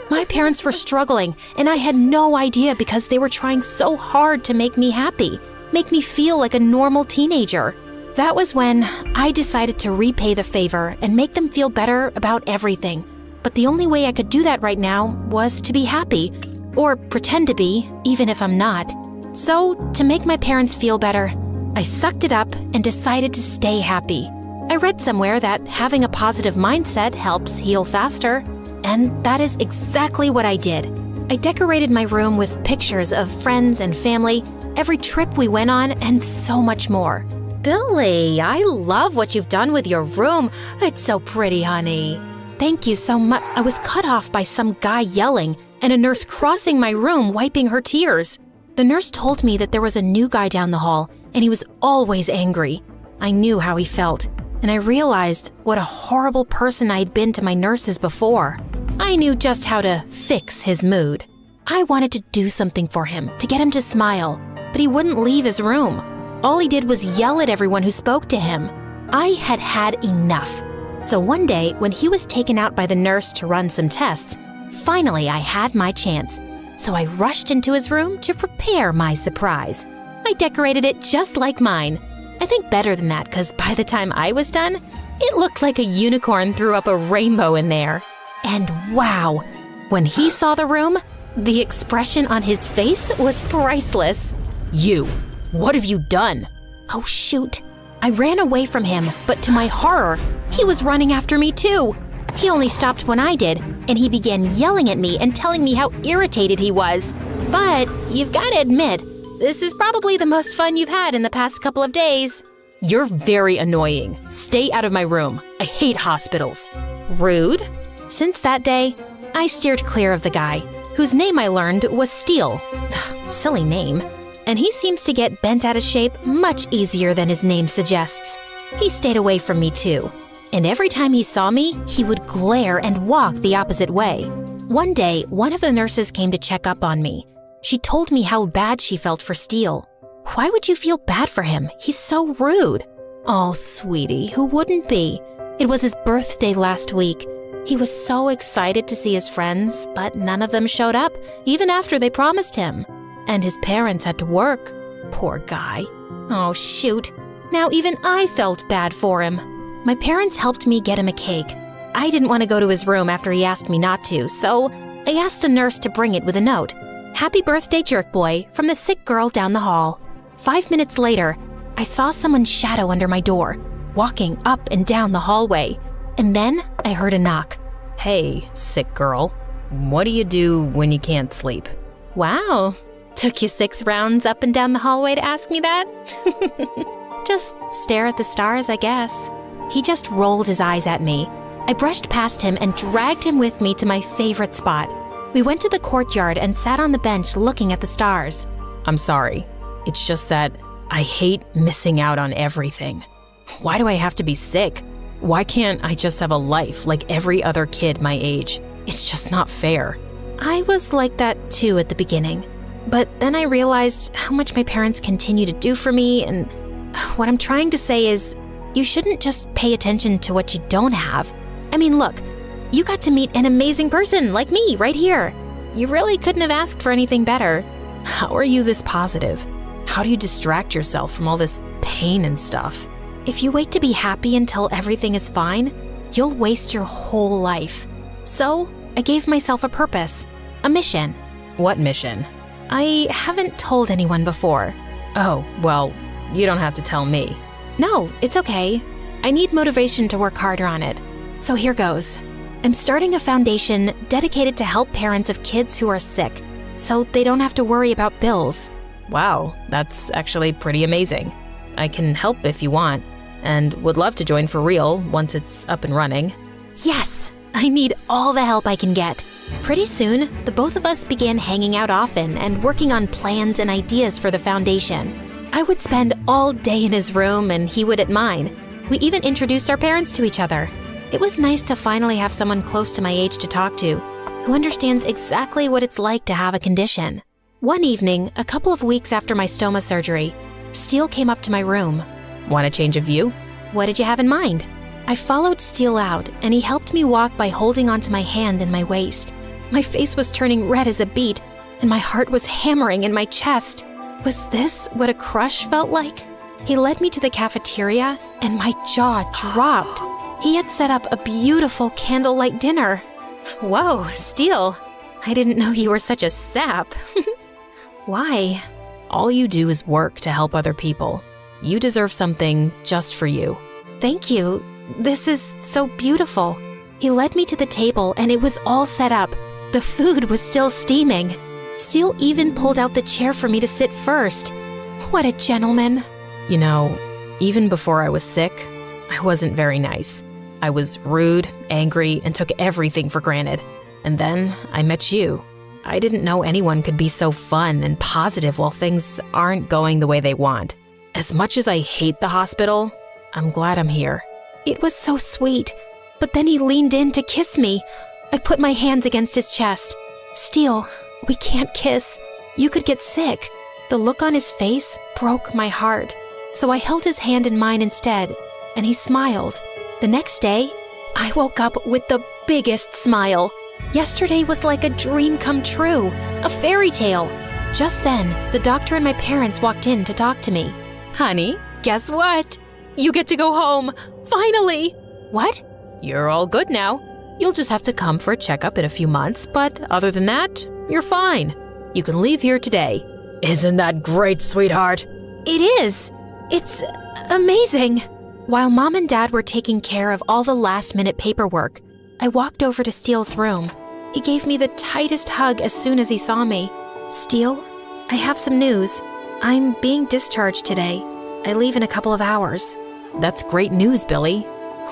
My parents were struggling, and I had no idea because they were trying so hard to make me happy, make me feel like a normal teenager. That was when I decided to repay the favor and make them feel better about everything. But the only way I could do that right now was to be happy, or pretend to be, even if I'm not. So, to make my parents feel better, I sucked it up and decided to stay happy. I read somewhere that having a positive mindset helps heal faster, and that is exactly what I did. I decorated my room with pictures of friends and family, every trip we went on, and so much more. Billy, I love what you've done with your room. It's so pretty, honey. Thank you so much. I was cut off by some guy yelling and a nurse crossing my room wiping her tears. The nurse told me that there was a new guy down the hall and he was always angry. I knew how he felt, and I realized what a horrible person I had been to my nurses before. I knew just how to fix his mood. I wanted to do something for him, to get him to smile, but he wouldn't leave his room. All he did was yell at everyone who spoke to him. I had had enough. So one day, when he was taken out by the nurse to run some tests, finally I had my chance. So I rushed into his room to prepare my surprise. I decorated it just like mine. I think better than that, because by the time I was done, it looked like a unicorn threw up a rainbow in there. And wow, when he saw the room, the expression on his face was priceless. You, what have you done? Oh shoot. I ran away from him, but to my horror, he was running after me too. He only stopped when I did, and he began yelling at me and telling me how irritated he was. But you've got to admit, this is probably the most fun you've had in the past couple of days. You're very annoying. Stay out of my room. I hate hospitals. Rude. Since that day, I steered clear of the guy, whose name I learned was Steele. Silly name. And he seems to get bent out of shape much easier than his name suggests. He stayed away from me too. And every time he saw me, he would glare and walk the opposite way. One day, one of the nurses came to check up on me. She told me how bad she felt for Steele. Why would you feel bad for him? He's so rude. Oh, sweetie, who wouldn't be? It was his birthday last week. He was so excited to see his friends, but none of them showed up, even after they promised him. And his parents had to work. Poor guy. Oh, shoot. Now even I felt bad for him. My parents helped me get him a cake. I didn't want to go to his room after he asked me not to, so I asked a nurse to bring it with a note. Happy birthday, jerk boy, from the sick girl down the hall. 5 minutes later, I saw someone's shadow under my door, walking up and down the hallway. And then I heard a knock. Hey, sick girl. What do you do when you can't sleep? Wow. Took you 6 rounds up and down the hallway to ask me that? Just stare at the stars, I guess. He just rolled his eyes at me. I brushed past him and dragged him with me to my favorite spot. We went to the courtyard and sat on the bench looking at the stars. I'm sorry. It's just that I hate missing out on everything. Why do I have to be sick? Why can't I just have a life like every other kid my age? It's just not fair. I was like that too at the beginning. But then I realized how much my parents continue to do for me, and what I'm trying to say is, you shouldn't just pay attention to what you don't have. I mean, look, you got to meet an amazing person like me right here. You really couldn't have asked for anything better. How are you this positive? How do you distract yourself from all this pain and stuff? If you wait to be happy until everything is fine, you'll waste your whole life. So, I gave myself a purpose, a mission. What mission? I haven't told anyone before. Oh, well, you don't have to tell me. No, it's okay. I need motivation to work harder on it. So here goes. I'm starting a foundation dedicated to help parents of kids who are sick, so they don't have to worry about bills. Wow, that's actually pretty amazing. I can help if you want, and would love to join for real once it's up and running. Yes, I need all the help I can get. Pretty soon, the both of us began hanging out often and working on plans and ideas for the foundation. I would spend all day in his room and he would at mine. We even introduced our parents to each other. It was nice to finally have someone close to my age to talk to, who understands exactly what it's like to have a condition. One evening, a couple of weeks after my stoma surgery, Steele came up to my room. Want a change of view? What did you have in mind? I followed Steele out, and he helped me walk by holding onto my hand and my waist. My face was turning red as a beet, and my heart was hammering in my chest. Was this what a crush felt like? He led me to the cafeteria, and my jaw dropped. He had set up a beautiful candlelight dinner. Whoa, Steele, I didn't know you were such a sap. Why? All you do is work to help other people. You deserve something just for you. Thank you. This is so beautiful. He led me to the table and it was all set up. The food was still steaming. Steele even pulled out the chair for me to sit first. What a gentleman. You know, even before I was sick, I wasn't very nice. I was rude, angry, and took everything for granted. And then I met you. I didn't know anyone could be so fun and positive while things aren't going the way they want. As much as I hate the hospital, I'm glad I'm here. It was so sweet. But then he leaned in to kiss me. I put my hands against his chest. Steele, we can't kiss. You could get sick. The look on his face broke my heart. So I held his hand in mine instead, and he smiled. The next day, I woke up with the biggest smile. Yesterday was like a dream come true, a fairy tale. Just then, the doctor and my parents walked in to talk to me. Honey, guess what? You get to go home, finally! What? You're all good now. You'll just have to come for a checkup in a few months, but other than that, you're fine. You can leave here today. Isn't that great, sweetheart? It is. It's amazing. While Mom and Dad were taking care of all the last-minute paperwork, I walked over to Steele's room. He gave me the tightest hug as soon as he saw me. Steele, I have some news. I'm being discharged today. I leave in a couple of hours. That's great news, Billy.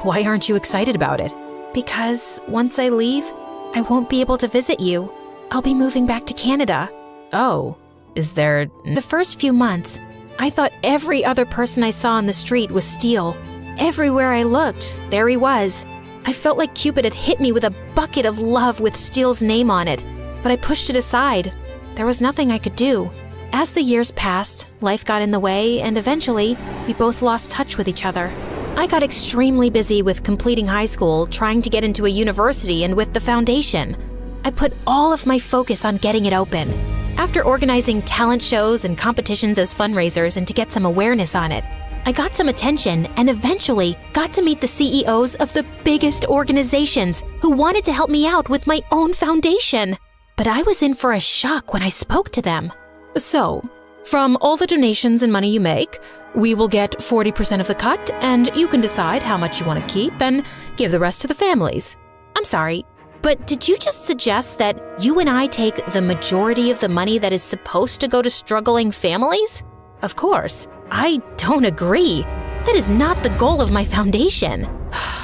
Why aren't you excited about it? Because once I leave, I won't be able to visit you. I'll be moving back to Canada. Oh, is there... The first few months, I thought every other person I saw on the street was Steele. Everywhere I looked, there he was. I felt like Cupid had hit me with a bucket of love with Steele's name on it, but I pushed it aside. There was nothing I could do. As the years passed, life got in the way, and eventually, we both lost touch with each other. I got extremely busy with completing high school, trying to get into a university, and with the foundation. I put all of my focus on getting it open. After organizing talent shows and competitions as fundraisers and to get some awareness on it, I got some attention and eventually got to meet the CEOs of the biggest organizations who wanted to help me out with my own foundation. But I was in for a shock when I spoke to them. So, from all the donations and money you make, we will get 40% of the cut, and you can decide how much you want to keep and give the rest to the families. I'm sorry, but did you just suggest that you and I take the majority of the money that is supposed to go to struggling families? Of course. I don't agree. That is not the goal of my foundation.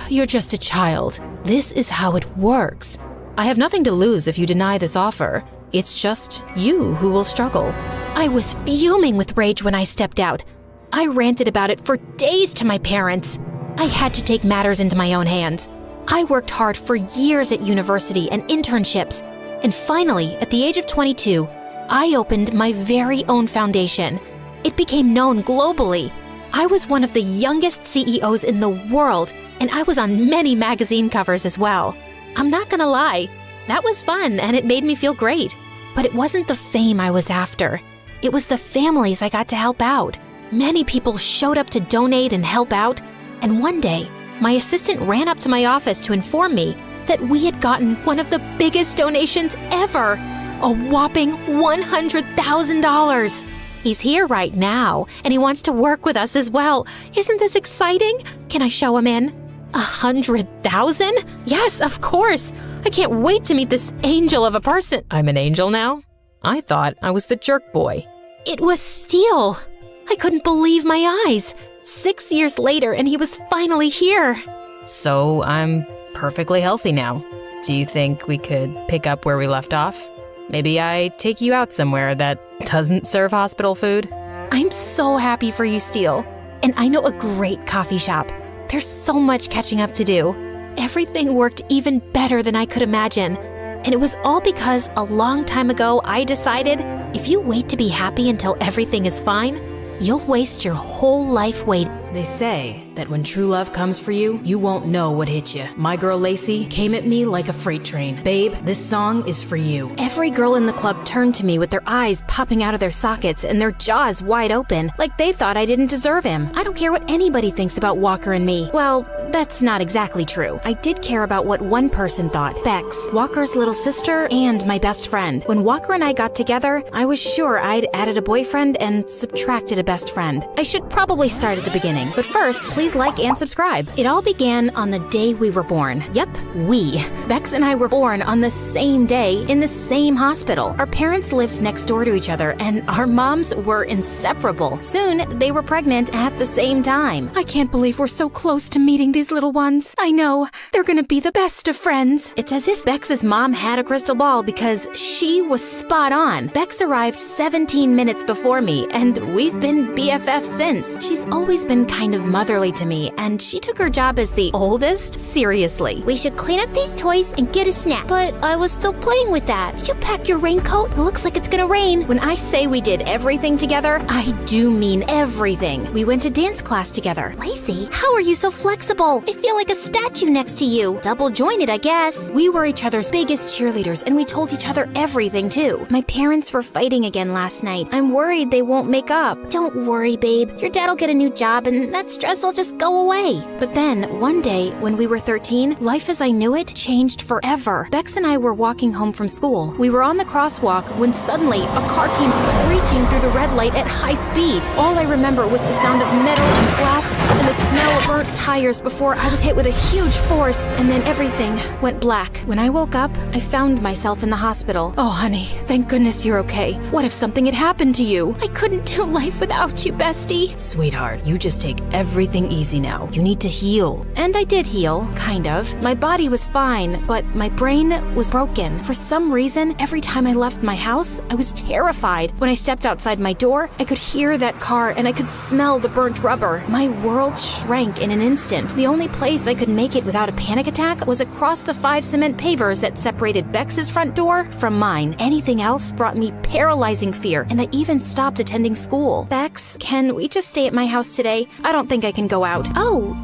You're just a child. This is how it works. I have nothing to lose if you deny this offer. It's just you who will struggle. I was fuming with rage when I stepped out. I ranted about it for days to my parents. I had to take matters into my own hands. I worked hard for years at university and internships. And finally, at the age of 22, I opened my very own foundation. It became known globally. I was one of the youngest CEOs in the world, and I was on many magazine covers as well. I'm not gonna lie, that was fun and it made me feel great. But it wasn't the fame I was after. It was the families I got to help out. Many people showed up to donate and help out, and one day, my assistant ran up to my office to inform me that we had gotten one of the biggest donations ever, a whopping $100,000. He's here right now, and he wants to work with us as well. Isn't this exciting? Can I show him in? 100,000? Yes, of course. I can't wait to meet this angel of a person. I'm an angel now? I thought I was the jerk boy. It was Steele. I couldn't believe my eyes. 6 years later, and he was finally here. So I'm perfectly healthy now. Do you think we could pick up where we left off? Maybe I take you out somewhere that doesn't serve hospital food? I'm so happy for you, Steele. And I know a great coffee shop. There's so much catching up to do. Everything worked even better than I could imagine. And it was all because a long time ago I decided if you wait to be happy until everything is fine, you'll waste your whole life waiting. They say that when true love comes for you, you won't know what hit you. My girl Lacey came at me like a freight train. Babe, this song is for you. Every girl in the club turned to me with their eyes popping out of their sockets and their jaws wide open, like they thought I didn't deserve him. I don't care what anybody thinks about Walker and me. Well, that's not exactly true. I did care about what one person thought. Bex, Walker's little sister, and my best friend. When Walker and I got together, I was sure I'd added a boyfriend and subtracted a best friend. I should probably start at the beginning. listening. But first, please like and subscribe. It all began on the day we were born. Yep, we. Bex and I were born on the same day in the same hospital. Our parents lived next door to each other, and our moms were inseparable. Soon, they were pregnant at the same time. I can't believe we're so close to meeting these little ones. I know, they're gonna be the best of friends. It's as if Bex's mom had a crystal ball because she was spot on. Bex arrived 17 minutes before me, and we've been BFFs since. She's always been kind of motherly to me, and she took her job as the oldest seriously. We should clean up these toys and get a snack. But I was still playing with that. Did you pack your raincoat? It looks like it's gonna rain. When I say we did everything together, I do mean everything. We went to dance class together. Lacey, how are you so flexible? I feel like a statue next to you. Double jointed, I guess. We were each other's biggest cheerleaders, and we told each other everything too. My parents were fighting again last night. I'm worried they won't make up. Don't worry, babe. Your dad'll get a new job and that stress will just go away. But then, one day, when we were 13, life as I knew it changed forever. Bex and I were walking home from school. We were on the crosswalk when suddenly a car came screeching through the red light at high speed. All I remember was the sound of metal and glass and the smell of burnt tires before I was hit with a huge force, and then everything went black. When I woke up, I found myself in the hospital. Oh, honey, thank goodness you're okay. What if something had happened to you? I couldn't do life without you, bestie. Sweetheart, you just take everything easy now. You need to heal. And I did heal, kind of. My body was fine, but my brain was broken. For some reason, every time I left my house, I was terrified. When I stepped outside my door, I could hear that car and I could smell the burnt rubber. My world shrank in an instant. The only place I could make it without a panic attack was across the 5 cement pavers that separated Bex's front door from mine. Anything else brought me paralyzing fear, and I even stopped attending school. Bex, can we just stay at my house today? I don't think I can go out. Oh,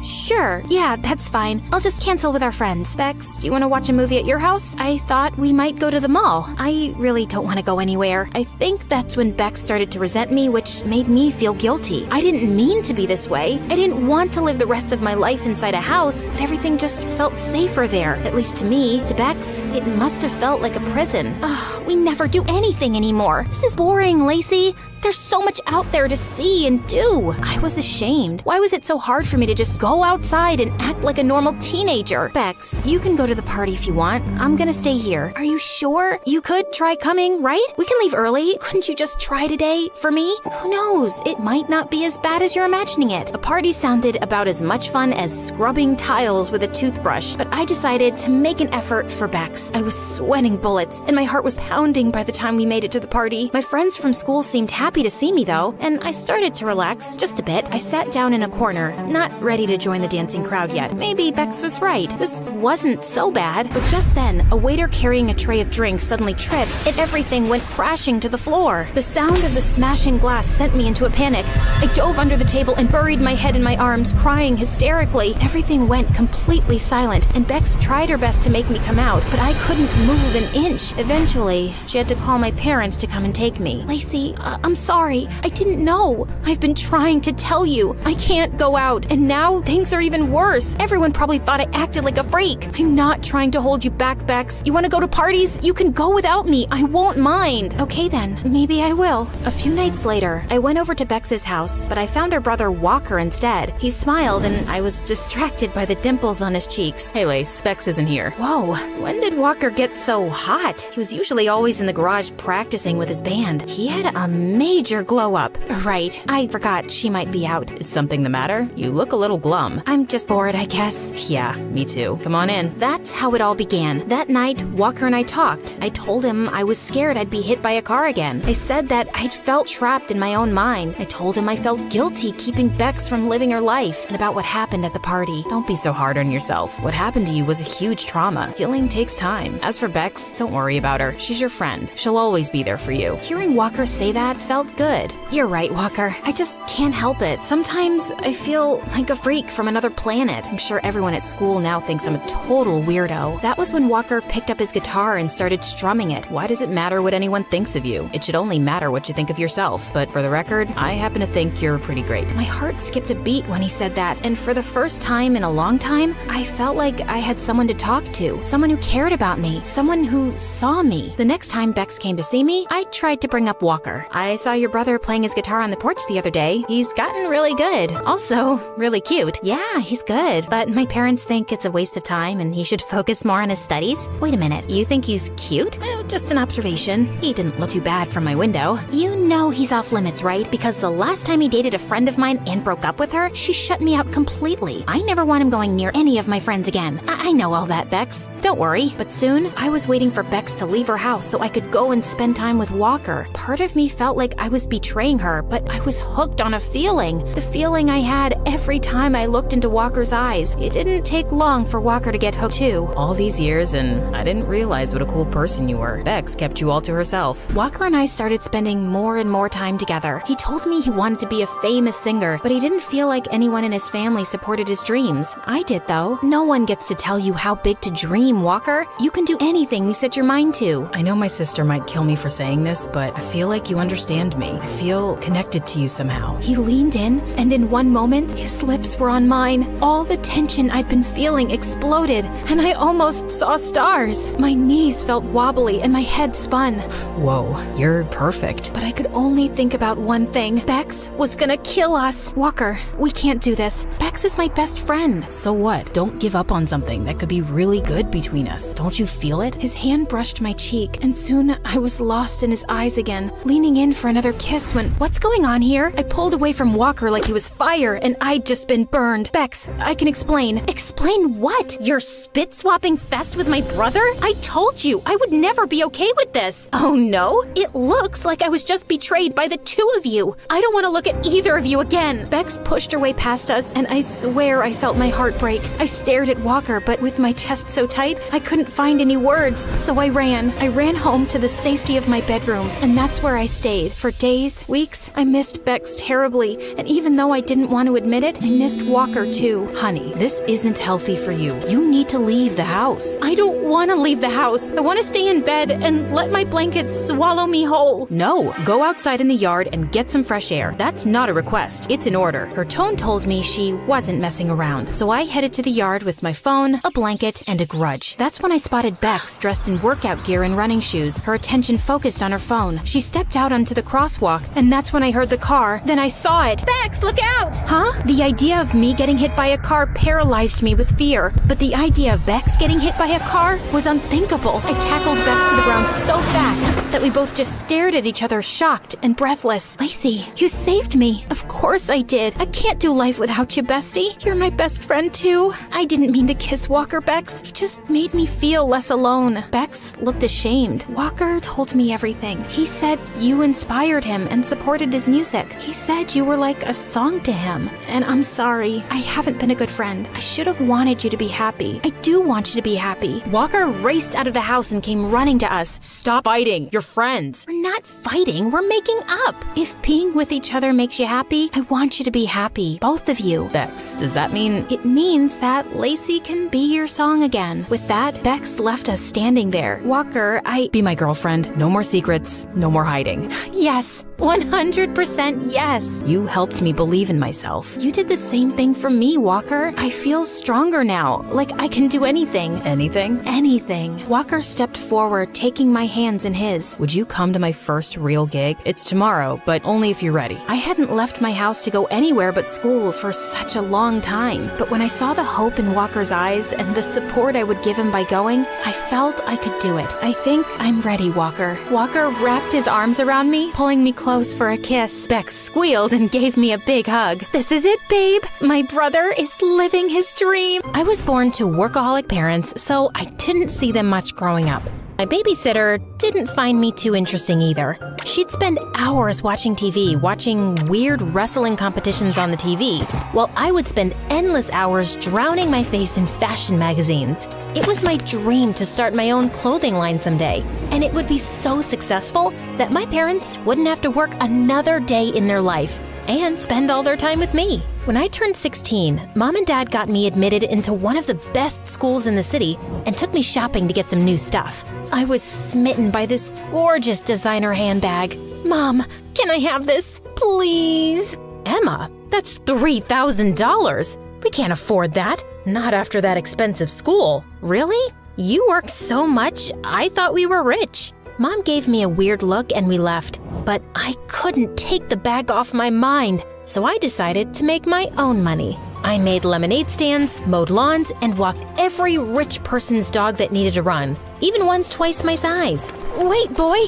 sure. Yeah, that's fine. I'll just cancel with our friends. Bex, do you want to watch a movie at your house? I thought we might go to the mall. I really don't want to go anywhere. I think that's when Bex started to resent me, which made me feel guilty. I didn't mean to be this way. I didn't want to live the rest of my life inside a house, but everything just felt safer there. At least to me. To Bex, it must have felt like a prison. Ugh, we never do anything anymore. This is boring, Lacey. There's so much out there to see and do. I was ashamed. Why was it so hard for me to just go outside and act like a normal teenager? Bex, you can go to the party if you want. I'm gonna stay here. Are you sure? You could try coming, right? We can leave early. Couldn't you just try today for me? Who knows? It might not be as bad as you're imagining it. A party sounded about as much fun as scrubbing tiles with a toothbrush, but I decided to make an effort for Bex. I was sweating bullets, and my heart was pounding by the time we made it to the party. My friends from school seemed happy to see me though, and I started to relax just a bit. I sat down in a corner, not ready to join the dancing crowd yet. Maybe Bex was right. This wasn't so bad. But just then, a waiter carrying a tray of drinks suddenly tripped, and everything went crashing to the floor. The sound of the smashing glass sent me into a panic. I dove under the table and buried my head in my arms, crying hysterically. Everything went completely silent, and Bex tried her best to make me come out, but I couldn't move an inch. Eventually, she had to call my parents to come and take me. Lacey, I'm sorry. I didn't know. I've been trying to tell you. I can't go out, and now things are even worse. Everyone probably thought I acted like a freak. I'm not trying to hold you back, Bex. You want to go to parties? You can go without me. I won't mind. Okay then, maybe I will. A few nights later, I went over to Bex's house, but I found her brother Walker instead. He smiled, and I was distracted by the dimples on his cheeks. Hey, Lace, Bex isn't here. Whoa, when did Walker get so hot? He was usually always in the garage practicing with his band. He had a major glow up. Right, I forgot she might be out. Is something the matter? You look a little glum. I'm just bored, I guess. Yeah, me too. Come on in. That's how it all began. That night, Walker and I talked. I told him I was scared I'd be hit by a car again. I said that I'd felt trapped in my own mind. I told him I felt guilty keeping Bex from living her life, and about what happened at the party. Don't be so hard on yourself. What happened to you was a huge trauma. Healing takes time. As for Bex, don't worry about her. She's your friend. She'll always be there for you. Hearing Walker say that felt good. You're right, Walker. I just can't help it. Sometimes I feel like a freak from another planet. I'm sure everyone at school now thinks I'm a total weirdo. That was when Walker picked up his guitar and started strumming it. Why does it matter what anyone thinks of you? It should only matter what you think of yourself. But for the record, I happen to think you're pretty great. My heart skipped a beat when he said said that, and for the first time in a long time, I felt like I had someone to talk to, someone who cared about me, someone who saw me. The next time Bex came to see me, I tried to bring up Walker. I saw your brother playing his guitar on the porch the other day. He's gotten really good. Also, really cute. Yeah, he's good, but my parents think it's a waste of time and he should focus more on his studies. Wait a minute, you think he's cute? Just an observation. He didn't look too bad from my window. You know he's off limits, right? Because the last time he dated a friend of mine and broke up with her, she shut me out completely. I never want him going near any of my friends again. I know all that, Bex. Don't worry. But soon, I was waiting for Bex to leave her house so I could go and spend time with Walker. Part of me felt like I was betraying her, but I was hooked on a feeling. The feeling I had every time I looked into Walker's eyes. It didn't take long for Walker to get hooked too. All these years, and I didn't realize what a cool person you were. Bex kept you all to herself. Walker and I started spending more and more time together. He told me he wanted to be a famous singer, but he didn't feel like anyone in his family supported his dreams. I did, though. No one gets to tell you how big to dream, Walker. You can do anything you set your mind to. I know my sister might kill me for saying this, but I feel like you understand me. I feel connected to you somehow. He leaned in, and in one moment, his lips were on mine. All the tension I'd been feeling exploded, and I almost saw stars. My knees felt wobbly, and my head spun. Whoa, you're perfect. But I could only think about one thing. Bex was gonna kill us. Walker, we can't do this. Bex is my best friend. So what? Don't give up on something that could be really good between us. Don't you feel it? His hand brushed my cheek, and soon I was lost in his eyes again, leaning in for another kiss when, what's going on here? I pulled away from Walker like he was fire, and I'd just been burned. Bex, I can explain. Explain what? Your spit-swapping fest with my brother? I told you I would never be okay with this. Oh no? It looks like I was just betrayed by the two of you. I don't want to look at either of you again. Bex pushed her way past us, and I swear I felt my heart break. I stared at Walker, but with my chest so tight, I couldn't find any words. So I ran. I ran home to the safety of my bedroom, and that's where I stayed. For days, weeks, I missed Bex terribly, and even though I didn't want to admit it, I missed Walker too. Honey, this isn't healthy for you. You need to leave the house. I don't want to leave the house. I want to stay in bed and let my blankets swallow me whole. No, go outside in the yard and get some fresh air. That's not a request. It's an order. Her tone told me she wasn't messing around. So I headed to the yard with my phone, a blanket, and a grudge. That's when I spotted Bex dressed in workout gear and running shoes, her attention focused on her phone. She stepped out onto the crosswalk, and that's when I heard the car. Then I saw it. Bex, look out! Huh? The idea of me getting hit by a car paralyzed me with fear, but the idea of Bex getting hit by a car was unthinkable. I tackled Bex to the ground so fast that we both just stared at each other, shocked and breathless. Lacey, you saved me. Of course I did. I can't do life without you, bestie. You're my best friend too. I didn't mean to kiss Walker, Bex. He just made me feel less alone. Bex looked ashamed. Walker told me everything. He said you inspired him and supported his music. He said you were like a song to him. And I'm sorry. I haven't been a good friend. I should have wanted you to be happy. I do want you to be happy. Walker raced out of the house and came running to us. Stop fighting. You're friends. We're not fighting. We're making up. If being with each other makes you happy, I want you to be happy. Both of you. Bex, does that mean... It means that Lacey can be your song again. With that, Bex left us standing there. Walker, Be my girlfriend. No more secrets. No more hiding. Yes. 100% yes. You helped me believe in myself. You did the same thing for me, Walker. I feel stronger now. Like I can do anything. Anything? Anything. Walker stepped forward, taking my hands in his. Would you come to my first real gig? It's tomorrow, but only if you're ready. I hadn't left my house to go anywhere but school for such a long time. But when I saw the hope in Walker's eyes and the support I would give him by going, I felt I could do it. I think I'm ready, Walker. Walker wrapped his arms around me, pulling me close for a kiss. Bex squealed and gave me a big hug. This is it, babe. My brother is living his dream. I was born to workaholic parents, so I didn't see them much growing up. My babysitter didn't find me too interesting either. She'd spend hours watching TV, watching weird wrestling competitions on the TV, while I would spend endless hours drowning my face in fashion magazines. It was my dream to start my own clothing line someday, and it would be so successful that my parents wouldn't have to work another day in their life and spend all their time with me. When I turned 16, Mom and Dad got me admitted into one of the best schools in the city and took me shopping to get some new stuff. I was smitten by this gorgeous designer handbag. Mom, can I have this, please? Emma, That's $3,000. We can't afford that. Not after that expensive school. Really? You work so much, I thought we were rich. Mom gave me a weird look and we left, but I couldn't take the bag off my mind, so I decided to make my own money. I made lemonade stands, mowed lawns, and walked every rich person's dog that needed a run, even ones twice my size. Wait, boy,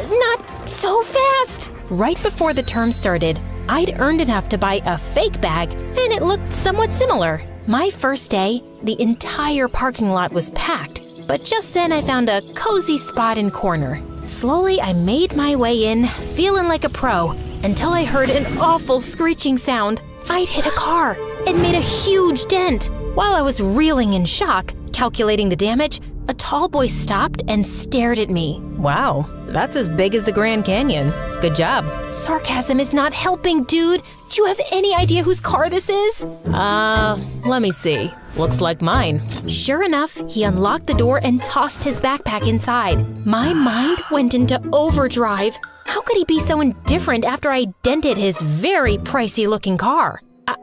not so fast! Right before the term started, I'd earned enough to buy a fake bag, and it looked somewhat similar. My first day, the entire parking lot was packed, but just then I found a cozy spot in corner. Slowly, I made my way in, feeling like a pro, until I heard an awful screeching sound. I'd hit a car and made a huge dent. While I was reeling in shock, calculating the damage, a tall boy stopped and stared at me. Wow, that's as big as the Grand Canyon. Good job. Sarcasm is not helping, dude. Do you have any idea whose car this is? Let me see. Looks like mine. Sure enough, he unlocked the door and tossed his backpack inside. My mind went into overdrive. How could he be so indifferent after I dented his very pricey-looking car?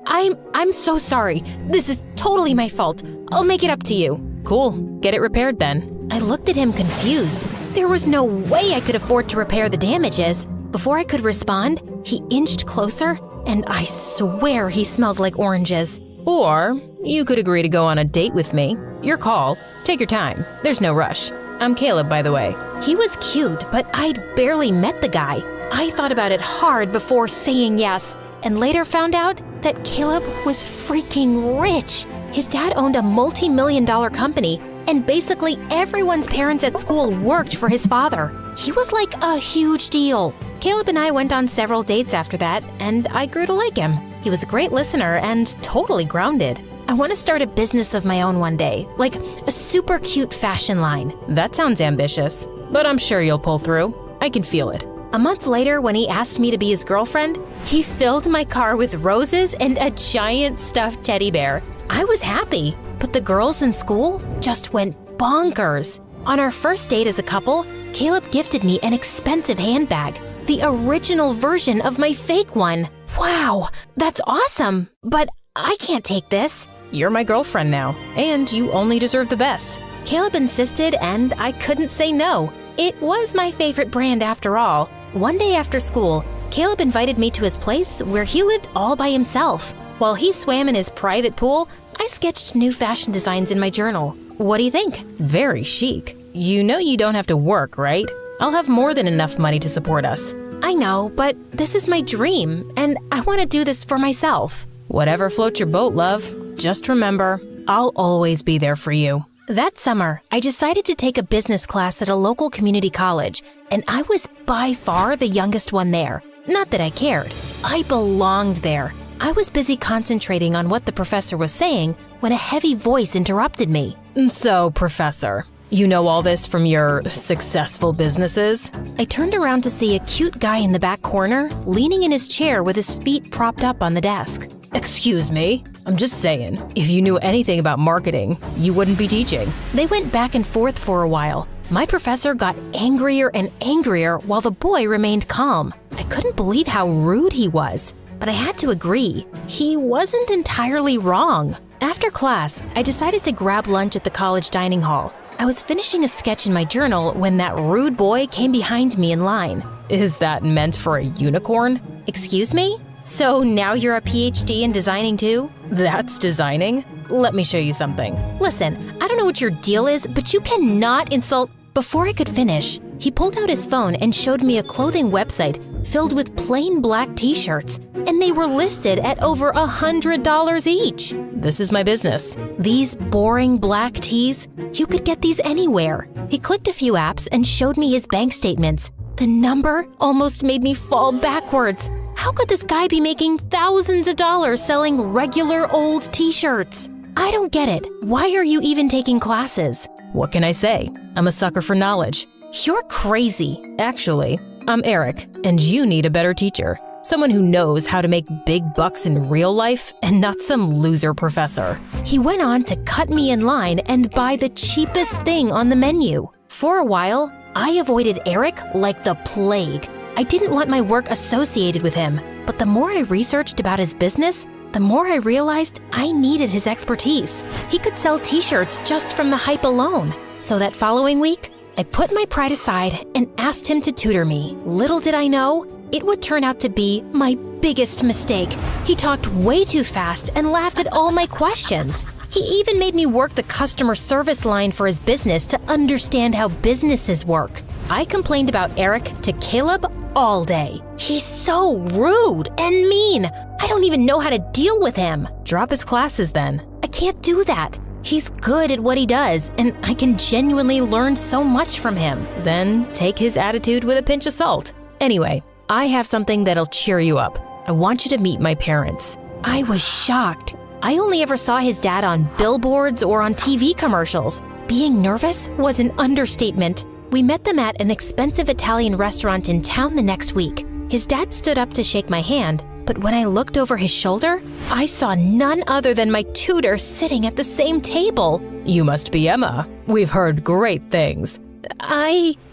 I'm so sorry. This is totally my fault. I'll make it up to you. Cool. Get it repaired then. I looked at him confused. There was no way I could afford to repair the damages. Before I could respond, he inched closer, and I swear he smelled like oranges. Or you could agree to go on a date with me. Your call. Take your time. There's no rush. I'm Caleb, by the way. He was cute, but I'd barely met the guy. I thought about it hard before saying yes, and later found out that Caleb was freaking rich. His dad owned a multi-million-dollar company, and basically everyone's parents at school worked for his father. He was like a huge deal. Caleb and I went on several dates after that, and I grew to like him. He was a great listener and totally grounded. I want to start a business of my own one day, like a super cute fashion line. That sounds ambitious, but I'm sure you'll pull through. I can feel it. A month later, when he asked me to be his girlfriend, he filled my car with roses and a giant stuffed teddy bear. I was happy, but the girls in school just went bonkers. On our first date as a couple, Caleb gifted me an expensive handbag, the original version of my fake one. Wow, that's awesome, but I can't take this. You're my girlfriend now, and you only deserve the best. Caleb insisted, and I couldn't say no. It was my favorite brand after all. One day after school, Caleb invited me to his place where he lived all by himself. While he swam in his private pool, I sketched new fashion designs in my journal. What do you think? Very chic. You know you don't have to work, right? I'll have more than enough money to support us. I know, but this is my dream, and I want to do this for myself. Whatever floats your boat, love. Just remember, I'll always be there for you. That summer, I decided to take a business class at a local community college, and I was by far the youngest one there. Not that I cared. I belonged there. I was busy concentrating on what the professor was saying when a heavy voice interrupted me. So, Professor, you know all this from your successful businesses? I turned around to see a cute guy in the back corner, leaning in his chair with his feet propped up on the desk. Excuse me? I'm just saying, if you knew anything about marketing, you wouldn't be teaching. They went back and forth for a while. My professor got angrier and angrier while the boy remained calm. I couldn't believe how rude he was, but I had to agree. He wasn't entirely wrong. After class, I decided to grab lunch at the college dining hall. I was finishing a sketch in my journal when that rude boy came behind me in line. Is that meant for a unicorn? Excuse me? So now you're a PhD in designing too? That's designing? Let me show you something. Listen, I don't know what your deal is, but you cannot insult. Before I could finish, he pulled out his phone and showed me a clothing website filled with plain black t-shirts, and they were listed at over $100 each. This is my business. These boring black tees? You could get these anywhere. He clicked a few apps and showed me his bank statements. The number almost made me fall backwards. How could this guy be making thousands of dollars selling regular old t-shirts? I don't get it. Why are you even taking classes? What can I say? I'm a sucker for knowledge. You're crazy. Actually, I'm Eric, and you need a better teacher. Someone who knows how to make big bucks in real life and not some loser professor. He went on to cut me in line and buy the cheapest thing on the menu. For a while, I avoided Eric like the plague. I didn't want my work associated with him. But the more I researched about his business, the more I realized I needed his expertise. He could sell t-shirts just from the hype alone. So that following week, I put my pride aside and asked him to tutor me. Little did I know, it would turn out to be my biggest mistake. He talked way too fast and laughed at all my questions. He even made me work the customer service line for his business to understand how businesses work. I complained about Eric to Caleb all day. He's so rude and mean. I don't even know how to deal with him. Drop his classes then. I can't do that. He's good at what he does, and I can genuinely learn so much from him. Then take his attitude with a pinch of salt. Anyway, I have something that'll cheer you up. I want you to meet my parents. I was shocked. I only ever saw his dad on billboards or on TV commercials. Being nervous was an understatement. We met them at an expensive Italian restaurant in town the next week. His dad stood up to shake my hand, but when I looked over his shoulder, I saw none other than my tutor sitting at the same table. You must be Emma. We've heard great things.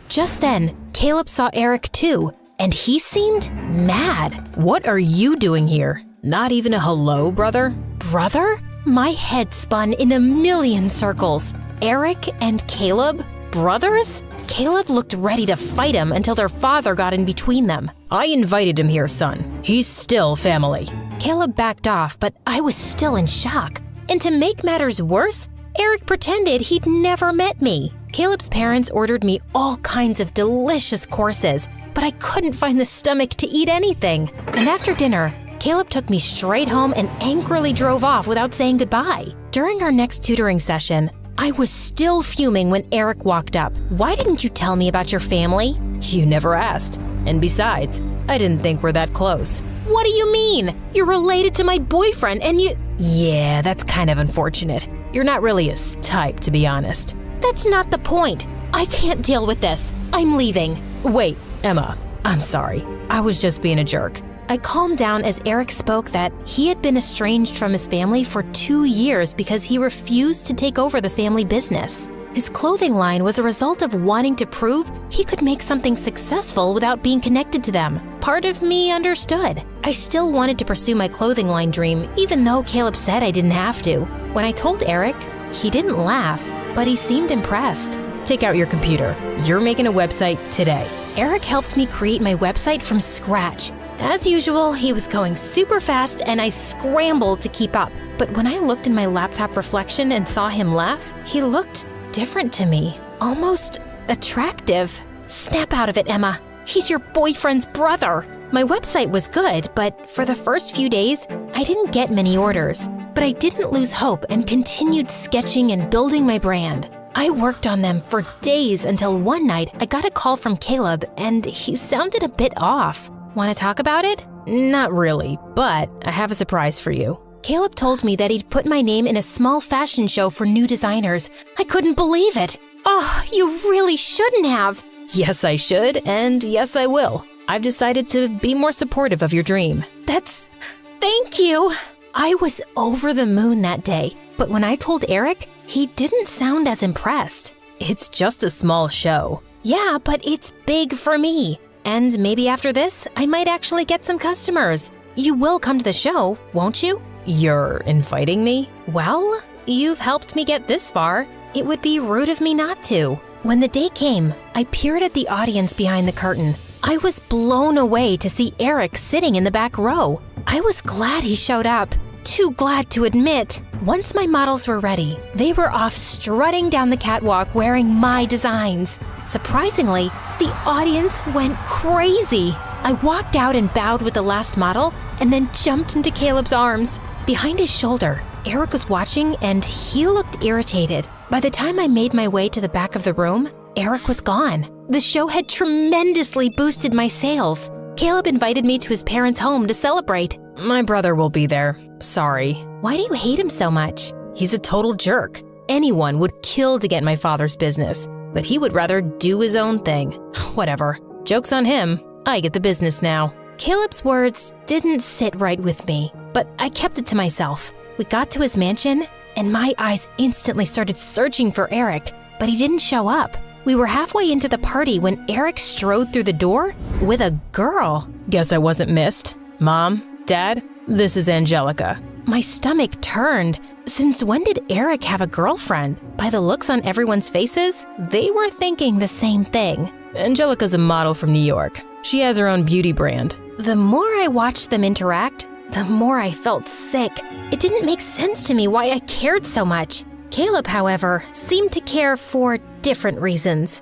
Just then, Caleb saw Eric too, and he seemed mad. What are you doing here? Not even a hello, brother? Brother? My head spun in a million circles. Eric and Caleb? Brothers? Caleb looked ready to fight him until their father got in between them. I invited him here, son. He's still family. Caleb backed off, but I was still in shock. And to make matters worse, Eric pretended he'd never met me. Caleb's parents ordered me all kinds of delicious courses, but I couldn't find the stomach to eat anything. And after dinner, Caleb took me straight home and angrily drove off without saying goodbye. During our next tutoring session, I was still fuming when Eric walked up. Why didn't you tell me about your family? You never asked. And besides, I didn't think we're that close. What do you mean? You're related to my boyfriend and you… Yeah, that's kind of unfortunate. You're not really his type, to be honest. That's not the point. I can't deal with this. I'm leaving. Wait, Emma, I'm sorry. I was just being a jerk. I calmed down as Eric spoke that he had been estranged from his family for 2 years because he refused to take over the family business. His clothing line was a result of wanting to prove he could make something successful without being connected to them. Part of me understood. I still wanted to pursue my clothing line dream, even though Caleb said I didn't have to. When I told Eric, he didn't laugh, but he seemed impressed. Take out your computer. You're making a website today. Eric helped me create my website from scratch. As usual, he was going super fast and I scrambled to keep up. But when I looked in my laptop reflection and saw him laugh, he looked different to me, almost attractive. Snap out of it, Emma. He's your boyfriend's brother. My website was good, but for the first few days, I didn't get many orders. But I didn't lose hope and continued sketching and building my brand. I worked on them for days until one night I got a call from Caleb and he sounded a bit off. Want to talk about it? Not really, but I have a surprise for you. Caleb told me that he'd put my name in a small fashion show for new designers. I couldn't believe it. Oh, you really shouldn't have. Yes, I should, and yes, I will. I've decided to be more supportive of your dream. Thank you. I was over the moon that day, but when I told Eric, he didn't sound as impressed. It's just a small show. Yeah, but it's big for me. And maybe after this, I might actually get some customers. You will come to the show, won't you? You're inviting me? Well, you've helped me get this far. It would be rude of me not to. When the day came, I peered at the audience behind the curtain. I was blown away to see Eric sitting in the back row. I was glad he showed up. Too glad to admit. Once my models were ready, they were off strutting down the catwalk wearing my designs. Surprisingly, the audience went crazy. I walked out and bowed with the last model and then jumped into Caleb's arms. Behind his shoulder, Eric was watching and he looked irritated. By the time I made my way to the back of the room, Eric was gone. The show had tremendously boosted my sales. Caleb invited me to his parents' home to celebrate. My brother will be there. Sorry. Why do you hate him so much? He's a total jerk. Anyone would kill to get my father's business, but he would rather do his own thing. Whatever. Joke's on him. I get the business now. Caleb's words didn't sit right with me, but I kept it to myself. We got to his mansion, and my eyes instantly started searching for Eric, but he didn't show up. We were halfway into the party when Eric strode through the door with a girl. Guess I wasn't missed. Mom, Dad, this is Angelica. My stomach turned. Since when did Eric have a girlfriend? By the looks on everyone's faces, they were thinking the same thing. Angelica's a model from New York. She has her own beauty brand. The more I watched them interact, the more I felt sick. It didn't make sense to me why I cared so much. Caleb, however, seemed to care for different reasons.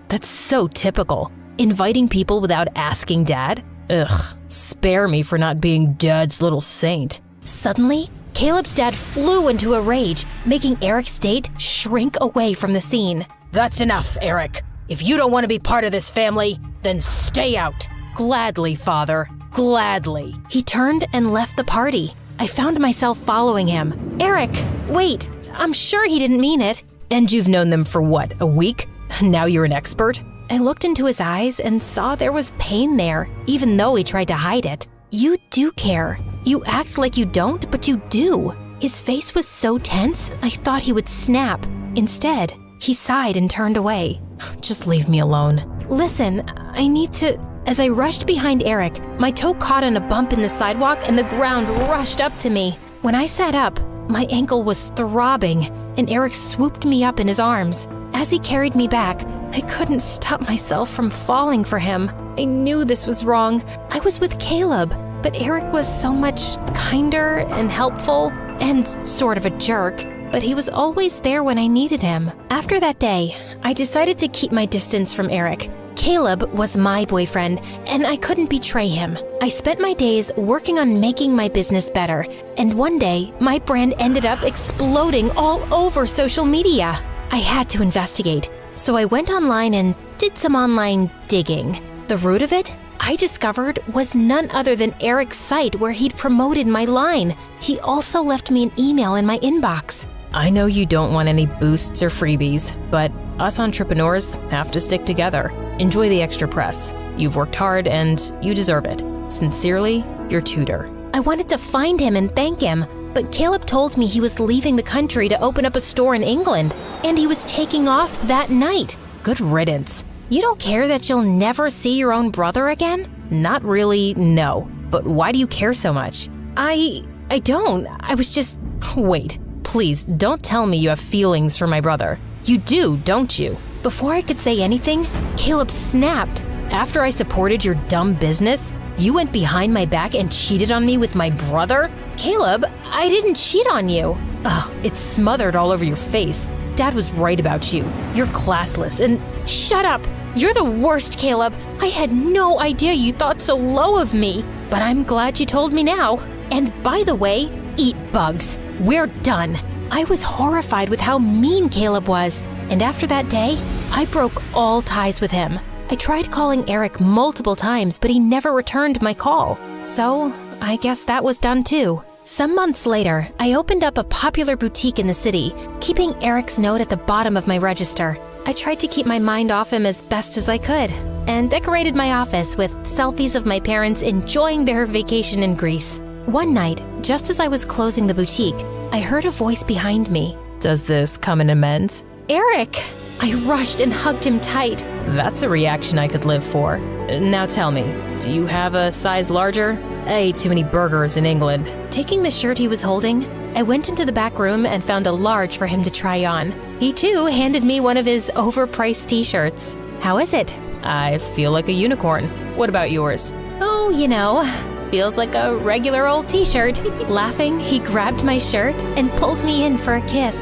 That's so typical. Inviting people without asking Dad? Ugh, spare me for not being Dad's little saint. Suddenly, Caleb's dad flew into a rage, making Eric's date shrink away from the scene. That's enough, Eric. If you don't want to be part of this family, then stay out. Gladly, Father. Gladly. He turned and left the party. I found myself following him. Eric, wait. I'm sure he didn't mean it. And you've known them for what, a week? Now you're an expert? I looked into his eyes and saw there was pain there, even though he tried to hide it. You do care. You act like you don't, but you do. His face was so tense, I thought he would snap. Instead, he sighed and turned away. Just leave me alone. Listen, I need to... As I rushed behind Eric, my toe caught on a bump in the sidewalk and the ground rushed up to me. When I sat up, my ankle was throbbing, and Eric swooped me up in his arms. As he carried me back, I couldn't stop myself from falling for him. I knew this was wrong. I was with Caleb, but Eric was so much kinder and helpful and sort of a jerk, but he was always there when I needed him. After that day, I decided to keep my distance from Eric. Caleb was my boyfriend, and I couldn't betray him. I spent my days working on making my business better, and one day, my brand ended up exploding all over social media. I had to investigate, so I went online and did some online digging. The root of it, I discovered, was none other than Eric's site where he'd promoted my line. He also left me an email in my inbox. I know you don't want any boosts or freebies, but us entrepreneurs have to stick together. Enjoy the extra press. You've worked hard and you deserve it. Sincerely, your tutor. I wanted to find him and thank him, but Caleb told me he was leaving the country to open up a store in England, and he was taking off that night. Good riddance. You don't care that you'll never see your own brother again? Not really, no. But why do you care so much? I don't. I was just... Wait, please, don't tell me you have feelings for my brother. You do, don't you? Before I could say anything, Caleb snapped. After I supported your dumb business, you went behind my back and cheated on me with my brother? Caleb, I didn't cheat on you. Ugh, it's smothered all over your face. Dad was right about you. You're classless and... Shut up! You're the worst, Caleb. I had no idea you thought so low of me. But I'm glad you told me now. And by the way, eat bugs. We're done. I was horrified with how mean Caleb was. And after that day, I broke all ties with him. I tried calling Eric multiple times, but he never returned my call. So, I guess that was done too. Some months later, I opened up a popular boutique in the city, keeping Eric's note at the bottom of my register. I tried to keep my mind off him as best as I could, and decorated my office with selfies of my parents enjoying their vacation in Greece. One night, just as I was closing the boutique, I heard a voice behind me. Does this come in amends? Eric! I rushed and hugged him tight. That's a reaction I could live for. Now tell me, do you have a size larger? I ate too many burgers in England. Taking the shirt he was holding, I went into the back room and found a large for him to try on. He too handed me one of his overpriced t-shirts. How is it? I feel like a unicorn. What about yours? Oh, you know, feels like a regular old t-shirt. Laughing, he grabbed my shirt and pulled me in for a kiss.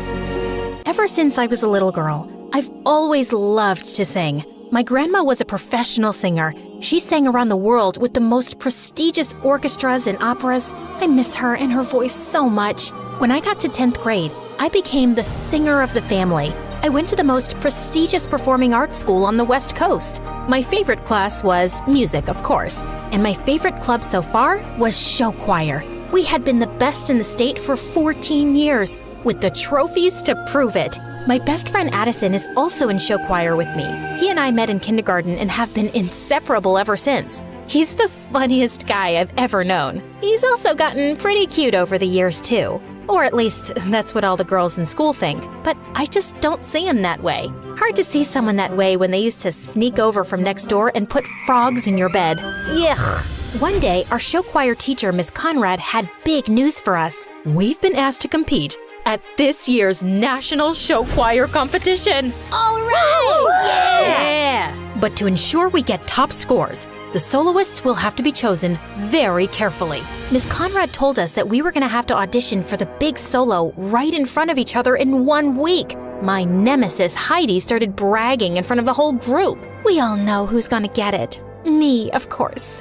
Ever since I was a little girl, I've always loved to sing. My grandma was a professional singer. She sang around the world with the most prestigious orchestras and operas. I miss her and her voice so much. When I got to 10th grade, I became the singer of the family. I went to the most prestigious performing arts school on the West Coast. My favorite class was music, of course, and my favorite club so far was show choir. We had been the best in the state for 14 years, with the trophies to prove it. My best friend Addison is also in show choir with me. He and I met in kindergarten and have been inseparable ever since. He's the funniest guy I've ever known. He's also gotten pretty cute over the years too. Or at least, that's what all the girls in school think. But I just don't see him that way. Hard to see someone that way when they used to sneak over from next door and put frogs in your bed. Yuck! One day, our show choir teacher, Miss Conrad, had big news for us. We've been asked to compete at this year's National Show Choir Competition. All right! Yeah! But to ensure we get top scores, the soloists will have to be chosen very carefully. Miss Conrad told us that we were going to have to audition for the big solo right in front of each other in 1 week. My nemesis, Heidi, started bragging in front of the whole group. We all know who's gonna get it. Me, of course.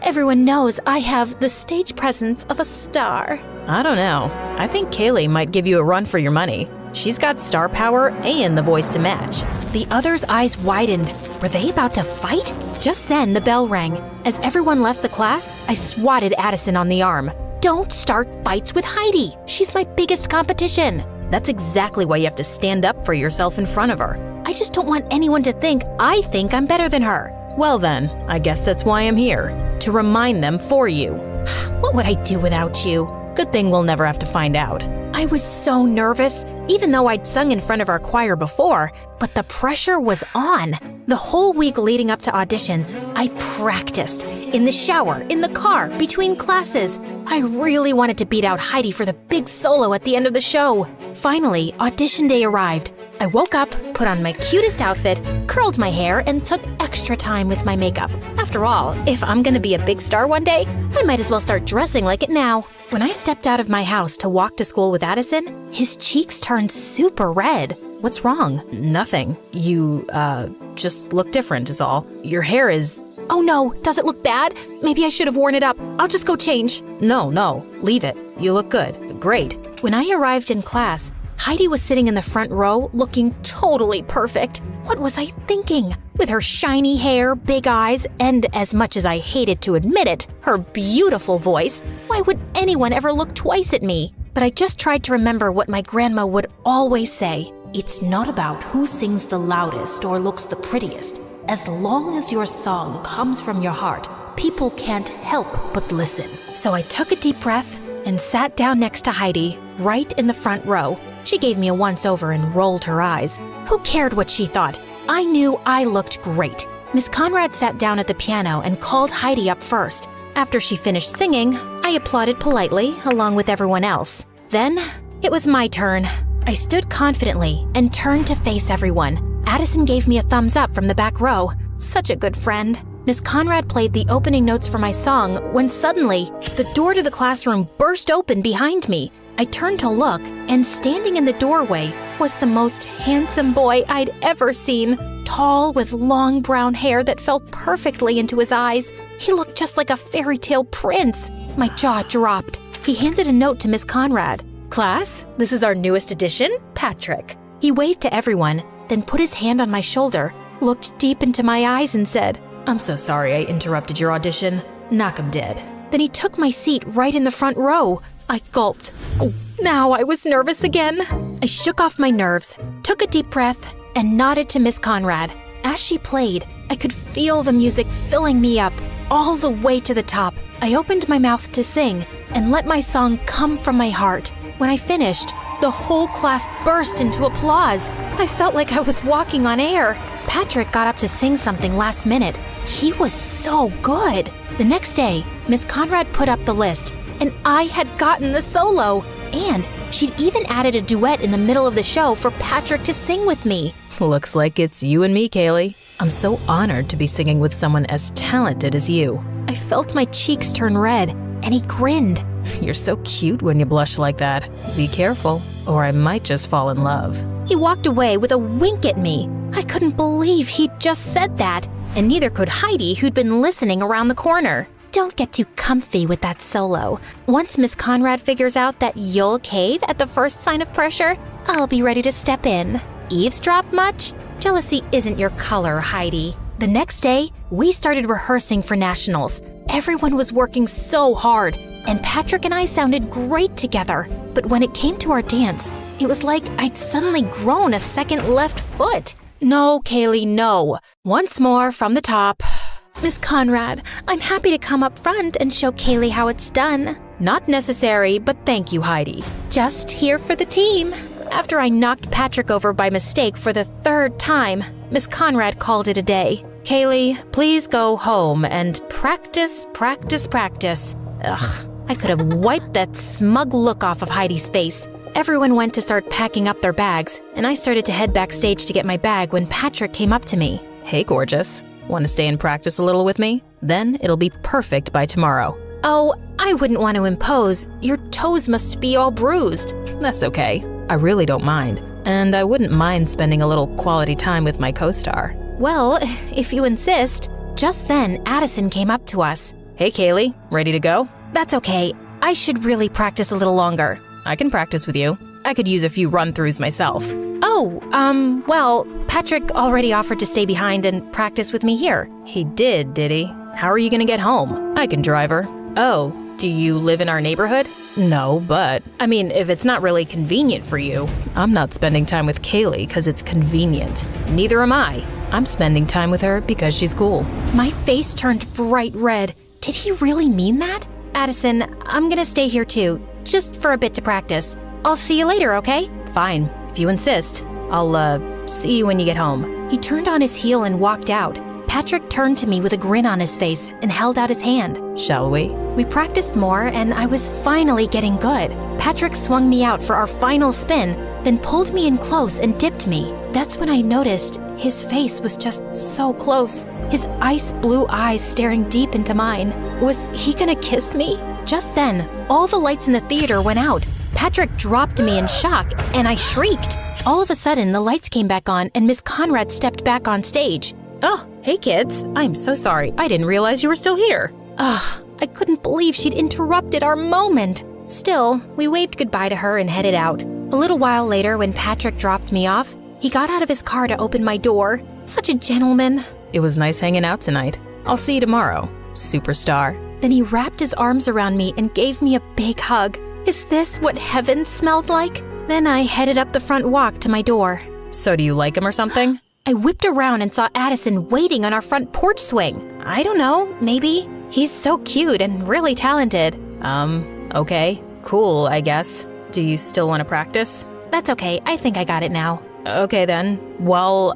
Everyone knows I have the stage presence of a star. I don't know. I think Kaylee might give you a run for your money. She's got star power and the voice to match. The others' eyes widened. Were they about to fight? Just then, the bell rang. As everyone left the class, I swatted Addison on the arm. Don't start fights with Heidi. She's my biggest competition. That's exactly why you have to stand up for yourself in front of her. I just don't want anyone to think I think I'm better than her. Well then, I guess that's why I'm here. To remind them for you. What would I do without you? Good thing we'll never have to find out. I was so nervous, even though I'd sung in front of our choir before, but the pressure was on. The whole week leading up to auditions, I practiced. In the shower, in the car, between classes. I really wanted to beat out Heidi for the big solo at the end of the show. Finally, audition day arrived. I woke up, put on my cutest outfit, curled my hair, and took extra time with my makeup. After all, if I'm gonna be a big star one day, I might as well start dressing like it now. When I stepped out of my house to walk to school with Addison, his cheeks turned super red. What's wrong? Nothing. You, just look different is all. Your hair is... Oh no, does it look bad? Maybe I should have worn it up. I'll just go change. No, leave it. You look good. Great. When I arrived in class, Heidi was sitting in the front row looking totally perfect. What was I thinking? With her shiny hair, big eyes, and as much as I hated to admit it, her beautiful voice, why would anyone ever look twice at me? But I just tried to remember what my grandma would always say. It's not about who sings the loudest or looks the prettiest. As long as your song comes from your heart, people can't help but listen. So I took a deep breath and sat down next to Heidi, right in the front row. She gave me a once-over and rolled her eyes. Who cared what she thought? I knew I looked great. Miss Conrad sat down at the piano and called Heidi up first. After she finished singing, I applauded politely, along with everyone else. Then, it was my turn. I stood confidently and turned to face everyone. Addison gave me a thumbs up from the back row. Such a good friend. Miss Conrad played the opening notes for my song when suddenly, the door to the classroom burst open behind me. I turned to look, and standing in the doorway was the most handsome boy I'd ever seen. Tall, with long brown hair that fell perfectly into his eyes. He looked just like a fairy tale prince. My jaw dropped. He handed a note to Miss Conrad. Class, this is our newest addition, Patrick. He waved to everyone, then put his hand on my shoulder, looked deep into my eyes and said, I'm so sorry I interrupted your audition. Knock 'em dead. Then he took my seat right in the front row. I gulped. Oh, now I was nervous again. I shook off my nerves, took a deep breath, and nodded to Miss Conrad. As she played, I could feel the music filling me up, all the way to the top. I opened my mouth to sing and let my song come from my heart. When I finished, the whole class burst into applause. I felt like I was walking on air. Patrick got up to sing something last minute. He was so good. The next day, Miss Conrad put up the list, and I had gotten the solo. And she'd even added a duet in the middle of the show for Patrick to sing with me. Looks like it's you and me, Kaylee. I'm so honored to be singing with someone as talented as you. I felt my cheeks turn red, and he grinned. You're so cute when you blush like that. Be careful, or I might just fall in love. He walked away with a wink at me. I couldn't believe he'd just said that, and neither could Heidi, who'd been listening around the corner. Don't get too comfy with that solo. Once Miss Conrad figures out that you'll cave at the first sign of pressure, I'll be ready to step in. Eavesdrop much? Jealousy isn't your color, Heidi. The next day, we started rehearsing for nationals. Everyone was working so hard, and Patrick and I sounded great together. But when it came to our dance, it was like I'd suddenly grown a second left foot. No, Kaylee, no. Once more from the top. Miss Conrad, I'm happy to come up front and show Kaylee how it's done. Not necessary, but thank you, Heidi. Just here for the team. After I knocked Patrick over by mistake for the third time, Miss Conrad called it a day. Kaylee, please go home and practice. Ugh, I could have wiped that smug look off of Heidi's face. Everyone went to start packing up their bags, and I started to head backstage to get my bag when Patrick came up to me. Hey, gorgeous. Want to stay and practice a little with me? Then it'll be perfect by tomorrow. Oh, I wouldn't want to impose. Your toes must be all bruised. That's okay. I really don't mind. And I wouldn't mind spending a little quality time with my co-star. Well, if you insist. Just then, Addison came up to us. Hey, Kaylee, ready to go? That's okay. I should really practice a little longer. I can practice with you. I could use a few run-throughs myself. Oh, well, Patrick already offered to stay behind and practice with me here. He did he? How are you gonna get home? I can drive her. Oh, do you live in our neighborhood? No, but, I mean, if it's not really convenient for you, I'm not spending time with Kaylee because it's convenient. Neither am I. I'm spending time with her because she's cool. My face turned bright red. Did he really mean that? Addison, I'm gonna stay here too, just for a bit to practice. I'll see you later, okay? Fine, if you insist. I'll, see you when you get home. He turned on his heel and walked out. Patrick turned to me with a grin on his face and held out his hand. Shall we? We practiced more and I was finally getting good. Patrick swung me out for our final spin, then pulled me in close and dipped me. That's when I noticed his face was just so close. His ice blue eyes staring deep into mine. Was he gonna kiss me? Just then, all the lights in the theater went out. Patrick dropped me in shock and I shrieked. All of a sudden, the lights came back on and Miss Conrad stepped back on stage. Oh, hey kids. I'm so sorry. I didn't realize you were still here. Ugh, I couldn't believe she'd interrupted our moment. Still, we waved goodbye to her and headed out. A little while later, when Patrick dropped me off, he got out of his car to open my door. Such a gentleman. It was nice hanging out tonight. I'll see you tomorrow, superstar. Then he wrapped his arms around me and gave me a big hug. Is this what heaven smelled like? Then I headed up the front walk to my door. So do you like him or something? I whipped around and saw Addison waiting on our front porch swing. I don't know, maybe. He's so cute and really talented. Okay. Cool, I guess. Do you still want to practice? That's okay. I think I got it now. Okay then. Well,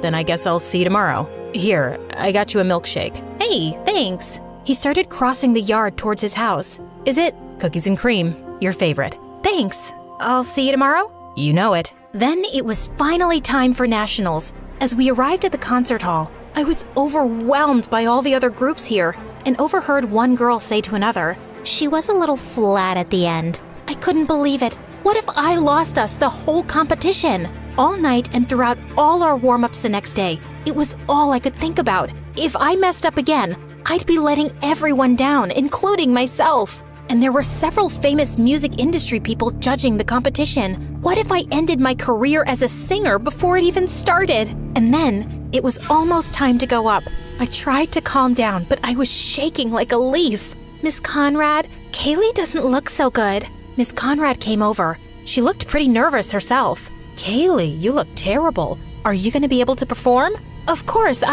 then I guess I'll see you tomorrow. Here, I got you a milkshake. Hey, thanks. He started crossing the yard towards his house. Is it? Cookies and cream. Your favorite. Thanks. I'll see you tomorrow? You know it. Then it was finally time for nationals. As we arrived at the concert hall, I was overwhelmed by all the other groups here and overheard one girl say to another, "She was a little flat at the end." I couldn't believe it. What if I lost us the whole competition? All night and throughout all our warm-ups the next day, it was all I could think about. If I messed up again, I'd be letting everyone down, including myself. And there were several famous music industry people judging the competition. What if I ended my career as a singer before it even started? And then, it was almost time to go up. I tried to calm down, but I was shaking like a leaf. Miss Conrad, Kaylee doesn't look so good. Miss Conrad came over. She looked pretty nervous herself. Kaylee, you look terrible. Are you going to be able to perform? Of course,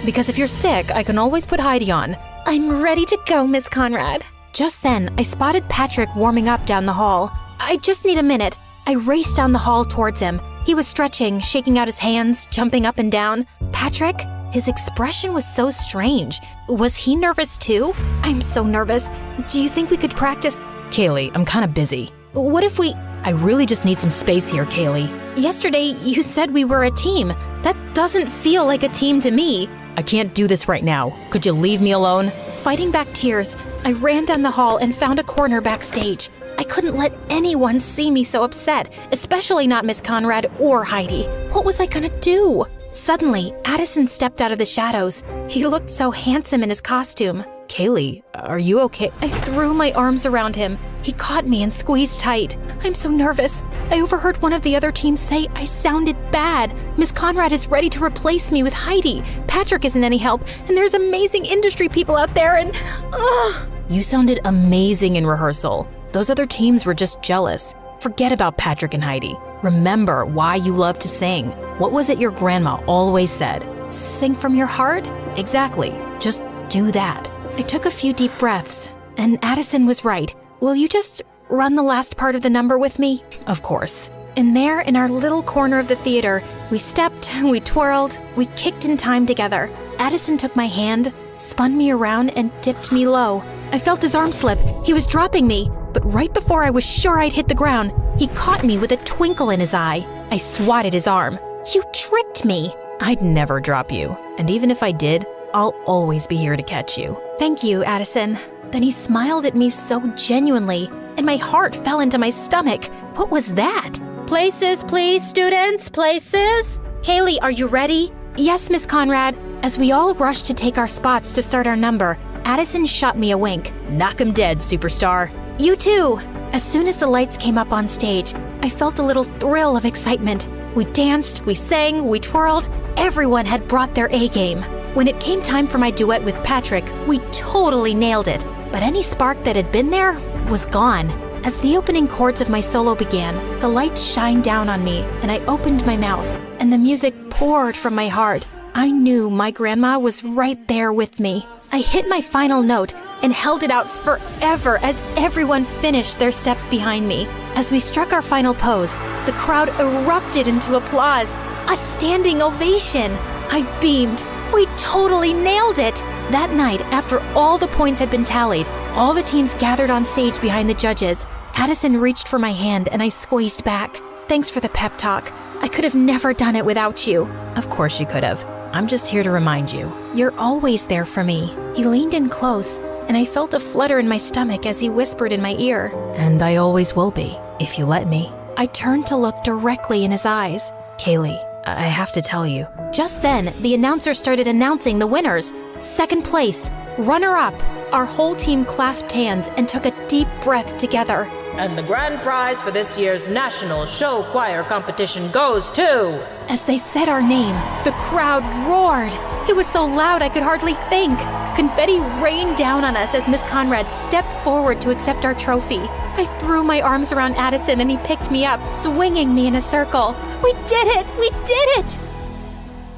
Because if you're sick, I can always put Heidi on. I'm ready to go, Miss Conrad. Just then, I spotted Patrick warming up down the hall. I just need a minute. I raced down the hall towards him. He was stretching, shaking out his hands, jumping up and down. Patrick? His expression was so strange. Was he nervous too? I'm so nervous. Do you think we could practice? Kaylee, I'm kind of busy. What if we... I really just need some space here, Kaylee. Yesterday, you said we were a team. That doesn't feel like a team to me. I can't do this right now. Could you leave me alone? Fighting back tears, I ran down the hall and found a corner backstage. I couldn't let anyone see me so upset, especially not Miss Conrad or Heidi. What was I gonna do? Suddenly, Addison stepped out of the shadows. He looked so handsome in his costume. Kaylee, are you okay? I threw my arms around him. He caught me and squeezed tight. I'm so nervous. I overheard one of the other teams say I sounded bad. Miss Conrad is ready to replace me with Heidi. Patrick isn't any help, and there's amazing industry people out there, and... Ugh! You sounded amazing in rehearsal. Those other teams were just jealous. Forget about Patrick and Heidi. Remember why you love to sing. What was it your grandma always said? Sing from your heart? Exactly. Just do that. I took a few deep breaths, and Addison was right. Will you just run the last part of the number with me? Of course. And there, in our little corner of the theater, we stepped, we twirled, we kicked in time together. Addison took my hand, spun me around, and dipped me low. I felt his arm slip. He was dropping me, but right before I was sure I'd hit the ground, he caught me with a twinkle in his eye. I swatted his arm. You tricked me. I'd never drop you, and even if I did, I'll always be here to catch you. Thank you, Addison. Then he smiled at me so genuinely, and my heart fell into my stomach. What was that? Places, please, students, places. Kaylee, are you ready? Yes, Miss Conrad. As we all rushed to take our spots to start our number, Addison shot me a wink. Knock 'em dead, superstar. You too. As soon as the lights came up on stage, I felt a little thrill of excitement. We danced, we sang, we twirled. Everyone had brought their A game. When it came time for my duet with Patrick, we totally nailed it. But any spark that had been there was gone. As the opening chords of my solo began, the lights shined down on me, and I opened my mouth, and the music poured from my heart. I knew my grandma was right there with me. I hit my final note and held it out forever as everyone finished their steps behind me. As we struck our final pose, the crowd erupted into applause, a standing ovation. I beamed. We totally nailed it! That night, after all the points had been tallied, all the teams gathered on stage behind the judges. Addison reached for my hand and I squeezed back. Thanks for the pep talk. I could have never done it without you. Of course you could have. I'm just here to remind you. You're always there for me. He leaned in close, and I felt a flutter in my stomach as he whispered in my ear. And I always will be, if you let me. I turned to look directly in his eyes. Kaylee, I have to tell you. Just then, the announcer started announcing the winners. Second place, runner-up. Our whole team clasped hands and took a deep breath together. And the grand prize for this year's National Show Choir Competition goes to... As they said our name, the crowd roared. It was so loud I could hardly think. Confetti rained down on us as Miss Conrad stepped forward to accept our trophy. I threw my arms around Addison and he picked me up, swinging me in a circle. We did it! We did it!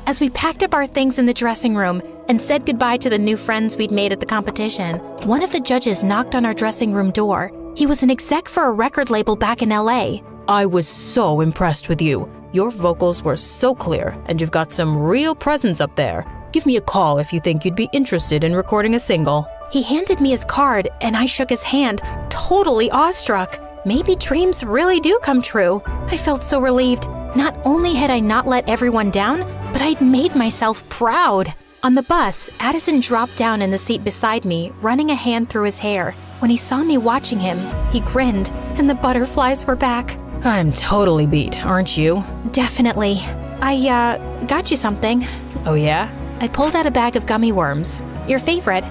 As we packed up our things in the dressing room and said goodbye to the new friends we'd made at the competition, one of the judges knocked on our dressing room door. He was an exec for a record label back in LA. I was so impressed with you. Your vocals were so clear, and you've got some real presence up there. Give me a call if you think you'd be interested in recording a single. He handed me his card, and I shook his hand, totally awestruck. Maybe dreams really do come true. I felt so relieved. Not only had I not let everyone down, but I'd made myself proud. On the bus, Addison dropped down in the seat beside me, running a hand through his hair. When he saw me watching him, he grinned, and the butterflies were back. I'm totally beat, aren't you? Definitely. I, got you something. Oh yeah? I pulled out a bag of gummy worms. Your favorite.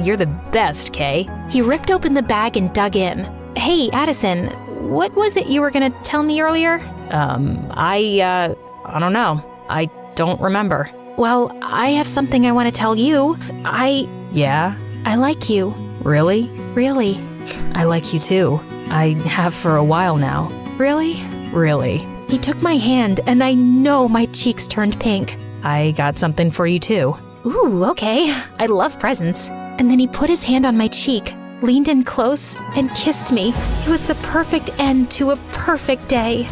You're the best, Kay. He ripped open the bag and dug in. Hey, Addison, what was it you were gonna tell me earlier? I don't know. I don't remember. Well, I have something I want to tell you. Yeah? I like you. Really? Really. I like you too. I have for a while now. Really? Really. He took my hand and I know my cheeks turned pink. I got something for you too. Ooh, okay. I love presents. And then he put his hand on my cheek, leaned in close, and kissed me. It was the perfect end to a perfect day.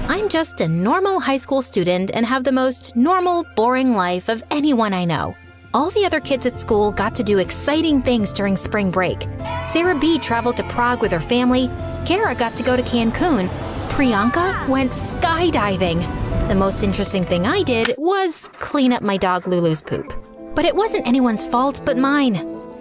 I'm just a normal high school student and have the most normal, boring life of anyone I know. All the other kids at school got to do exciting things during spring break. Sarah B. traveled to Prague with her family. Kara got to go to Cancun. Priyanka went skydiving. The most interesting thing I did was clean up my dog Lulu's poop. But it wasn't anyone's fault but mine.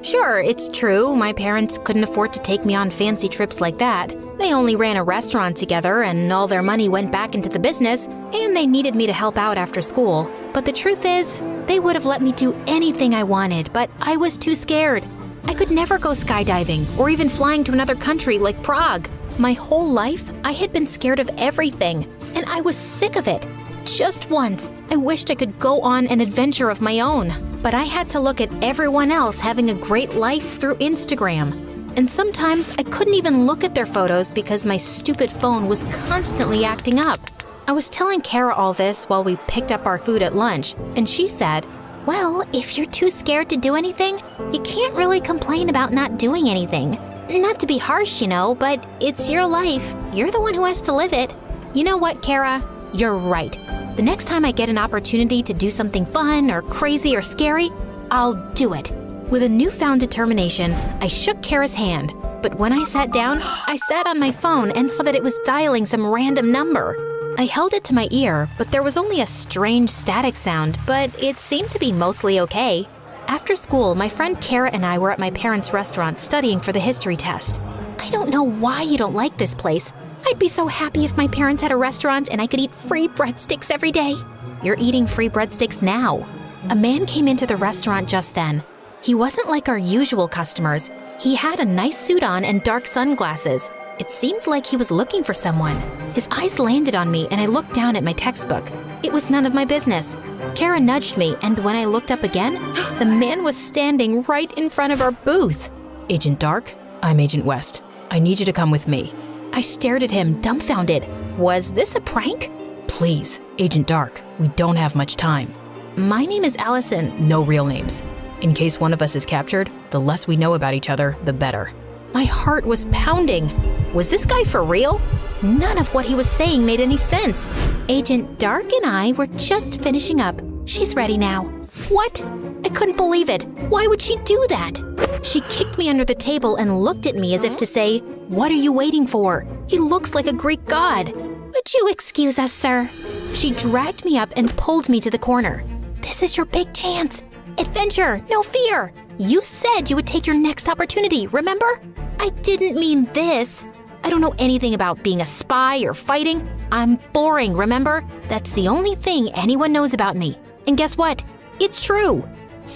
Sure, it's true, my parents couldn't afford to take me on fancy trips like that. They only ran a restaurant together and all their money went back into the business, and they needed me to help out after school. But the truth is, they would have let me do anything I wanted, but I was too scared. I could never go skydiving or even flying to another country like Prague. My whole life, I had been scared of everything, and I was sick of it. Just once, I wished I could go on an adventure of my own, but I had to look at everyone else having a great life through Instagram. And sometimes I couldn't even look at their photos because my stupid phone was constantly acting up. I was telling Kara all this while we picked up our food at lunch, and she said, "Well, if you're too scared to do anything, you can't really complain about not doing anything. Not to be harsh, you know, but it's your life. You're the one who has to live it." You know what, Kara? You're right. The next time I get an opportunity to do something fun or crazy or scary, I'll do it. With a newfound determination, I shook Kara's hand. But when I sat down, I sat on my phone and saw that it was dialing some random number. I held it to my ear, but there was only a strange static sound, but it seemed to be mostly okay. After school, my friend Kara and I were at my parents' restaurant studying for the history test. I don't know why you don't like this place. I'd be so happy if my parents had a restaurant and I could eat free breadsticks every day. You're eating free breadsticks now. A man came into the restaurant just then. He wasn't like our usual customers. He had a nice suit on and dark sunglasses. It seemed like he was looking for someone. His eyes landed on me and I looked down at my textbook. It was none of my business. Kara nudged me, and when I looked up again, the man was standing right in front of our booth. Agent Dark, I'm Agent West. I need you to come with me. I stared at him, dumbfounded. Was this a prank? Please, Agent Dark, we don't have much time. My name is Allison. No real names. In case one of us is captured, the less we know about each other, the better. My heart was pounding. Was this guy for real? None of what he was saying made any sense. Agent Dark and I were just finishing up. She's ready now. What? I couldn't believe it. Why would she do that? She kicked me under the table and looked at me as if to say, "What are you waiting for? He looks like a Greek god." "Would you excuse us, sir?" She dragged me up and pulled me to the corner. "This is your big chance. Adventure, no fear. You said you would take your next opportunity, remember?" "I didn't mean this. I don't know anything about being a spy or fighting. I'm boring, remember? That's the only thing anyone knows about me. And guess what? It's true."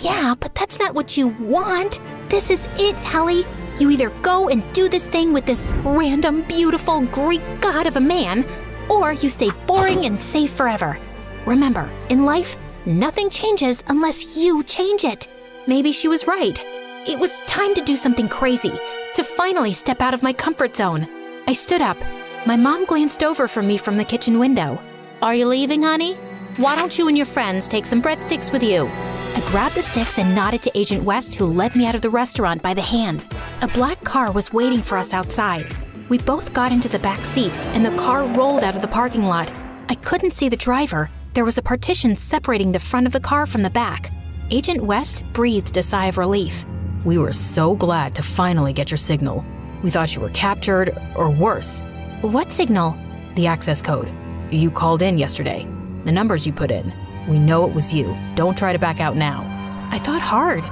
"Yeah, but that's not what you want. This is it, Allie. You either go and do this thing with this random, beautiful Greek god of a man, or you stay boring and safe forever. Remember, in life, nothing changes unless you change it." Maybe she was right. It was time to do something crazy, to finally step out of my comfort zone. I stood up. My mom glanced over from me from the kitchen window. "Are you leaving, honey? Why don't you and your friends take some breadsticks with you?" I grabbed the sticks and nodded to Agent West, who led me out of the restaurant by the hand. A black car was waiting for us outside. We both got into the back seat, and the car rolled out of the parking lot. I couldn't see the driver. There was a partition separating the front of the car from the back. Agent West breathed a sigh of relief. We were so glad to finally get your signal. We thought you were captured, or worse. "What signal?" The access code. You called in yesterday. The numbers you put in. We know it was you. Don't try to back out now. I thought hard.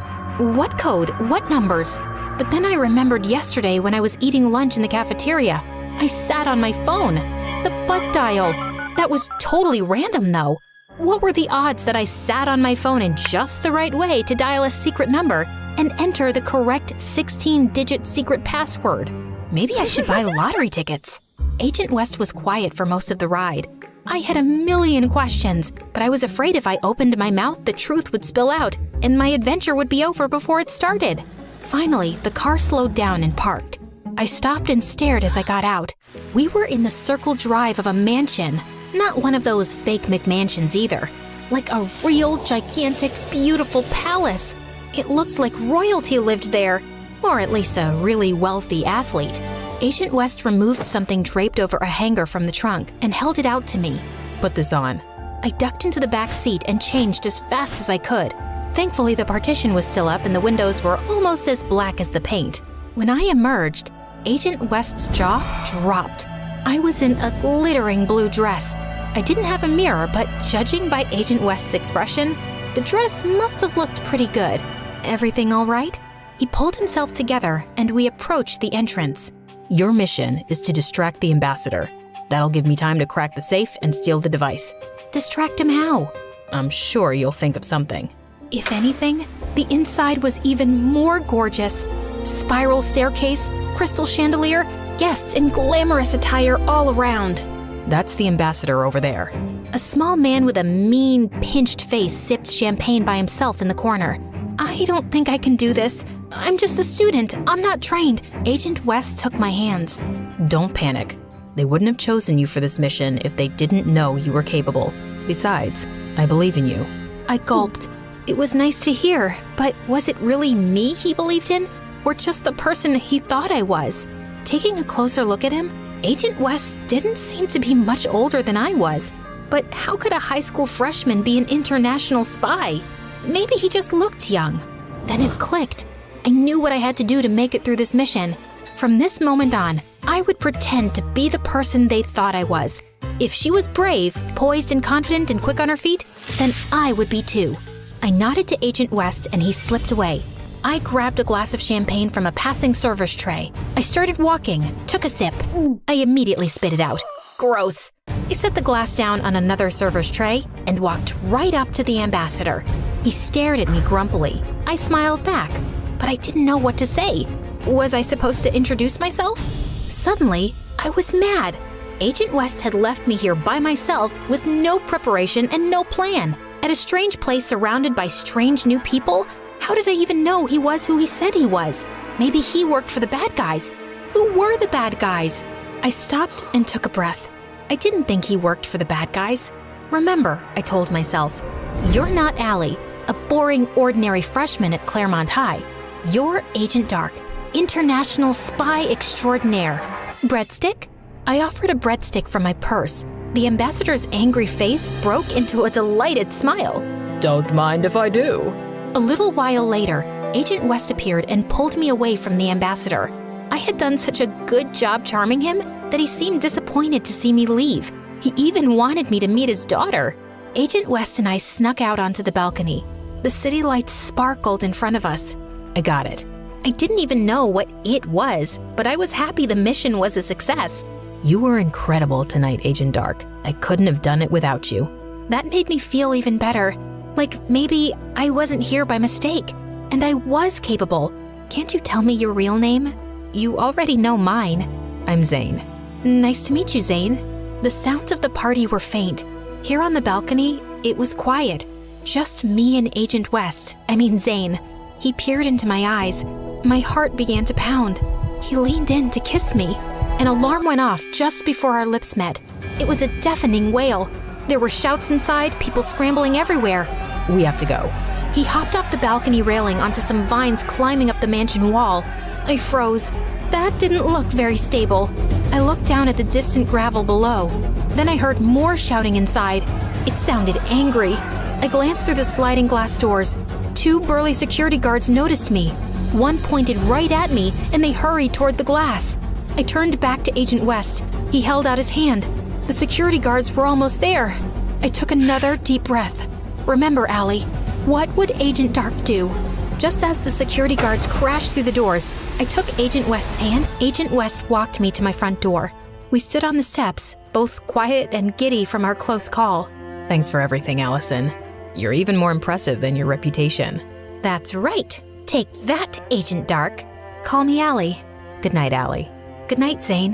What code? What numbers? But then I remembered yesterday when I was eating lunch in the cafeteria. I sat on my phone. The butt dial. That was totally random, though. What were the odds that I sat on my phone in just the right way to dial a secret number and enter the correct 16-digit secret password? Maybe I should buy lottery tickets. Agent West was quiet for most of the ride. I had a million questions, but I was afraid if I opened my mouth, the truth would spill out, and my adventure would be over before it started. Finally, the car slowed down and parked. I stopped and stared as I got out. We were in the circle drive of a mansion. Not one of those fake McMansions either. Like a real, gigantic, beautiful palace. It looked like royalty lived there, or at least a really wealthy athlete. Agent West removed something draped over a hanger from the trunk and held it out to me. Put this on. I ducked into the back seat and changed as fast as I could. Thankfully, the partition was still up and the windows were almost as black as the paint. When I emerged, Agent West's jaw dropped. I was in a glittering blue dress. I didn't have a mirror, but judging by Agent West's expression, the dress must have looked pretty good. Everything all right? He pulled himself together and we approached the entrance. Your mission is to distract the ambassador. That'll give me time to crack the safe and steal the device. Distract him how? I'm sure you'll think of something. If anything, the inside was even more gorgeous. Spiral staircase, crystal chandelier, guests in glamorous attire all around. That's the ambassador over there. A small man with a mean, pinched face sipped champagne by himself in the corner. "I don't think I can do this. I'm just a student. I'm not trained." Agent West took my hands. Don't panic. They wouldn't have chosen you for this mission if they didn't know you were capable. Besides, I believe in you. I gulped. It was nice to hear, but was it really me he believed in, or just the person he thought I was? Taking a closer look at him, Agent West didn't seem to be much older than I was, But how could a high school freshman be an international spy? Maybe he just looked young. Then it clicked. I knew what I had to do to make it through this mission. From this moment on, I would pretend to be the person they thought I was. If she was brave, poised and confident and quick on her feet, then I would be too. I nodded to Agent West and he slipped away. I grabbed a glass of champagne from a passing server's tray. I started walking, took a sip. I immediately spit it out. Gross. I set the glass down on another server's tray and walked right up to the ambassador. He stared at me grumpily. I smiled back, but I didn't know what to say. Was I supposed to introduce myself? Suddenly, I was mad. Agent West had left me here by myself with no preparation and no plan. At a strange place surrounded by strange new people? How did I even know he was who he said he was? Maybe he worked for the bad guys. Who were the bad guys? I stopped and took a breath. I didn't think he worked for the bad guys. Remember, I told myself, you're not Allie, a boring, ordinary freshman at Claremont High. You're Agent Dark, international spy extraordinaire. Breadstick? I offered a breadstick from my purse. The ambassador's angry face broke into a delighted smile. Don't mind if I do. A little while later, Agent West appeared and pulled me away from the ambassador. I had done such a good job charming him that he seemed disappointed to see me leave. He even wanted me to meet his daughter. Agent West and I snuck out onto the balcony. The city lights sparkled in front of us. I got it. I didn't even know what it was, but I was happy the mission was a success. You were incredible tonight, Agent Dark. I couldn't have done it without you. That made me feel even better. Like maybe I wasn't here by mistake, and I was capable. Can't you tell me your real name? You already know mine. I'm Zane. Nice to meet you, Zane. The sounds of the party were faint. Here on the balcony, it was quiet. Just me and Agent West, Zane. He peered into my eyes. My heart began to pound. He leaned in to kiss me. An alarm went off just before our lips met. It was a deafening wail. There were shouts inside, people scrambling everywhere. We have to go. He hopped off the balcony railing onto some vines climbing up the mansion wall. I froze. That didn't look very stable. I looked down at the distant gravel below. Then I heard more shouting inside. It sounded angry. I glanced through the sliding glass doors. 2 burly security guards noticed me. One pointed right at me, and they hurried toward the glass. I turned back to Agent West. He held out his hand. The security guards were almost there. I took another deep breath. Remember, Allie, what would Agent Dark do? Just as the security guards crashed through the doors, I took Agent West's hand. Agent West walked me to my front door. We stood on the steps, both quiet and giddy from our close call. Thanks for everything, Allison. You're even more impressive than your reputation. That's right. Take that, Agent Dark. Call me Allie. Good night, Allie. Good night, Zane.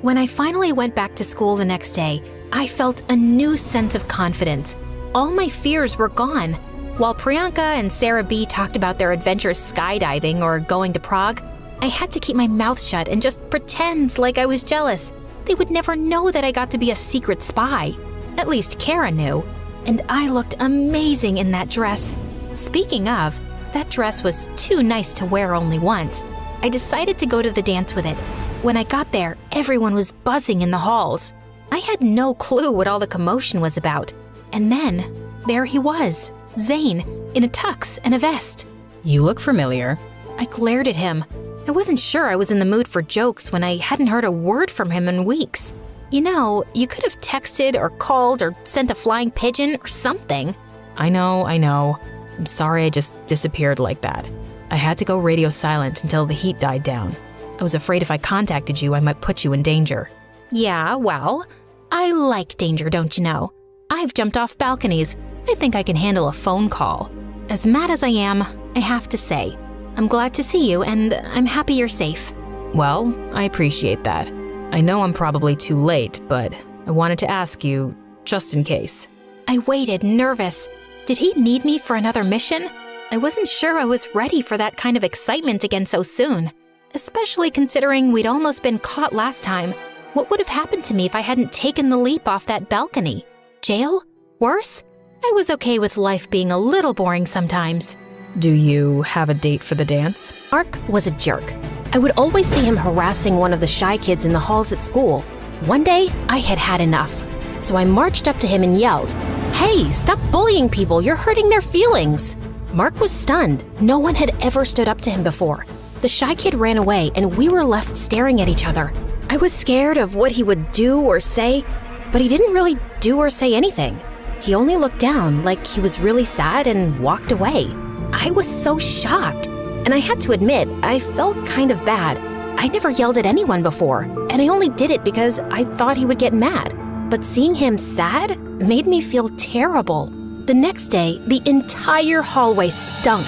When I finally went back to school the next day, I felt a new sense of confidence. All my fears were gone. While Priyanka and Sarah B talked about their adventures skydiving or going to Prague, I had to keep my mouth shut and just pretend like I was jealous. They would never know that I got to be a secret spy. At least Kara knew. And I looked amazing in that dress. Speaking of, that dress was too nice to wear only once. I decided to go to the dance with it. When I got there, everyone was buzzing in the halls. I had no clue what all the commotion was about. And then, there he was, Zane, in a tux and a vest. You look familiar. I glared at him. I wasn't sure I was in the mood for jokes when I hadn't heard a word from him in weeks. You know, you could have texted or called or sent a flying pigeon or something. I know. I'm sorry I just disappeared like that. I had to go radio silent until the heat died down. I was afraid if I contacted you, I might put you in danger. Yeah, well, I like danger, don't you know? I've jumped off balconies. I think I can handle a phone call. As mad as I am, I have to say, I'm glad to see you and I'm happy you're safe. Well, I appreciate that. I know I'm probably too late, but I wanted to ask you, just in case. I waited, nervous. Did he need me for another mission? I wasn't sure I was ready for that kind of excitement again so soon. Especially considering we'd almost been caught last time. What would have happened to me if I hadn't taken the leap off that balcony? Jail? Worse? I was okay with life being a little boring sometimes. Do you have a date for the dance? Ark was a jerk. I would always see him harassing one of the shy kids in the halls at school. One day, I had had enough. So I marched up to him and yelled, "Hey, stop bullying people, you're hurting their feelings." Mark was stunned. No one had ever stood up to him before. The shy kid ran away and we were left staring at each other. I was scared of what he would do or say, but he didn't really do or say anything. He only looked down like he was really sad and walked away. I was so shocked, and I had to admit, I felt kind of bad. I never yelled at anyone before, and I only did it because I thought he would get mad. But seeing him sad made me feel terrible. The next day, the entire hallway stunk.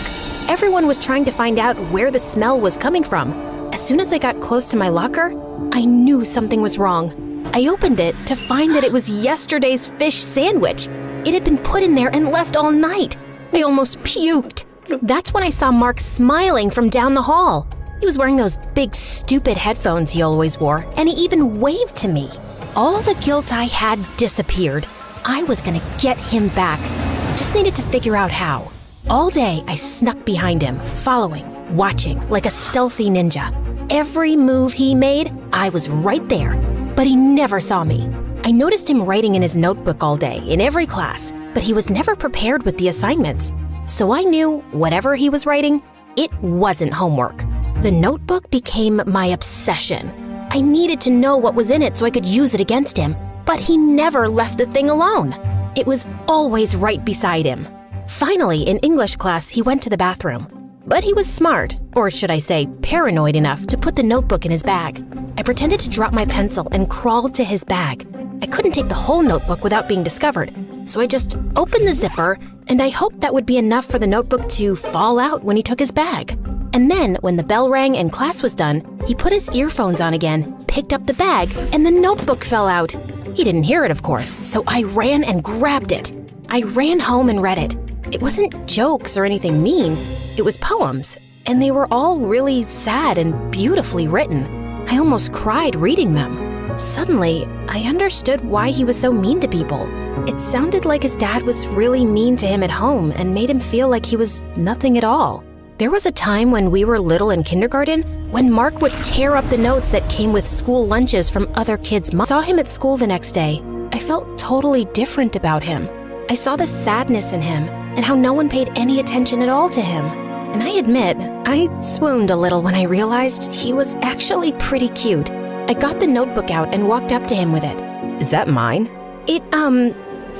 Everyone was trying to find out where the smell was coming from. As soon as I got close to my locker, I knew something was wrong. I opened it to find that it was yesterday's fish sandwich. It had been put in there and left all night. I almost puked. That's when I saw Mark smiling from down the hall. He was wearing those big, stupid headphones he always wore, and he even waved to me. All the guilt I had disappeared. I was gonna get him back. Just needed to figure out how. All day, I snuck behind him, following, watching, like a stealthy ninja. Every move he made, I was right there, but he never saw me. I noticed him writing in his notebook all day, in every class, but he was never prepared with the assignments. So I knew whatever he was writing, it wasn't homework. The notebook became my obsession. I needed to know what was in it so I could use it against him, but he never left the thing alone. It was always right beside him. Finally, in English class, he went to the bathroom. But he was smart, or should I say paranoid enough to put the notebook in his bag. I pretended to drop my pencil and crawled to his bag. I couldn't take the whole notebook without being discovered, so I just opened the zipper and I hoped that would be enough for the notebook to fall out when he took his bag. And then, when the bell rang and class was done, he put his earphones on again, picked up the bag, and the notebook fell out. He didn't hear it, of course, so I ran and grabbed it. I ran home and read it. It wasn't jokes or anything mean. It was poems, and they were all really sad and beautifully written. I almost cried reading them. Suddenly, I understood why he was so mean to people. It sounded like his dad was really mean to him at home and made him feel like he was nothing at all. There was a time when we were little in kindergarten when Mark would tear up the notes that came with school lunches from other kids' moms. I saw him at school the next day. I felt totally different about him. I saw the sadness in him and how no one paid any attention at all to him. And I admit, I swooned a little when I realized he was actually pretty cute. I got the notebook out and walked up to him with it. Is that mine? It,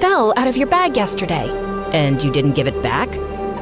fell out of your bag yesterday. And you didn't give it back?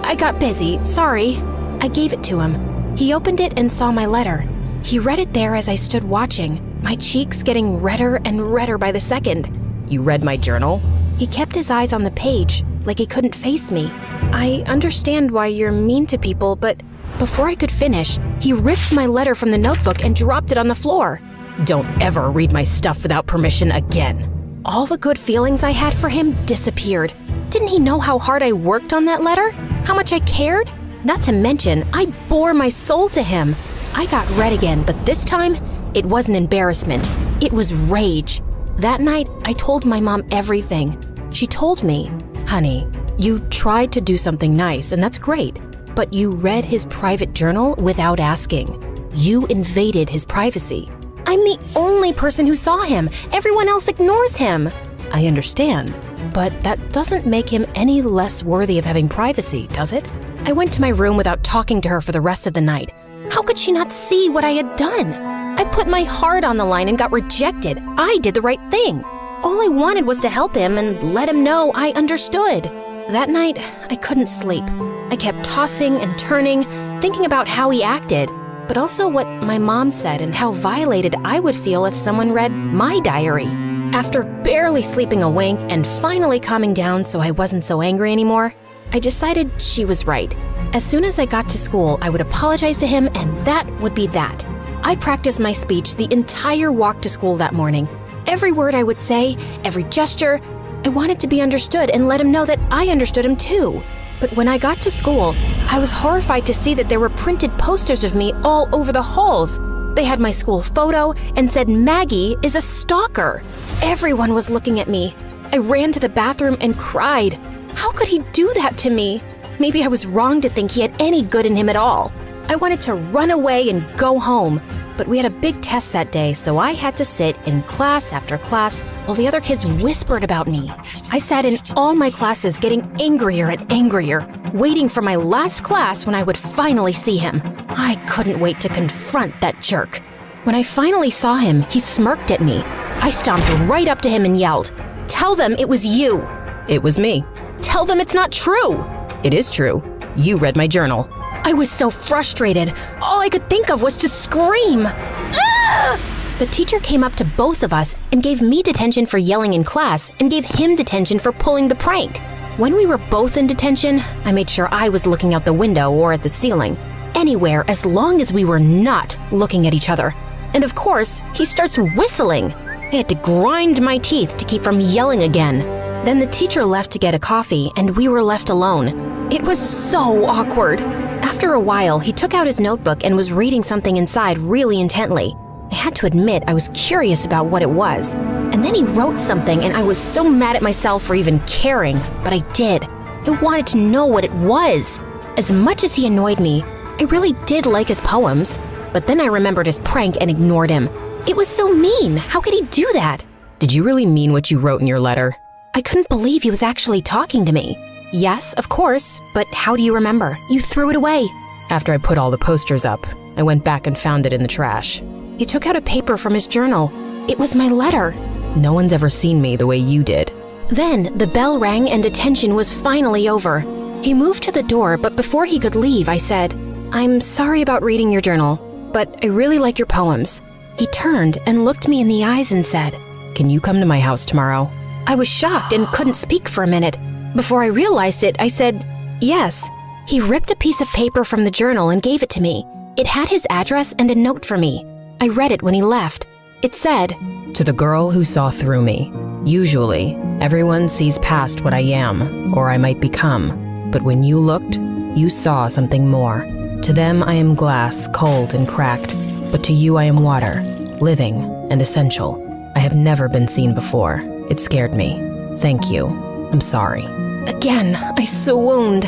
I got busy, sorry. I gave it to him. He opened it and saw my letter. He read it there as I stood watching, my cheeks getting redder and redder by the second. You read my journal? He kept his eyes on the page, like he couldn't face me. I understand why you're mean to people, but before I could finish, he ripped my letter from the notebook and dropped it on the floor. Don't ever read my stuff without permission again. All the good feelings I had for him disappeared. Didn't he know how hard I worked on that letter? How much I cared? Not to mention, I bore my soul to him. I got red again, but this time, it wasn't embarrassment. It was rage. That night, I told my mom everything. She told me, "Honey, you tried to do something nice, and that's great, but you read his private journal without asking. You invaded his privacy." I'm the only person who saw him. Everyone else ignores him. I understand, but that doesn't make him any less worthy of having privacy, does it? I went to my room without talking to her for the rest of the night. How could she not see what I had done? I put my heart on the line and got rejected. I did the right thing. All I wanted was to help him and let him know I understood. That night, I couldn't sleep. I kept tossing and turning, thinking about how he acted, but also what my mom said and how violated I would feel if someone read my diary. After barely sleeping a wink and finally calming down so I wasn't so angry anymore, I decided she was right. As soon as I got to school, I would apologize to him and that would be that. I practiced my speech the entire walk to school that morning. Every word I would say, every gesture, I wanted to be understood and let him know that I understood him too. But when I got to school, I was horrified to see that there were printed posters of me all over the halls. They had my school photo and said Maggie is a stalker. Everyone was looking at me. I ran to the bathroom and cried. How could he do that to me? Maybe I was wrong to think he had any good in him at all. I wanted to run away and go home, but we had a big test that day, so I had to sit in class after class while the other kids whispered about me. I sat in all my classes getting angrier and angrier, waiting for my last class when I would finally see him. I couldn't wait to confront that jerk. When I finally saw him, he smirked at me. I stomped right up to him and yelled, "Tell them it was you." "It was me." "Tell them it's not true." "It is true. You read my journal." I was so frustrated. All I could think of was to scream. Ah! The teacher came up to both of us and gave me detention for yelling in class and gave him detention for pulling the prank. When we were both in detention, I made sure I was looking out the window or at the ceiling. Anywhere as long as we were not looking at each other. And of course, he starts whistling. I had to grind my teeth to keep from yelling again. Then the teacher left to get a coffee and we were left alone. It was so awkward. After a while, he took out his notebook and was reading something inside really intently. I had to admit I was curious about what it was. And then he wrote something and I was so mad at myself for even caring, but I did. I wanted to know what it was. As much as he annoyed me, I really did like his poems. But then I remembered his prank and ignored him. It was so mean. How could he do that? Did you really mean what you wrote in your letter? I couldn't believe he was actually talking to me. Yes, of course, but how do you remember? You threw it away. After I put all the posters up, I went back and found it in the trash. He took out a paper from his journal. It was my letter. No one's ever seen me the way you did. Then the bell rang and detention was finally over. He moved to the door, but before he could leave, I said, "I'm sorry about reading your journal, but I really like your poems." He turned and looked me in the eyes and said, "Can you come to my house tomorrow?" I was shocked and couldn't speak for a minute. Before I realized it, I said, "Yes." He ripped a piece of paper from the journal and gave it to me. It had his address and a note for me. I read it when he left. It said, "To the girl who saw through me. Usually, everyone sees past what I am, or I might become. But when you looked, you saw something more. To them I am glass, cold and cracked. But to you I am water, living and essential. I have never been seen before. It scared me. Thank you. I'm sorry." Again, I swooned.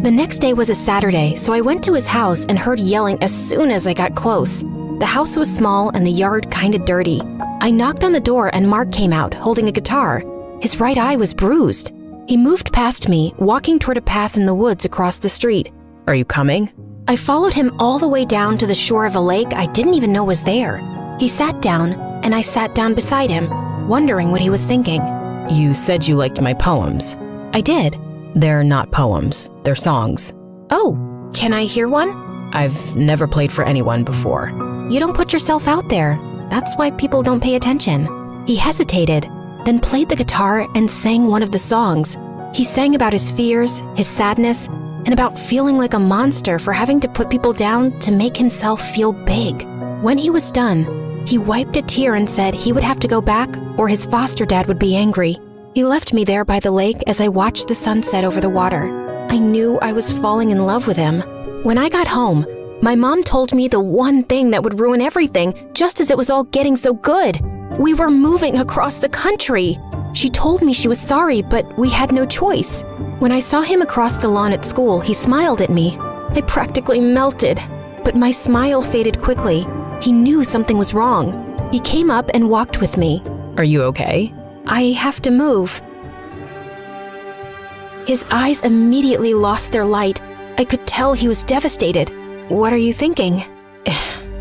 The next day was a Saturday, so I went to his house and heard yelling as soon as I got close. The house was small and the yard kinda dirty. I knocked on the door and Mark came out, holding a guitar. His right eye was bruised. He moved past me, walking toward a path in the woods across the street. "Are you coming?" I followed him all the way down to the shore of a lake I didn't even know was there. He sat down, and I sat down beside him, wondering what he was thinking. "You said you liked my poems." I did. "They're not poems, they're songs." "Oh, can I hear one?" "I've never played for anyone before." "You don't put yourself out there. That's why people don't pay attention." He hesitated, then played the guitar and sang one of the songs. He sang about his fears, his sadness, and about feeling like a monster for having to put people down to make himself feel big. When he was done, he wiped a tear and said he would have to go back or his foster dad would be angry. He left me there by the lake as I watched the sunset over the water. I knew I was falling in love with him. When I got home, my mom told me the one thing that would ruin everything just as it was all getting so good. We were moving across the country. She told me she was sorry, but we had no choice. When I saw him across the lawn at school, he smiled at me. I practically melted, but my smile faded quickly. He knew something was wrong. He came up and walked with me. "Are you okay?" "I have to move." His eyes immediately lost their light. I could tell he was devastated. "What are you thinking?"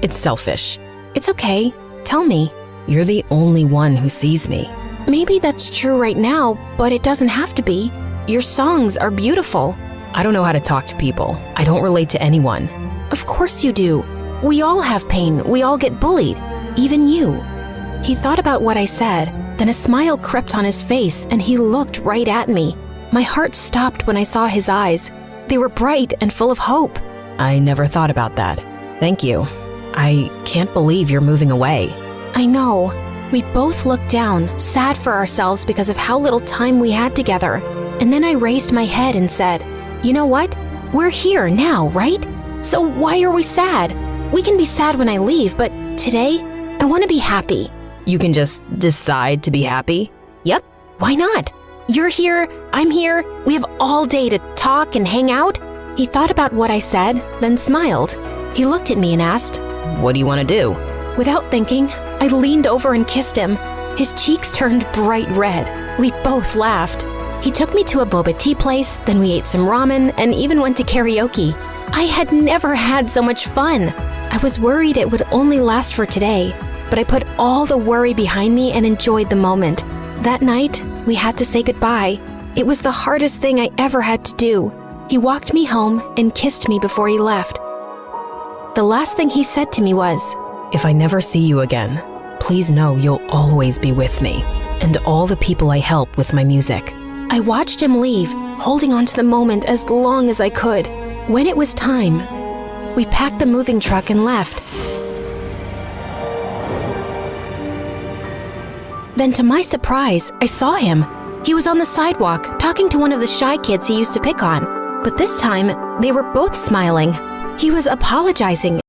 "It's selfish." "It's okay. Tell me." "You're the only one who sees me." "Maybe that's true right now, but it doesn't have to be. Your songs are beautiful." "I don't know how to talk to people. I don't relate to anyone." "Of course you do. We all have pain. We all get bullied. Even you." He thought about what I said, then a smile crept on his face and he looked right at me. My heart stopped when I saw his eyes. They were bright and full of hope. "I never thought about that. Thank you. I can't believe you're moving away." "I know." We both looked down, sad for ourselves because of how little time we had together. And then I raised my head and said, "You know what? We're here now, right? So why are we sad? We can be sad when I leave, but today, I want to be happy." "You can just decide to be happy?" "Yep, why not? You're here, I'm here, we have all day to talk and hang out." He thought about what I said, then smiled. He looked at me and asked, "What do you want to do?" Without thinking, I leaned over and kissed him. His cheeks turned bright red. We both laughed. He took me to a boba tea place, then we ate some ramen, and even went to karaoke. I had never had so much fun. I was worried it would only last for today, but I put all the worry behind me and enjoyed the moment. That night, we had to say goodbye. It was the hardest thing I ever had to do. He walked me home and kissed me before he left. The last thing he said to me was, If I never see you again, please know you'll always be with me and all the people I help with my music. I watched him leave, holding on to the moment as long as I could. When it was time, we packed the moving truck and left. Then to my surprise, I saw him. He was on the sidewalk, talking to one of the shy kids he used to pick on. But this time, they were both smiling. He was apologizing.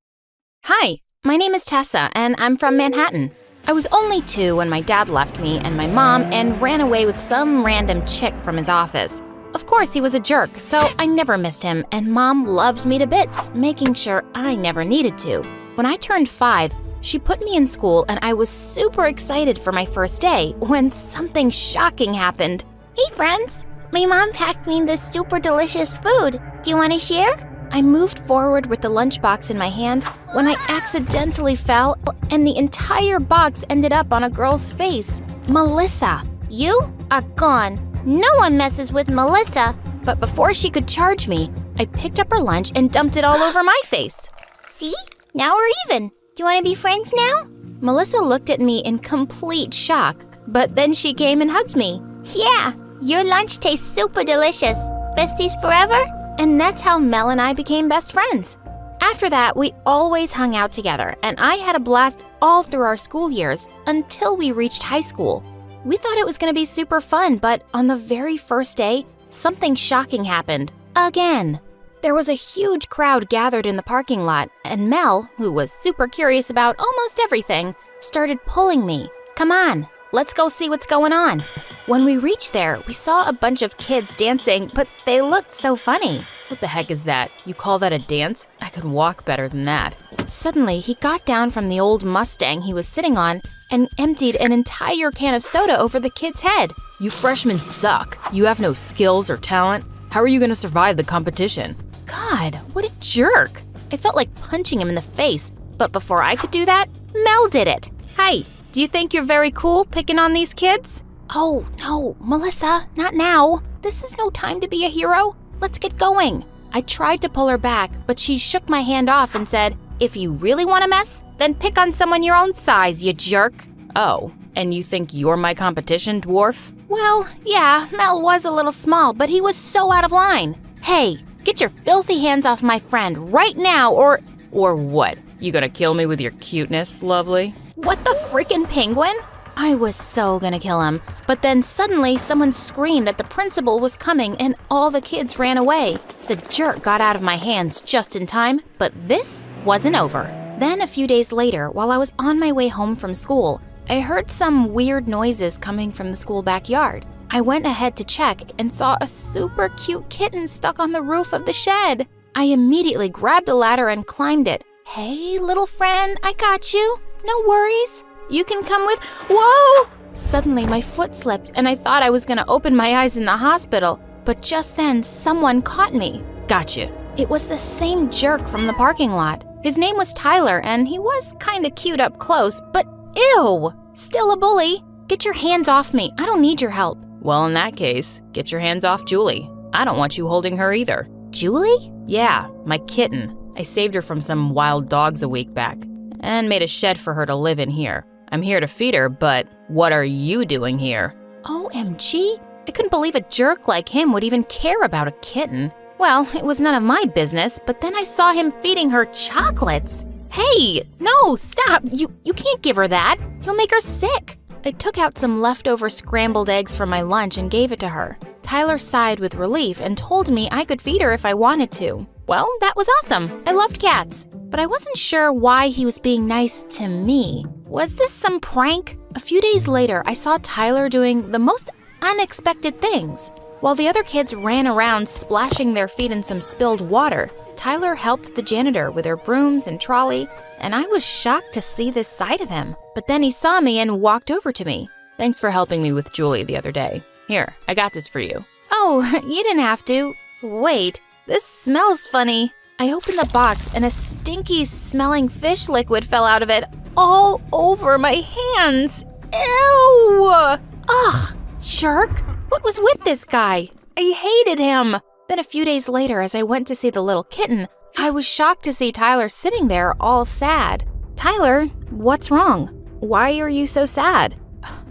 Hi, my name is Tessa, and I'm from Manhattan. I was only 2 when my dad left me and my mom and ran away with some random chick from his office. Of course, he was a jerk, so I never missed him, and Mom loved me to bits, making sure I never needed to. When I turned 5, she put me in school, and I was super excited for my first day when something shocking happened. Hey friends, my mom packed me this super delicious food. Do you want to share? I moved forward with the lunchbox in my hand when I accidentally fell, and the entire box ended up on a girl's face. Melissa. You are gone. No one messes with Melissa. But before she could charge me, I picked up her lunch and dumped it all over my face. See? Now we're even. Do you want to be friends now? Melissa looked at me in complete shock, but then she came and hugged me. Yeah, your lunch tastes super delicious. Besties forever? And that's how Mel and I became best friends. After that, we always hung out together, and I had a blast all through our school years until we reached high school. We thought it was going to be super fun, but on the very first day, something shocking happened. Again. There was a huge crowd gathered in the parking lot, and Mel, who was super curious about almost everything, started pulling me. Come on, let's go see what's going on. When we reached there, we saw a bunch of kids dancing, but they looked so funny. What the heck is that? You call that a dance? I could walk better than that. Suddenly, he got down from the old Mustang he was sitting on and emptied an entire can of soda over the kid's head. You freshmen suck. You have no skills or talent. How are you going to survive the competition? God, what a jerk. I felt like punching him in the face, but before I could do that, Mel did it. Hey, do you think you're very cool picking on these kids? Oh, no, Melissa, not now. This is no time to be a hero. Let's get going. I tried to pull her back, but she shook my hand off and said, If you really want to mess, then pick on someone your own size, you jerk. Oh, and you think you're my competition, dwarf? Well, yeah, Mel was a little small, but he was so out of line. Hey, get your filthy hands off my friend right now, or what? You gonna kill me with your cuteness, lovely? What the frickin' penguin? I was so gonna kill him, but then suddenly someone screamed that the principal was coming and all the kids ran away. The jerk got out of my hands just in time, but this wasn't over. Then a few days later, while I was on my way home from school, I heard some weird noises coming from the school backyard. I went ahead to check and saw a super cute kitten stuck on the roof of the shed. I immediately grabbed a ladder and climbed it. Hey, little friend, I got you. No worries. You can come with— Whoa! Suddenly, my foot slipped, and I thought I was gonna open my eyes in the hospital. But just then, someone caught me. Gotcha. It was the same jerk from the parking lot. His name was Tyler, and he was kinda cute up close, but ew! Still a bully. Get your hands off me. I don't need your help. Well, in that case, get your hands off Julie. I don't want you holding her either. Julie? Yeah, my kitten. I saved her from some wild dogs a week back and made a shed for her to live in here. I'm here to feed her, but what are you doing here? OMG, I couldn't believe a jerk like him would even care about a kitten. Well, it was none of my business, but then I saw him feeding her chocolates. Hey, no, stop. You can't give her that. You'll make her sick. I took out some leftover scrambled eggs from my lunch and gave it to her. Tyler sighed with relief and told me I could feed her if I wanted to. Well, that was awesome. I loved cats. But I wasn't sure why he was being nice to me. Was this some prank? A few days later, I saw Tyler doing the most unexpected things. While the other kids ran around splashing their feet in some spilled water, Tyler helped the janitor with her brooms and trolley, and I was shocked to see this side of him. But then he saw me and walked over to me. Thanks for helping me with Julie the other day. Here, I got this for you. Oh, you didn't have to. Wait, this smells funny. I opened the box and a stinky smelling fish liquid fell out of it all over my hands. Ew! Ugh, jerk. What was with this guy? I hated him. Then a few days later, as I went to see the little kitten, I was shocked to see Tyler sitting there all sad. Tyler, what's wrong? Why are you so sad?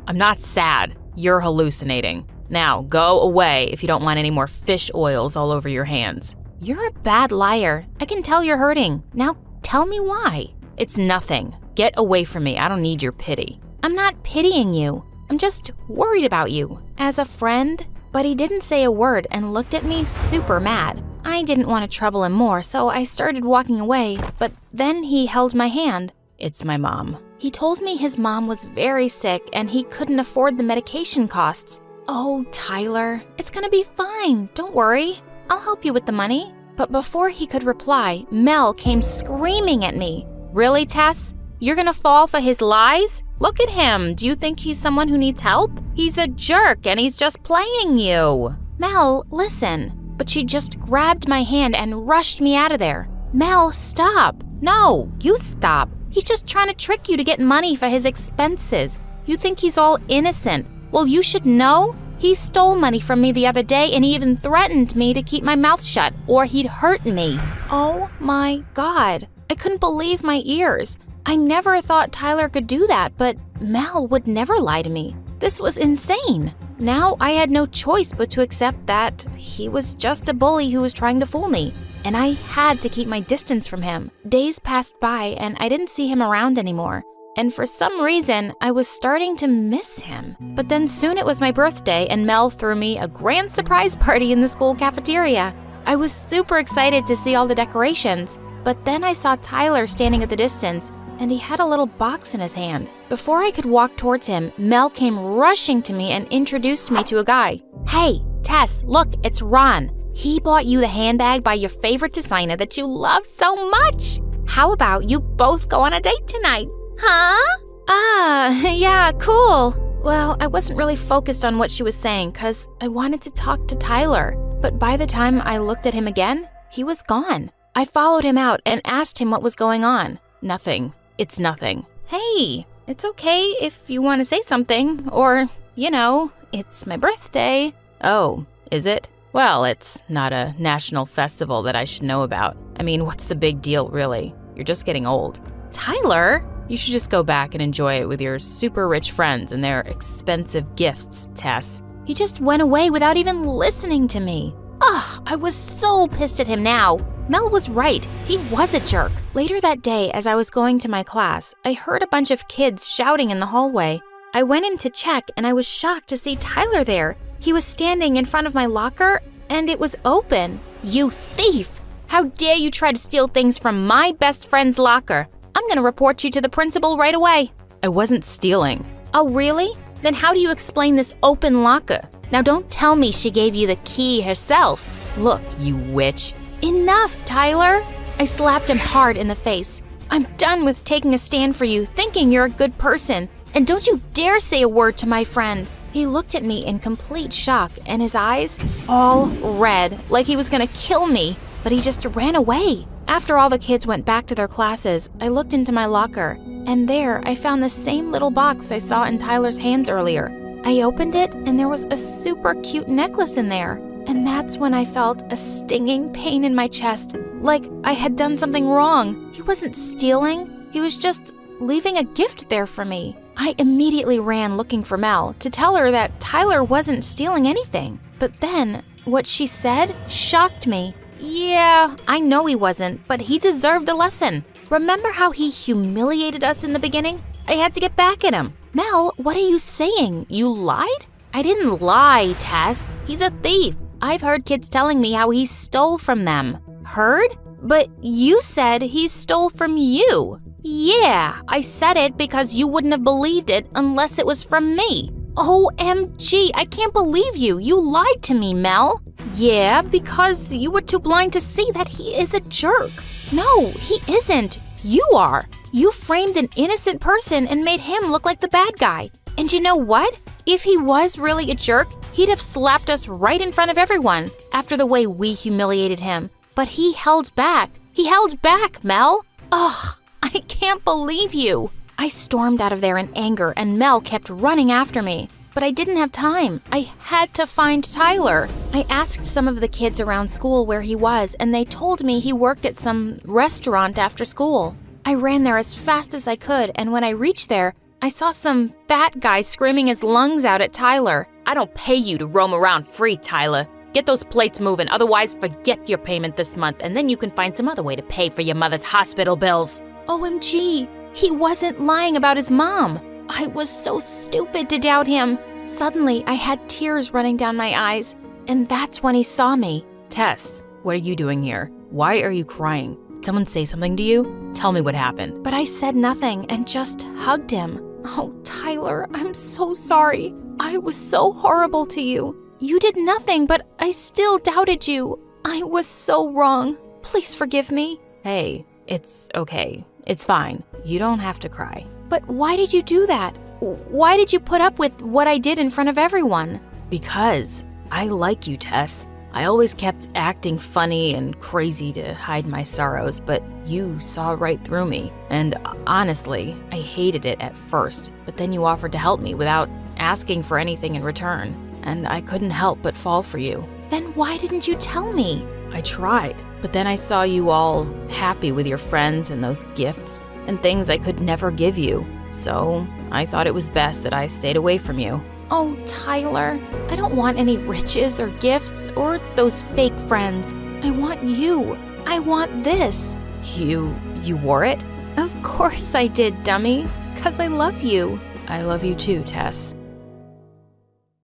I'm not sad. You're hallucinating. Now, go away if you don't want any more fish oils all over your hands. You're a bad liar. I can tell you're hurting. Now tell me why. It's nothing. Get away from me. I don't need your pity. I'm not pitying you. I'm just worried about you, as a friend. But he didn't say a word and looked at me super mad. I didn't want to trouble him more, so I started walking away, but then he held my hand. It's my mom. He told me his mom was very sick and he couldn't afford the medication costs. Oh, Tyler, it's gonna be fine. Don't worry. I'll help you with the money. But before he could reply, Mel came screaming at me. Really, Tess? You're gonna fall for his lies? Look at him. Do you think he's someone who needs help? He's a jerk and he's just playing you. Mel, listen. But she just grabbed my hand and rushed me out of there. Mel, stop. No, you stop. He's just trying to trick you to get money for his expenses. You think he's all innocent. Well, you should know. He stole money from me the other day and he even threatened me to keep my mouth shut or he'd hurt me. Oh my God. I couldn't believe my ears. I never thought Tyler could do that, but Mel would never lie to me. This was insane. Now I had no choice but to accept that he was just a bully who was trying to fool me, and I had to keep my distance from him. Days passed by and I didn't see him around anymore, and for some reason I was starting to miss him. But then soon it was my birthday and Mel threw me a grand surprise party in the school cafeteria. I was super excited to see all the decorations, but then I saw Tyler standing at the distance and he had a little box in his hand. Before I could walk towards him, Mel came rushing to me and introduced me to a guy. Hey, Tess, look, it's Ron. He bought you the handbag by your favorite designer that you love so much. How about you both go on a date tonight? Huh? Yeah, cool. Well, I wasn't really focused on what she was saying because I wanted to talk to Tyler. But by the time I looked at him again, he was gone. I followed him out and asked him what was going on. Nothing. It's nothing. Hey, it's okay if you want to say something, or, it's my birthday. Oh, is it? Well, it's not a national festival that I should know about. I mean, what's the big deal, really? You're just getting old. Tyler? You should just go back and enjoy it with your super rich friends and their expensive gifts, Tess. He just went away without even listening to me. Ugh, I was so pissed at him now. Mel was right. He was a jerk. Later that day, as I was going to my class, I heard a bunch of kids shouting in the hallway. I went in to check and I was shocked to see Tyler there. He was standing in front of my locker and it was open. You thief! How dare you try to steal things from my best friend's locker? I'm gonna report you to the principal right away. I wasn't stealing. Oh, really? Then how do you explain this open locker? Now don't tell me she gave you the key herself. Look, you witch. Enough, Tyler! I slapped him hard in the face. I'm done with taking a stand for you, thinking you're a good person. And don't you dare say a word to my friend. He looked at me in complete shock and his eyes all red, like he was gonna kill me, but he just ran away. After all the kids went back to their classes, I looked into my locker, and there I found the same little box I saw in Tyler's hands earlier. I opened it and there was a super cute necklace in there. And that's when I felt a stinging pain in my chest, like I had done something wrong. He wasn't stealing, he was just leaving a gift there for me. I immediately ran looking for Mel to tell her that Tyler wasn't stealing anything. But then, what she said shocked me. Yeah, I know he wasn't, but he deserved a lesson. Remember how he humiliated us in the beginning? I had to get back at him. Mel, what are you saying? You lied? I didn't lie, Tess. He's a thief. I've heard kids telling me how he stole from them. Heard? But you said he stole from you. Yeah, I said it because you wouldn't have believed it unless it was from me. OMG, I can't believe you. You lied to me, Mel. Yeah, because you were too blind to see that he is a jerk. No, he isn't. You are. You framed an innocent person and made him look like the bad guy. And you know what? If he was really a jerk, he'd have slapped us right in front of everyone after the way we humiliated him. But he held back. He held back, Mel. Ugh, I can't believe you. I stormed out of there in anger and Mel kept running after me. But I didn't have time. I had to find Tyler. I asked some of the kids around school where he was, and they told me he worked at some restaurant after school. I ran there as fast as I could, and when I reached there, I saw some fat guy screaming his lungs out at Tyler. I don't pay you to roam around free, Tyler. Get those plates moving, otherwise forget your payment this month, and then you can find some other way to pay for your mother's hospital bills. OMG, he wasn't lying about his mom. I was so stupid to doubt him. Suddenly, I had tears running down my eyes, and that's when he saw me. Tess, what are you doing here? Why are you crying? Did someone say something to you? Tell me what happened. But I said nothing and just hugged him. Oh, Tyler, I'm so sorry. I was so horrible to you. You did nothing, but I still doubted you. I was so wrong. Please forgive me. Hey, it's okay. It's fine. You don't have to cry. But why did you do that? Why did you put up with what I did in front of everyone? Because I like you, Tess. I always kept acting funny and crazy to hide my sorrows, but you saw right through me. And honestly, I hated it at first, but then you offered to help me without asking for anything in return. And I couldn't help but fall for you. Then why didn't you tell me? I tried, but then I saw you all happy with your friends and those gifts and things I could never give you. So I thought it was best that I stayed away from you. Oh, Tyler, I don't want any riches or gifts or those fake friends. I want you. I want this. You wore it? Of course I did, dummy. 'Cause I love you. I love you too, Tess.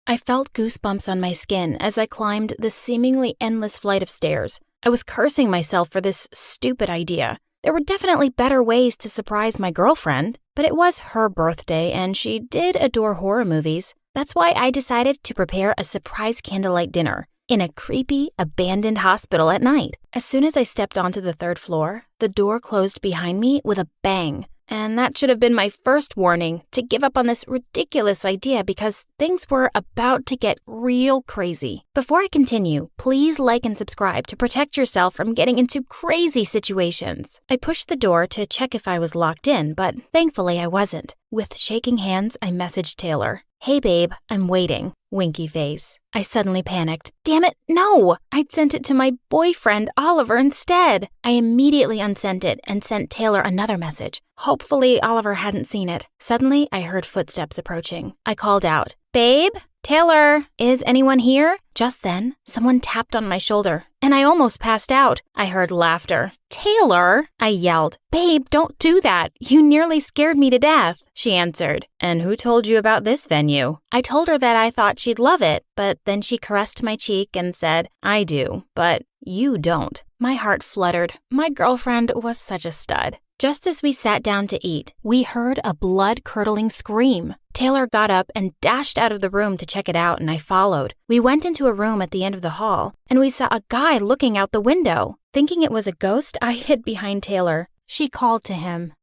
I felt goosebumps on my skin as I climbed the seemingly endless flight of stairs. I was cursing myself for this stupid idea. There were definitely better ways to surprise my girlfriend, but it was her birthday and she did adore horror movies. That's why I decided to prepare a surprise candlelight dinner in a creepy, abandoned hospital at night. As soon as I stepped onto the 3rd floor, the door closed behind me with a bang. And that should have been my first warning to give up on this ridiculous idea because things were about to get real crazy. Before I continue, please like and subscribe to protect yourself from getting into crazy situations. I pushed the door to check if I was locked in, but thankfully I wasn't. With shaking hands, I messaged Taylor. Hey babe, I'm waiting. Winky face. I suddenly panicked. Damn it, no! I'd sent it to my boyfriend, Oliver, instead. I immediately unsent it and sent Taylor another message. Hopefully Oliver hadn't seen it. Suddenly, I heard footsteps approaching. I called out, Babe? Taylor? Is anyone here? Just then, someone tapped on my shoulder, and I almost passed out. I heard laughter. Taylor? I yelled. Babe, don't do that. You nearly scared me to death. She answered. And who told you about this venue? I told her that I thought she'd love it, but then she caressed my cheek and said, I do, but you don't. My heart fluttered. My girlfriend was such a stud. Just as we sat down to eat, we heard a blood-curdling scream. Taylor got up and dashed out of the room to check it out, and I followed. We went into a room at the end of the hall, and we saw a guy looking out the window. Thinking it was a ghost, I hid behind Taylor. She called to him.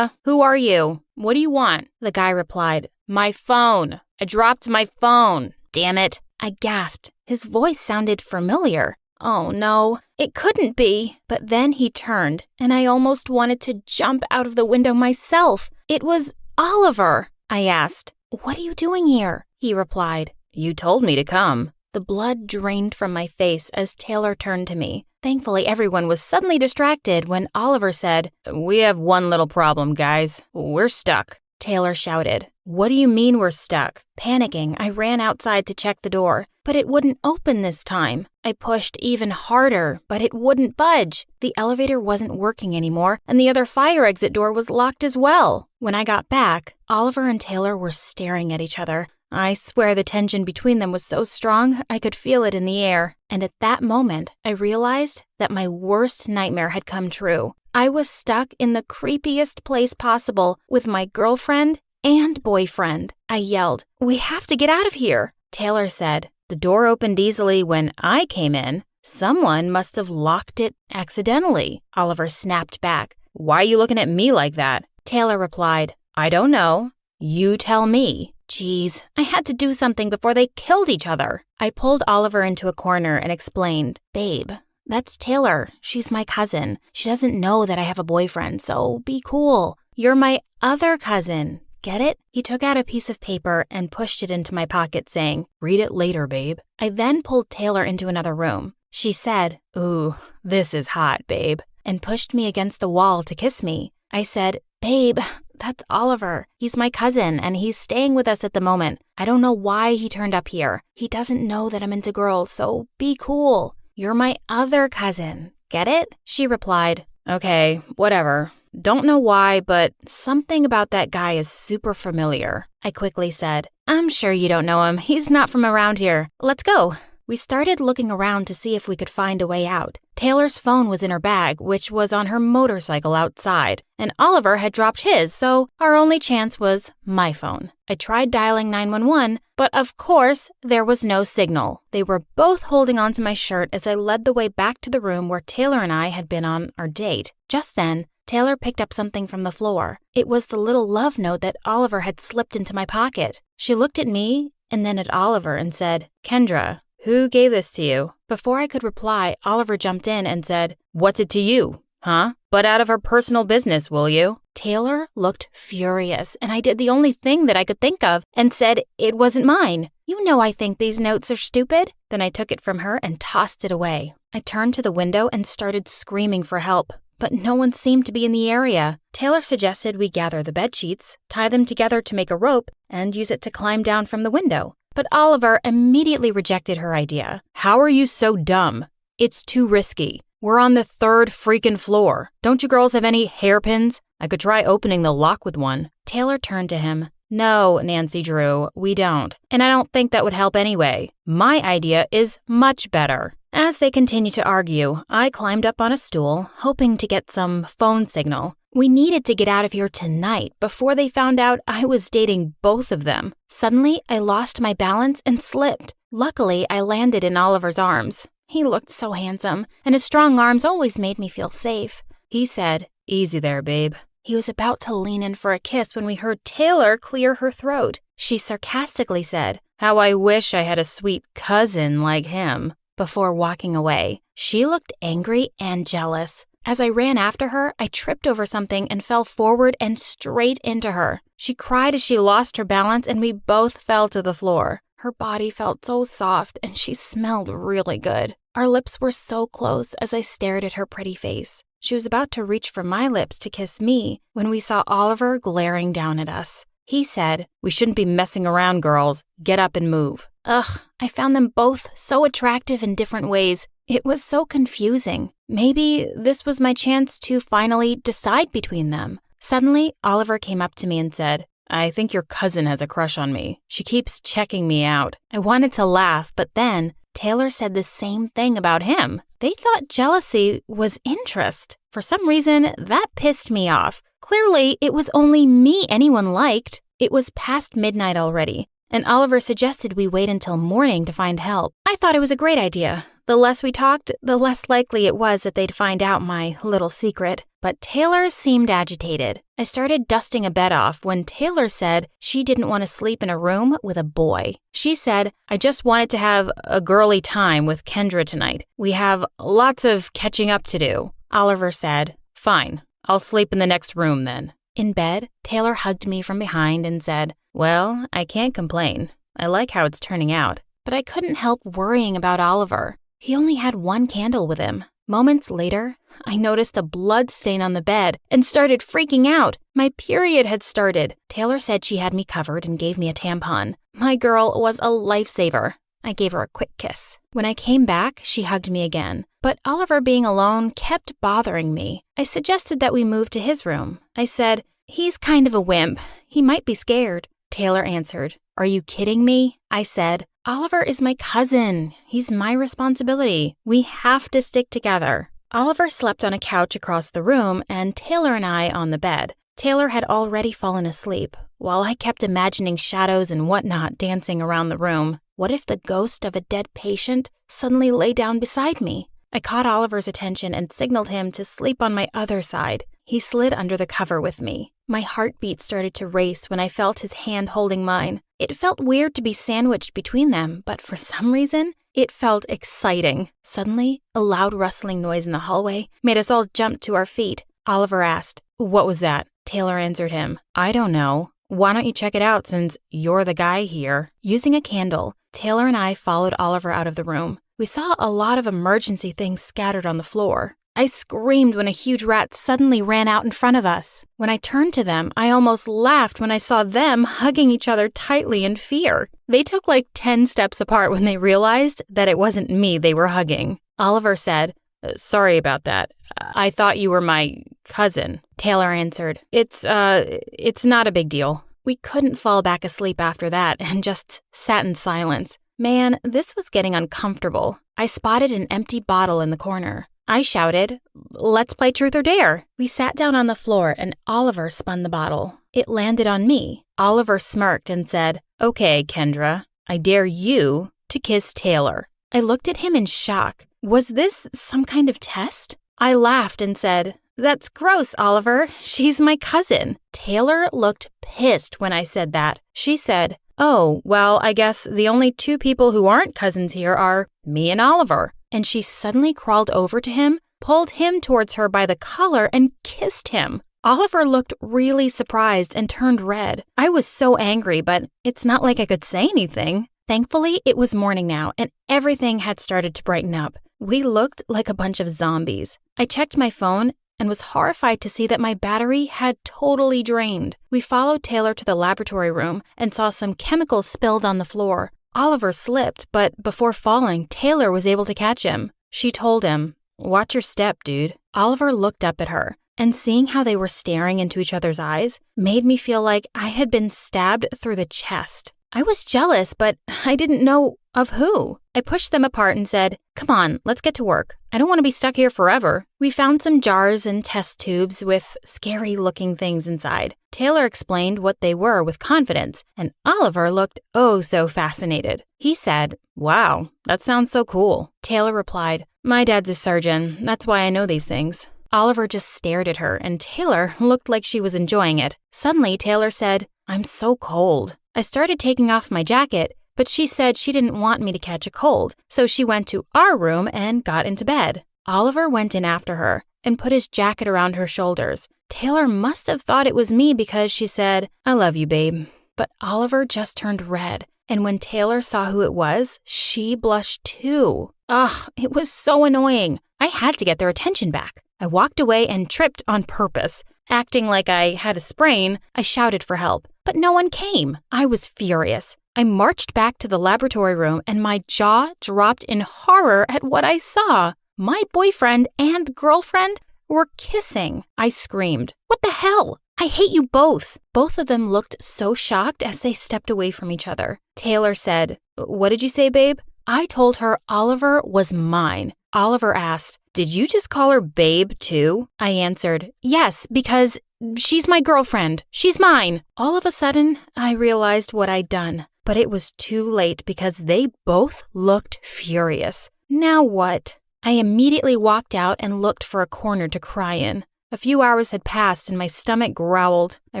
Who are you? What do you want? The guy replied, My phone. I dropped my phone. Damn it. I gasped. His voice sounded familiar. Oh no, it couldn't be. But then he turned, and I almost wanted to jump out of the window myself. It was Oliver. I asked, What are you doing here? He replied, You told me to come. The blood drained from my face as Taylor turned to me. Thankfully, everyone was suddenly distracted when Oliver said, We have one little problem, guys. We're stuck. Taylor shouted, What do you mean we're stuck? Panicking, I ran outside to check the door, but it wouldn't open this time. I pushed even harder, but it wouldn't budge. The elevator wasn't working anymore, and the other fire exit door was locked as well. When I got back, Oliver and Taylor were staring at each other. I swear the tension between them was so strong, I could feel it in the air. And at that moment, I realized that my worst nightmare had come true. I was stuck in the creepiest place possible with my girlfriend and boyfriend. I yelled, "We have to get out of here." Taylor said, "The door opened easily when I came in. Someone must have locked it accidentally." Oliver snapped back, "Why are you looking at me like that?" Taylor replied, "I don't know. You tell me." Geez, I had to do something before they killed each other. I pulled Oliver into a corner and explained, "Babe, that's Taylor. She's my cousin. She doesn't know that I have a boyfriend, so be cool. You're my other cousin. Get it?" He took out a piece of paper and pushed it into my pocket, saying, "Read it later, babe." I then pulled Taylor into another room. She said, "Ooh, this is hot, babe," and pushed me against the wall to kiss me. I said, "Babe, that's Oliver. He's my cousin, and he's staying with us at the moment. I don't know why he turned up here. He doesn't know that I'm into girls, so be cool. You're my other cousin. Get it?" She replied, "Okay, whatever. Don't know why, but something about that guy is super familiar." I quickly said, "I'm sure you don't know him. He's not from around here. Let's go." We started looking around to see if we could find a way out. Taylor's phone was in her bag, which was on her motorcycle outside, and Oliver had dropped his, so our only chance was my phone. I tried dialing 911, but of course, there was no signal. They were both holding onto my shirt as I led the way back to the room where Taylor and I had been on our date. Just then, Taylor picked up something from the floor. It was the little love note that Oliver had slipped into my pocket. She looked at me and then at Oliver and said, "Kendra, who gave this to you?" Before I could reply, Oliver jumped in and said, "What's it to you, huh? But out of our personal business, will you?" Taylor looked furious, and I did the only thing that I could think of and said it wasn't mine. "You know I think these notes are stupid." Then I took it from her and tossed it away. I turned to the window and started screaming for help, but no one seemed to be in the area. Taylor suggested we gather the bed sheets, tie them together to make a rope, and use it to climb down from the window. But Oliver immediately rejected her idea. "How are you so dumb? It's too risky. We're on the 3rd freaking floor. Don't you girls have any hairpins? I could try opening the lock with one." Taylor turned to him. "No, Nancy Drew, we don't. And I don't think that would help anyway. My idea is much better." As they continued to argue, I climbed up on a stool, hoping to get some phone signal. We needed to get out of here tonight before they found out I was dating both of them. Suddenly, I lost my balance and slipped. Luckily, I landed in Oliver's arms. He looked so handsome, and his strong arms always made me feel safe. He said, "Easy there, babe." He was about to lean in for a kiss when we heard Taylor clear her throat. She sarcastically said, "How I wish I had a sweet cousin like him," before walking away. She looked angry and jealous. As I ran after her, I tripped over something and fell forward and straight into her. She cried as she lost her balance, and we both fell to the floor. Her body felt so soft, and she smelled really good. Our lips were so close as I stared at her pretty face. She was about to reach for my lips to kiss me when we saw Oliver glaring down at us. He said, "We shouldn't be messing around, girls. Get up and move." Ugh, I found them both so attractive in different ways. It was so confusing. Maybe this was my chance to finally decide between them. Suddenly, Oliver came up to me and said, "I think your cousin has a crush on me. She keeps checking me out." I wanted to laugh, but then Taylor said the same thing about him. They thought jealousy was interest. For some reason, that pissed me off. Clearly, it was only me anyone liked. It was past midnight already, and Oliver suggested we wait until morning to find help. I thought it was a great idea. The less we talked, the less likely it was that they'd find out my little secret. But Taylor seemed agitated. I started dusting a bed off when Taylor said she didn't want to sleep in a room with a boy. She said, "I just wanted to have a girly time with Kendra tonight. We have lots of catching up to do." Oliver said, "Fine, I'll sleep in the next room then." In bed, Taylor hugged me from behind and said, "Well, I can't complain. I like how it's turning out." But I couldn't help worrying about Oliver. He only had one candle with him. Moments later, I noticed a blood stain on the bed and started freaking out. My period had started. Taylor said she had me covered and gave me a tampon. My girl was a lifesaver. I gave her a quick kiss. When I came back, she hugged me again. But Oliver being alone kept bothering me. I suggested that we move to his room. I said, "He's kind of a wimp. He might be scared." Taylor answered, "Are you kidding me?" I said, "Oliver is my cousin. He's my responsibility. We have to stick together." Oliver slept on a couch across the room and Taylor and I on the bed. Taylor had already fallen asleep. while I kept imagining shadows and whatnot dancing around the room. What if the ghost of a dead patient suddenly lay down beside me? I caught Oliver's attention and signaled him to sleep on my other side. He slid under the cover with me. My heartbeat started to race when I felt his hand holding mine. It felt weird to be sandwiched between them, but for some reason, it felt exciting. Suddenly, a loud rustling noise in the hallway made us all jump to our feet. Oliver asked, "What was that?" Taylor answered him, "I don't know. Why don't you check it out since you're the guy here?" Using a candle, Taylor and I followed Oliver out of the room. We saw a lot of emergency things scattered on the floor. I screamed when a huge rat suddenly ran out in front of us. When I turned to them, I almost laughed when I saw them hugging each other tightly in fear. They took like 10 steps apart when they realized that it wasn't me they were hugging. Oliver said, "Sorry about that. I thought you were my cousin." Taylor answered, It's not a big deal." We couldn't fall back asleep after that and just sat in silence. Man, this was getting uncomfortable. I spotted an empty bottle in the corner. I shouted, "Let's play truth or dare." We sat down on the floor and Oliver spun the bottle. It landed on me. Oliver smirked and said, "Okay, Kendra, I dare you to kiss Taylor." I looked at him in shock. Was this some kind of test? I laughed and said, "That's gross, Oliver. She's my cousin." Taylor looked pissed when I said that. She said, "Oh, well, I guess the only two people who aren't cousins here are me and Oliver." And she suddenly crawled over to him, pulled him towards her by the collar, and kissed him. Oliver looked really surprised and turned red. I was so angry, but it's not like I could say anything. Thankfully, it was morning now, and everything had started to brighten up. We looked like a bunch of zombies. I checked my phone and was horrified to see that my battery had totally drained. We followed Taylor to the laboratory room and saw some chemicals spilled on the floor. Oliver slipped, but before falling, Taylor was able to catch him. She told him, "Watch your step, dude." Oliver looked up at her, and seeing how they were staring into each other's eyes made me feel like I had been stabbed through the chest. I was jealous, but I didn't know of who. I pushed them apart and said, "Come on, let's get to work. I don't want to be stuck here forever." We found some jars and test tubes with scary-looking things inside. Taylor explained what they were with confidence, and Oliver looked oh so fascinated. He said, "Wow, that sounds so cool." Taylor replied, "My dad's a surgeon. That's why I know these things." Oliver just stared at her, and Taylor looked like she was enjoying it. Suddenly, Taylor said, "I'm so cold." I started taking off my jacket, but she said she didn't want me to catch a cold, so she went to our room and got into bed. Oliver went in after her and put his jacket around her shoulders. Taylor must have thought it was me because she said, "I love you, babe." But Oliver just turned red, and when Taylor saw who it was, she blushed too. Ugh, it was so annoying. I had to get their attention back. I walked away and tripped on purpose. Acting like I had a sprain, I shouted for help, but no one came. I was furious. I marched back to the laboratory room and my jaw dropped in horror at what I saw. My boyfriend and girlfriend were kissing. I screamed, "What the hell? I hate you both." Both of them looked so shocked as they stepped away from each other. Taylor said, "What did you say, babe?" I told her Oliver was mine. Oliver asked, "Did you just call her babe too?" I answered, "Yes, because she's my girlfriend. She's mine." All of a sudden, I realized what I'd done, but it was too late because they both looked furious. Now what? I immediately walked out and looked for a corner to cry in. A few hours had passed and my stomach growled. I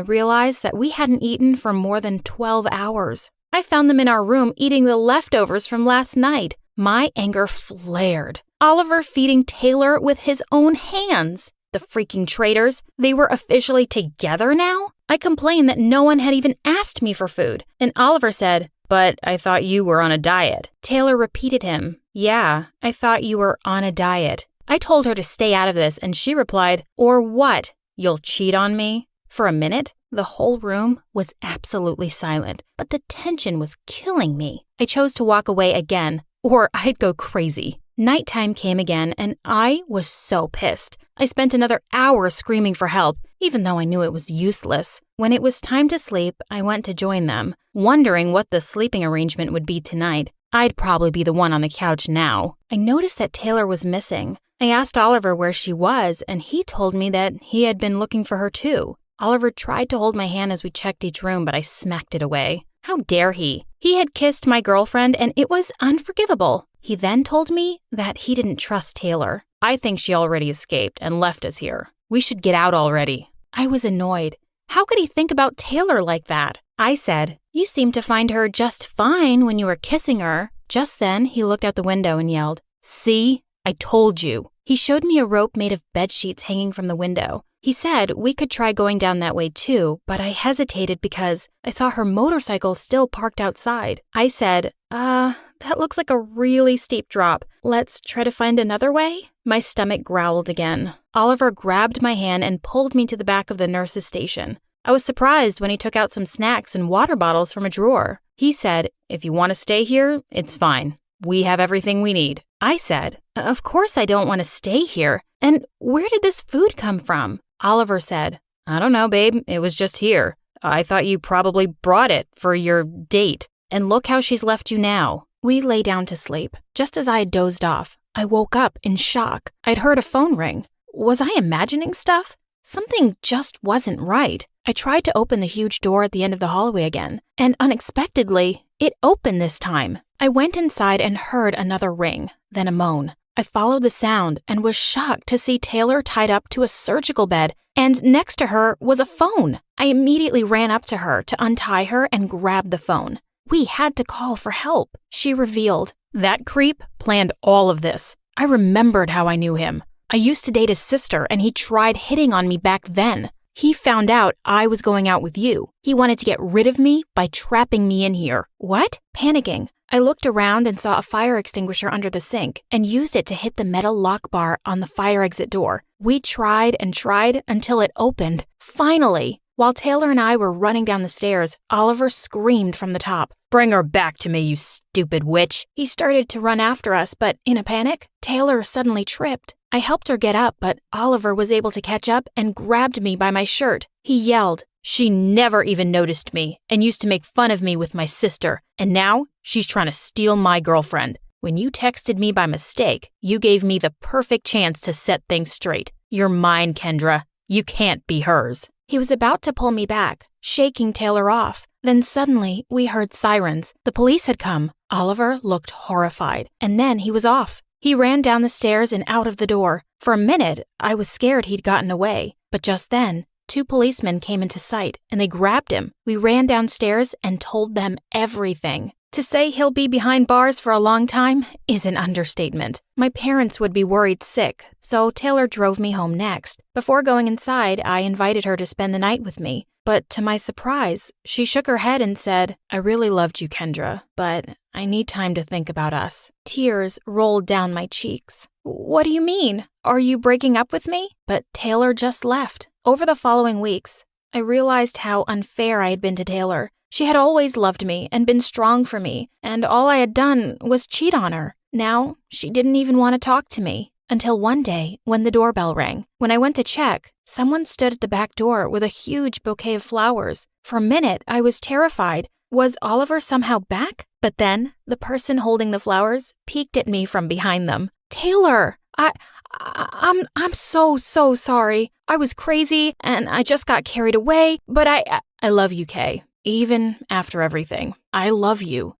realized that we hadn't eaten for more than 12 hours. I found them in our room eating the leftovers from last night. My anger flared. Oliver feeding Taylor with his own hands. The freaking traitors. They were officially together now? I complained that no one had even asked me for food, and Oliver said, "But I thought you were on a diet." Taylor repeated him, "Yeah, I thought you were on a diet." I told her to stay out of this, and she replied, "Or what? You'll cheat on me?" For a minute, the whole room was absolutely silent, but the tension was killing me. I chose to walk away again, or I'd go crazy. Nighttime came again, and I was so pissed. I spent another hour screaming for help, even though I knew it was useless. When it was time to sleep, I went to join them, wondering what the sleeping arrangement would be tonight. I'd probably be the one on the couch now. I noticed that Taylor was missing. I asked Oliver where she was, and he told me that he had been looking for her too. Oliver tried to hold my hand as we checked each room, but I smacked it away. How dare he? He had kissed my girlfriend, and it was unforgivable. He then told me that he didn't trust Taylor. I think she already escaped and left us here. We should get out already. I was annoyed. How could he think about Taylor like that? I said, "You seemed to find her just fine when you were kissing her." Just then, he looked out the window and yelled, "See? I told you." He showed me a rope made of bed sheets hanging from the window. He said we could try going down that way too, but I hesitated because I saw her motorcycle still parked outside. I said, that looks like a really steep drop. Let's try to find another way?" My stomach growled again. Oliver grabbed my hand and pulled me to the back of the nurse's station. I was surprised when he took out some snacks and water bottles from a drawer. He said, "If you want to stay here, it's fine. We have everything we need." I said, "Of course I don't want to stay here. And where did this food come from?" Oliver said, "I don't know, babe. It was just here. I thought you probably brought it for your date. And look how she's left you now." We lay down to sleep. Just as I had dozed off, I woke up in shock. I'd heard a phone ring. Was I imagining stuff? Something just wasn't right. I tried to open the huge door at the end of the hallway again, and unexpectedly, it opened this time. I went inside and heard another ring, then a moan. I followed the sound and was shocked to see Taylor tied up to a surgical bed, and next to her was a phone. I immediately ran up to her to untie her and grab the phone. We had to call for help. She revealed, "That creep planned all of this. I remembered how I knew him. I used to date his sister, and he tried hitting on me back then. He found out I was going out with you. He wanted to get rid of me by trapping me in here." What? Panicking, I looked around and saw a fire extinguisher under the sink and used it to hit the metal lock bar on the fire exit door. We tried and tried until it opened. Finally! While Taylor and I were running down the stairs, Oliver screamed from the top, "Bring her back to me, you stupid witch." He started to run after us, but in a panic, Taylor suddenly tripped. I helped her get up, but Oliver was able to catch up and grabbed me by my shirt. He yelled, "She never even noticed me and used to make fun of me with my sister, and now she's trying to steal my girlfriend. When you texted me by mistake, you gave me the perfect chance to set things straight. You're mine, Kendra. You can't be hers." He was about to pull me back, shaking Taylor off. Then suddenly, we heard sirens. The police had come. Oliver looked horrified, and then he was off. He ran down the stairs and out of the door. For a minute, I was scared he'd gotten away. But just then, 2 policemen came into sight, and they grabbed him. We ran downstairs and told them everything. To say he'll be behind bars for a long time is an understatement. My parents would be worried sick, so Taylor drove me home next. Before going inside, I invited her to spend the night with me. But to my surprise, she shook her head and said, "I really loved you, Kendra, but I need time to think about us." Tears rolled down my cheeks. "What do you mean? Are you breaking up with me?" But Taylor just left. Over the following weeks, I realized how unfair I had been to Taylor. She had always loved me and been strong for me, and all I had done was cheat on her. Now, she didn't even want to talk to me. Until one day, when the doorbell rang. When I went to check, someone stood at the back door with a huge bouquet of flowers. For a minute, I was terrified. Was Oliver somehow back? But then, the person holding the flowers peeked at me from behind them. "Taylor, I'm so sorry. I was crazy, and I just got carried away, but I love you, Kay. Even after everything, I love you."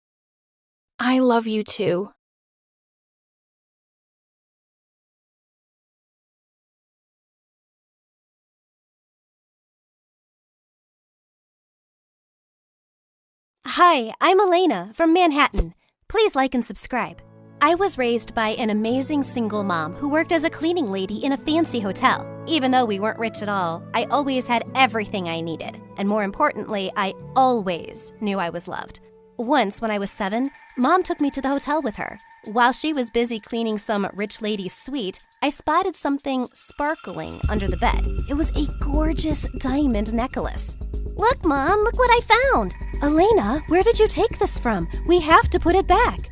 "I love you too." Hi, I'm Elena from Manhattan. Please like and subscribe. I was raised by an amazing single mom who worked as a cleaning lady in a fancy hotel. Even though we weren't rich at all, I always had everything I needed. And more importantly, I always knew I was loved. Once, when I was 7, Mom took me to the hotel with her. While she was busy cleaning some rich lady's suite, I spotted something sparkling under the bed. It was a gorgeous diamond necklace. "Look, Mom, look what I found!" "Elena, where did you take this from? We have to put it back."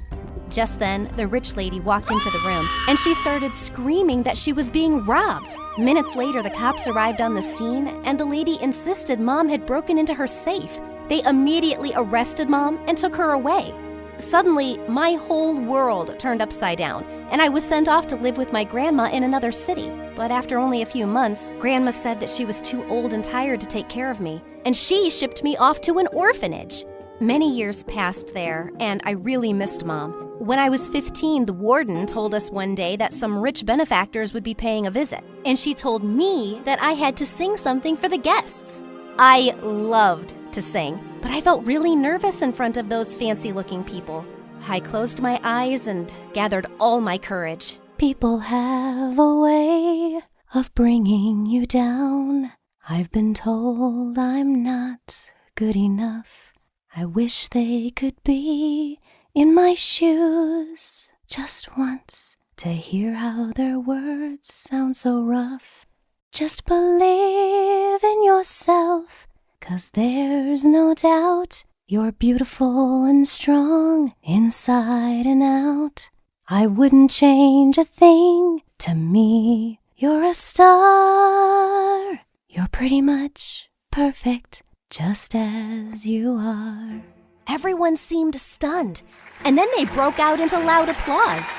Just then, the rich lady walked into the room, and she started screaming that she was being robbed. Minutes later, the cops arrived on the scene, and the lady insisted Mom had broken into her safe. They immediately arrested Mom and took her away. Suddenly, my whole world turned upside down, and I was sent off to live with my grandma in another city. But after only a few months, Grandma said that she was too old and tired to take care of me, and she shipped me off to an orphanage. Many years passed there, and I really missed Mom. When I was 15, the warden told us one day that some rich benefactors would be paying a visit, and she told me that I had to sing something for the guests. I loved to sing, but I felt really nervous in front of those fancy-looking people. I closed my eyes and gathered all my courage. People have a way of bringing you down. I've been told I'm not good enough. I wish they could be in my shoes just once to hear how their words sound so rough. Just believe in yourself, 'cause there's no doubt you're beautiful and strong inside and out. I wouldn't change a thing. To me, you're a star. You're pretty much perfect just as you are. Everyone seemed stunned, and then they broke out into loud applause.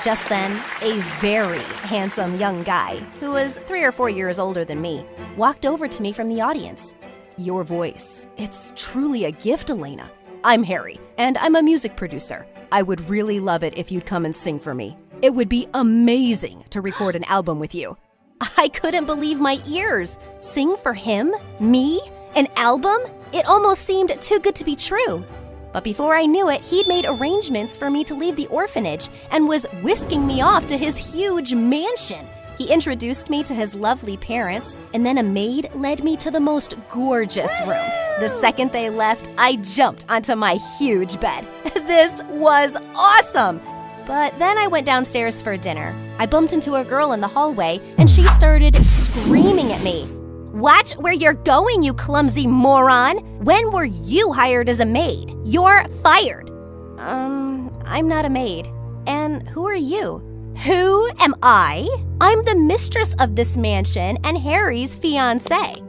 Just then, a very handsome young guy, who was 3 or 4 years older than me, walked over to me from the audience. "Your voice, it's truly a gift, Elena. I'm Harry, and I'm a music producer. I would really love it if you'd come and sing for me. It would be amazing to record an album with you." I couldn't believe my ears. Sing for him? Me? An album? It almost seemed too good to be true. But before I knew it, he'd made arrangements for me to leave the orphanage and was whisking me off to his huge mansion. He introduced me to his lovely parents, and then a maid led me to the most gorgeous room. The second they left, I jumped onto my huge bed. This was awesome! But then I went downstairs for dinner. I bumped into a girl in the hallway, and she started screaming at me. "Watch where you're going, you clumsy moron! When were you hired as a maid? You're fired!" I'm not a maid. And who are you? Who am I? I'm the mistress of this mansion and Harry's fiancé.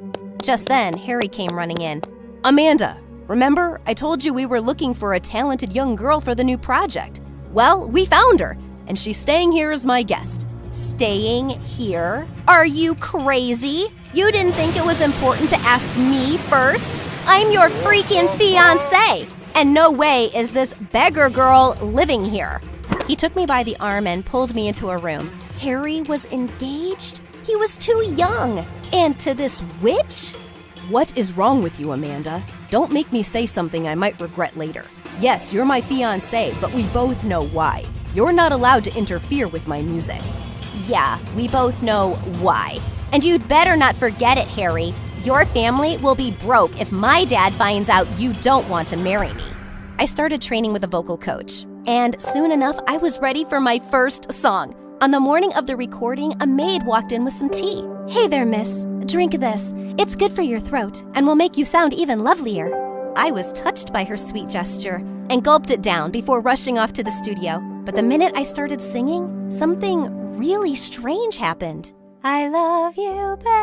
Just then, Harry came running in. "Amanda, remember I told you we were looking for a talented young girl for the new project? Well, we found her, and she's staying here as my guest." "Staying here? Are you crazy? You didn't think it was important to ask me first? I'm your freaking fiancé, and no way is this beggar girl living here." He took me by the arm and pulled me into a room. Harry was engaged? He was too young. And to this witch? "What is wrong with you, Amanda? Don't make me say something I might regret later. Yes, you're my fiancé, but we both know why. You're not allowed to interfere with my music." "Yeah, we both know why. And you'd better not forget it, Harry. Your family will be broke if my dad finds out you don't want to marry me." I started training with a vocal coach, and soon enough, I was ready for my first song. On the morning of the recording, a maid walked in with some tea. "Hey there, miss. Drink this. It's good for your throat and will make you sound even lovelier." I was touched by her sweet gesture and gulped it down before rushing off to the studio. But the minute I started singing, something really strange happened. "I love you, baby."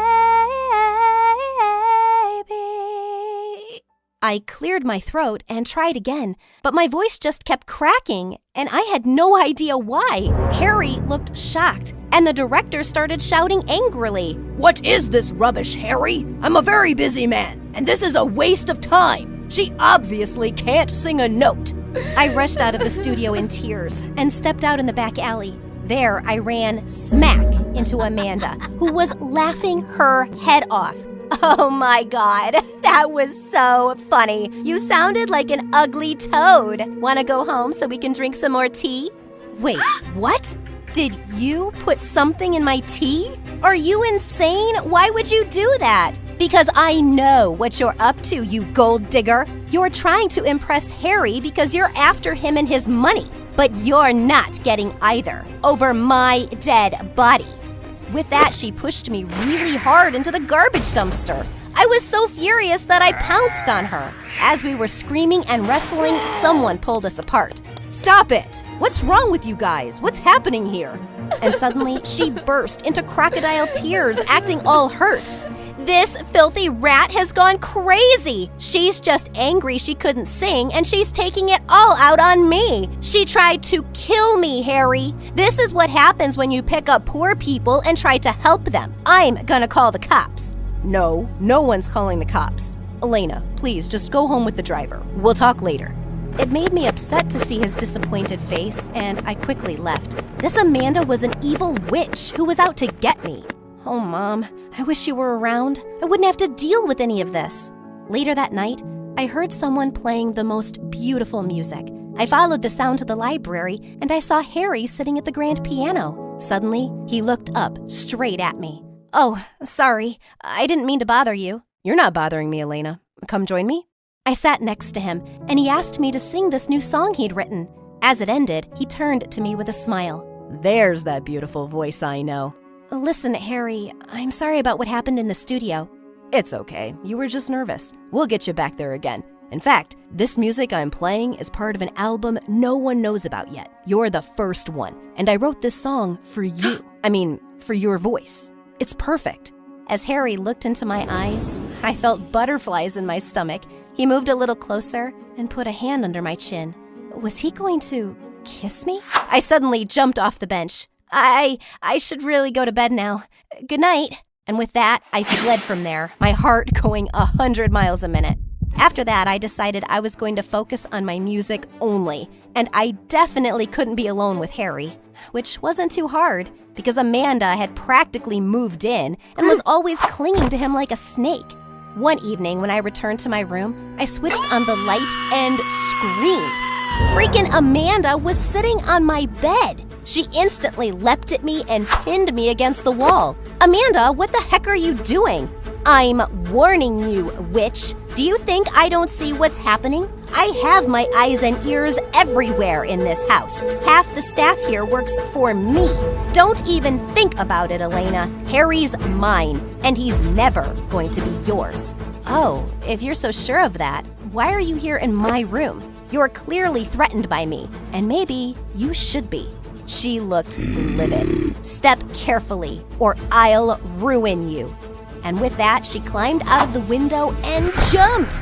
I cleared my throat and tried again, but my voice just kept cracking, and I had no idea why. Harry looked shocked, and the director started shouting angrily. "What is this rubbish, Harry? I'm a very busy man, and this is a waste of time. She obviously can't sing a note." I rushed out of the studio in tears and stepped out in the back alley. There, I ran smack into Amanda, who was laughing her head off. "Oh my God, that was so funny. You sounded like an ugly toad. Want to go home so we can drink some more tea?" "Wait, what? Did you put something in my tea? Are you insane? Why would you do that?" "Because I know what you're up to, you gold digger. You're trying to impress Harry because you're after him and his money. But you're not getting either over my dead body." With that, she pushed me really hard into the garbage dumpster. I was so furious that I pounced on her. As we were screaming and wrestling, someone pulled us apart. "Stop it! What's wrong with you guys? What's happening here?" And suddenly, she burst into crocodile tears, acting all hurt. This filthy rat has gone crazy. She's just angry she couldn't sing, and she's taking it all out on me. She tried to kill me, Harry. This is what happens when you pick up poor people and try to help them. I'm gonna call the cops. No one's calling the cops. Elena, please just go home with the driver. We'll talk later. It made me upset to see his disappointed face, and I quickly left. This Amanda was an evil witch who was out to get me. Oh, Mom, I wish you were around. I wouldn't have to deal with any of this. Later that night, I heard someone playing the most beautiful music. I followed the sound to the library, and I saw Harry sitting at the grand piano. Suddenly, he looked up straight at me. Oh, sorry. I didn't mean to bother you. You're not bothering me, Elena. Come join me. I sat next to him, and he asked me to sing this new song he'd written. As it ended, he turned to me with a smile. There's that beautiful voice I know. Listen, Harry, I'm sorry about what happened in the studio. It's okay. You were just nervous. We'll get you back there again. In fact, this music I'm playing is part of an album no one knows about yet. You're the first one, and I wrote this song for you. For your voice. It's perfect. As Harry looked into my eyes, I felt butterflies in my stomach. He moved a little closer and put a hand under my chin. Was he going to kiss me? I suddenly jumped off the bench. I should really go to bed now. Good night. And with that, I fled from there, my heart going 100 miles a minute. After that, I decided I was going to focus on my music only, and I definitely couldn't be alone with Harry, which wasn't too hard, because Amanda had practically moved in and was always clinging to him like a snake. One evening, when I returned to my room, I switched on the light and screamed. Freaking Amanda was sitting on my bed. She instantly leapt at me and pinned me against the wall. Amanda, what the heck are you doing? I'm warning you, witch. Do you think I don't see what's happening? I have my eyes and ears everywhere in this house. Half the staff here works for me. Don't even think about it, Elena. Harry's mine, and he's never going to be yours. Oh, if you're so sure of that, why are you here in my room? You're clearly threatened by me, and maybe you should be. She looked livid. Step carefully, or I'll ruin you. And with that, she climbed out of the window and jumped.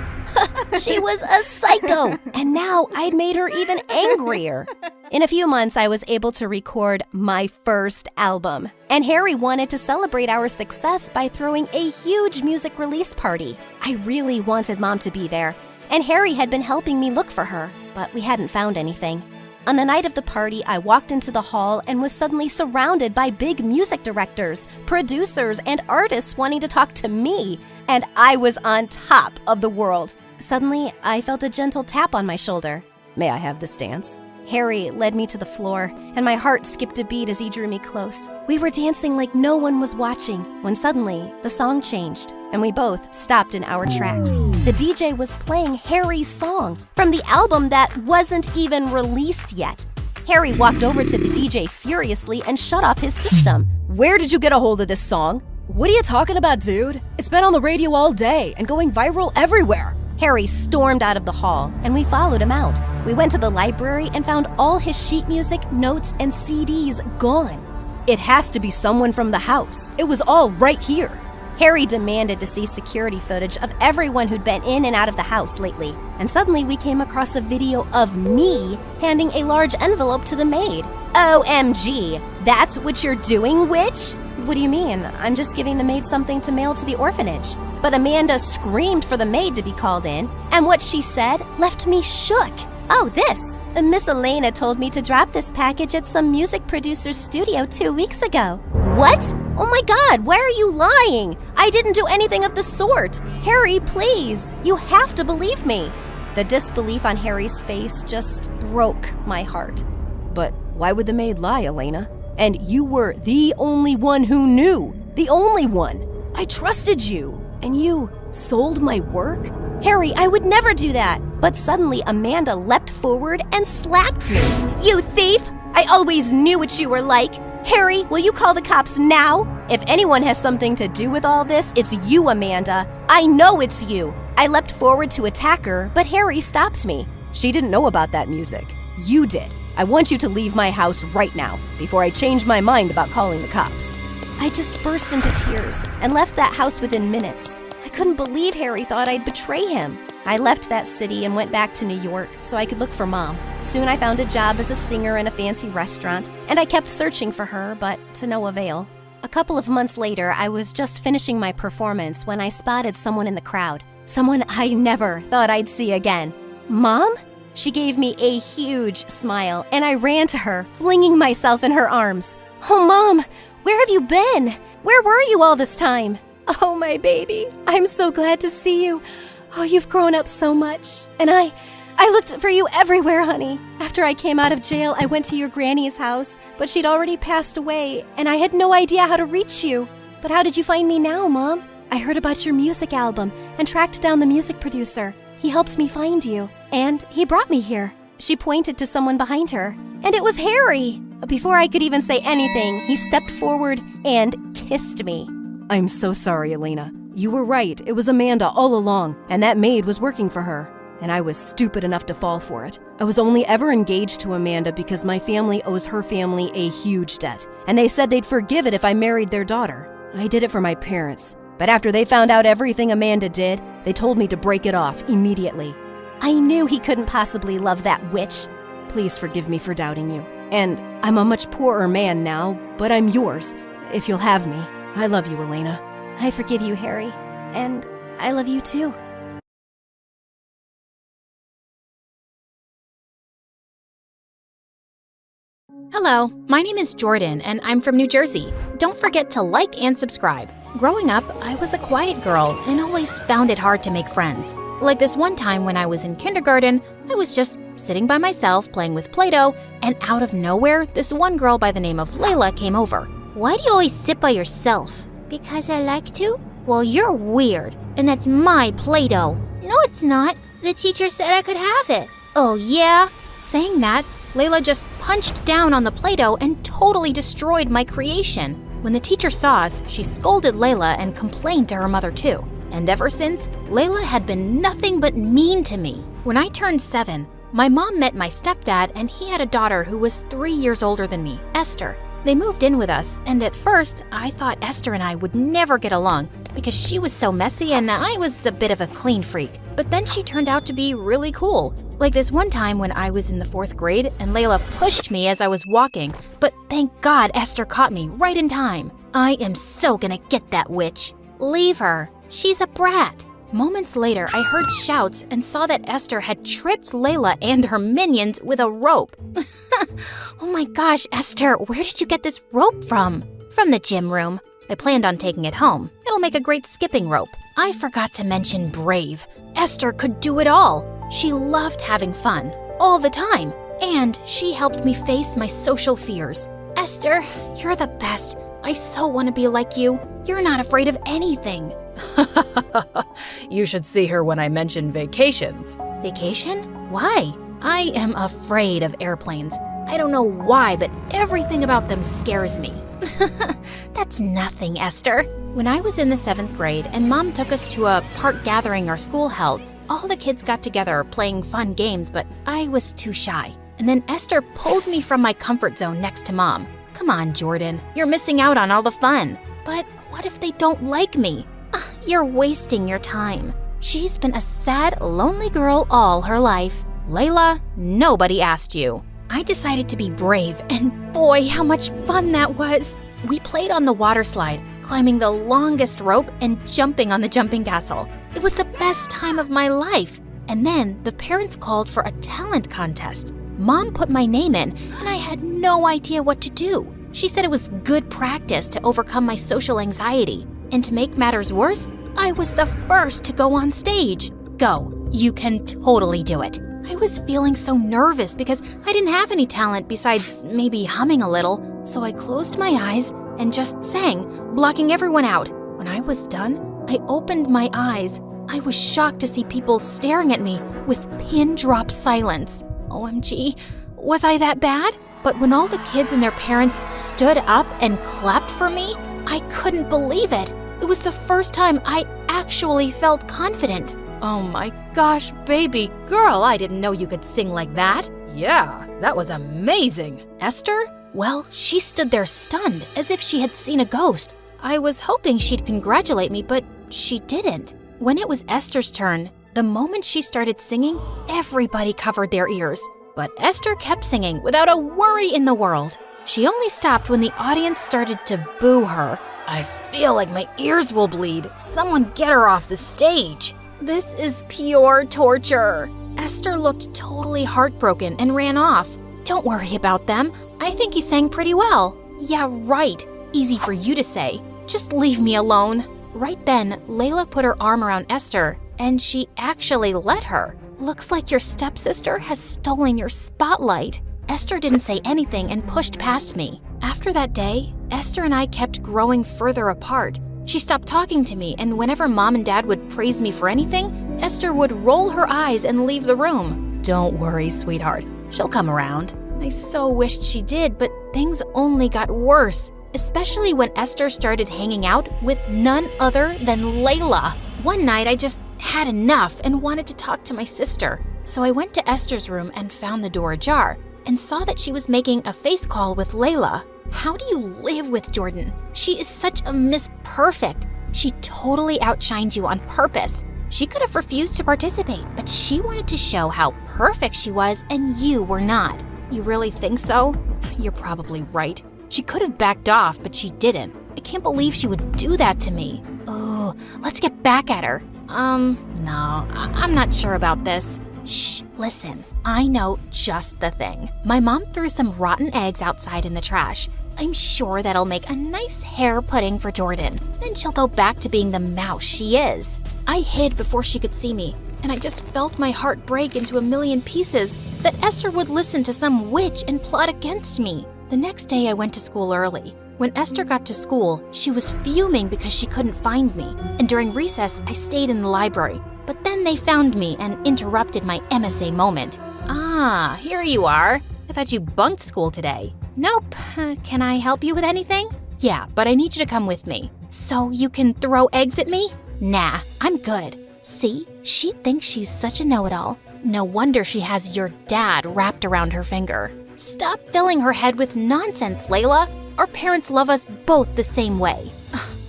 She was a psycho, and now I'd made her even angrier. In a few months, I was able to record my first album, and Harry wanted to celebrate our success by throwing a huge music release party. I really wanted Mom to be there, and Harry had been helping me look for her, but we hadn't found anything. On the night of the party, I walked into the hall and was suddenly surrounded by big music directors, producers, and artists wanting to talk to me, and I was on top of the world. Suddenly, I felt a gentle tap on my shoulder. May I have this dance? Harry led me to the floor, and my heart skipped a beat as he drew me close. We were dancing like no one was watching, when suddenly, the song changed, and we both stopped in our tracks. The DJ was playing Harry's song from the album that wasn't even released yet. Harry walked over to the DJ furiously and shut off his system. Where did you get a hold of this song? What are you talking about, dude? It's been on the radio all day and going viral everywhere. Harry stormed out of the hall, and we followed him out. We went to the library and found all his sheet music, notes, and CDs gone. It has to be someone from the house. It was all right here. Harry demanded to see security footage of everyone who'd been in and out of the house lately. And suddenly we came across a video of me handing a large envelope to the maid. OMG, that's what you're doing, witch? What do you mean? I'm just giving the maid something to mail to the orphanage. But Amanda screamed for the maid to be called in, and what she said left me shook. Oh, this. Miss Elena told me to drop this package at some music producer's studio 2 weeks ago. What? Oh my God, why are you lying? I didn't do anything of the sort. Harry, please, you have to believe me. The disbelief on Harry's face just broke my heart. But why would the maid lie, Elena? And you were the only one who knew. The only one. I trusted you. And you sold my work? Harry, I would never do that. But suddenly Amanda leapt forward and slapped me. You thief! I always knew what you were like. Harry, will you call the cops now? If anyone has something to do with all this, it's you, Amanda. I know it's you. I leapt forward to attack her, but Harry stopped me. She didn't know about that music. You did. I want you to leave my house right now, before I change my mind about calling the cops. I just burst into tears and left that house within minutes. I couldn't believe Harry thought I'd betray him. I left that city and went back to New York so I could look for Mom. Soon I found a job as a singer in a fancy restaurant, and I kept searching for her, but to no avail. A couple of months later, I was just finishing my performance when I spotted someone in the crowd. Someone I never thought I'd see again. Mom? She gave me a huge smile, and I ran to her, flinging myself in her arms. Oh, Mom, where have you been? Where were you all this time? Oh, my baby, I'm so glad to see you. Oh, you've grown up so much. And I looked for you everywhere, honey. After I came out of jail, I went to your granny's house, but she'd already passed away, and I had no idea how to reach you. But how did you find me now, Mom? I heard about your music album and tracked down the music producer. He helped me find you, and he brought me here. She pointed to someone behind her, and it was Harry. Before I could even say anything, he stepped forward and kissed me. I'm so sorry, Elena. You were right. It was Amanda all along, and that maid was working for her. And I was stupid enough to fall for it. I was only ever engaged to Amanda because my family owes her family a huge debt, and they said they'd forgive it if I married their daughter. I did it for my parents. But after they found out everything Amanda did, they told me to break it off immediately. I knew he couldn't possibly love that witch. Please forgive me for doubting you. And I'm a much poorer man now, but I'm yours, if you'll have me. I love you, Elena. I forgive you, Harry. And I love you too. Hello, my name is Jordan, and I'm from New Jersey. Don't forget to like and subscribe. Growing up, I was a quiet girl and always found it hard to make friends. Like this one time when I was in kindergarten, I was just sitting by myself playing with Play-Doh, and out of nowhere, this one girl by the name of Layla came over. Why do you always sit by yourself? Because I like to? Well, you're weird, and that's my Play-Doh. No, it's not. The teacher said I could have it. Oh, yeah? Saying that, Layla just punched down on the Play-Doh and totally destroyed my creation. When the teacher saw us, she scolded Layla and complained to her mother too. And ever since, Layla had been nothing but mean to me. When I turned 7, my mom met my stepdad, and he had a daughter who was 3 years older than me, Esther. They moved in with us, and at first, I thought Esther and I would never get along because she was so messy and I was a bit of a clean freak. But then she turned out to be really cool. Like this one time when I was in the 4th grade and Layla pushed me as I was walking, but thank God Esther caught me right in time. I am so gonna get that witch. Leave her. She's a brat. Moments later, I heard shouts and saw that Esther had tripped Layla and her minions with a rope. Oh my gosh, Esther, where did you get this rope from? From the gym room. I planned on taking it home. It'll make a great skipping rope. I forgot to mention brave. Esther could do it all. She loved having fun, all the time, and she helped me face my social fears. Esther, you're the best. I so want to be like you. You're not afraid of anything. You should see her when I mention vacations. Vacation? Why? I am afraid of airplanes. I don't know why, but everything about them scares me. That's nothing, Esther. When I was in the 7th grade and Mom took us to a park gathering our school held, all the kids got together playing fun games, but I was too shy. And then Esther pulled me from my comfort zone next to Mom. Come on, Jordan, you're missing out on all the fun. But what if they don't like me? You're wasting your time. She's been a sad, lonely girl all her life. Layla, nobody asked you. I decided to be brave, and boy, how much fun that was. We played on the water slide, climbing the longest rope and jumping on the jumping castle. It was the best time of my life. And then the parents called for a talent contest. Mom put my name in, and I had no idea what to do. She said it was good practice to overcome my social anxiety. And to make matters worse, I was the first to go on stage. Go, you can totally do it. I was feeling so nervous because I didn't have any talent besides maybe humming a little. So I closed my eyes and just sang, blocking everyone out. When I was done, I opened my eyes. I was shocked to see people staring at me with pin-drop silence. OMG, was I that bad? But when all the kids and their parents stood up and clapped for me, I couldn't believe it. It was the first time I actually felt confident. Oh my gosh, baby girl, I didn't know you could sing like that. Yeah, that was amazing. Esther, Well, she stood there stunned, as if she had seen a ghost. I was hoping she'd congratulate me, but she didn't. When it was Esther's turn, the moment she started singing, everybody covered their ears. But Esther kept singing without a worry in the world. She only stopped when the audience started to boo her. I feel like my ears will bleed. Someone get her off the stage. This is pure torture. Esther looked totally heartbroken and ran off. Don't worry about them. I think he sang pretty well. Yeah, right. Easy for you to say. Just leave me alone. Right then, Layla put her arm around Esther, and she actually let her. Looks like your stepsister has stolen your spotlight. Esther didn't say anything and pushed past me. After that day, Esther and I kept growing further apart. She stopped talking to me, and whenever Mom and Dad would praise me for anything, Esther would roll her eyes and leave the room. Don't worry, sweetheart. She'll come around. I so wished she did, but things only got worse, especially when Esther started hanging out with none other than Layla. One night, I just had enough and wanted to talk to my sister. So I went to Esther's room and found the door ajar and saw that she was making a face call with Layla. How do you live with Jordan? She is such a Miss Perfect. She totally outshined you on purpose. She could have refused to participate, but she wanted to show how perfect she was and you were not. You really think so? You're probably right. She could have backed off, but she didn't. I can't believe she would do that to me. Oh, let's get back at her. No, I'm not sure about this. Shh, listen, I know just the thing. My mom threw some rotten eggs outside in the trash. I'm sure that'll make a nice hair pudding for Jordan. Then she'll go back to being the mouse she is. I hid before she could see me, and I just felt my heart break into a million pieces that Esther would listen to some witch and plot against me. The next day I went to school early. When Esther got to school, she was fuming because she couldn't find me, and during recess, I stayed in the library. But then they found me and interrupted my MSA moment. Ah, here you are. I thought you bunked school today. Nope. Can I help you with anything? Yeah, but I need you to come with me. So you can throw eggs at me? Nah, I'm good. See, she thinks she's such a know-it-all. No wonder she has your dad wrapped around her finger. Stop filling her head with nonsense, Layla. Our parents love us both the same way.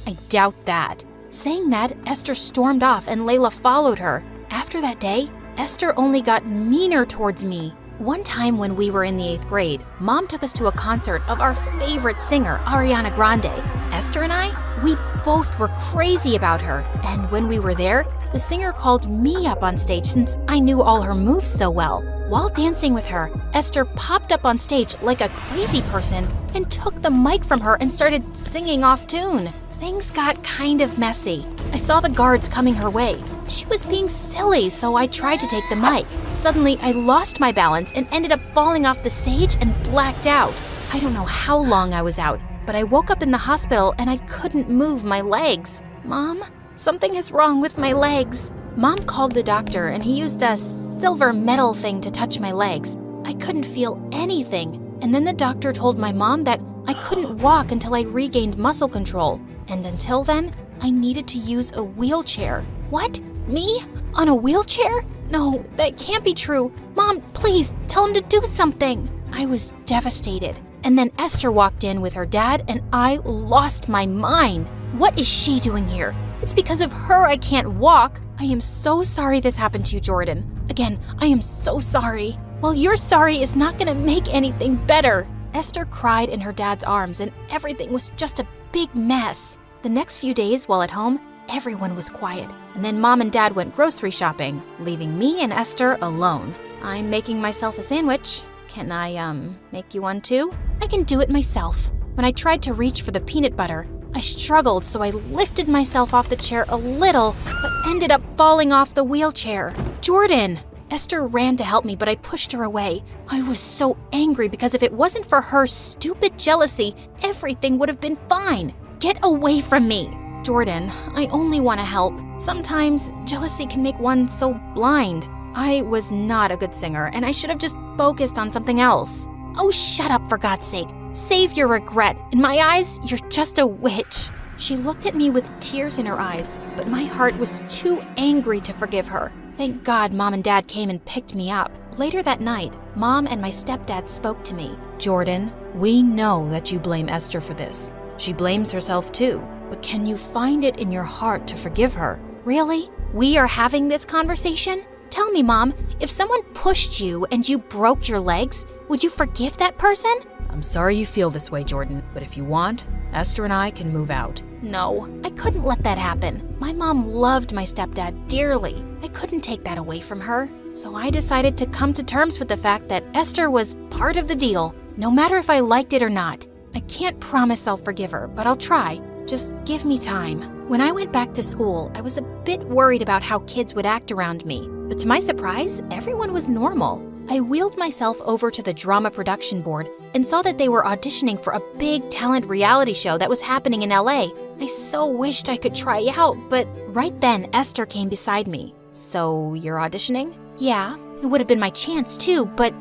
I doubt that. Saying that, Esther stormed off and Layla followed her. After that day, Esther only got meaner towards me. One time when we were in the 8th grade, Mom took us to a concert of our favorite singer, Ariana Grande. Esther and I, we both were crazy about her. And when we were there, the singer called me up on stage since I knew all her moves so well. While dancing with her, Esther popped up on stage like a crazy person and took the mic from her and started singing off tune. Things got kind of messy. I saw the guards coming her way. She was being silly, so I tried to take the mic. Suddenly, I lost my balance and ended up falling off the stage and blacked out. I don't know how long I was out, but I woke up in the hospital and I couldn't move my legs. Mom, something is wrong with my legs. Mom called the doctor and he used a silver metal thing to touch my legs. I couldn't feel anything. And then the doctor told my mom that I couldn't walk until I regained muscle control. And until then, I needed to use a wheelchair. What? Me? On a wheelchair? No, that can't be true. Mom, please, tell him to do something. I was devastated. And then Esther walked in with her dad and I lost my mind. What is she doing here? It's because of her I can't walk. I am so sorry this happened to you, Jordan. Again, I am so sorry. Well, your sorry is not gonna make anything better. Esther cried in her dad's arms and everything was just a big mess. The next few days while at home, everyone was quiet. And then Mom and Dad went grocery shopping, leaving me and Esther alone. I'm making myself a sandwich. Can I, make you one too? I can do it myself. When I tried to reach for the peanut butter, I struggled, so I lifted myself off the chair a little, but ended up falling off the wheelchair. Jordan! Esther ran to help me, but I pushed her away. I was so angry because if it wasn't for her stupid jealousy, everything would have been fine. Get away from me! Jordan, I only want to help. Sometimes jealousy can make one so blind. I was not a good singer, and I should have just focused on something else. Oh, shut up, for God's sake. Save your regret. In my eyes, you're just a witch. She looked at me with tears in her eyes, but my heart was too angry to forgive her. Thank God Mom and Dad came and picked me up. Later that night, Mom and my stepdad spoke to me. Jordan, we know that you blame Esther for this. She blames herself too. But can you find it in your heart to forgive her? Really? We are having this conversation? Tell me, Mom, if someone pushed you and you broke your legs, would you forgive that person? I'm sorry you feel this way, Jordan, but if you want, Esther and I can move out. No, I couldn't let that happen. My mom loved my stepdad dearly. I couldn't take that away from her. So I decided to come to terms with the fact that Esther was part of the deal, no matter if I liked it or not. I can't promise I'll forgive her, but I'll try. Just give me time. When I went back to school, I was a bit worried about how kids would act around me. But to my surprise, everyone was normal. I wheeled myself over to the drama production board and saw that they were auditioning for a big talent reality show that was happening in LA. I so wished I could try out, but right then Esther came beside me. So you're auditioning? Yeah, it would have been my chance too, but,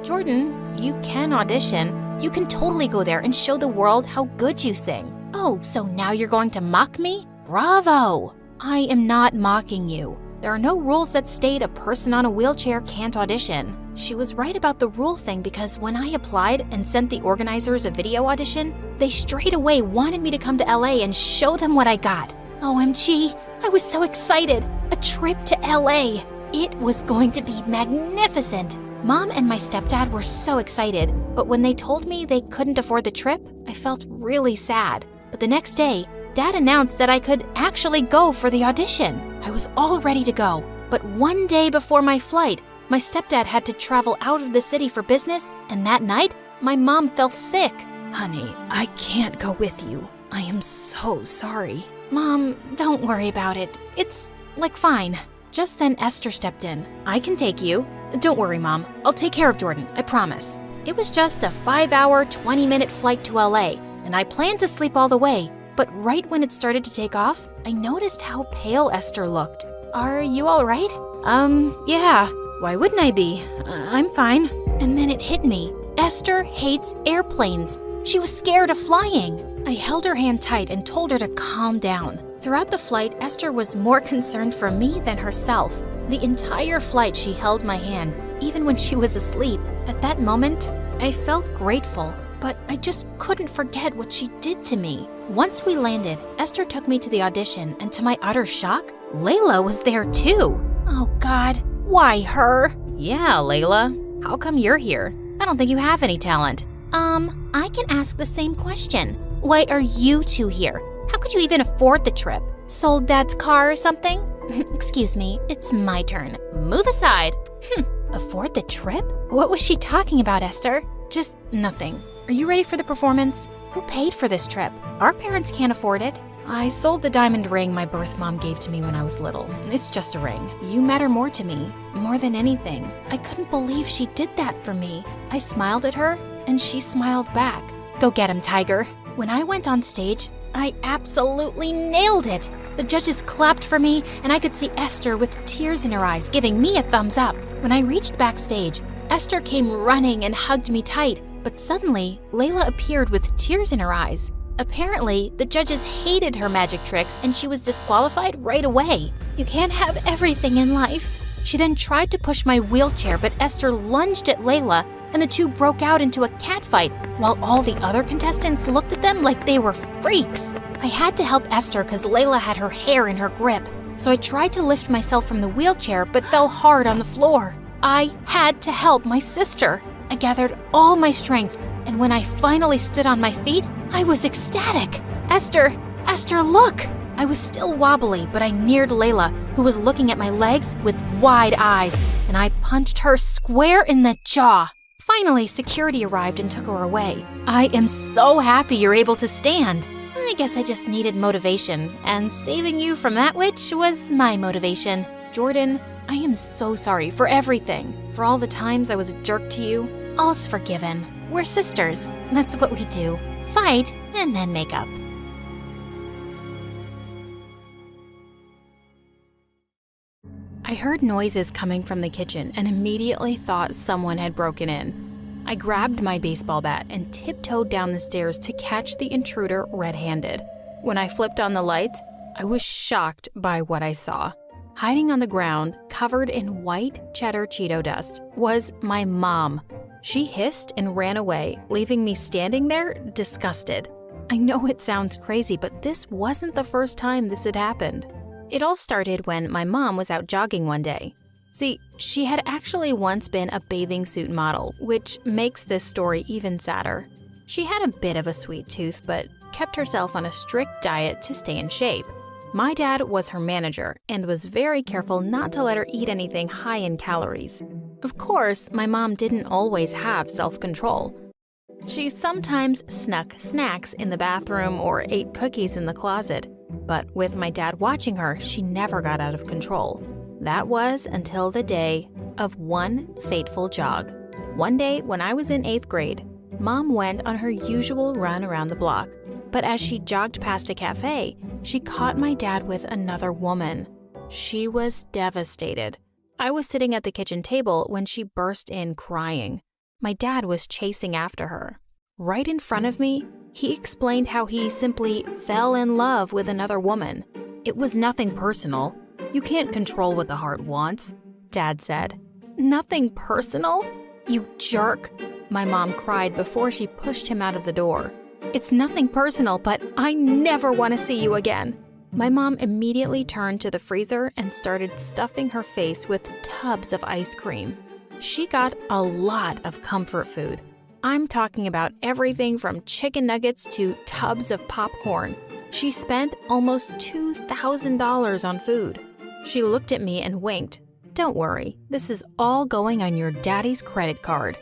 Jordan, you can audition. You can totally go there and show the world how good you sing. Oh, so now you're going to mock me? Bravo! I am not mocking you. There are no rules that state a person on a wheelchair can't audition. She was right about the rule thing because when I applied and sent the organizers a video audition, they straight away wanted me to come to LA and show them what I got. OMG, I was so excited. A trip to LA. It was going to be magnificent. Mom and my stepdad were so excited, but when they told me they couldn't afford the trip, I felt really sad. But the next day, Dad announced that I could actually go for the audition. I was all ready to go, but one day before my flight, my stepdad had to travel out of the city for business, and that night, my mom fell sick. Honey, I can't go with you. I am so sorry. Mom, don't worry about it. It's, fine. Just then Esther stepped in. I can take you. Don't worry, Mom. I'll take care of Jordan, I promise. It was just a 5-hour, 20-minute flight to LA, and I planned to sleep all the way. But right when it started to take off, I noticed how pale Esther looked. Are you all right? Yeah. Why wouldn't I be? I'm fine. And then it hit me. Esther hates airplanes. She was scared of flying. I held her hand tight and told her to calm down. Throughout the flight, Esther was more concerned for me than herself. The entire flight she held my hand, even when she was asleep. At that moment, I felt grateful, but I just couldn't forget what she did to me. Once we landed, Esther took me to the audition, and to my utter shock, Layla was there too. Oh God, why her? Yeah, Layla. How come you're here? I don't think you have any talent. I can ask the same question. Why are you two here? How could you even afford the trip? Sold Dad's car or something? Excuse me, it's my turn. Move aside. Afford the trip? What was she talking about, Esther? Just nothing. Are you ready for the performance? Who paid for this trip? Our parents can't afford it. I sold the diamond ring my birth mom gave to me when I was little. It's just a ring. You matter more to me, more than anything. I couldn't believe she did that for me. I smiled at her, and she smiled back. Go get him, Tiger. When I went on stage, I absolutely nailed it. The judges clapped for me, and I could see Esther with tears in her eyes giving me a thumbs up. When I reached backstage, Esther came running and hugged me tight, but suddenly, Layla appeared with tears in her eyes. Apparently, the judges hated her magic tricks and she was disqualified right away. You can't have everything in life. She then tried to push my wheelchair, but Esther lunged at Layla, and the two broke out into a catfight, while all the other contestants looked at them like they were freaks. I had to help Esther because Layla had her hair in her grip, so I tried to lift myself from the wheelchair but fell hard on the floor. I had to help my sister. I gathered all my strength, and when I finally stood on my feet, I was ecstatic. Esther, look! I was still wobbly, but I neared Layla, who was looking at my legs with wide eyes, and I punched her square in the jaw. Finally, security arrived and took her away. I am so happy you're able to stand. I guess I just needed motivation, and saving you from that witch was my motivation. Jordan, I am so sorry for everything. For all the times I was a jerk to you, all's forgiven. We're sisters. That's what we do. Fight and then make up. I heard noises coming from the kitchen and immediately thought someone had broken in. I grabbed my baseball bat and tiptoed down the stairs to catch the intruder red-handed. When I flipped on the lights, I was shocked by what I saw. Hiding on the ground, covered in white cheddar Cheeto dust, was my mom. She hissed and ran away, leaving me standing there, disgusted. I know it sounds crazy, but this wasn't the first time this had happened. It all started when my mom was out jogging one day. See, she had actually once been a bathing suit model, which makes this story even sadder. She had a bit of a sweet tooth, but kept herself on a strict diet to stay in shape. My dad was her manager and was very careful not to let her eat anything high in calories. Of course, my mom didn't always have self-control. She sometimes snuck snacks in the bathroom or ate cookies in the closet. But with my dad watching her, she never got out of control. That was until the day of one fateful jog. One day when I was in 8th grade, Mom went on her usual run around the block. But as she jogged past a cafe, she caught my dad with another woman. She was devastated. I was sitting at the kitchen table when she burst in crying. My dad was chasing after her. Right in front of me, he explained how he simply fell in love with another woman. It was nothing personal. You can't control what the heart wants, Dad said. Nothing personal? You jerk, my mom cried before she pushed him out of the door. It's nothing personal, but I never want to see you again. My mom immediately turned to the freezer and started stuffing her face with tubs of ice cream. She got a lot of comfort food. I'm talking about everything from chicken nuggets to tubs of popcorn. She spent almost $2,000 on food. She looked at me and winked. Don't worry, this is all going on your daddy's credit card.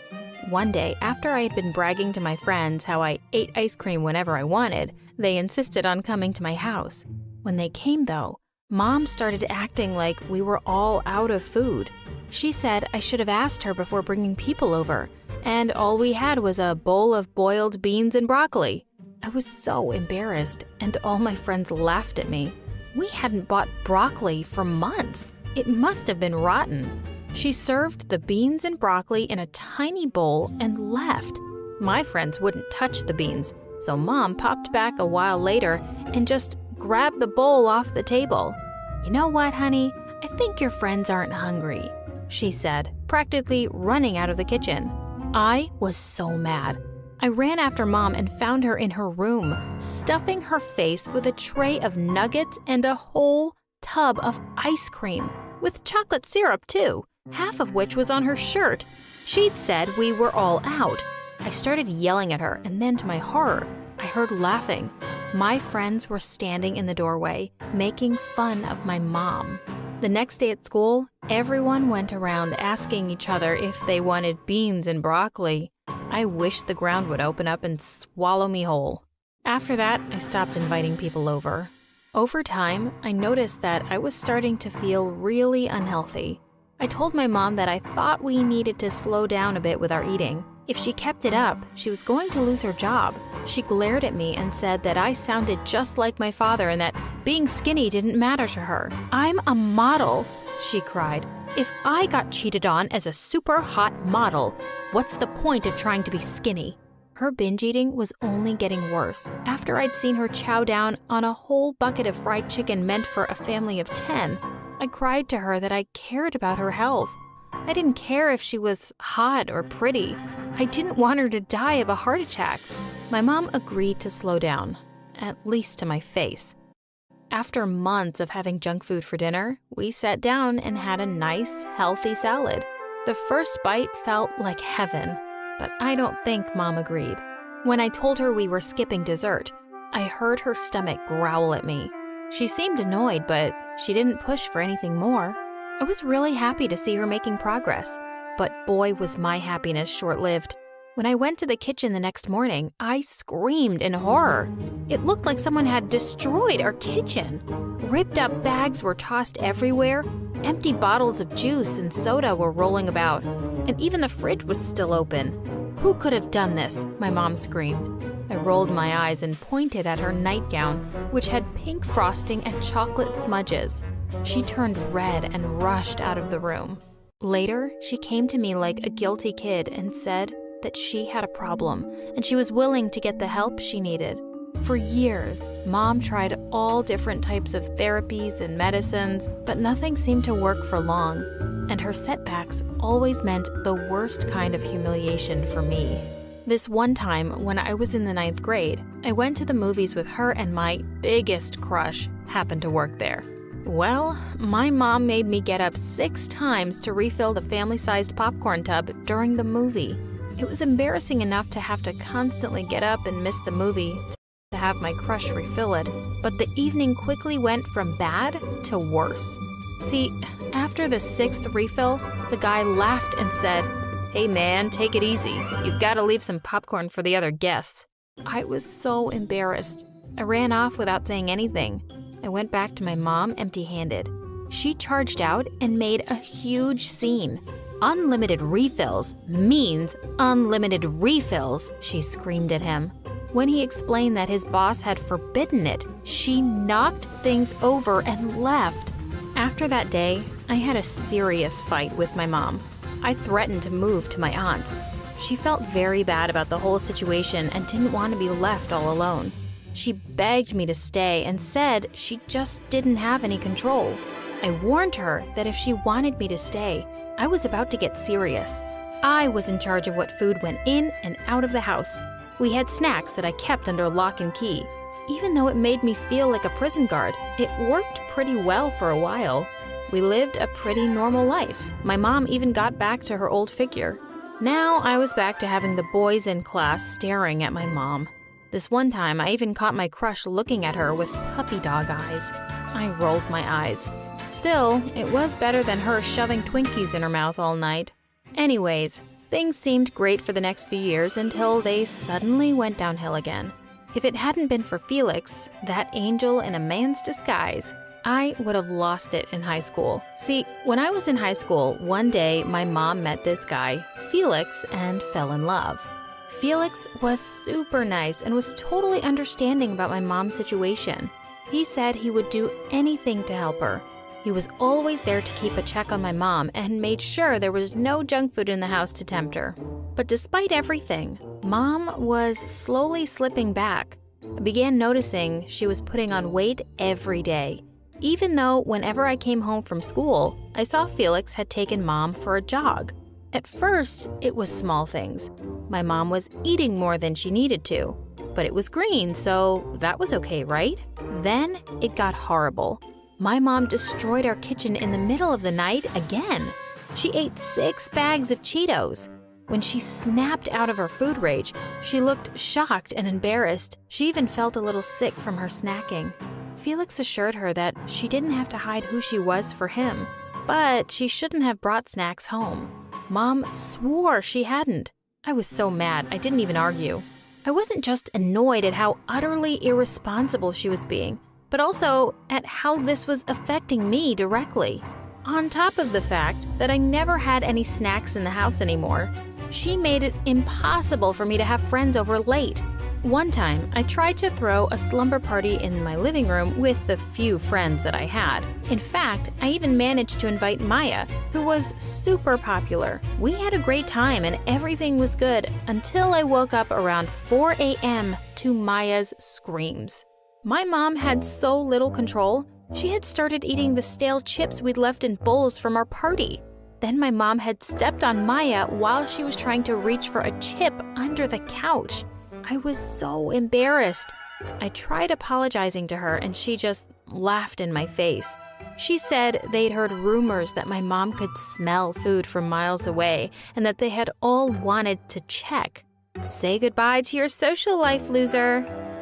One day, after I had been bragging to my friends how I ate ice cream whenever I wanted, they insisted on coming to my house. When they came, though, Mom started acting like we were all out of food. She said I should have asked her before bringing people over, and all we had was a bowl of boiled beans and broccoli. I was so embarrassed, and all my friends laughed at me. We hadn't bought broccoli for months. It must have been rotten. She served the beans and broccoli in a tiny bowl and left. My friends wouldn't touch the beans, so Mom popped back a while later and just grabbed the bowl off the table. You know what, honey? I think your friends aren't hungry, she said, practically running out of the kitchen. I was so mad. I ran after Mom and found her in her room, stuffing her face with a tray of nuggets and a whole tub of ice cream, with chocolate syrup too, half of which was on her shirt. She'd said we were all out. I started yelling at her, and then to my horror, I heard laughing. My friends were standing in the doorway, making fun of my mom. The next day at school, everyone went around asking each other if they wanted beans and broccoli. I wished the ground would open up and swallow me whole. After that, I stopped inviting people over. Over time, I noticed that I was starting to feel really unhealthy. I told my mom that I thought we needed to slow down a bit with our eating. If she kept it up, she was going to lose her job. She glared at me and said that I sounded just like my father and that being skinny didn't matter to her. I'm a model, she cried. If I got cheated on as a super hot model, what's the point of trying to be skinny? Her binge eating was only getting worse. After I'd seen her chow down on a whole bucket of fried chicken meant for a family of 10, I cried to her that I cared about her health. I didn't care if she was hot or pretty. I didn't want her to die of a heart attack. My mom agreed to slow down, at least to my face. After months of having junk food for dinner, we sat down and had a nice, healthy salad. The first bite felt like heaven, but I don't think Mom agreed. When I told her we were skipping dessert, I heard her stomach growl at me. She seemed annoyed, but she didn't push for anything more. I was really happy to see her making progress, but boy was my happiness short-lived. When I went to the kitchen the next morning, I screamed in horror. It looked like someone had destroyed our kitchen. Ripped up bags were tossed everywhere, empty bottles of juice and soda were rolling about, and even the fridge was still open. Who could have done this? My mom screamed. I rolled my eyes and pointed at her nightgown, which had pink frosting and chocolate smudges. She turned red and rushed out of the room. Later, she came to me like a guilty kid and said that she had a problem and she was willing to get the help she needed. For years, Mom tried all different types of therapies and medicines, but nothing seemed to work for long, and her setbacks always meant the worst kind of humiliation for me. This one time, when I was in the 9th grade, I went to the movies with her and my biggest crush happened to work there. Well, my mom made me get up 6 times to refill the family-sized popcorn tub during the movie. It was embarrassing enough to have to constantly get up and miss the movie to have my crush refill it, but the evening quickly went from bad to worse. See, after the 6th refill, the guy laughed and said, "Hey man, take it easy. You've got to leave some popcorn for the other guests." I was so embarrassed. I ran off without saying anything. I went back to my mom empty-handed. She charged out and made a huge scene. "Unlimited refills means unlimited refills," she screamed at him. When he explained that his boss had forbidden it, she knocked things over and left. After that day, I had a serious fight with my mom. I threatened to move to my aunt's. She felt very bad about the whole situation and didn't want to be left all alone. She begged me to stay and said she just didn't have any control. I warned her that if she wanted me to stay, I was about to get serious. I was in charge of what food went in and out of the house. We had snacks that I kept under lock and key. Even though it made me feel like a prison guard, it worked pretty well for a while. We lived a pretty normal life. My mom even got back to her old figure. Now I was back to having the boys in class staring at my mom. This one time, I even caught my crush looking at her with puppy dog eyes. I rolled my eyes. Still, it was better than her shoving Twinkies in her mouth all night. Anyways, things seemed great for the next few years until they suddenly went downhill again. If it hadn't been for Felix, that angel in a man's disguise, I would have lost it in high school. See, when I was in high school, one day my mom met this guy, Felix, and fell in love. Felix was super nice and was totally understanding about my mom's situation. He said he would do anything to help her. He was always there to keep a check on my mom and made sure there was no junk food in the house to tempt her. But despite everything, Mom was slowly slipping back. I began noticing she was putting on weight every day. Even though whenever I came home from school, I saw Felix had taken Mom for a jog. At first, it was small things. My mom was eating more than she needed to, but it was green, so that was okay, right? Then it got horrible. My mom destroyed our kitchen in the middle of the night again. She ate 6 bags of Cheetos. When she snapped out of her food rage, she looked shocked and embarrassed. She even felt a little sick from her snacking. Felix assured her that she didn't have to hide who she was for him, but she shouldn't have brought snacks home. Mom swore she hadn't. I was so mad, I didn't even argue. I wasn't just annoyed at how utterly irresponsible she was being, but also at how this was affecting me directly. On top of the fact that I never had any snacks in the house anymore, she made it impossible for me to have friends over late. One time, I tried to throw a slumber party in my living room with the few friends that I had. In fact, I even managed to invite Maya, who was super popular. We had a great time and everything was good until I woke up around 4 a.m. to Maya's screams. My mom had so little control, she had started eating the stale chips we'd left in bowls from our party. Then my mom had stepped on Maya while she was trying to reach for a chip under the couch. I was so embarrassed. I tried apologizing to her and she just laughed in my face. She said they'd heard rumors that my mom could smell food from miles away and that they had all wanted to check. Say goodbye to your social life, loser.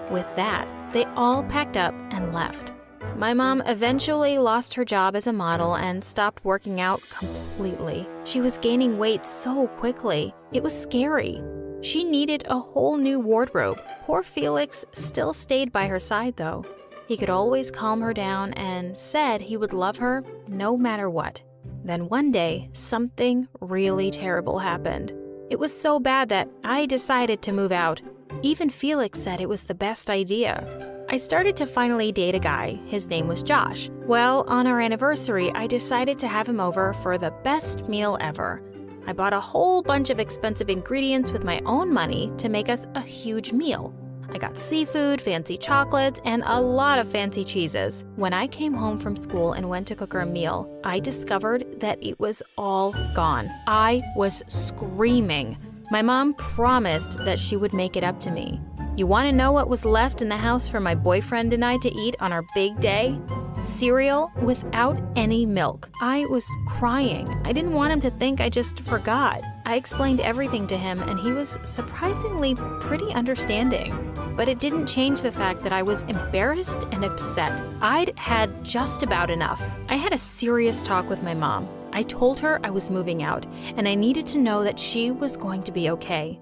With that, they all packed up and left. My mom eventually lost her job as a model and stopped working out completely. She was gaining weight so quickly. It was scary. She needed a whole new wardrobe. Poor Felix still stayed by her side, though. He could always calm her down and said he would love her no matter what. Then one day, something really terrible happened. It was so bad that I decided to move out. Even Felix said it was the best idea. I started to finally date a guy. His name was Josh. Well, on our anniversary, I decided to have him over for the best meal ever. I bought a whole bunch of expensive ingredients with my own money to make us a huge meal. I got seafood, fancy chocolates, and a lot of fancy cheeses. When I came home from school and went to cook her a meal, I discovered that it was all gone. I was screaming. My mom promised that she would make it up to me. You want to know what was left in the house for my boyfriend and I to eat on our big day? Cereal without any milk. I was crying. I didn't want him to think I just forgot. I explained everything to him and he was surprisingly pretty understanding. But it didn't change the fact that I was embarrassed and upset. I'd had just about enough. I had a serious talk with my mom. I told her I was moving out and I needed to know that she was going to be okay.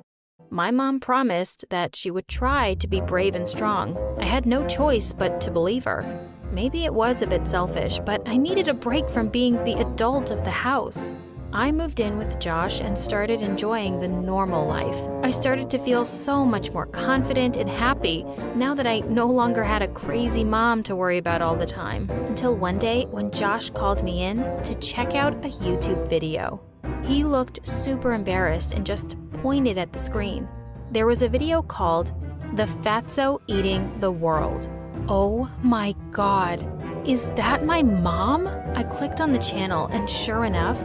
My mom promised that she would try to be brave and strong. I had no choice but to believe her. Maybe it was a bit selfish, but I needed a break from being the adult of the house. I moved in with Josh and started enjoying the normal life. I started to feel so much more confident and happy now that I no longer had a crazy mom to worry about all the time. Until one day when Josh called me in to check out a YouTube video. He looked super embarrassed and just pointed at the screen. There was a video called "The Fatso Eating the World." Oh my God, is that my mom? I clicked on the channel and sure enough,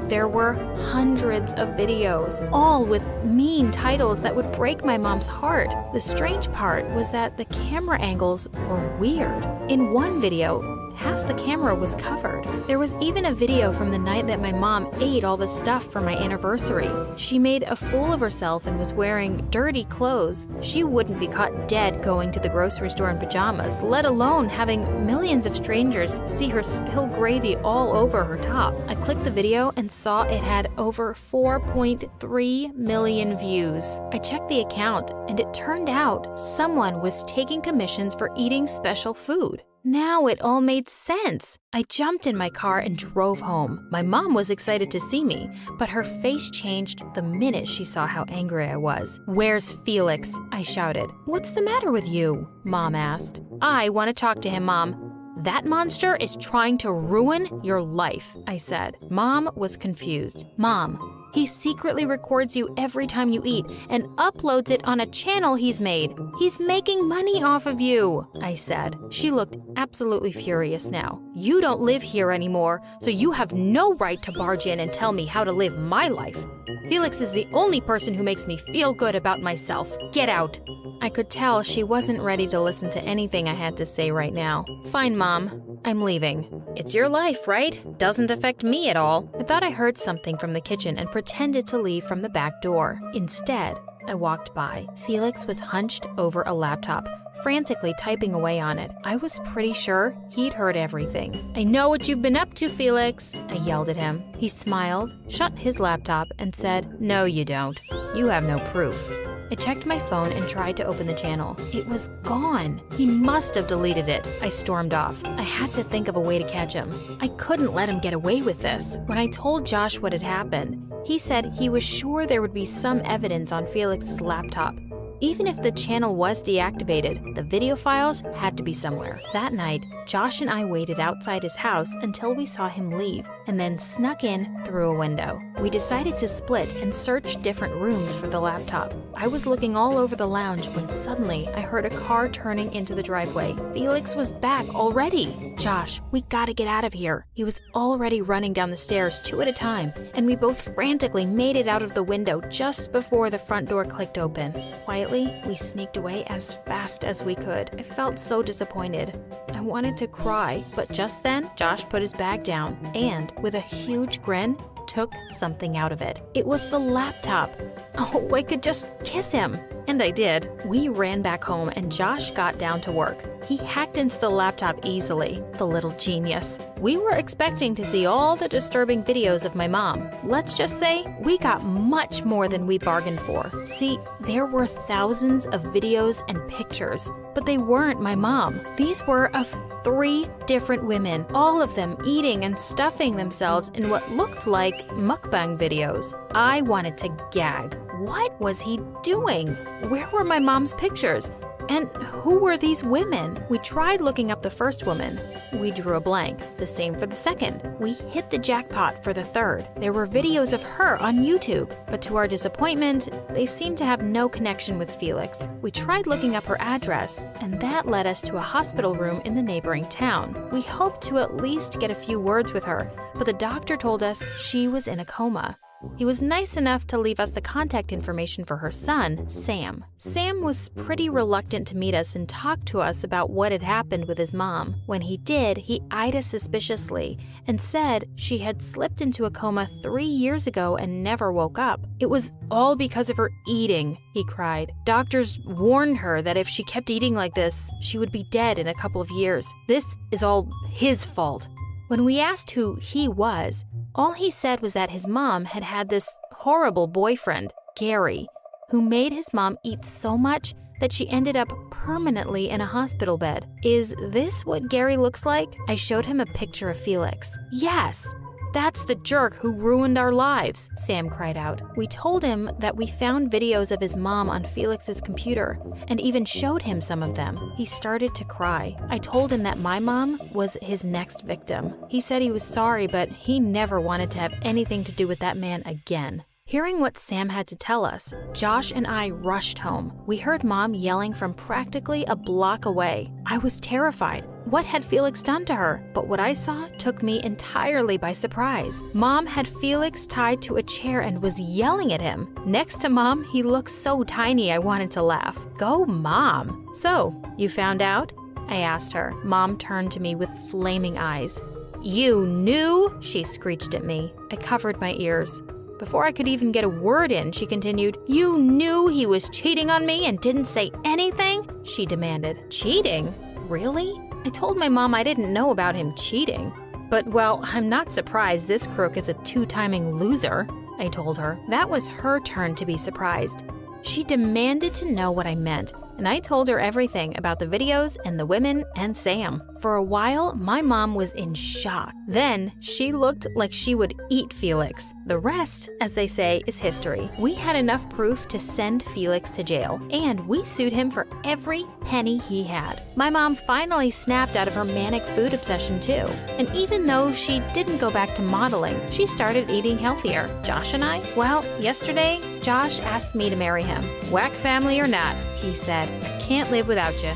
there were hundreds of videos, all with mean titles that would break my mom's heart. The strange part was that the camera angles were weird. In one video, half the camera was covered. There was even a video from the night that my mom ate all the stuff for my anniversary. She made a fool of herself and was wearing dirty clothes. She wouldn't be caught dead going to the grocery store in pajamas, let alone having millions of strangers see her spill gravy all over her top. I clicked the video and saw it had over 4.3 million views. I checked the account and it turned out someone was taking commissions for eating special food. Now it all made sense. I jumped in my car and drove home. My mom was excited to see me, but her face changed the minute she saw how angry I was. "Where's Felix?" I shouted. "What's the matter with you?" Mom asked. "I want to talk to him, Mom." "That monster is trying to ruin your life," I said. Mom was confused. "Mom, he secretly records you every time you eat and uploads it on a channel he's made. He's making money off of you," I said. She looked absolutely furious now. "You don't live here anymore, so you have no right to barge in and tell me how to live my life. Felix is the only person who makes me feel good about myself. Get out." I could tell she wasn't ready to listen to anything I had to say right now. "Fine, Mom. I'm leaving. It's your life, right? Doesn't affect me at all." I thought I heard something from the kitchen and pretended to leave from the back door. Instead, I walked by. Felix was hunched over a laptop, frantically typing away on it. I was pretty sure he'd heard everything. "I know what you've been up to, Felix," I yelled at him. He smiled, shut his laptop, and said, "No, you don't. You have no proof." I checked my phone and tried to open the channel. It was gone. He must have deleted it. I stormed off. I had to think of a way to catch him. I couldn't let him get away with this. When I told Josh what had happened, he said he was sure there would be some evidence on Felix's laptop. Even if the channel was deactivated, the video files had to be somewhere. That night, Josh and I waited outside his house until we saw him leave, and then snuck in through a window. We decided to split and search different rooms for the laptop. I was looking all over the lounge when suddenly I heard a car turning into the driveway. Felix was back already. "Josh, we gotta get out of here." He was already running down the stairs 2 at a time, and we both frantically made it out of the window just before the front door clicked open. Quietly, we sneaked away as fast as we could. I felt so disappointed. I wanted to cry, but just then, Josh put his bag down and, with a huge grin, took something out of it. It was the laptop. Oh, I could just kiss him. And I did. We ran back home and Josh got down to work. He hacked into the laptop easily, the little genius. We were expecting to see all the disturbing videos of my mom. Let's just say we got much more than we bargained for. See, there were thousands of videos and pictures, but they weren't my mom. These were of 3 different women, all of them eating and stuffing themselves in what looked like mukbang videos. I wanted to gag. What was he doing? Where were my mom's pictures? And who were these women? We tried looking up the first woman. We drew a blank. The same for the second. We hit the jackpot for the third. There were videos of her on YouTube, but to our disappointment, they seemed to have no connection with Felix. We tried looking up her address, and that led us to a hospital room in the neighboring town. We hoped to at least get a few words with her, but the doctor told us she was in a coma. He was nice enough to leave us the contact information for her son, Sam. Sam was pretty reluctant to meet us and talk to us about what had happened with his mom. When he did, he eyed us suspiciously and said she had slipped into a coma 3 years ago and never woke up. It was all because of her eating, he cried. Doctors warned her that if she kept eating like this, she would be dead in a couple of years. This is all his fault. When we asked who he was, all he said was that his mom had had this horrible boyfriend, Gary, who made his mom eat so much that she ended up permanently in a hospital bed. Is this what Gary looks like? I showed him a picture of Felix. Yes! That's the jerk who ruined our lives, Sam cried out. We told him that we found videos of his mom on Felix's computer and even showed him some of them. He started to cry. I told him that my mom was his next victim. He said he was sorry, but he never wanted to have anything to do with that man again. Hearing what Sam had to tell us, Josh and I rushed home. We heard Mom yelling from practically a block away. I was terrified. What had Felix done to her? But what I saw took me entirely by surprise. Mom had Felix tied to a chair and was yelling at him. Next to Mom, he looked so tiny I wanted to laugh. Go, Mom! So, you found out? I asked her. Mom turned to me with flaming eyes. You knew? She screeched at me. I covered my ears. Before I could even get a word in, she continued, You knew he was cheating on me and didn't say anything? She demanded. Cheating? Really? I told my mom I didn't know about him cheating. But, well, I'm not surprised this crook is a two-timing loser, I told her. That was her turn to be surprised. She demanded to know what I meant, and I told her everything about the videos and the women and Sam. For a while, my mom was in shock. Then, she looked like she would eat Felix. The rest, as they say, is history. We had enough proof to send Felix to jail, and we sued him for every penny he had. My mom finally snapped out of her manic food obsession too. And even though she didn't go back to modeling, she started eating healthier. Josh and I? Well, yesterday, Josh asked me to marry him. Whack family or not, he said, I can't live without you.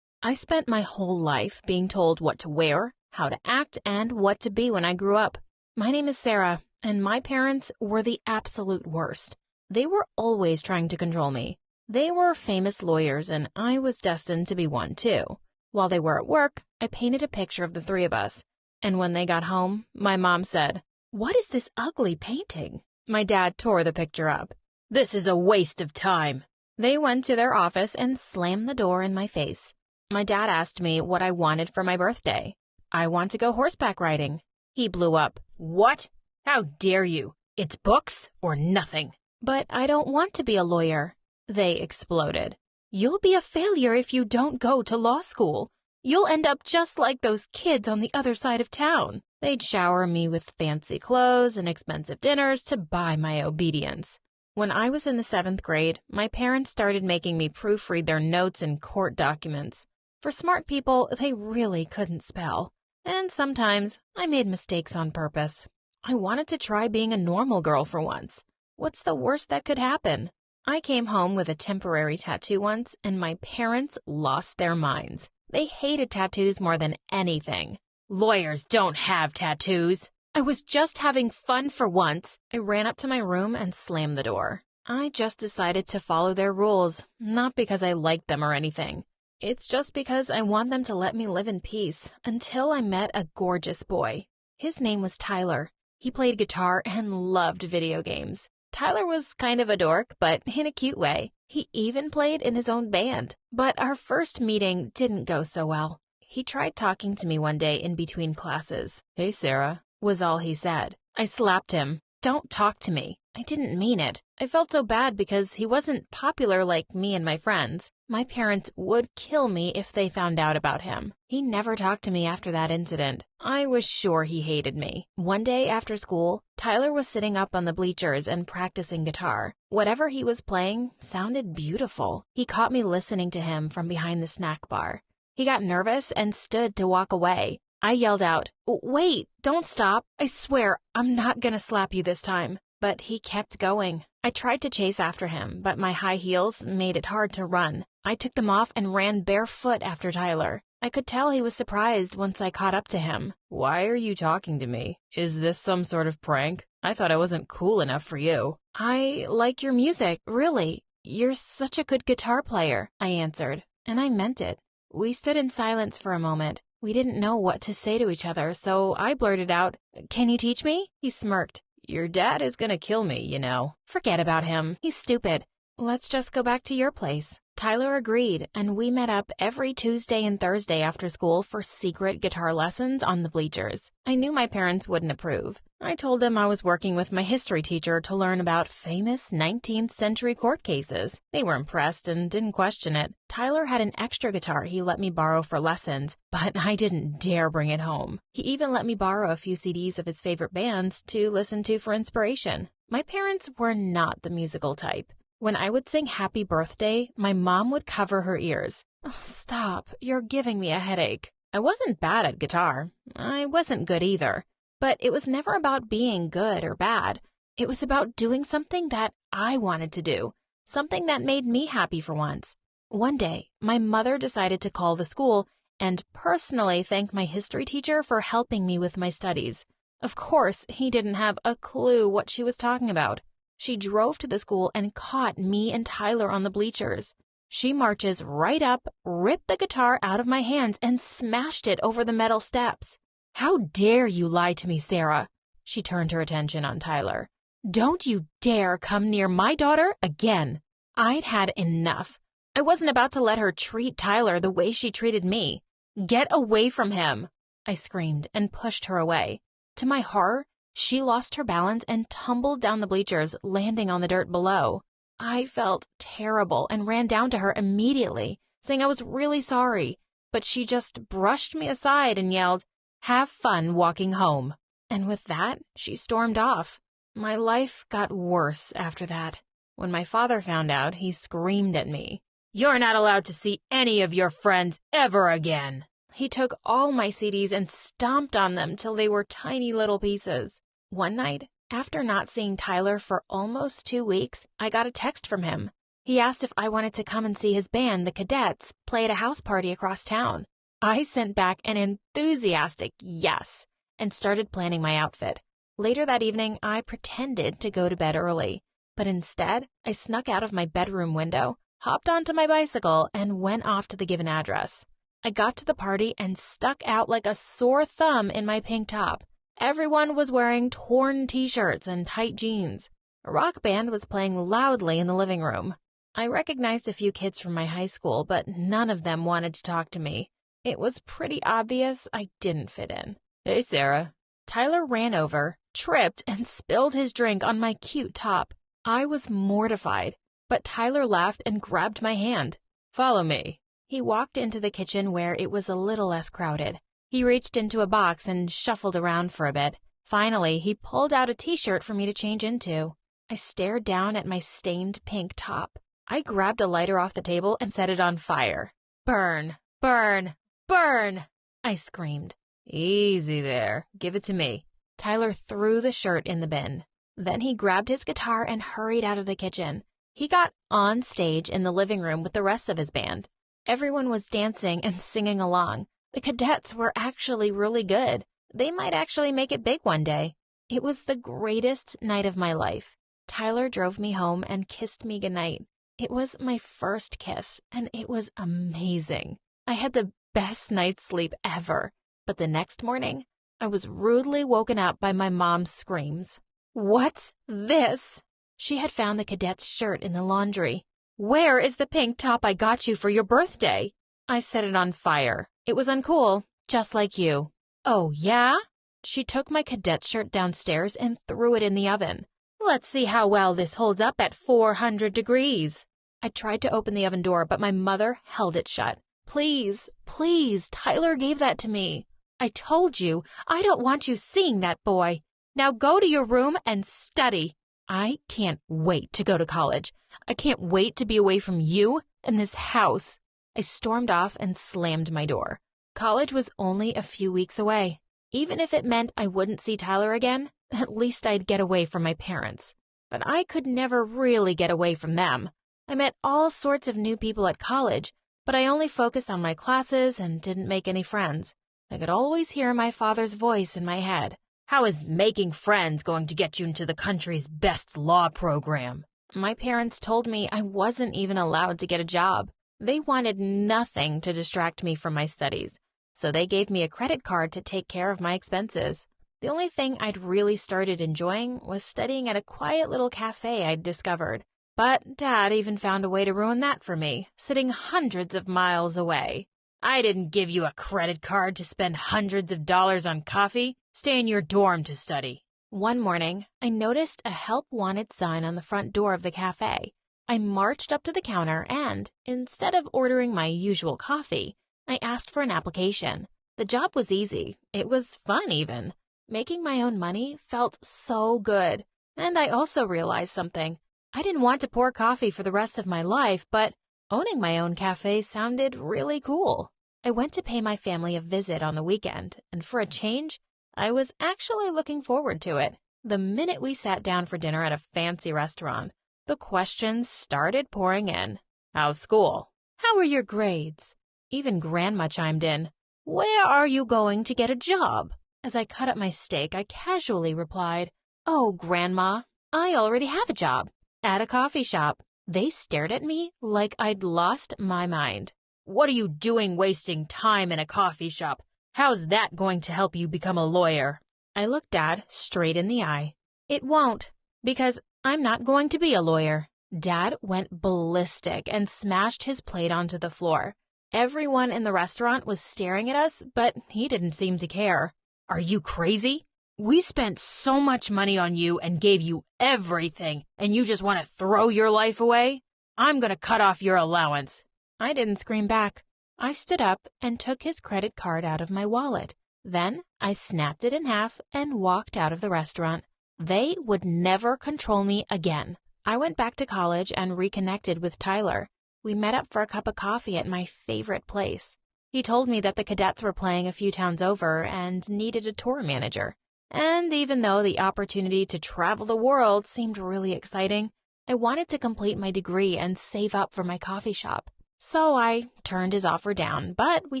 I spent my whole life being told what to wear, how to act, and what to be when I grew up. My name is Sarah, and my parents were the absolute worst. They were always trying to control me. They were famous lawyers, and I was destined to be one too. While they were at work, I painted a picture of the three of us. And when they got home, my mom said, What is this ugly painting? My dad tore the picture up. This is a waste of time. They went to their office and slammed the door in my face. My dad asked me what I wanted for my birthday. I want to go horseback riding. He blew up. What? How dare you? It's books or nothing. But I don't want to be a lawyer. They exploded. You'll be a failure if you don't go to law school. You'll end up just like those kids on the other side of town. They'd shower me with fancy clothes and expensive dinners to buy my obedience. When I was in the 7th grade, my parents started making me proofread their notes and court documents. For smart people, they really couldn't spell. And sometimes, I made mistakes on purpose. I wanted to try being a normal girl for once. What's the worst that could happen? I came home with a temporary tattoo once, and my parents lost their minds. They hated tattoos more than anything. Lawyers don't have tattoos. I was just having fun for once. I ran up to my room and slammed the door. I just decided to follow their rules, not because I liked them or anything. It's just because I want them to let me live in peace until I met a gorgeous boy. His name was Tyler. He played guitar and loved video games. Tyler was kind of a dork, but in a cute way. He even played in his own band. But our first meeting didn't go so well. He tried talking to me one day in between classes. Hey, Sarah, was all he said. I slapped him. Don't talk to me. I didn't mean it. I felt so bad because he wasn't popular like me and my friends. My parents would kill me if they found out about him. He never talked to me after that incident. I was sure he hated me. One day after school, Tyler was sitting up on the bleachers and practicing guitar. Whatever he was playing sounded beautiful. He caught me listening to him from behind the snack bar. He got nervous and stood to walk away. I yelled out, "Wait, don't stop. I swear, I'm not gonna slap you this time." But he kept going. I tried to chase after him, but my high heels made it hard to run. I took them off and ran barefoot after Tyler. I could tell he was surprised once I caught up to him. "Why are you talking to me? Is this some sort of prank? I thought I wasn't cool enough for you." "I like your music, really. You're such a good guitar player," I answered, and I meant it. We stood in silence for a moment. We didn't know what to say to each other, so I blurted out, "Can you teach me?" He smirked. "Your dad is gonna kill me, you know." "Forget about him. He's stupid. Let's just go back to your place." Tyler agreed, and we met up every Tuesday and Thursday after school for secret guitar lessons on the bleachers. I knew my parents wouldn't approve. I told them I was working with my history teacher to learn about famous 19th century court cases. They were impressed and didn't question it. Tyler had an extra guitar he let me borrow for lessons, but I didn't dare bring it home. He even let me borrow a few CDs of his favorite bands to listen to for inspiration. My parents were not the musical type. When I would sing Happy Birthday, my mom would cover her ears. "Oh, stop, you're giving me a headache." I wasn't bad at guitar. I wasn't good either. But it was never about being good or bad. It was about doing something that I wanted to do, something that made me happy for once. One day, my mother decided to call the school and personally thank my history teacher for helping me with my studies. Of course, he didn't have a clue what she was talking about. She drove to the school and caught me and Tyler on the bleachers. She marches right up, ripped the guitar out of my hands, and smashed it over the metal steps. "How dare you lie to me, Sarah?" She turned her attention on Tyler. "Don't you dare come near my daughter again." I'd had enough. I wasn't about to let her treat Tyler the way she treated me. "Get away from him," I screamed and pushed her away. To my horror, she lost her balance and tumbled down the bleachers, landing on the dirt below. I felt terrible and ran down to her immediately, saying I was really sorry, but she just brushed me aside and yelled, "Have fun walking home." And with that, she stormed off. My life got worse after that. When my father found out, he screamed at me, "You're not allowed to see any of your friends ever again." He took all my CDs and stomped on them till they were tiny little pieces. One night, after not seeing Tyler for almost 2 weeks, I got a text from him. He asked if I wanted to come and see his band, the Cadets, play at a house party across town. I sent back an enthusiastic yes and started planning my outfit. Later that evening, I pretended to go to bed early, but instead, I snuck out of my bedroom window, hopped onto my bicycle, and went off to the given address. I got to the party and stuck out like a sore thumb in my pink top. Everyone was wearing torn t-shirts and tight jeans. A rock band was playing loudly in the living room. I recognized a few kids from my high school, but none of them wanted to talk to me. It was pretty obvious I didn't fit in. "Hey, Sarah." Tyler ran over, tripped, and spilled his drink on my cute top. I was mortified, but Tyler laughed and grabbed my hand. "Follow me." He walked into the kitchen where it was a little less crowded. He reached into a box and shuffled around for a bit. Finally, he pulled out a t-shirt for me to change into. I stared down at my stained pink top. I grabbed a lighter off the table and set it on fire. "Burn, burn, burn!" I screamed. "Easy there. Give it to me." Tyler threw the shirt in the bin. Then he grabbed his guitar and hurried out of the kitchen. He got on stage in the living room with the rest of his band. Everyone was dancing and singing along. The Cadets were actually really good. They might actually make it big one day. It was the greatest night of my life. Tyler drove me home and kissed me goodnight. It was my first kiss, and it was amazing. I had the best night's sleep ever. But the next morning, I was rudely woken up by my mom's screams. "What's this?" She had found the Cadet's shirt in the laundry. "Where is the pink top I got you for your birthday?" I set it on fire. It was uncool, just like you. "Oh, yeah?" She took my Cadet shirt downstairs and threw it in the oven. "Let's see how well this holds up at 400 degrees. I tried to open the oven door, but my mother held it shut. "Please, please, Tyler gave that to me." "I told you, I don't want you seeing that boy. Now go to your room and study." I can't wait to go to college. I can't wait to be away from you and this house. I stormed off and slammed my door. College was only a few weeks away. Even if it meant I wouldn't see Tyler again, at least I'd get away from my parents. But I could never really get away from them. I met all sorts of new people at college, but I only focused on my classes and didn't make any friends. I could always hear my father's voice in my head. How is making friends going to get you into the country's best law program? My parents told me I wasn't even allowed to get a job. They wanted nothing to distract me from my studies, so they gave me a credit card to take care of my expenses. The only thing I'd really started enjoying was studying at a quiet little cafe I'd discovered. But Dad even found a way to ruin that for me, sitting hundreds of miles away. I didn't give you a credit card to spend hundreds of dollars on coffee. Stay in your dorm to study. One morning, I noticed a help wanted sign on the front door of the cafe. I marched up to the counter and, instead of ordering my usual coffee, I asked for an application. The job was easy. It was fun even. Making my own money felt so good. And I also realized something. I didn't want to pour coffee for the rest of my life, but owning my own cafe sounded really cool. I went to pay my family a visit on the weekend, and for a change, I was actually looking forward to it. The minute we sat down for dinner at a fancy restaurant, the questions started pouring in. How's school? How are your grades? Even Grandma chimed in. Where are you going to get a job? As I cut up my steak, I casually replied, Oh, Grandma, I already have a job. At a coffee shop. They stared at me like I'd lost my mind. What are you doing wasting time in a coffee shop? How's that going to help you become a lawyer? I looked Dad straight in the eye. It won't, because I'm not going to be a lawyer. Dad went ballistic and smashed his plate onto the floor. Everyone in the restaurant was staring at us, but he didn't seem to care. Are you crazy? We spent so much money on you and gave you everything, and you just want to throw your life away? I'm going to cut off your allowance. I didn't scream back. I stood up and took his credit card out of my wallet. Then I snapped it in half and walked out of the restaurant. They would never control me again. I went back to college and reconnected with Tyler. We met up for a cup of coffee at my favorite place. He told me that the cadets were playing a few towns over and needed a tour manager. And even though the opportunity to travel the world seemed really exciting, I wanted to complete my degree and save up for my coffee shop. So I turned his offer down, but we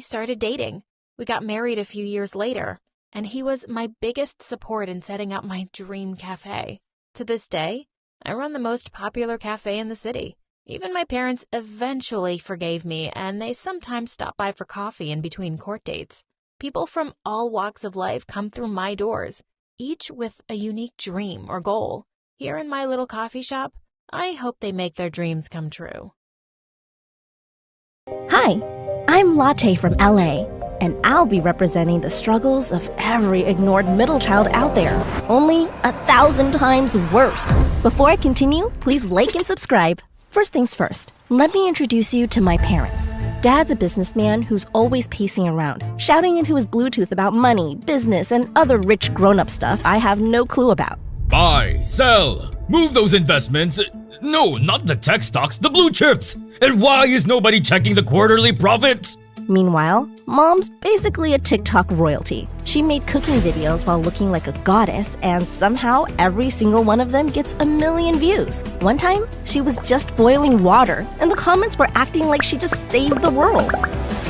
started dating. We got married a few years later, and he was my biggest support in setting up my dream cafe. To this day, I run the most popular cafe in the city. Even my parents eventually forgave me, and they sometimes stop by for coffee in between court dates. People from all walks of life come through my doors, each with a unique dream or goal. Here in my little coffee shop, I hope they make their dreams come true. Hi, I'm Latte from LA, and I'll be representing the struggles of every ignored middle child out there, only 1,000 times worse. Before I continue, please like and subscribe. First things first, let me introduce you to my parents. Dad's a businessman who's always pacing around, shouting into his Bluetooth about money, business, and other rich grown-up stuff I have no clue about. Buy, sell, move those investments. No, not the tech stocks, the blue chips. And why is nobody checking the quarterly profits? Meanwhile, Mom's basically a TikTok royalty. She made cooking videos while looking like a goddess, and somehow every single one of them gets 1 million views. One time, she was just boiling water, and the comments were acting like she just saved the world.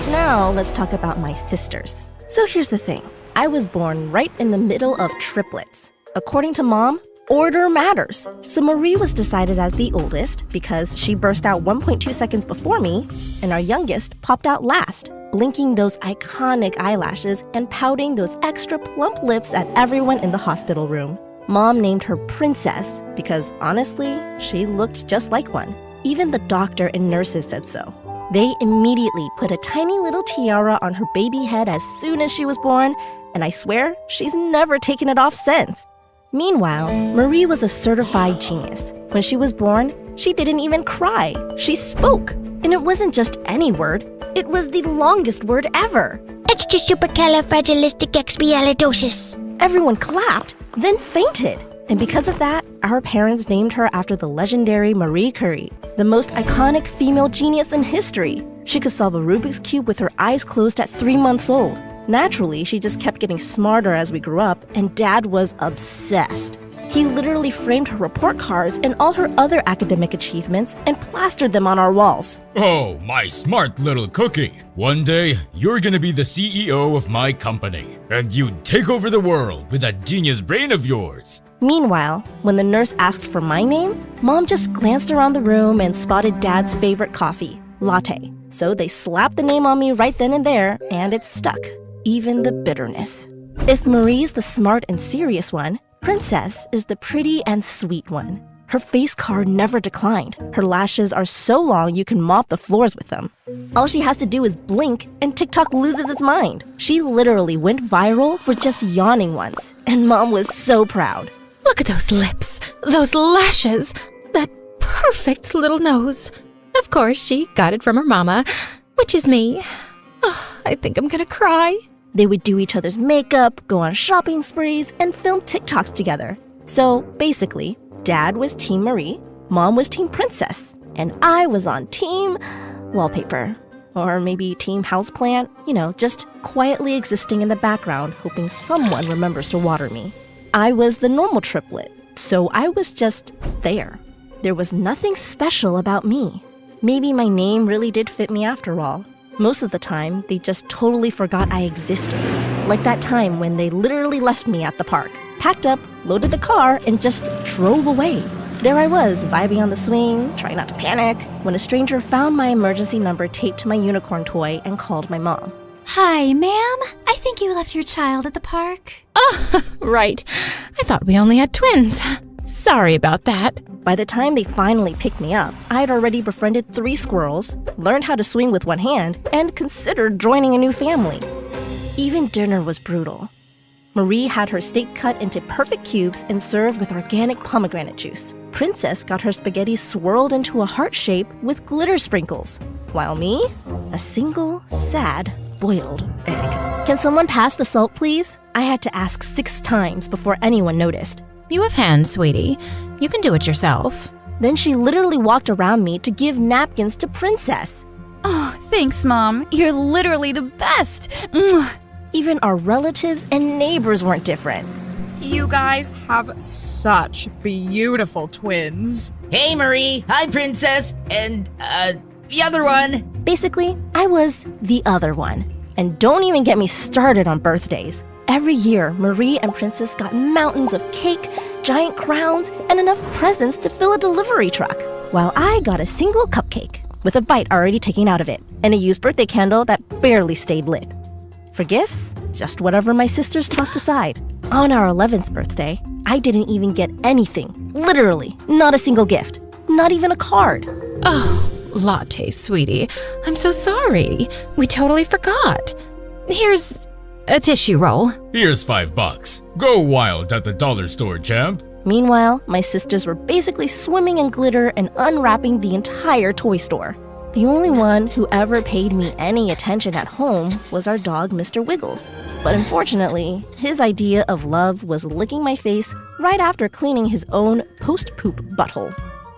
Now, let's talk about my sisters. So here's the thing. I was born right in the middle of triplets. According to Mom, order matters. So Marie was decided as the oldest because she burst out 1.2 seconds before me, and our youngest popped out last, blinking those iconic eyelashes and pouting those extra plump lips at everyone in the hospital room. Mom named her Princess because, honestly, she looked just like one. Even the doctor and nurses said so. They immediately put a tiny little tiara on her baby head as soon as she was born, and I swear she's never taken it off since. Meanwhile, Marie was a certified genius. When she was born, she didn't even cry. She spoke. And it wasn't just any word. It was the longest word ever. Extra supercalifragilisticexpialidocious. Everyone clapped, then fainted. And because of that, our parents named her after the legendary Marie Curie, the most iconic female genius in history. She could solve a Rubik's Cube with her eyes closed at 3 months old. Naturally, she just kept getting smarter as we grew up, and Dad was obsessed. He literally framed her report cards and all her other academic achievements and plastered them on our walls. Oh, my smart little cookie. One day, you're gonna be the CEO of my company, and you'd take over the world with that genius brain of yours. Meanwhile, when the nurse asked for my name, Mom just glanced around the room and spotted Dad's favorite coffee, latte. So they slapped the name on me right then and there, and it stuck. Even the bitterness. If Marie's the smart and serious one, Princess is the pretty and sweet one. Her face card never declined. Her lashes are so long you can mop the floors with them. All she has to do is blink and TikTok loses its mind. She literally went viral for just yawning once, and Mom was so proud. Look at those lips, those lashes, that perfect little nose. Of course, she got it from her mama, which is me. Oh, I think I'm gonna cry. They would do each other's makeup, go on shopping sprees, and film TikToks together. So basically, Dad was Team Marie, Mom was Team Princess, and I was on Team Wallpaper. Or maybe Team Houseplant, just quietly existing in the background, hoping someone remembers to water me. I was the normal triplet, so I was just there. There was nothing special about me. Maybe my name really did fit me after all. Most of the time, they just totally forgot I existed. Like that time when they literally left me at the park, packed up, loaded the car, and just drove away. There I was, vibing on the swing, trying not to panic, when a stranger found my emergency number taped to my unicorn toy and called my mom. Hi, ma'am. I think you left your child at the park. Oh, right. I thought we only had twins. Sorry about that. By the time they finally picked me up, I had already befriended 3 squirrels, learned how to swing with one hand, and considered joining a new family. Even dinner was brutal. Marie had her steak cut into perfect cubes and served with organic pomegranate juice. Princess got her spaghetti swirled into a heart shape with glitter sprinkles, while me, a single, sad, boiled egg. Can someone pass the salt, please? I had to ask 6 times before anyone noticed. You have hands, sweetie. You can do it yourself. Then she literally walked around me to give napkins to Princess. Oh, thanks, Mom. You're literally the best. Even our relatives and neighbors weren't different. You guys have such beautiful twins. Hey, Marie. Hi, Princess. And, the other one. Basically, I was the other one. And don't even get me started on birthdays. Every year, Marie and Princess got mountains of cake, giant crowns, and enough presents to fill a delivery truck, while I got a single cupcake, with a bite already taken out of it, and a used birthday candle that barely stayed lit. For gifts, just whatever my sisters tossed aside. On our 11th birthday, I didn't even get anything. Literally, not a single gift. Not even a card. Oh, latte, sweetie. I'm so sorry. We totally forgot. Here's a tissue roll. Here's $5. Go wild at the dollar store, champ. Meanwhile, my sisters were basically swimming in glitter and unwrapping the entire toy store. The only one who ever paid me any attention at home was our dog, Mr. Wiggles. But unfortunately, his idea of love was licking my face right after cleaning his own post-poop butthole.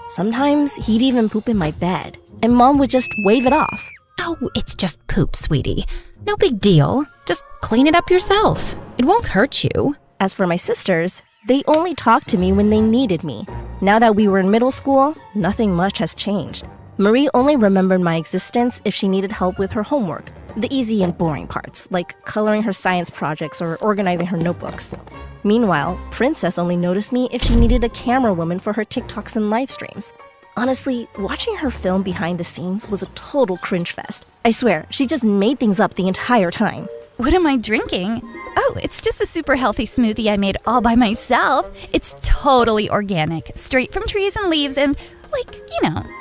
Sometimes he'd even poop in my bed, and Mom would just wave it off. Oh, it's just poop, sweetie. No big deal. Just clean it up yourself. It won't hurt you. As for my sisters, they only talked to me when they needed me. Now that we were in middle school, nothing much has changed. Marie only remembered my existence if she needed help with her homework, the easy and boring parts, like coloring her science projects or organizing her notebooks. Meanwhile, Princess only noticed me if she needed a camera woman for her TikToks and live streams. Honestly, watching her film behind the scenes was a total cringe fest. I swear, she just made things up the entire time. What am I drinking? Oh, it's just a super healthy smoothie I made all by myself. It's totally organic, straight from trees and leaves and,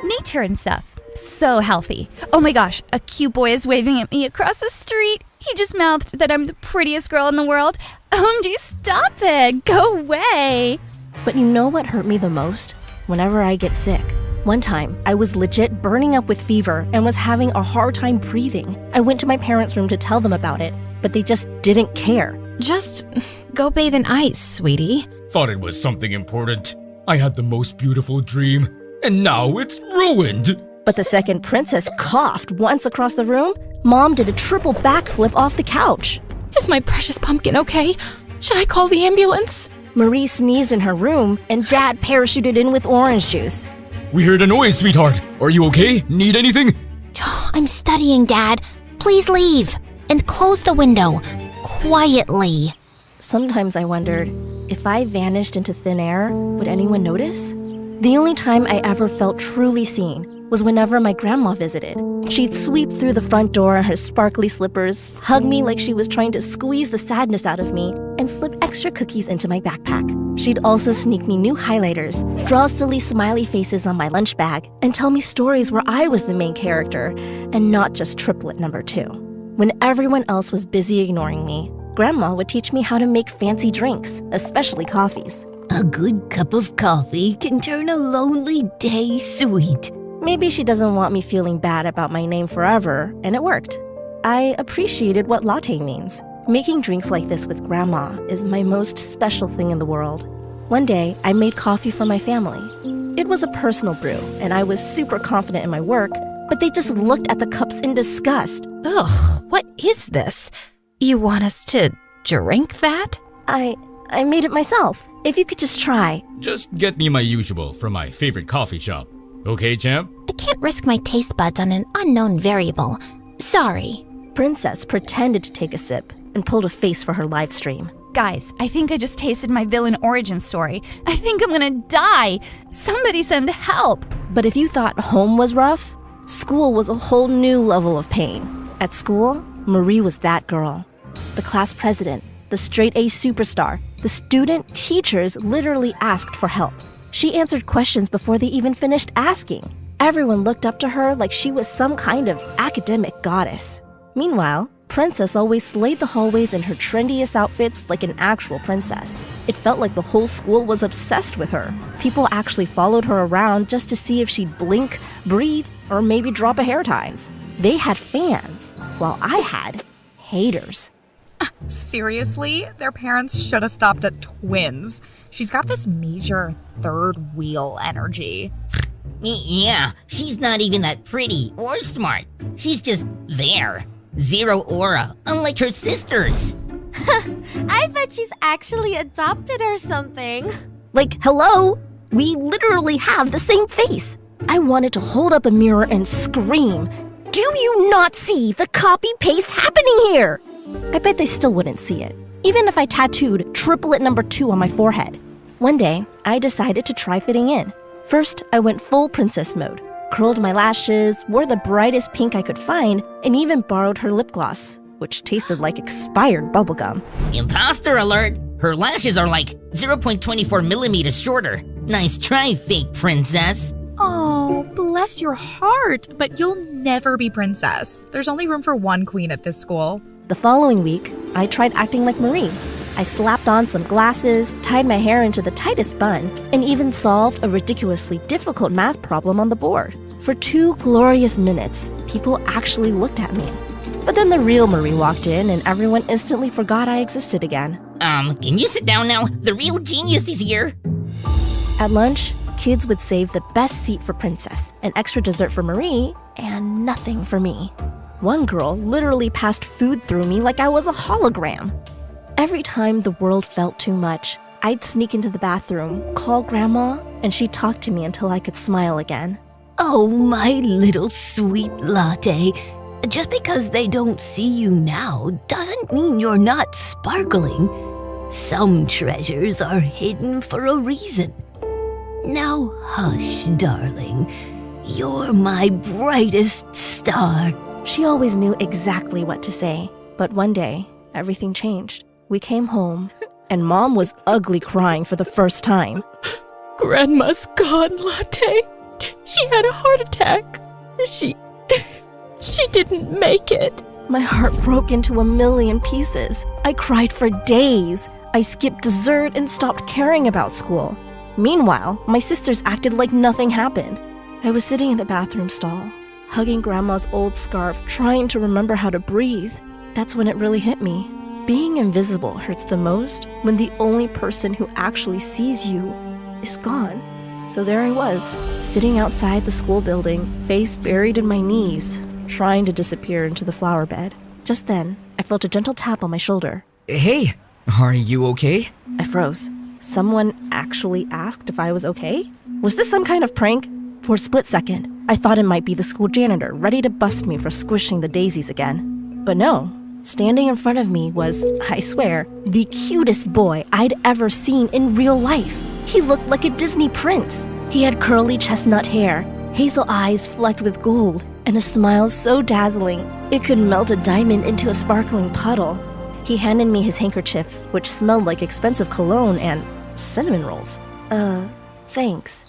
nature and stuff. So healthy. Oh my gosh, a cute boy is waving at me across the street. He just mouthed that I'm the prettiest girl in the world. OMG, stop it. Go away. But you know what hurt me the most? Whenever I get sick. One time, I was legit burning up with fever and was having a hard time breathing. I went to my parents' room to tell them about it, but they just didn't care. Just go bathe in ice, sweetie. Thought it was something important. I had the most beautiful dream, and now it's ruined. But the second Princess coughed once across the room, Mom did a triple backflip off the couch. Is my precious pumpkin okay? Should I call the ambulance? Marie sneezed in her room, and Dad parachuted in with orange juice. We heard a noise, sweetheart. Are you okay? Need anything? I'm studying, Dad. Please leave. And close the window. Quietly. Sometimes I wondered, if I vanished into thin air, would anyone notice? The only time I ever felt truly seen was whenever my grandma visited. She'd sweep through the front door in her sparkly slippers, hug me like she was trying to squeeze the sadness out of me, and slip extra cookies into my backpack. She'd also sneak me new highlighters, draw silly smiley faces on my lunch bag, and tell me stories where I was the main character and not just triplet number 2. When everyone else was busy ignoring me, Grandma would teach me how to make fancy drinks, especially coffees. A good cup of coffee can turn a lonely day sweet. Maybe she doesn't want me feeling bad about my name forever, and it worked. I appreciated what latte means. Making drinks like this with Grandma is my most special thing in the world. One day, I made coffee for my family. It was a personal brew, and I was super confident in my work, but they just looked at the cups in disgust. Ugh, what is this? You want us to drink that? I made it myself. If you could just try. Just get me my usual from my favorite coffee shop. Okay, champ? I can't risk my taste buds on an unknown variable. Sorry. Princess pretended to take a sip and pulled a face for her live stream. Guys, I think I just tasted my villain origin story. I think I'm gonna die. Somebody send help. But if you thought home was rough, school was a whole new level of pain. At school, Marie was that girl. The class president, the straight-A superstar, the student teachers literally asked for help. She answered questions before they even finished asking. Everyone looked up to her like she was some kind of academic goddess. Meanwhile, Princess always slayed the hallways in her trendiest outfits like an actual princess. It felt like the whole school was obsessed with her. People actually followed her around just to see if she'd blink, breathe, or maybe drop a hair ties. They had fans, while I had haters. Seriously? Their parents should have stopped at twins. She's got this major third wheel energy. Yeah, she's not even that pretty or smart. She's just there. Zero aura, unlike her sisters. I bet she's actually adopted or something. Like, hello? We literally have the same face. I wanted to hold up a mirror and scream, "Do you not see the copy-paste happening here?" I bet they still wouldn't see it, even if I tattooed triplet number 2 on my forehead. One day, I decided to try fitting in. First, I went full princess mode, curled my lashes, wore the brightest pink I could find, and even borrowed her lip gloss, which tasted like expired bubblegum. Imposter alert! Her lashes are like 0.24 millimeters shorter. Nice try, fake princess. Oh, bless your heart, but you'll never be princess. There's only room for one queen at this school. The following week, I tried acting like Marie. I slapped on some glasses, tied my hair into the tightest bun, and even solved a ridiculously difficult math problem on the board. For 2 glorious minutes, people actually looked at me. But then the real Marie walked in and everyone instantly forgot I existed again. Can you sit down now? The real genius is here. At lunch, kids would save the best seat for Princess, an extra dessert for Marie, and nothing for me. One girl literally passed food through me like I was a hologram. Every time the world felt too much, I'd sneak into the bathroom, call Grandma, and she'd talk to me until I could smile again. Oh, my little sweet latte. Just because they don't see you now doesn't mean you're not sparkling. Some treasures are hidden for a reason. Now hush, darling. You're my brightest star. She always knew exactly what to say. But one day, everything changed. We came home, and Mom was ugly crying for the first time. Grandma's gone, Latte. She had a heart attack. She didn't make it. My heart broke into a million pieces. I cried for days. I skipped dessert and stopped caring about school. Meanwhile, my sisters acted like nothing happened. I was sitting in the bathroom stall, hugging Grandma's old scarf, trying to remember how to breathe. That's when it really hit me. Being invisible hurts the most when the only person who actually sees you is gone. So there I was, sitting outside the school building, face buried in my knees, trying to disappear into the flower bed. Just then, I felt a gentle tap on my shoulder. Hey, are you okay? I froze. Someone actually asked if I was okay? Was this some kind of prank? For a split second, I thought it might be the school janitor ready to bust me for squishing the daisies again. But no. Standing in front of me was, I swear, the cutest boy I'd ever seen in real life. He looked like a Disney prince. He had curly chestnut hair, hazel eyes flecked with gold, and a smile so dazzling it could melt a diamond into a sparkling puddle. He handed me his handkerchief, which smelled like expensive cologne and cinnamon rolls. Thanks.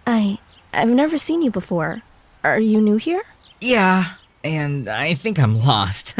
I've never seen you before. Are you new here? Yeah, and I think I'm lost.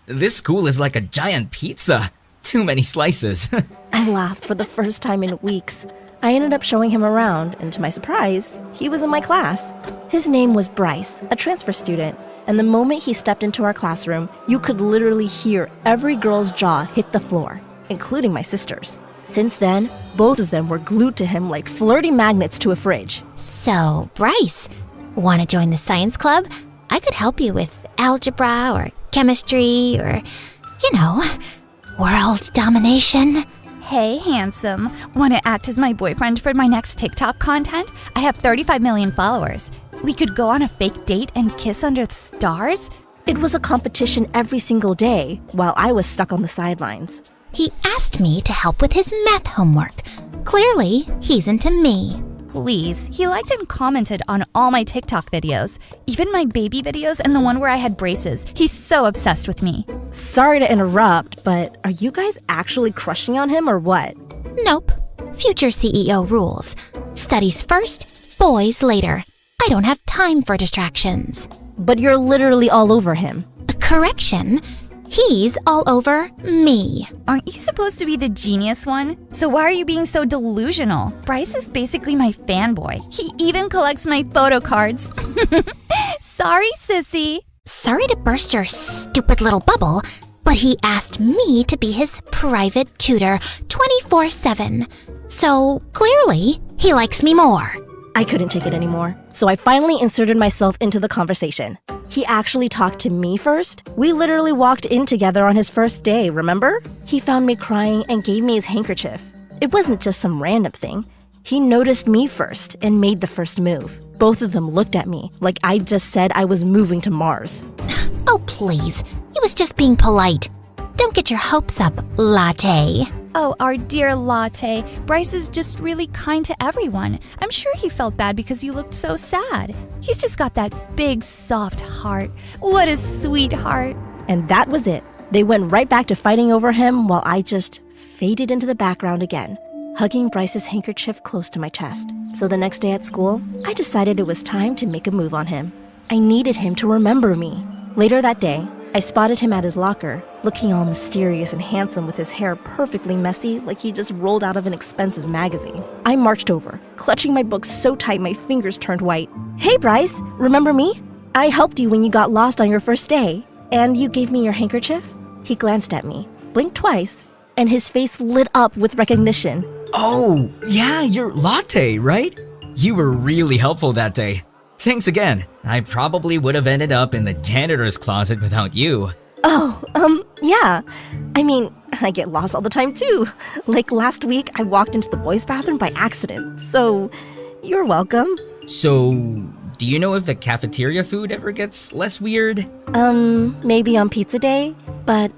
This school is like a giant pizza. Too many slices. I laughed for the first time in weeks. I ended up showing him around, and to my surprise, he was in my class. His name was Bryce, a transfer student, and the moment he stepped into our classroom, you could literally hear every girl's jaw hit the floor, including my sister's. Since then, both of them were glued to him like flirty magnets to a fridge. So, Bryce, want to join the science club? I could help you with algebra or chemistry or, world domination. Hey, handsome. Want to act as my boyfriend for my next TikTok content? I have 35 million followers. We could go on a fake date and kiss under the stars? It was a competition every single day while I was stuck on the sidelines. He asked me to help with his math homework. Clearly, he's into me. Please, he liked and commented on all my TikTok videos, even my baby videos and the one where I had braces. He's so obsessed with me. Sorry to interrupt, but are you guys actually crushing on him or what? Nope. Future CEO rules. Studies first, boys later. I don't have time for distractions. But you're literally all over him. Correction. He's all over me. Aren't you supposed to be the genius one? So why are you being so delusional? Bryce is basically my fanboy. He even collects my photo cards. Sorry, sissy. Sorry to burst your stupid little bubble, but he asked me to be his private tutor 24/7. So clearly, he likes me more. I couldn't take it anymore, so I finally inserted myself into the conversation. He actually talked to me first. We literally walked in together on his first day, remember? He found me crying and gave me his handkerchief. It wasn't just some random thing. He noticed me first and made the first move. Both of them looked at me like I just said I was moving to Mars. Oh, please. He was just being polite. Don't get your hopes up, Latte. Oh, our dear Latte. Bryce is just really kind to everyone. I'm sure he felt bad because you looked so sad. He's just got that big, soft heart. What a sweetheart. And that was it. They went right back to fighting over him while I just faded into the background again, hugging Bryce's handkerchief close to my chest. So the next day at school, I decided it was time to make a move on him. I needed him to remember me. Later that day, I spotted him at his locker, looking all mysterious and handsome with his hair perfectly messy like he just rolled out of an expensive magazine. I marched over, clutching my books so tight my fingers turned white. Hey Bryce, remember me? I helped you when you got lost on your first day, and you gave me your handkerchief? He glanced at me, blinked twice, and his face lit up with recognition. Oh, yeah, you're Latte, right? You were really helpful that day. Thanks again. I probably would have ended up in the janitor's closet without you. Oh, yeah. I mean, I get lost all the time too. Like last week, I walked into the boys' bathroom by accident, so you're welcome. So, do you know if the cafeteria food ever gets less weird? Maybe on pizza day, but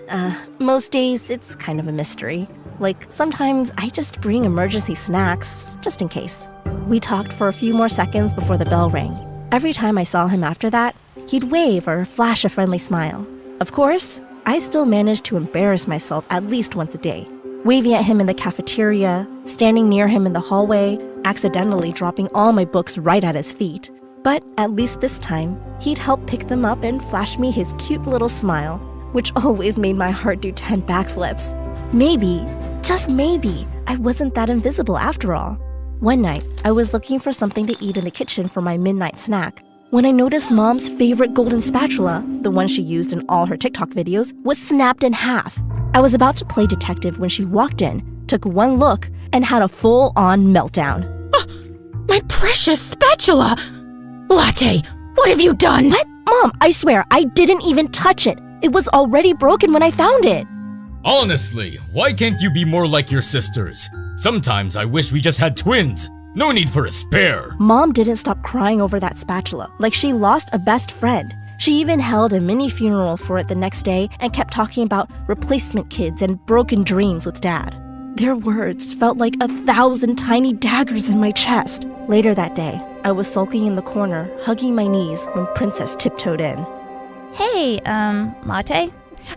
most days it's kind of a mystery. Like sometimes I just bring emergency snacks, just in case. We talked for a few more seconds before the bell rang. Every time I saw him after that, he'd wave or flash a friendly smile. Of course, I still managed to embarrass myself at least once a day, waving at him in the cafeteria, standing near him in the hallway, accidentally dropping all my books right at his feet. But at least this time, he'd help pick them up and flash me his cute little smile, which always made my heart do 10 backflips. Maybe, just maybe, I wasn't that invisible after all. One night, I was looking for something to eat in the kitchen for my midnight snack. when I noticed Mom's favorite golden spatula, the one she used in all her TikTok videos, was snapped in half. I was about to play detective when she walked in, took one look, and had a full-on meltdown. My precious spatula! Latte, what have you done? What? Mom, I swear, I didn't even touch it. It was already broken when I found it. Honestly, why can't you be more like your sisters? Sometimes I wish we just had twins. No need for a spare. Mom didn't stop crying over that spatula, like she lost a best friend. She even held a mini funeral for it the next day and kept talking about replacement kids and broken dreams with Dad. Their words felt like 1,000 tiny daggers in my chest. Later that day, I was sulking in the corner, hugging my knees when Princess tiptoed in. Hey, Latte?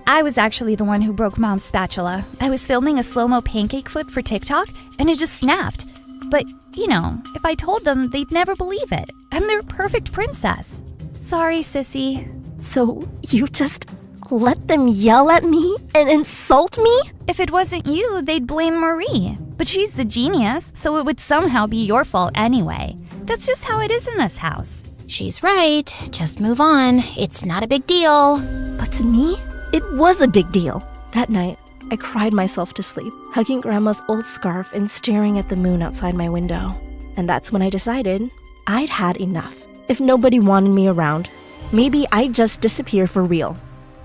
I was actually the one who broke Mom's spatula. I was filming a slow-mo pancake flip for TikTok, and it just snapped. But, you know, if I told them, they'd never believe it. I'm their perfect princess. Sorry, sissy. So you just let them yell at me and insult me? If it wasn't you, they'd blame Marie. But she's the genius, so it would somehow be your fault anyway. That's just how it is in this house. She's right. Just move on. It's not a big deal. But to me, it was a big deal. That night, I cried myself to sleep, hugging Grandma's old scarf and staring at the moon outside my window. And that's when I decided I'd had enough. If nobody wanted me around, maybe I'd just disappear for real.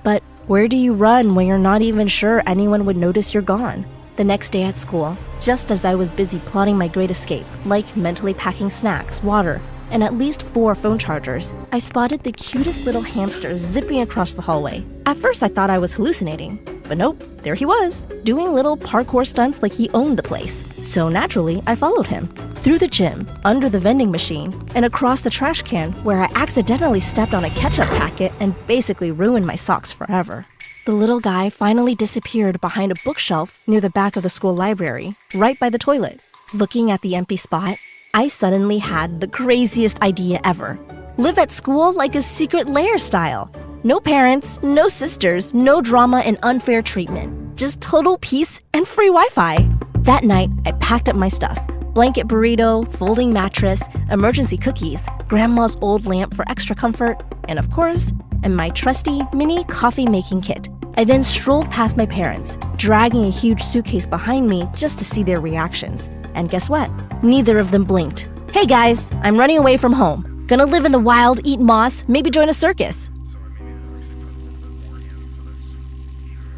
But where do you run when you're not even sure anyone would notice you're gone? The next day at school, just as I was busy plotting my great escape, like mentally packing snacks, water, and at least 4 phone chargers, I spotted the cutest little hamster zipping across the hallway. At first I thought I was hallucinating, but nope, there he was, doing little parkour stunts like he owned the place. So naturally, I followed him. Through the gym, under the vending machine, and across the trash can where I accidentally stepped on a ketchup packet and basically ruined my socks forever. The little guy finally disappeared behind a bookshelf near the back of the school library, right by the toilet. Looking at the empty spot, I suddenly had the craziest idea ever. Live at school like a secret lair style. No parents, no sisters, no drama and unfair treatment. Just total peace and free Wi-Fi. That night, I packed up my stuff. Blanket burrito, folding mattress, emergency cookies, Grandma's old lamp for extra comfort, and of course, and my trusty mini coffee-making kit. I then strolled past my parents, dragging a huge suitcase behind me just to see their reactions. And guess what? Neither of them blinked. Hey guys, I'm running away from home. Gonna live in the wild, eat moss, maybe join a circus.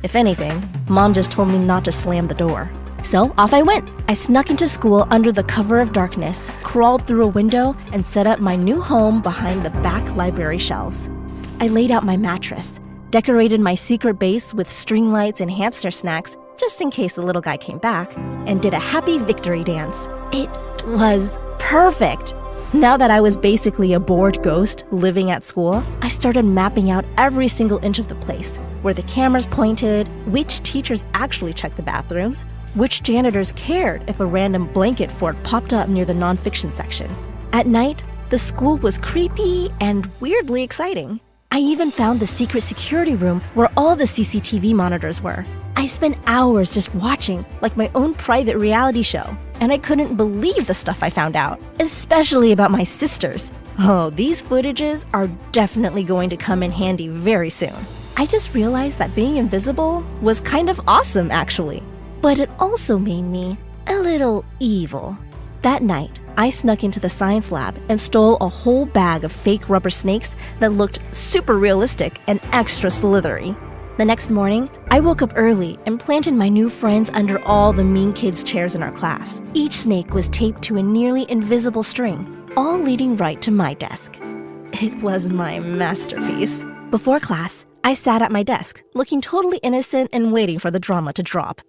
If anything, Mom just told me not to slam the door. So off I went. I snuck into school under the cover of darkness, crawled through a window, and set up my new home behind the back library shelves. I laid out my mattress, decorated my secret base with string lights and hamster snacks just in case the little guy came back, and did a happy victory dance. It was perfect. Now that I was basically a bored ghost living at school, I started mapping out every single inch of the place, where the cameras pointed, which teachers actually checked the bathrooms, which janitors cared if a random blanket fort popped up near the nonfiction section. At night, the school was creepy and weirdly exciting. I even found the secret security room where all the CCTV monitors were. I spent hours just watching, like my own private reality show, and I couldn't believe the stuff I found out, especially about my sisters. Oh, these footages are definitely going to come in handy very soon. I just realized that being invisible was kind of awesome, actually. But it also made me a little evil. That night, I snuck into the science lab and stole a whole bag of fake rubber snakes that looked super realistic and extra slithery. The next morning, I woke up early and planted my new friends under all the mean kids' chairs in our class. Each snake was taped to a nearly invisible string, all leading right to my desk. It was my masterpiece. Before class, I sat at my desk, looking totally innocent and waiting for the drama to drop.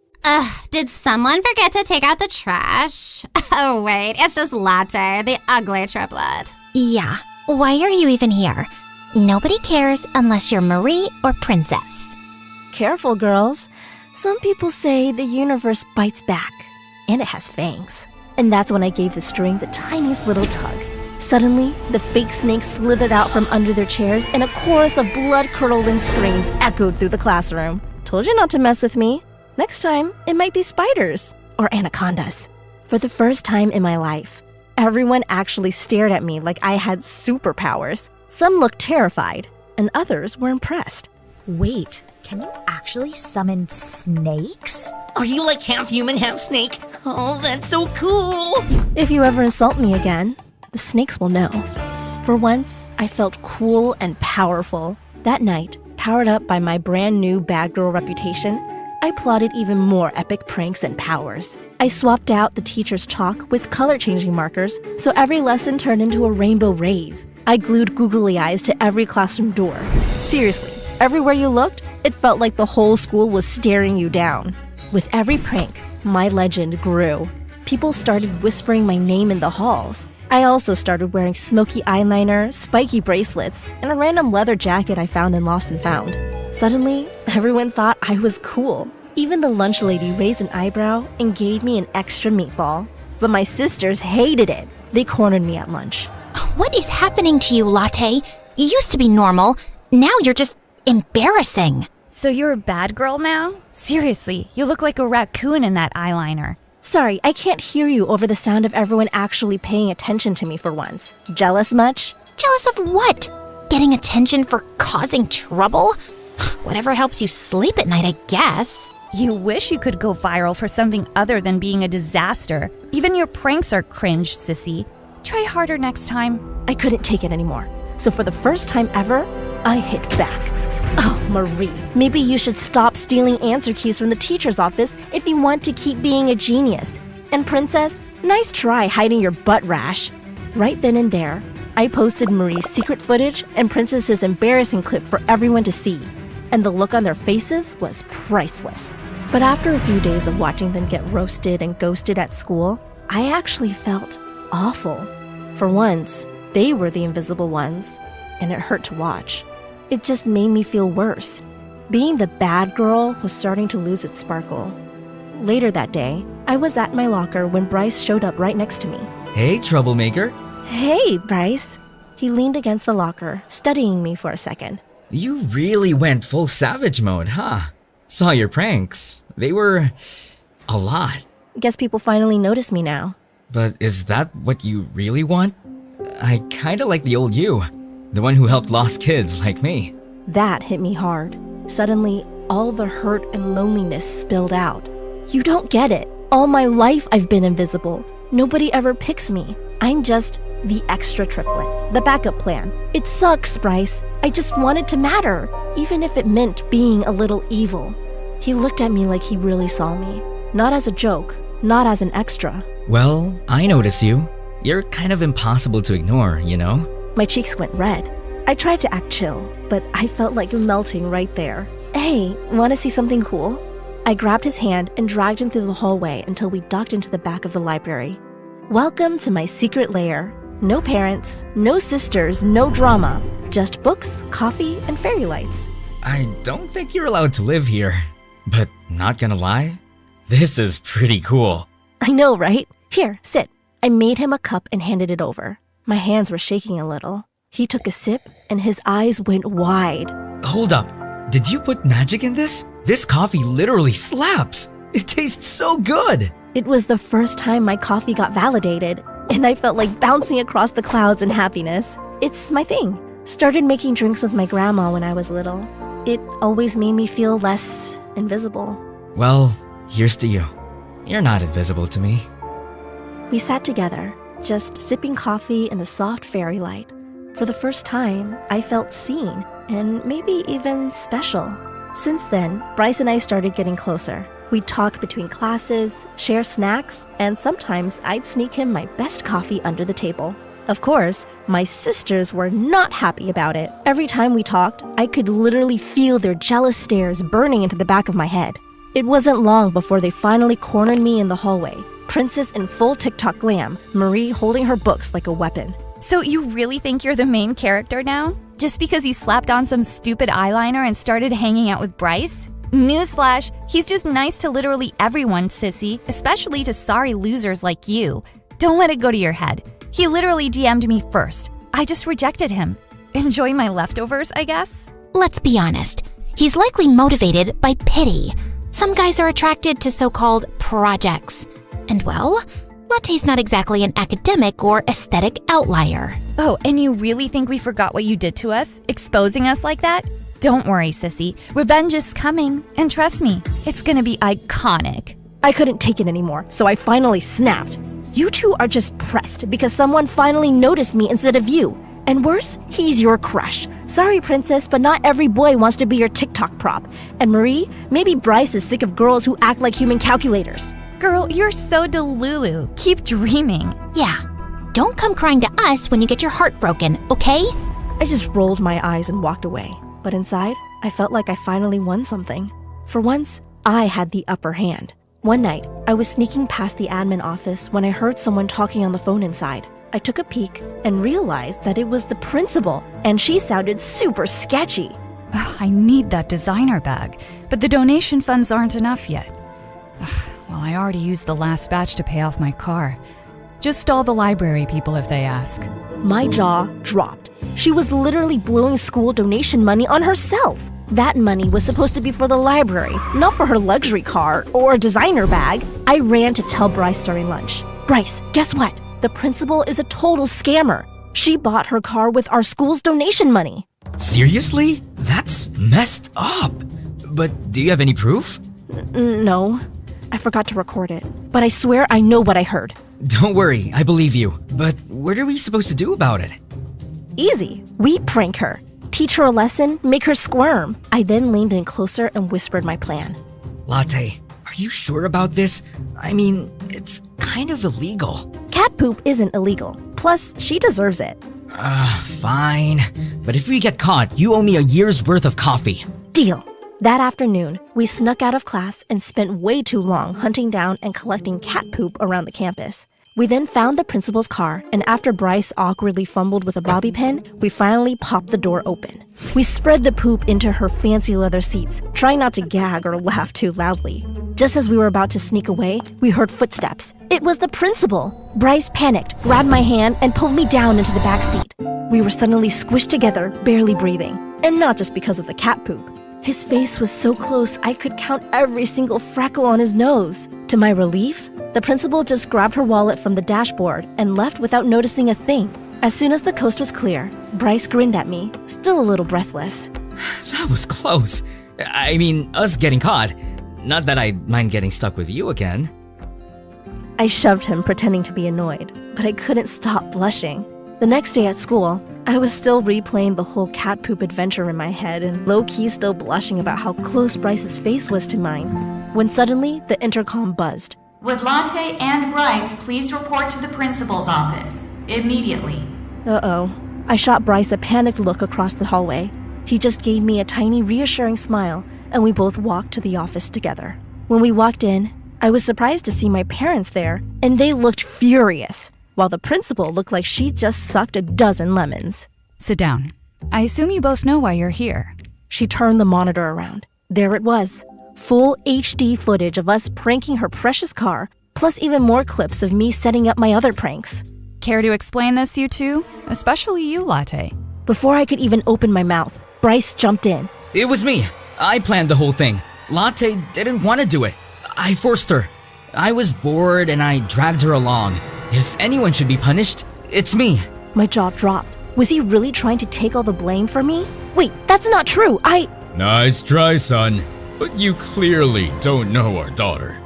Did someone forget to take out the trash? Oh wait, it's just Latte, the ugly triplet. Yeah, why are you even here? Nobody cares unless you're Marie or Princess. Careful, girls. Some people say the universe bites back, and it has fangs. And that's when I gave the string the tiniest little tug. Suddenly, the fake snakes slithered out from under their chairs, and a chorus of blood-curdling screams echoed through the classroom. Told you not to mess with me. Next time, it might be spiders or anacondas. For the first time in my life, Everyone actually stared at me like I had superpowers. Some looked terrified, and others were impressed. Wait, can you actually summon snakes? Are you like half human, half snake? Oh, that's so cool! If you ever insult me again, the snakes will know. For once, I felt cool and powerful. That night, powered up by my brand new bad girl reputation, I plotted even more epic pranks and powers. I swapped out the teacher's chalk with color-changing markers, so every lesson turned into a rainbow rave. I glued googly eyes to every classroom door. Seriously, everywhere you looked, it felt like the whole school was staring you down. With every prank, my legend grew. People started whispering my name in the halls. I also started wearing smoky eyeliner, spiky bracelets, and a random leather jacket I found in Lost and Found. Suddenly, everyone thought I was cool. Even the lunch lady raised an eyebrow and gave me an extra meatball. But my sisters hated it. They cornered me at lunch. What is happening to you, Latte? You used to be normal. Now you're just embarrassing. So you're a bad girl now? Seriously, you look like a raccoon in that eyeliner. Sorry, I can't hear you over the sound of everyone actually paying attention to me for once. Jealous much? Jealous of what? Getting attention for causing trouble? Whatever helps you sleep at night, I guess. You wish you could go viral for something other than being a disaster. Even your pranks are cringe, sissy. Try harder next time. I couldn't take it anymore. So for the first time ever, I hit back. Oh, Marie, maybe you should stop stealing answer keys from the teacher's office if you want to keep being a genius. And Princess, nice try hiding your butt rash. Right then and there, I posted Marie's secret footage and Princess's embarrassing clip for everyone to see. And the look on their faces was priceless. But after a few days of watching them get roasted and ghosted at school, I actually felt awful. For once, they were the invisible ones, and it hurt to watch. It just made me feel worse. Being the bad girl was starting to lose its sparkle. Later that day, I was at my locker when Bryce showed up right next to me. Hey, troublemaker. Hey, Bryce. He leaned against the locker, studying me for a second. You really went full savage mode, huh? Saw your pranks. They were a lot. Guess people finally notice me now. But is that what you really want? I kinda like the old you. The one who helped lost kids like me. That hit me hard. Suddenly, all the hurt and loneliness spilled out. You don't get it. All my life I've been invisible. Nobody ever picks me. I'm just the extra triplet, the backup plan. It sucks, Bryce. I just wanted to matter, even if it meant being a little evil. He looked at me like he really saw me. Not as a joke, not as an extra. Well, I notice you. You're kind of impossible to ignore, you know? My cheeks went red. I tried to act chill, but I felt like melting right there. Hey, wanna see something cool? I grabbed his hand and dragged him through the hallway until we ducked into the back of the library. Welcome to my secret lair. No parents, no sisters, no drama. Just books, coffee, and fairy lights. I don't think you're allowed to live here. But not gonna lie, this is pretty cool. I know, right? Here, sit. I made him a cup and handed it over. My hands were shaking a little. He took a sip and his eyes went wide. Hold up. Did you put magic in this? This coffee literally slaps. It tastes so good. It was the first time my coffee got validated, and I felt like bouncing across the clouds in happiness. It's my thing. Started making drinks with my grandma when I was little. It always made me feel less invisible. Well, here's to you. You're not invisible to me. We sat together, just sipping coffee in the soft fairy light. For the first time, I felt seen, and maybe even special. Since then, Bryce and I started getting closer. We'd talk between classes, share snacks, and sometimes I'd sneak him my best coffee under the table. Of course, my sisters were not happy about it. Every time we talked, I could literally feel their jealous stares burning into the back of my head. It wasn't long before they finally cornered me in the hallway. Princess in full TikTok glam, Marie holding her books like a weapon. So you really think you're the main character now? Just because you slapped on some stupid eyeliner and started hanging out with Bryce? Newsflash, he's just nice to literally everyone, sissy, especially to sorry losers like you. Don't let it go to your head. He literally DM'd me first. I just rejected him. Enjoy my leftovers, I guess? Let's be honest. He's likely motivated by pity. Some guys are attracted to so-called projects. And well, Latte's not exactly an academic or aesthetic outlier. Oh, and you really think we forgot what you did to us? Exposing us like that? Don't worry, sissy. Revenge is coming. And trust me, it's gonna be iconic. I couldn't take it anymore, so I finally snapped. You two are just pressed because someone finally noticed me instead of you. And worse, he's your crush. Sorry, princess, but not every boy wants to be your TikTok prop. And Marie, maybe Bryce is sick of girls who act like human calculators. Girl, you're so delulu. Keep dreaming. Yeah. Don't come crying to us when you get your heart broken, okay? I just rolled my eyes and walked away. But inside, I felt like I finally won something. For once, I had the upper hand. One night, I was sneaking past the admin office when I heard someone talking on the phone inside. I took a peek and realized that it was the principal, and she sounded super sketchy. I need that designer bag, but the donation funds aren't enough yet. Well, I already used the last batch to pay off my car. Just all the library people if they ask. My jaw dropped. She was literally blowing school donation money on herself. That money was supposed to be for the library, not for her luxury car or designer bag. I ran to tell Bryce during lunch. Bryce, guess what? The principal is a total scammer. She bought her car with our school's donation money. Seriously? That's messed up. But do you have any proof? No. I forgot to record it. But I swear I know what I heard. Don't worry, I believe you. But what are we supposed to do about it? Easy. We prank her. Teach her a lesson, make her squirm. I then leaned in closer and whispered my plan. Latte, are you sure about this? I mean, it's kind of illegal. Cat poop isn't illegal. Plus, she deserves it. Fine. But if we get caught, you owe me a year's worth of coffee. Deal. That afternoon, we snuck out of class and spent way too long hunting down and collecting cat poop around the campus. We then found the principal's car, and after Bryce awkwardly fumbled with a bobby pin, we finally popped the door open. We spread the poop into her fancy leather seats, trying not to gag or laugh too loudly. Just as we were about to sneak away, we heard footsteps. It was the principal. Bryce panicked, grabbed my hand, and pulled me down into the back seat. We were suddenly squished together, barely breathing. And not just because of the cat poop. His face was so close I could count every single freckle on his nose. To my relief, the principal just grabbed her wallet from the dashboard and left without noticing a thing. As soon as the coast was clear, Bryce grinned at me, still a little breathless. That was close. I mean, us getting caught. Not that I'd mind getting stuck with you again. I shoved him, pretending to be annoyed, but I couldn't stop blushing. The next day at school, I was still replaying the whole cat poop adventure in my head and low-key still blushing about how close Bryce's face was to mine, when suddenly the intercom buzzed. Would Latte and Bryce please report to the principal's office immediately? Uh-oh. I shot Bryce a panicked look across the hallway. He just gave me a tiny reassuring smile, and we both walked to the office together. When we walked in, I was surprised to see my parents there, and they looked furious, while the principal looked like she just sucked a dozen lemons. Sit down. I assume you both know why you're here. She turned the monitor around. There it was. Full HD footage of us pranking her precious car, plus even more clips of me setting up my other pranks. Care to explain this, you two? Especially you, Latte. Before I could even open my mouth, Bryce jumped in. It was me. I planned the whole thing. Latte didn't want to do it. I forced her. I was bored and I dragged her along. If anyone should be punished, it's me. My jaw dropped. Was he really trying to take all the blame for me? Wait, that's not true. Nice try, son. But you clearly don't know our daughter.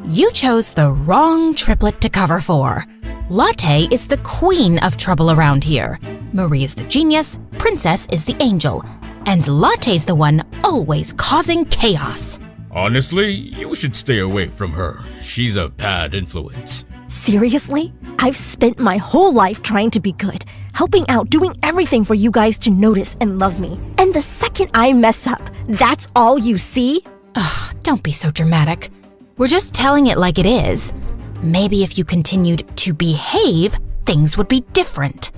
You chose the wrong triplet to cover for. Latte is the queen of trouble around here. Marie is the genius, Princess is the angel, and Latte's the one always causing chaos. Honestly, you should stay away from her. She's a bad influence. Seriously? I've spent my whole life trying to be good, helping out, doing everything for you guys to notice and love me. And the second I mess up, that's all you see? Ugh, don't be so dramatic. We're just telling it like it is. Maybe if you continued to behave, things would be different.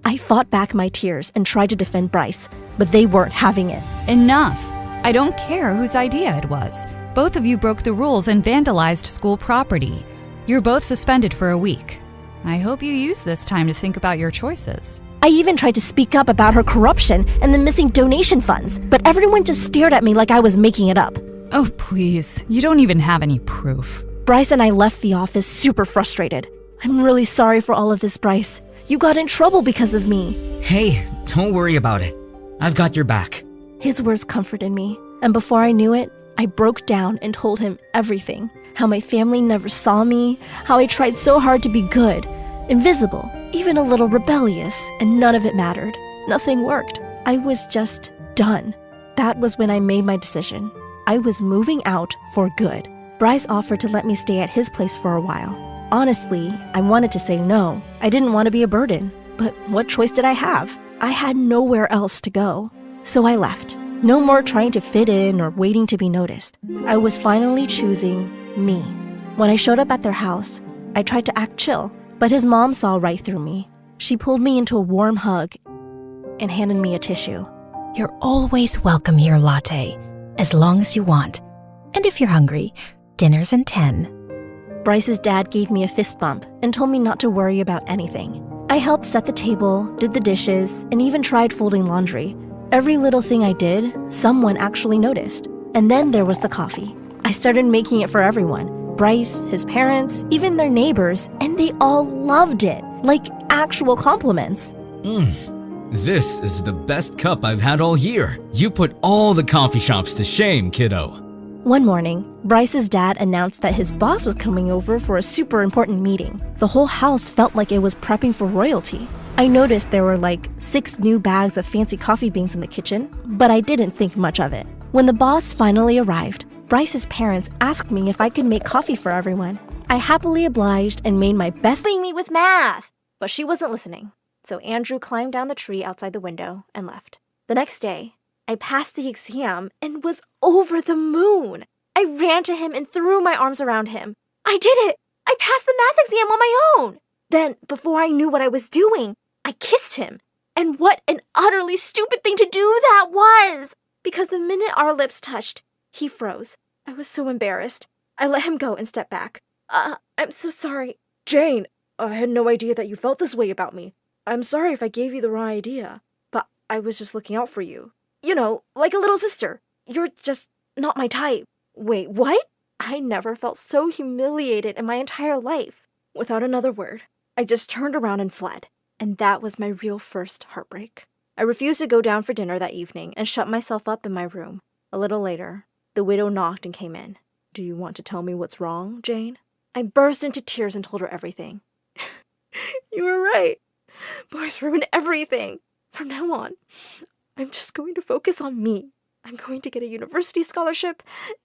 I fought back my tears and tried to defend Bryce, but they weren't having it. Enough. I don't care whose idea it was. Both of you broke the rules and vandalized school property. You're both suspended for a week. I hope you use this time to think about your choices. I even tried to speak up about her corruption and the missing donation funds, but everyone just stared at me like I was making it up. Oh, please. You don't even have any proof. Bryce and I left the office super frustrated. I'm really sorry for all of this, Bryce. You got in trouble because of me. Hey, don't worry about it. I've got your back. His words comforted me, and before I knew it, I broke down and told him everything. How my family never saw me, how I tried so hard to be good, invisible, even a little rebellious, and none of it mattered. Nothing worked. I was just done. That was when I made my decision. I was moving out for good. Bryce offered to let me stay at his place for a while. Honestly, I wanted to say no. I didn't want to be a burden. But what choice did I have? I had nowhere else to go. So I left. No more trying to fit in or waiting to be noticed. I was finally choosing me. When I showed up at their house, I tried to act chill, but his mom saw right through me. She pulled me into a warm hug and handed me a tissue. You're always welcome here, Latte, as long as you want. And if you're hungry, dinner's in 10. Bryce's dad gave me a fist bump and told me not to worry about anything. I helped set the table, did the dishes, and even tried folding laundry. Every little thing I did, someone actually noticed. And then there was the coffee. I started making it for everyone. Bryce, his parents, even their neighbors, and they all loved it, like actual compliments. This is the best cup I've had all year. You put all the coffee shops to shame, kiddo. One morning, Bryce's dad announced that his boss was coming over for a super important meeting. The whole house felt like it was prepping for royalty. I noticed there were like 6 new bags of fancy coffee beans in the kitchen, but I didn't think much of it. When the boss finally arrived, Bryce's parents asked me if I could make coffee for everyone. I happily obliged and made my best. Helping me with math! But she wasn't listening. So Andrew climbed down the tree outside the window and left. The next day, I passed the exam and was over the moon. I ran to him and threw my arms around him. I did it! I passed the math exam on my own! Then, before I knew what I was doing, I kissed him. And what an utterly stupid thing to do that was! Because the minute our lips touched, he froze. I was so embarrassed. I let him go and stepped back. I'm so sorry. Jane, I had no idea that you felt this way about me. I'm sorry if I gave you the wrong idea, but I was just looking out for you. You know, like a little sister. You're just not my type. Wait, what? I never felt so humiliated in my entire life. Without another word, I just turned around and fled. And that was my real first heartbreak. I refused to go down for dinner that evening and shut myself up in my room. A little later, the widow knocked and came in. Do you want to tell me what's wrong, Jane? I burst into tears and told her everything. You were right. Boys ruined everything. From now on, I'm just going to focus on me. I'm going to get a university scholarship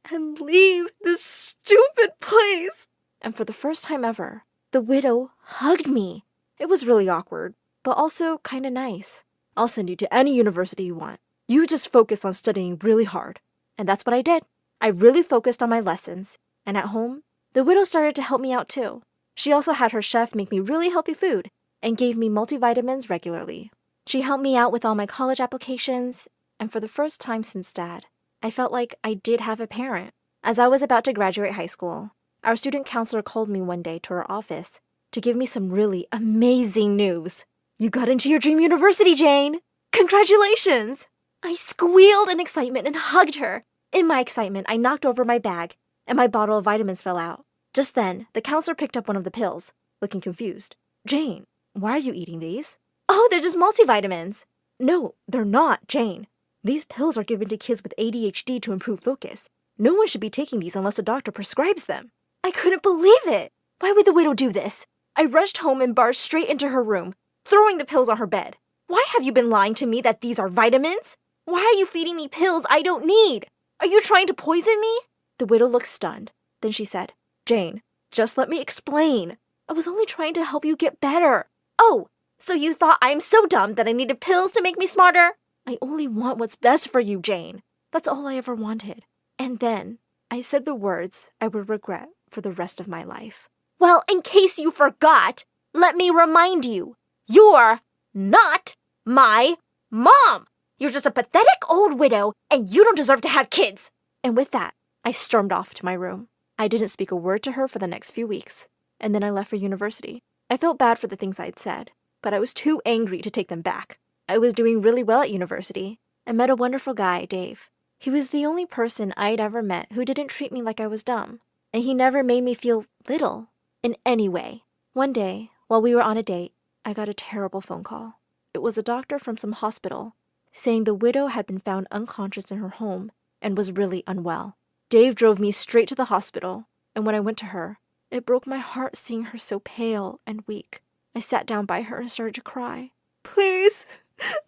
and leave this stupid place. And for the first time ever, the widow hugged me. It was really awkward, but also kind of nice. I'll send you to any university you want. You just focus on studying really hard. And that's what I did. I really focused on my lessons. And at home, the widow started to help me out too. She also had her chef make me really healthy food and gave me multivitamins regularly. She helped me out with all my college applications, and for the first time since Dad, I felt like I did have a parent. As I was about to graduate high school, our student counselor called me one day to her office to give me some really amazing news. You got into your dream university, Jane! Congratulations! I squealed in excitement and hugged her. In my excitement, I knocked over my bag, and my bottle of vitamins fell out. Just then, the counselor picked up one of the pills, looking confused. Jane, why are you eating these? Oh, they're just multivitamins. No, they're not, Jane. These pills are given to kids with ADHD to improve focus. No one should be taking these unless a doctor prescribes them. I couldn't believe it. Why would the widow do this? I rushed home and barged straight into her room, throwing the pills on her bed. Why have you been lying to me that these are vitamins? Why are you feeding me pills I don't need? Are you trying to poison me? The widow looked stunned. Then she said, Jane, just let me explain. I was only trying to help you get better. Oh, so you thought I'm so dumb that I needed pills to make me smarter? I only want what's best for you, Jane. That's all I ever wanted. And then I said the words I would regret for the rest of my life. Well, in case you forgot, let me remind you, you're not my mom. You're just a pathetic old widow, and you don't deserve to have kids. And with that, I stormed off to my room. I didn't speak a word to her for the next few weeks, and then I left for university. I felt bad for the things I'd said, but I was too angry to take them back. I was doing really well at university. I met a wonderful guy, Dave. He was the only person I'd ever met who didn't treat me like I was dumb. and he never made me feel little in any way. One day, while we were on a date, I got a terrible phone call. It was a doctor from some hospital saying the widow had been found unconscious in her home and was really unwell. Dave drove me straight to the hospital, and when I went to her, it broke my heart seeing her so pale and weak. I sat down by her and started to cry. Please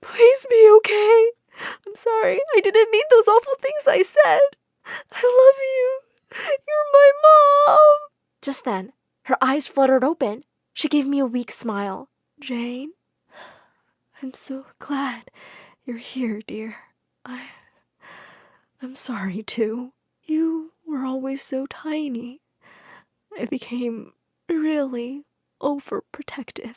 be okay. I'm sorry. I didn't mean those awful things I said. I love you. You're my mom. Just then, her eyes fluttered open. She gave me a weak smile. Jane, I'm so glad you're here, dear. I'm sorry, too. You were always so tiny. I became really overprotective.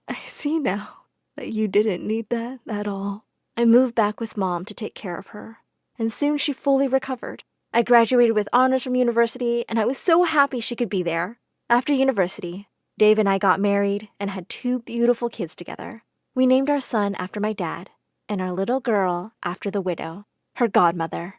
I see now that you didn't need that at all. I moved back with Mom to take care of her, and soon she fully recovered. I graduated with honors from university, and I was so happy she could be there. After university, Dave and I got married and had 2 beautiful kids together. We named our son after my dad, and our little girl after the widow, her godmother.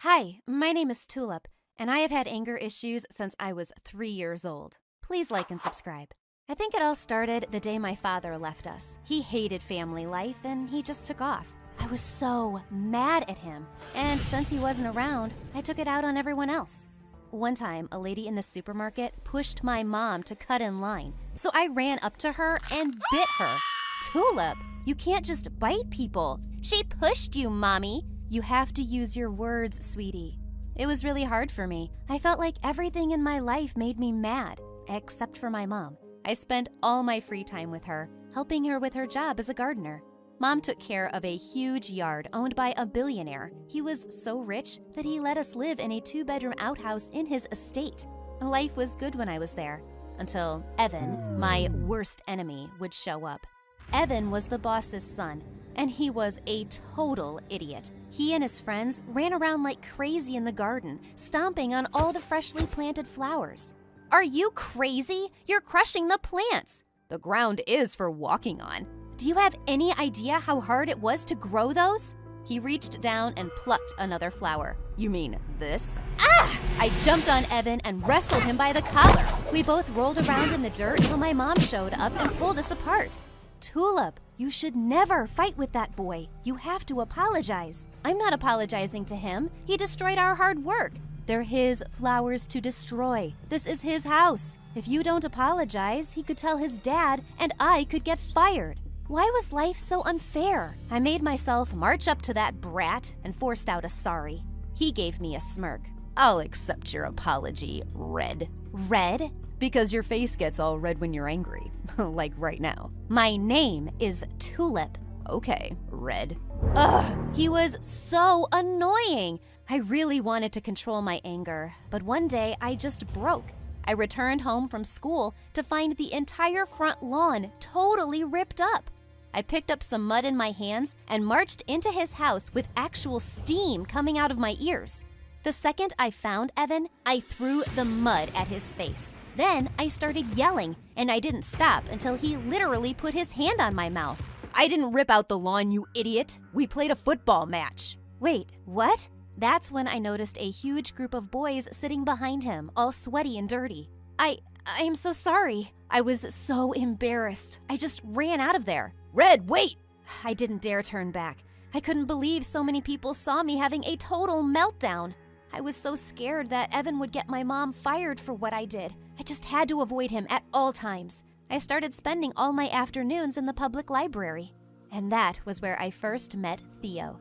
Hi, my name is Tulip, and I have had anger issues since I was 3 years old. Please like and subscribe. I think it all started the day my father left us. He hated family life, and he just took off. I was so mad at him, and since he wasn't around, I took it out on everyone else. One time, a lady in the supermarket pushed my mom to cut in line, so I ran up to her and bit her. Tulip, you can't just bite people. She pushed you, Mommy. You have to use your words, sweetie. It was really hard for me. I felt like everything in my life made me mad, except for my mom. I spent all my free time with her, helping her with her job as a gardener. Mom took care of a huge yard owned by a billionaire. He was so rich that he let us live in a 2-bedroom outhouse in his estate. Life was good when I was there, until Evan, my worst enemy, would show up. Evan was the boss's son, and he was a total idiot. He and his friends ran around like crazy in the garden, stomping on all the freshly planted flowers. Are you crazy? You're crushing the plants. The ground is for walking on. Do you have any idea how hard it was to grow those? He reached down and plucked another flower. You mean this? Ah! I jumped on Evan and wrestled him by the collar. We both rolled around in the dirt until my mom showed up and pulled us apart. Tulip, you should never fight with that boy. You have to apologize. I'm not apologizing to him. He destroyed our hard work. They're his flowers to destroy. This is his house. If you don't apologize, he could tell his dad and I could get fired. Why was life so unfair? I made myself march up to that brat and forced out a sorry. He gave me a smirk. I'll accept your apology, Red. Red? Because your face gets all red when you're angry, like right now. My name is Tulip. Okay, Red. Ugh, he was so annoying. I really wanted to control my anger, but one day I just broke. I returned home from school to find the entire front lawn totally ripped up. I picked up some mud in my hands and marched into his house with actual steam coming out of my ears. The second I found Evan, I threw the mud at his face. Then I started yelling, and I didn't stop until he literally put his hand on my mouth. I didn't rip out the lawn, you idiot. We played a football match. Wait, what? That's when I noticed a huge group of boys sitting behind him, all sweaty and dirty. I'm so sorry. I was so embarrassed. I just ran out of there. Red, wait! I didn't dare turn back. I couldn't believe so many people saw me having a total meltdown. I was so scared that Evan would get my mom fired for what I did. I just had to avoid him at all times. I started spending all my afternoons in the public library. And that was where I first met Theo.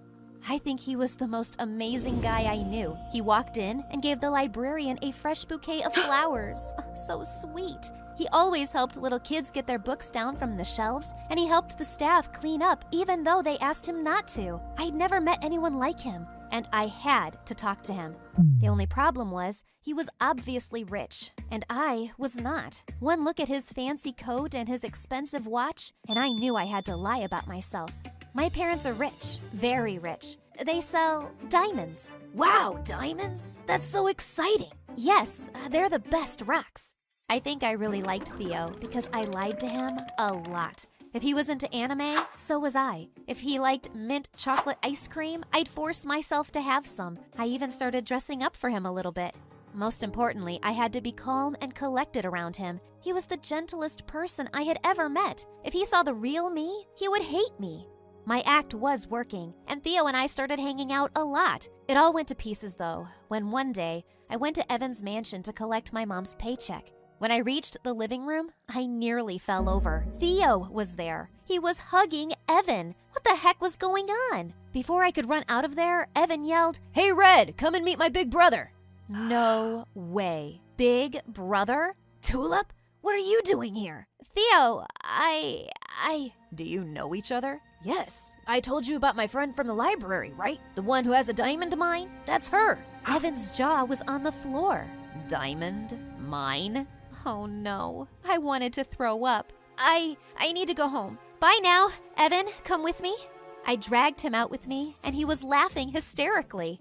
I think he was the most amazing guy I knew. He walked in and gave the librarian a fresh bouquet of flowers. So sweet. He always helped little kids get their books down from the shelves, and he helped the staff clean up even though they asked him not to. I'd never met anyone like him, and I had to talk to him. The only problem was he was obviously rich, and I was not. One look at his fancy coat and his expensive watch, and I knew I had to lie about myself. My parents are rich, very rich. They sell diamonds. Wow, diamonds? That's so exciting. Yes, they're the best rocks. I think I really liked Theo because I lied to him a lot. If he was into anime, so was I. If he liked mint chocolate ice cream, I'd force myself to have some. I even started dressing up for him a little bit. Most importantly, I had to be calm and collected around him. He was the gentlest person I had ever met. If he saw the real me, he would hate me. My act was working, and Theo and I started hanging out a lot. It all went to pieces though, when one day, I went to Evan's mansion to collect my mom's paycheck. When I reached the living room, I nearly fell over. Theo was there. He was hugging Evan. What the heck was going on? Before I could run out of there, Evan yelled, "Hey Red, come and meet my big brother." No way. Big brother? Tulip? What are you doing here? Theo, Do you know each other? Yes. I told you about my friend from the library, right? The one who has a diamond mine? That's her. Evan's jaw was on the floor. Diamond mine? Oh no. I wanted to throw up. I need to go home. Bye now. Evan, come with me. I dragged him out with me, and he was laughing hysterically.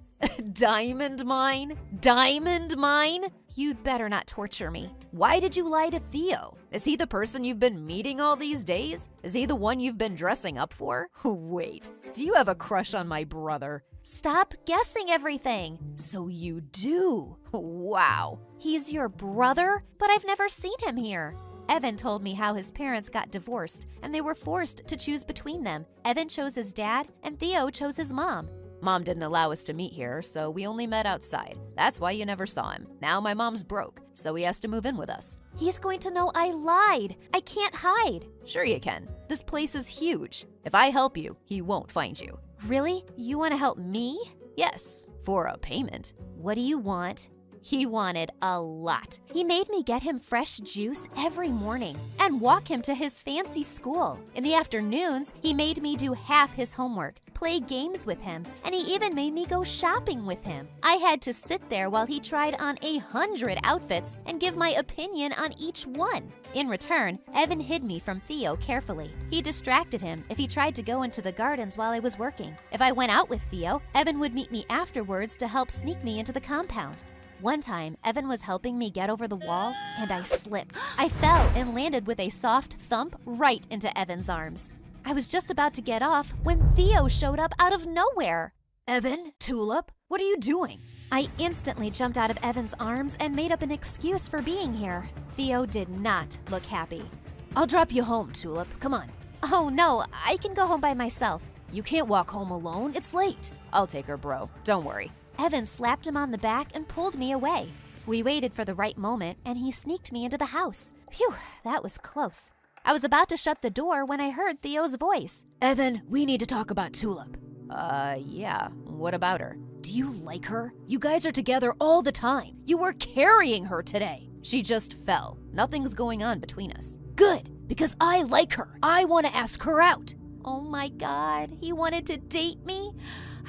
Diamond mine? Diamond mine? You'd better not torture me. Why did you lie to Theo? Is he the person you've been meeting all these days? Is he the one you've been dressing up for? Wait, do you have a crush on my brother? Stop guessing everything. So you do? Wow. He's your brother? But I've never seen him here. Evan told me how his parents got divorced and they were forced to choose between them. Evan chose his dad and Theo chose his mom. Mom didn't allow us to meet here, so we only met outside. That's why you never saw him. Now my mom's broke, so he has to move in with us. He's going to know I lied. I can't hide. Sure you can. This place is huge. If I help you, he won't find you. Really? You want to help me? Yes, for a payment. What do you want? He wanted a lot. He made me get him fresh juice every morning and walk him to his fancy school. In the afternoons, he made me do half his homework, play games with him, and he even made me go shopping with him. I had to sit there while he tried on 100 outfits and give my opinion on each one. In return, Evan hid me from Theo carefully. He distracted him if he tried to go into the gardens while I was working. If I went out with Theo, Evan would meet me afterwards to help sneak me into the compound. One time, Evan was helping me get over the wall, and I slipped. I fell and landed with a soft thump right into Evan's arms. I was just about to get off when Theo showed up out of nowhere. Evan, Tulip, what are you doing? I instantly jumped out of Evan's arms and made up an excuse for being here. Theo did not look happy. I'll drop you home, Tulip. Come on. Oh no, I can go home by myself. You can't walk home alone. It's late. I'll take her, bro. Don't worry. Evan slapped him on the back and pulled me away. We waited for the right moment, and he sneaked me into the house. Phew, that was close. I was about to shut the door when I heard Theo's voice. Evan, we need to talk about Tulip. Yeah. What about her? Do you like her? You guys are together all the time. You were carrying her today. She just fell. Nothing's going on between us. Good, because I like her. I want to ask her out. Oh my God, he wanted to date me?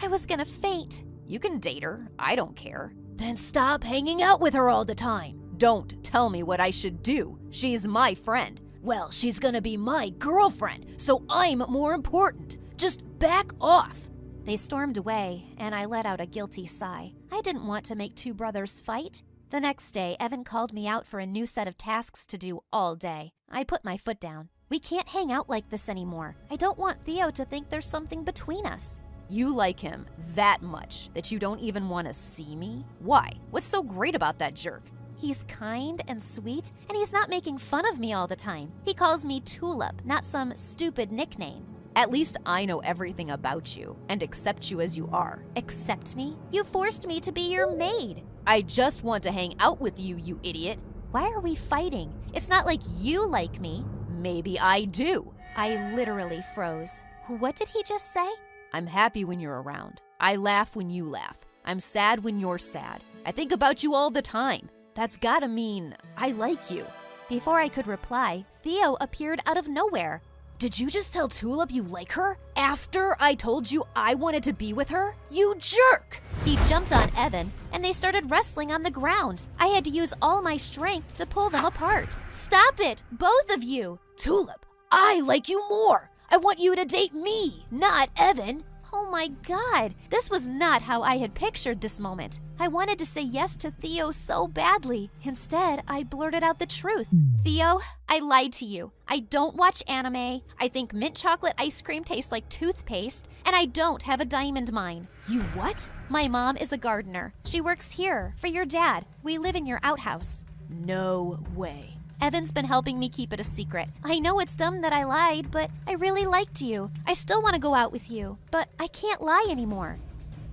I was gonna faint. You can date her. I don't care. Then stop hanging out with her all the time. Don't tell me what I should do. She's my friend. Well, she's gonna be my girlfriend, so I'm more important. Just back off. They stormed away, and I let out a guilty sigh. I didn't want to make two brothers fight. The next day, Evan called me out for a new set of tasks to do all day. I put my foot down. We can't hang out like this anymore. I don't want Theo to think there's something between us. You like him that much that you don't even want to see me? Why? What's so great about that jerk? He's kind and sweet, and he's not making fun of me all the time. He calls me Tulip, not some stupid nickname. At least I know everything about you and accept you as you are. Accept me? You forced me to be your maid. I just want to hang out with you, you idiot. Why are we fighting? It's not like you like me. Maybe I do. I literally froze. What did he just say? I'm happy when you're around. I laugh when you laugh. I'm sad when you're sad. I think about you all the time. That's gotta mean I like you. Before I could reply, Theo appeared out of nowhere. Did you just tell Tulip you like her? After I told you I wanted to be with her? You jerk! He jumped on Evan, and they started wrestling on the ground. I had to use all my strength to pull them apart. Stop it, both of you! Tulip, I like you more! I want you to date me, not Evan. Oh my God, this was not how I had pictured this moment. I wanted to say yes to Theo so badly. Instead, I blurted out the truth. Theo, I lied to you. I don't watch anime, I think mint chocolate ice cream tastes like toothpaste, and I don't have a diamond mine. You what? My mom is a gardener. She works here, for your dad. We live in your outhouse. No way. Evan's been helping me keep it a secret. I know it's dumb that I lied, but I really liked you. I still want to go out with you, but I can't lie anymore.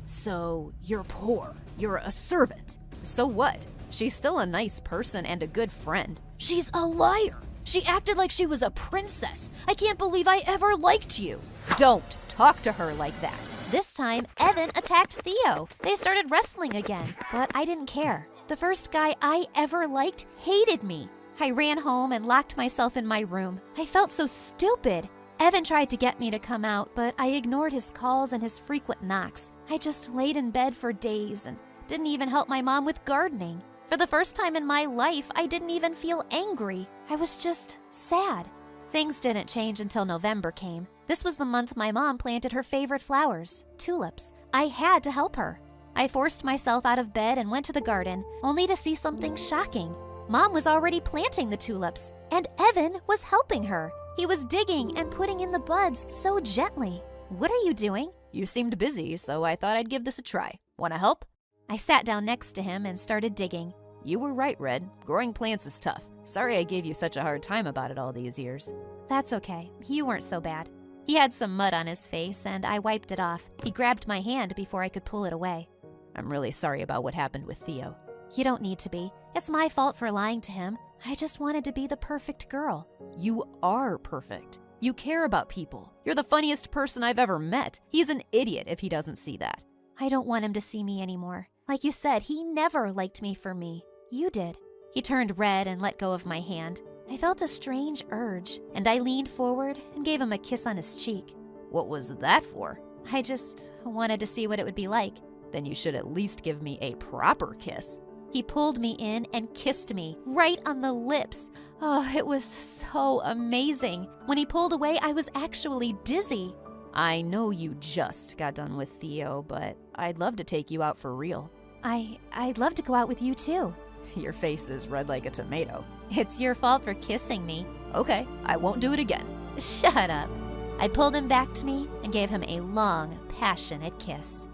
So, you're poor. You're a servant. So what? She's still a nice person and a good friend. She's a liar. She acted like she was a princess. I can't believe I ever liked you. Don't talk to her like that. This time, Evan attacked Theo. They started wrestling again, but I didn't care. The first guy I ever liked hated me. I ran home and locked myself in my room. I felt so stupid. Evan tried to get me to come out, but I ignored his calls and his frequent knocks. I just laid in bed for days and didn't even help my mom with gardening. For the first time in my life, I didn't even feel angry. I was just sad. Things didn't change until November came. This was the month my mom planted her favorite flowers, tulips. I had to help her. I forced myself out of bed and went to the garden, only to see something shocking. Mom was already planting the tulips, and Evan was helping her. He was digging and putting in the buds so gently. What are you doing? You seemed busy, so I thought I'd give this a try. Want to help? I sat down next to him and started digging. You were right, Red. Growing plants is tough. Sorry I gave you such a hard time about it all these years. That's okay. You weren't so bad. He had some mud on his face, and I wiped it off. He grabbed my hand before I could pull it away. I'm really sorry about what happened with Theo. You don't need to be. It's my fault for lying to him. I just wanted to be the perfect girl. You are perfect. You care about people. You're the funniest person I've ever met. He's an idiot if he doesn't see that. I don't want him to see me anymore. Like you said, he never liked me for me. You did. He turned red and let go of my hand. I felt a strange urge, and I leaned forward and gave him a kiss on his cheek. What was that for? I just wanted to see what it would be like. Then you should at least give me a proper kiss. He pulled me in and kissed me right on the lips. Oh, it was so amazing. When he pulled away, I was actually dizzy. I know you just got done with Theo, but I'd love to take you out for real. I'd love to go out with you too. Your face is red like a tomato. It's your fault for kissing me. Okay, I won't do it again. Shut up. I pulled him back to me and gave him a long, passionate kiss.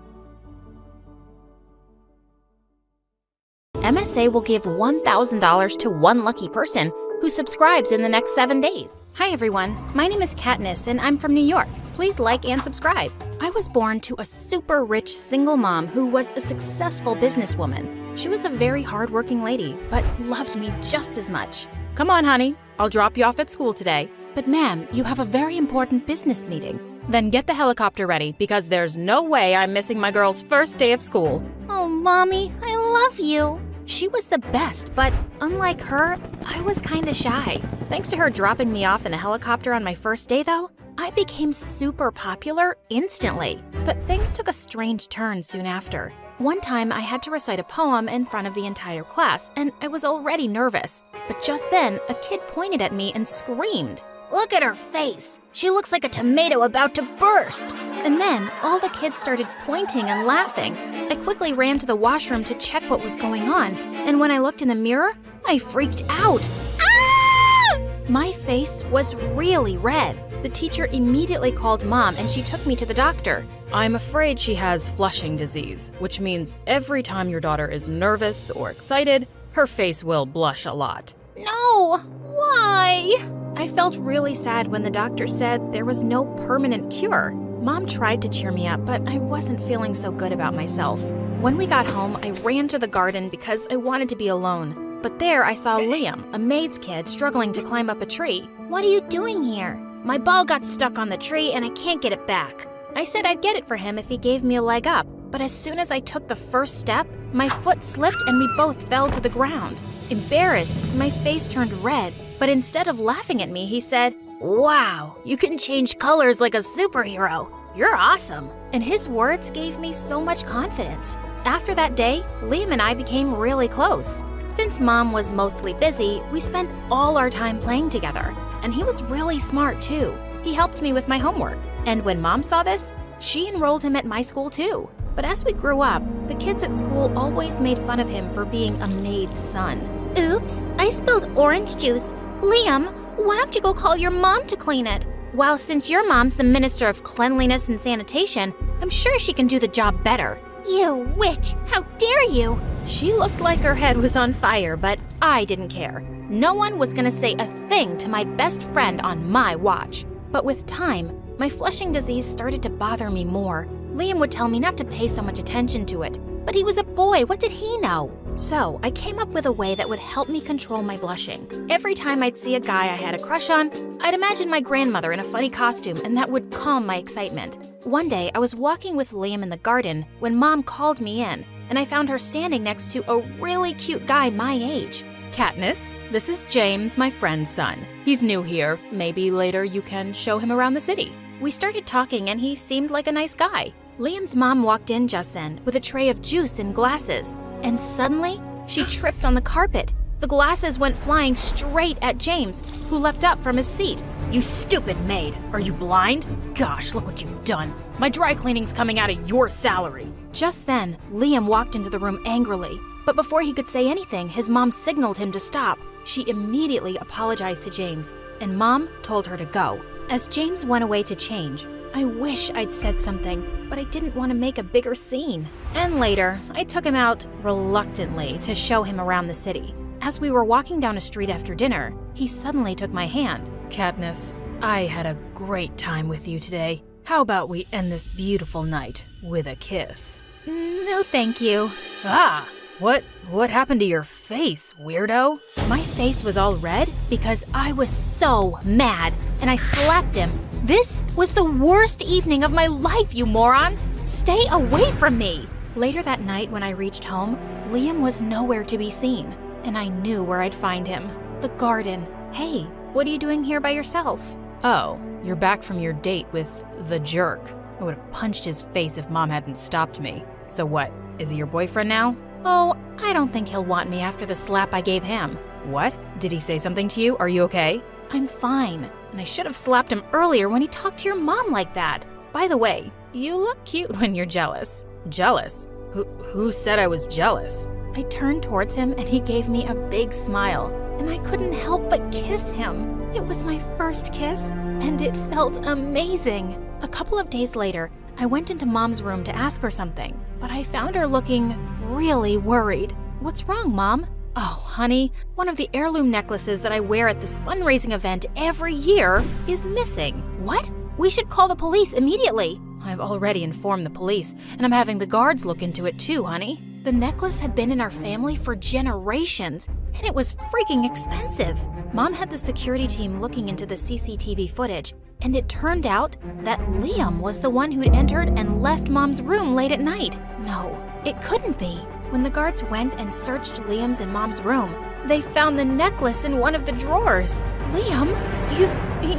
MSA will give $1,000 to one lucky person who subscribes in the next 7 days. Hi everyone, my name is Katniss and I'm from New York. Please like and subscribe. I was born to a super rich single mom who was a successful businesswoman. She was a very hardworking lady, but loved me just as much. Come on, honey, I'll drop you off at school today. But ma'am, you have a very important business meeting. Then get the helicopter ready because there's no way I'm missing my girl's first day of school. Oh, Mommy, I love you. She was the best, but unlike her, I was kinda shy. Thanks to her dropping me off in a helicopter on my first day though, I became super popular instantly. But things took a strange turn soon after. One time I had to recite a poem in front of the entire class, and I was already nervous. But just then, a kid pointed at me and screamed. Look at her face. She looks like a tomato about to burst. And then all the kids started pointing and laughing. I quickly ran to the washroom to check what was going on. And when I looked in the mirror, I freaked out. Ah! My face was really red. The teacher immediately called Mom and she took me to the doctor. I'm afraid she has flushing disease, which means every time your daughter is nervous or excited, her face will blush a lot. No! Why? I felt really sad when the doctor said there was no permanent cure. Mom tried to cheer me up, but I wasn't feeling so good about myself. When we got home, I ran to the garden because I wanted to be alone. But there I saw Liam, a maid's kid, struggling to climb up a tree. What are you doing here? My ball got stuck on the tree and I can't get it back. I said I'd get it for him if he gave me a leg up, but as soon as I took the first step, my foot slipped and we both fell to the ground. Embarrassed, my face turned red, but instead of laughing at me, he said, "Wow, you can change colors like a superhero. You're awesome." And his words gave me so much confidence. After that day, Liam and I became really close. Since Mom was mostly busy, we spent all our time playing together. And he was really smart too. He helped me with my homework. And when Mom saw this, She enrolled him at my school too. But as we grew up, the kids at school always made fun of him for being a maid's son. Oops, I spilled orange juice. Liam, why don't you go call your mom to clean it? Well, since your mom's the Minister of Cleanliness and Sanitation, I'm sure she can do the job better. You witch, how dare you! She looked like her head was on fire, but I didn't care. No one was gonna say a thing to my best friend on my watch. But with time, my flushing disease started to bother me more. Liam would tell me not to pay so much attention to it, but he was a boy, what did he know? So I came up with a way that would help me control my blushing. Every time I'd see a guy I had a crush on, I'd imagine my grandmother in a funny costume, and that would calm my excitement. One day, I was walking with Liam in the garden when Mom called me in, and I found her standing next to a really cute guy my age. Katniss, this is James, my friend's son. He's new here. Maybe later you can show him around the city. We started talking and he seemed like a nice guy. Liam's mom walked in just then with a tray of juice and glasses, and suddenly she tripped on the carpet. The glasses went flying straight at James, who leapt up from his seat. You stupid maid! Are you blind? Gosh, look what you've done. My dry cleaning's coming out of your salary. Just then, Liam walked into the room angrily. But before he could say anything, his mom signaled him to stop. She immediately apologized to James, and Mom told her to go. As James went away to change, I wish I'd said something, but I didn't want to make a bigger scene. And later, I took him out reluctantly to show him around the city. As we were walking down a street after dinner, he suddenly took my hand. Katniss, I had a great time with you today. How about we end this beautiful night with a kiss? No, thank you. Ah! What happened to your face, weirdo? My face was all red because I was so mad, and I slapped him. This was the worst evening of my life, you moron! Stay away from me! Later that night when I reached home, Liam was nowhere to be seen, and I knew where I'd find him. The garden. Hey, what are you doing here by yourself? Oh, you're back from your date with the jerk. I would have punched his face if Mom hadn't stopped me. So what, is he your boyfriend now? Oh, I don't think he'll want me after the slap I gave him. What? Did he say something to you? Are you okay? I'm fine, and I should have slapped him earlier when he talked to your mom like that. By the way, you look cute when you're jealous. Jealous? Who said I was jealous? I turned towards him and he gave me a big smile, and I couldn't help but kiss him. It was my first kiss, and it felt amazing. A couple of days later, I went into Mom's room to ask her something, but I found her looking really worried. What's wrong, Mom? Oh, honey, one of the heirloom necklaces that I wear at this fundraising event every year is missing. What? We should call the police immediately. I've already informed the police, and I'm having the guards look into it too, honey. The necklace had been in our family for generations, and it was freaking expensive. Mom had the security team looking into the CCTV footage, and it turned out that Liam was the one who'd entered and left Mom's room late at night. No, it couldn't be. When the guards went and searched Liam's and Mom's room, they found the necklace in one of the drawers. Liam,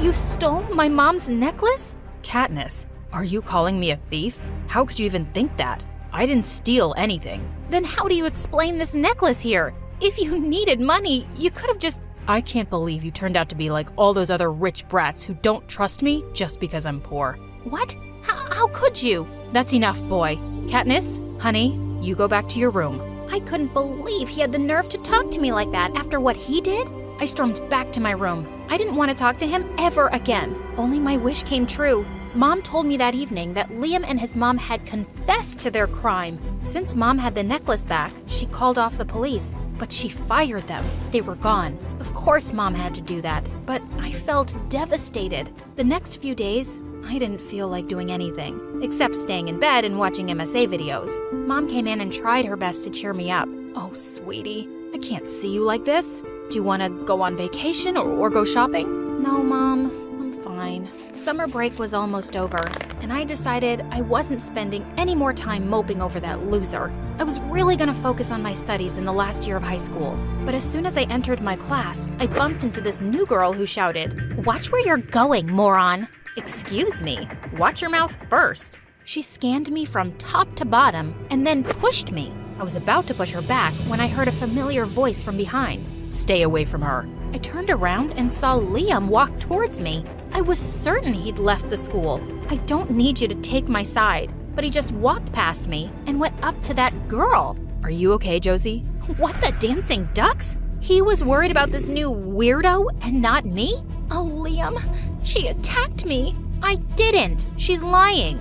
you stole my mom's necklace? Katniss, are you calling me a thief? How could you even think that? I didn't steal anything. Then how do you explain this necklace here? If you needed money, you could have just... I can't believe you turned out to be like all those other rich brats who don't trust me just because I'm poor. What? How could you? That's enough, boy. Katniss, honey, you go back to your room. I couldn't believe he had the nerve to talk to me like that after what he did. I stormed back to my room. I didn't want to talk to him ever again. Only my wish came true. Mom told me that evening that Liam and his mom had confessed to their crime. Since Mom had the necklace back, she called off the police, but she fired them. They were gone. Of course Mom had to do that, but I felt devastated. The next few days, I didn't feel like doing anything, except staying in bed and watching MSA videos. Mom came in and tried her best to cheer me up. Oh, sweetie, I can't see you like this. Do you want to go on vacation or go shopping? No, Mom, I'm fine. Summer break was almost over, and I decided I wasn't spending any more time moping over that loser. I was really gonna focus on my studies in the last year of high school. But as soon as I entered my class, I bumped into this new girl who shouted, "Watch where you're going, moron!" Excuse me, watch your mouth first. She scanned me from top to bottom and then pushed me. I was about to push her back when I heard a familiar voice from behind. Stay away from her. I turned around and saw Liam walk towards me. I was certain he'd left the school. I don't need you to take my side. But he just walked past me and went up to that girl. Are you okay, Josie? What the dancing ducks? He was worried about this new weirdo and not me? Oh, Liam, she attacked me. I didn't. She's lying.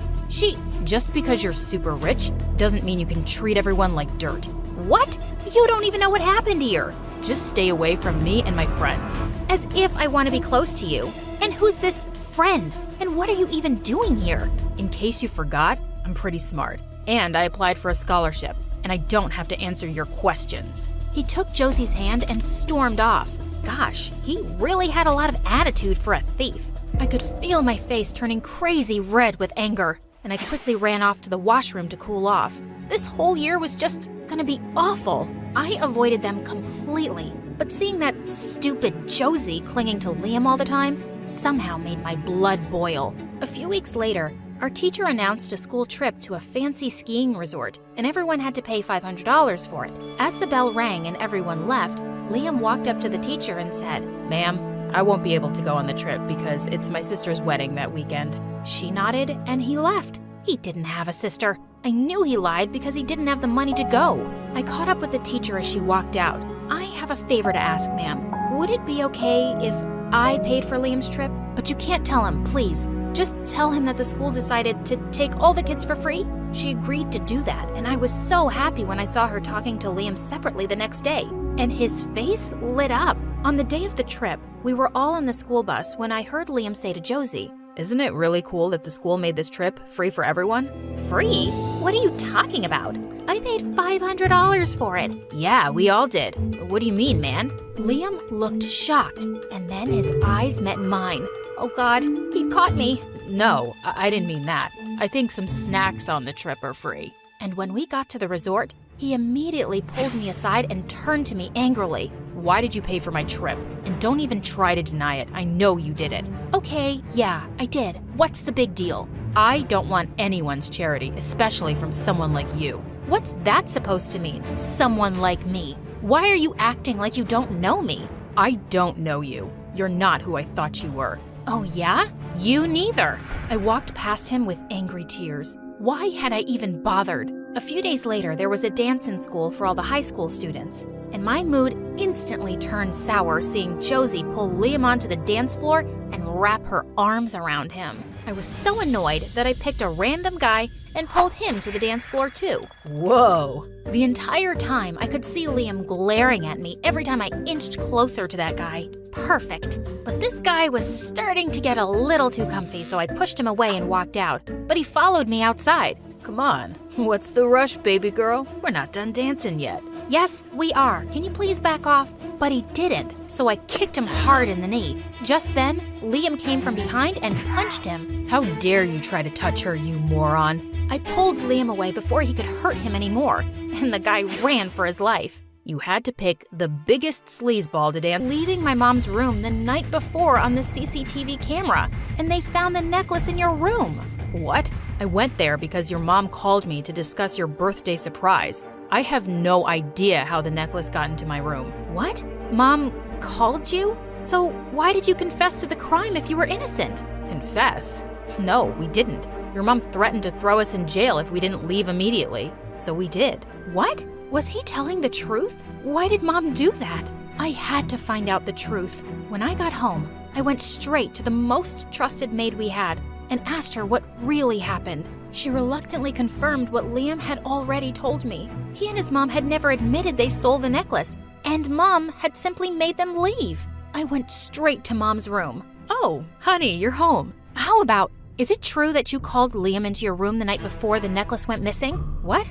Just because you're super rich doesn't mean you can treat everyone like dirt. What? You don't even know what happened here. Just stay away from me and my friends. As if I want to be close to you. And who's this friend? And what are you even doing here? In case you forgot, I'm pretty smart. And I applied for a scholarship. And I don't have to answer your questions. He took Josie's hand and stormed off. Gosh, he really had a lot of attitude for a thief. I could feel my face turning crazy red with anger, and I quickly ran off to the washroom to cool off. This whole year was just gonna be awful. I avoided them completely, but seeing that stupid Josie clinging to Liam all the time somehow made my blood boil. A few weeks later, our teacher announced a school trip to a fancy skiing resort, and everyone had to pay $500 for it. As the bell rang and everyone left, Liam walked up to the teacher and said, "Ma'am, I won't be able to go on the trip because it's my sister's wedding that weekend." She nodded and he left. He didn't have a sister. I knew he lied because he didn't have the money to go. I caught up with the teacher as she walked out. "I have a favor to ask, ma'am. Would it be okay if I paid for Liam's trip? But you can't tell him, please. Just tell him that the school decided to take all the kids for free." She agreed to do that, and I was so happy when I saw her talking to Liam separately the next day. And his face lit up. On the day of the trip, we were all in the school bus when I heard Liam say to Josie, "Isn't it really cool that the school made this trip free for everyone?" "Free? What are you talking about? I paid $500 for it." "Yeah, we all did. What do you mean, man?" Liam looked shocked, and then his eyes met mine. Oh God, he caught me. "No, I didn't mean that. I think some snacks on the trip are free." And when we got to the resort, he immediately pulled me aside and turned to me angrily. "Why did you pay for my trip? And don't even try to deny it. I know you did it." "Okay, yeah, I did. What's the big deal?" "I don't want anyone's charity, especially from someone like you." "What's that supposed to mean, someone like me? Why are you acting like you don't know me?" "I don't know you. You're not who I thought you were." "Oh yeah? You neither." I walked past him with angry tears. Why had I even bothered? A few days later, there was a dance in school for all the high school students, and my mood instantly turned sour seeing Josie pull Liam onto the dance floor and wrap her arms around him. I was so annoyed that I picked a random guy and pulled him to the dance floor too. Whoa! The entire time, I could see Liam glaring at me every time I inched closer to that guy. Perfect. But this guy was starting to get a little too comfy, so I pushed him away and walked out. But he followed me outside. "Come on, what's the rush, baby girl? We're not done dancing yet." "Yes, we are. Can you please back off?" But he didn't, so I kicked him hard in the knee. Just then, Liam came from behind and punched him. "How dare you try to touch her, you moron." I pulled Liam away before he could hurt him anymore, and the guy ran for his life. "You had to pick the biggest sleazeball to dance, leaving my mom's room the night before on the CCTV camera, and they found the necklace in your room." "What?" "I went there because your mom called me to discuss your birthday surprise. I have no idea how the necklace got into my room." "What? Mom called you? So why did you confess to the crime if you were innocent?" "Confess? No, we didn't. Your mom threatened to throw us in jail if we didn't leave immediately, so we did." "What? Was he telling the truth? Why did Mom do that?" I had to find out the truth. When I got home, I went straight to the most trusted maid we had and asked her what really happened. She reluctantly confirmed what Liam had already told me. He and his mom had never admitted they stole the necklace, and Mom had simply made them leave. I went straight to Mom's room. "Oh, honey, you're home. How about, is it true that you called Liam into your room the night before the necklace went missing?" "What?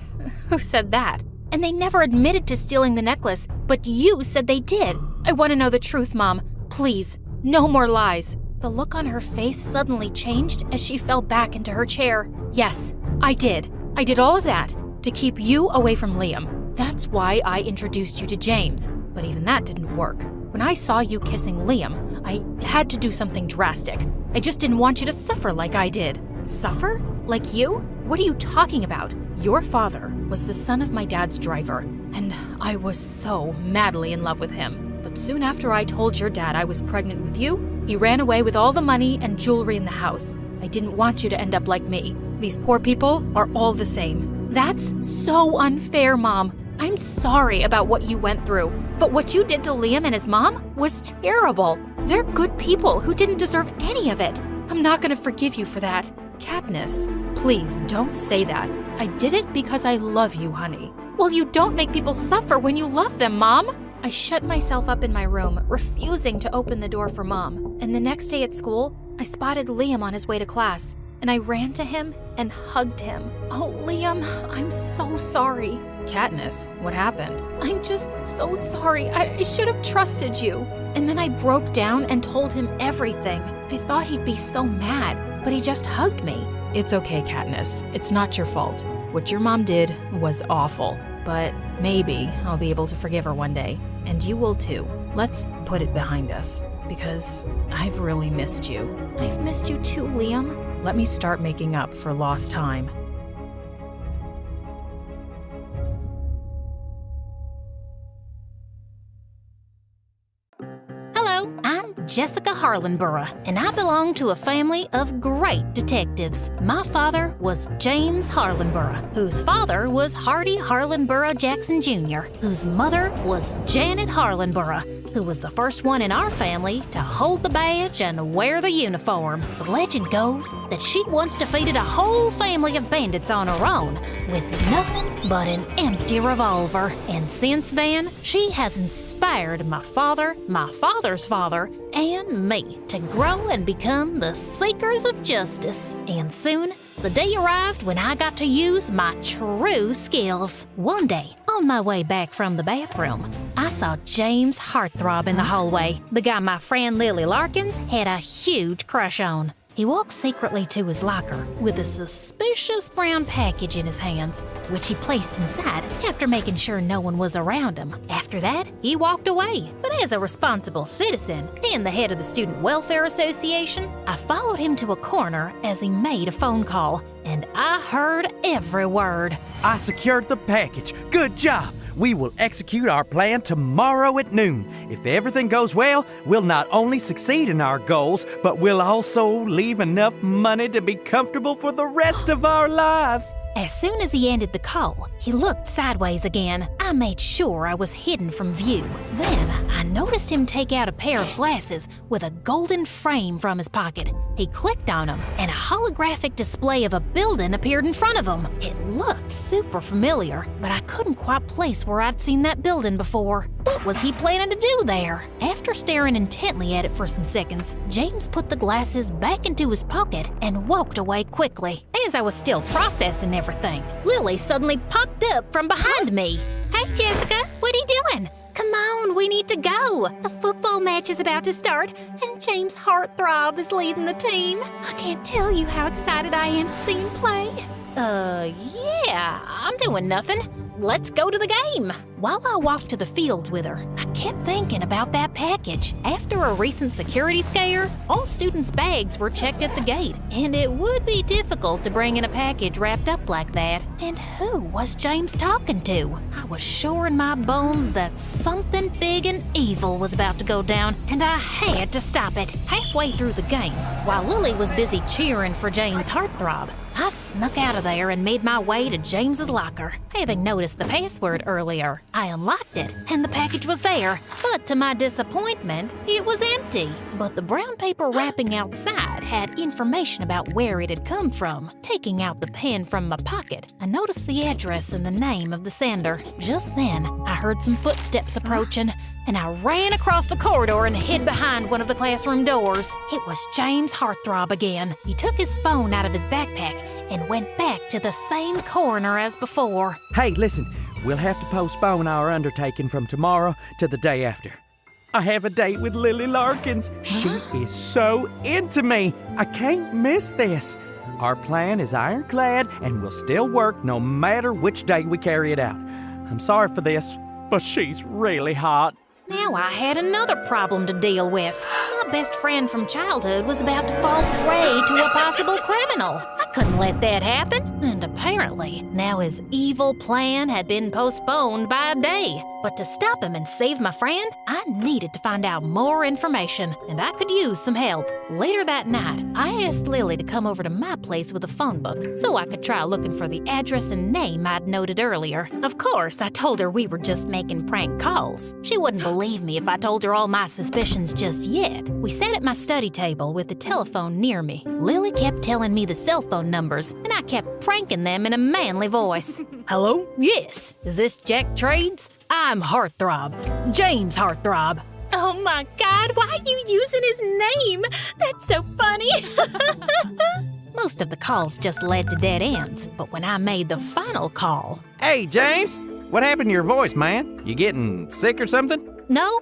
Who said that?" "And they never admitted to stealing the necklace, but you said they did. I want to know the truth, Mom. Please, no more lies." The look on her face suddenly changed as she fell back into her chair. "Yes, I did. I did all of that to keep you away from Liam. That's why I introduced you to James, but even that didn't work. When I saw you kissing Liam, I had to do something drastic. I just didn't want you to suffer like I did." "Suffer? Like you? What are you talking about?" "Your father was the son of my dad's driver, and I was so madly in love with him. But soon after I told your dad I was pregnant with you, He ran away with all the money and jewelry in the house. I didn't want you to end up like me. These poor people are all the same. That's so unfair, Mom. I'm sorry about what you went through, but what you did to Liam and his mom was terrible. They're good people who didn't deserve any of it. I'm not gonna forgive you for that. Katniss, please don't say that. I did it because I love you, honey. Well, you don't make people suffer when you love them, Mom. I shut myself up in my room, refusing to open the door for Mom. And the next day at school, I spotted Liam on his way to class, and I ran to him and hugged him. Oh, Liam, I'm so sorry. Katniss, what happened? I'm just so sorry. I should have trusted you. And then I broke down and told him everything. I thought he'd be so mad, but he just hugged me. It's okay, Katniss. It's not your fault. What your mom did was awful, but maybe I'll be able to forgive her one day. And you will too. Let's put it behind us, because I've really missed you. I've missed you too, Liam. Let me start making up for lost time. Hello, I'm Jessica Harlenborough, and I belong to a family of great detectives. My father was James Harlenborough, whose father was Hardy Harlenborough Jackson Jr., whose mother was Janet Harlenborough, who was the first one in our family to hold the badge and wear the uniform. The legend goes that she once defeated a whole family of bandits on her own with nothing but an empty revolver. And since then, she has inspired my father, my father's father, and me to grow and become the seekers of justice. And soon, the day arrived when I got to use my true skills. One day, on my way back from the bathroom, I saw James Heartthrob in the hallway, the guy my friend Lily Larkins had a huge crush on. He walked secretly to his locker with a suspicious brown package in his hands, which he placed inside after making sure no one was around him. After that, he walked away. But as a responsible citizen and the head of the Student Welfare Association, I followed him to a corner as he made a phone call, and I heard every word. I secured the package. Good job. We will execute our plan tomorrow at noon. If everything goes well, we'll not only succeed in our goals, but we'll also leave enough money to be comfortable for the rest of our lives. As soon as he ended the call, he looked sideways again. I made sure I was hidden from view. Then I noticed him take out a pair of glasses with a golden frame from his pocket. He clicked on them, and a holographic display of a building appeared in front of him. It looked super familiar, but I couldn't quite place where I'd seen that building before. What was he planning to do there? After staring intently at it for some seconds, James put the glasses back into his pocket and walked away quickly. As I was still processing everything, Lily suddenly popped up from behind me. Hey, Jessica, what are you doing? Come on, we need to go. The football match is about to start, and James Heartthrob is leading the team. I can't tell you how excited I am to see him play. Yeah, I'm doing nothing. Let's go to the game. While I walked to the field with her, I kept thinking about that package. After a recent security scare, all students' bags were checked at the gate, and it would be difficult to bring in a package wrapped up like that. And who was James talking to? I was sure in my bones that something big and evil was about to go down, and I had to stop it. Halfway through the game, while Lily was busy cheering for James Heartthrob, I snuck out of there and made my way to James's locker. Having noticed the password earlier, I unlocked it, and the package was there. But to my disappointment, it was empty. But the brown paper wrapping outside had information about where it had come from. Taking out the pen from my pocket, I noticed the address and the name of the sender. Just then, I heard some footsteps approaching, and I ran across the corridor and hid behind one of the classroom doors. It was James Heartthrob again. He took his phone out of his backpack and went back to the same corner as before. Hey, listen, we'll have to postpone our undertaking from tomorrow to the day after. I have a date with Lily Larkins. She is so into me. I can't miss this. Our plan is ironclad and will still work no matter which day we carry it out. I'm sorry for this, but she's really hot. Now I had another problem to deal with. My best friend from childhood was about to fall prey to a possible criminal. I couldn't let that happen, and Apparently, now his evil plan had been postponed by a day. But to stop him and save my friend, I needed to find out more information, and I could use some help. Later that night, I asked Lily to come over to my place with a phone book so I could try looking for the address and name I'd noted earlier. Of course, I told her we were just making prank calls. She wouldn't believe me if I told her all my suspicions just yet. We sat at my study table with the telephone near me. Lily kept telling me the cell phone numbers, and I kept pranking them in a manly voice. Hello? Yes. Is this Jack Trades? I'm Heartthrob. James Heartthrob. Oh my God, why are you using his name? That's so funny. Most of the calls just led to dead ends, but when I made the final call... Hey, James! What happened to your voice, man? You getting sick or something? No,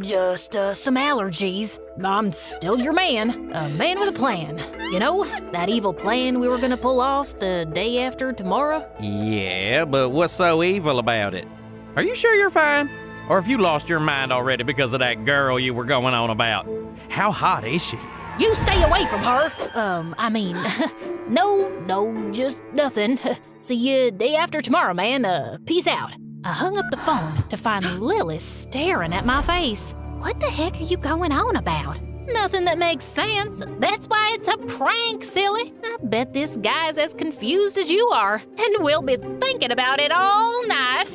just some allergies. I'm still your man, a man with a plan. You know, that evil plan we were gonna pull off the day after tomorrow? Yeah, but what's so evil about it? Are you sure you're fine? Or have you lost your mind already because of that girl you were going on about? How hot is she? You stay away from her! No, just nothing. See you day after tomorrow, man. Peace out. I hung up the phone to find Lily staring at my face. What the heck are you going on about? Nothing that makes sense. That's why it's a prank, silly. I bet this guy's as confused as you are, and we'll be thinking about it all night.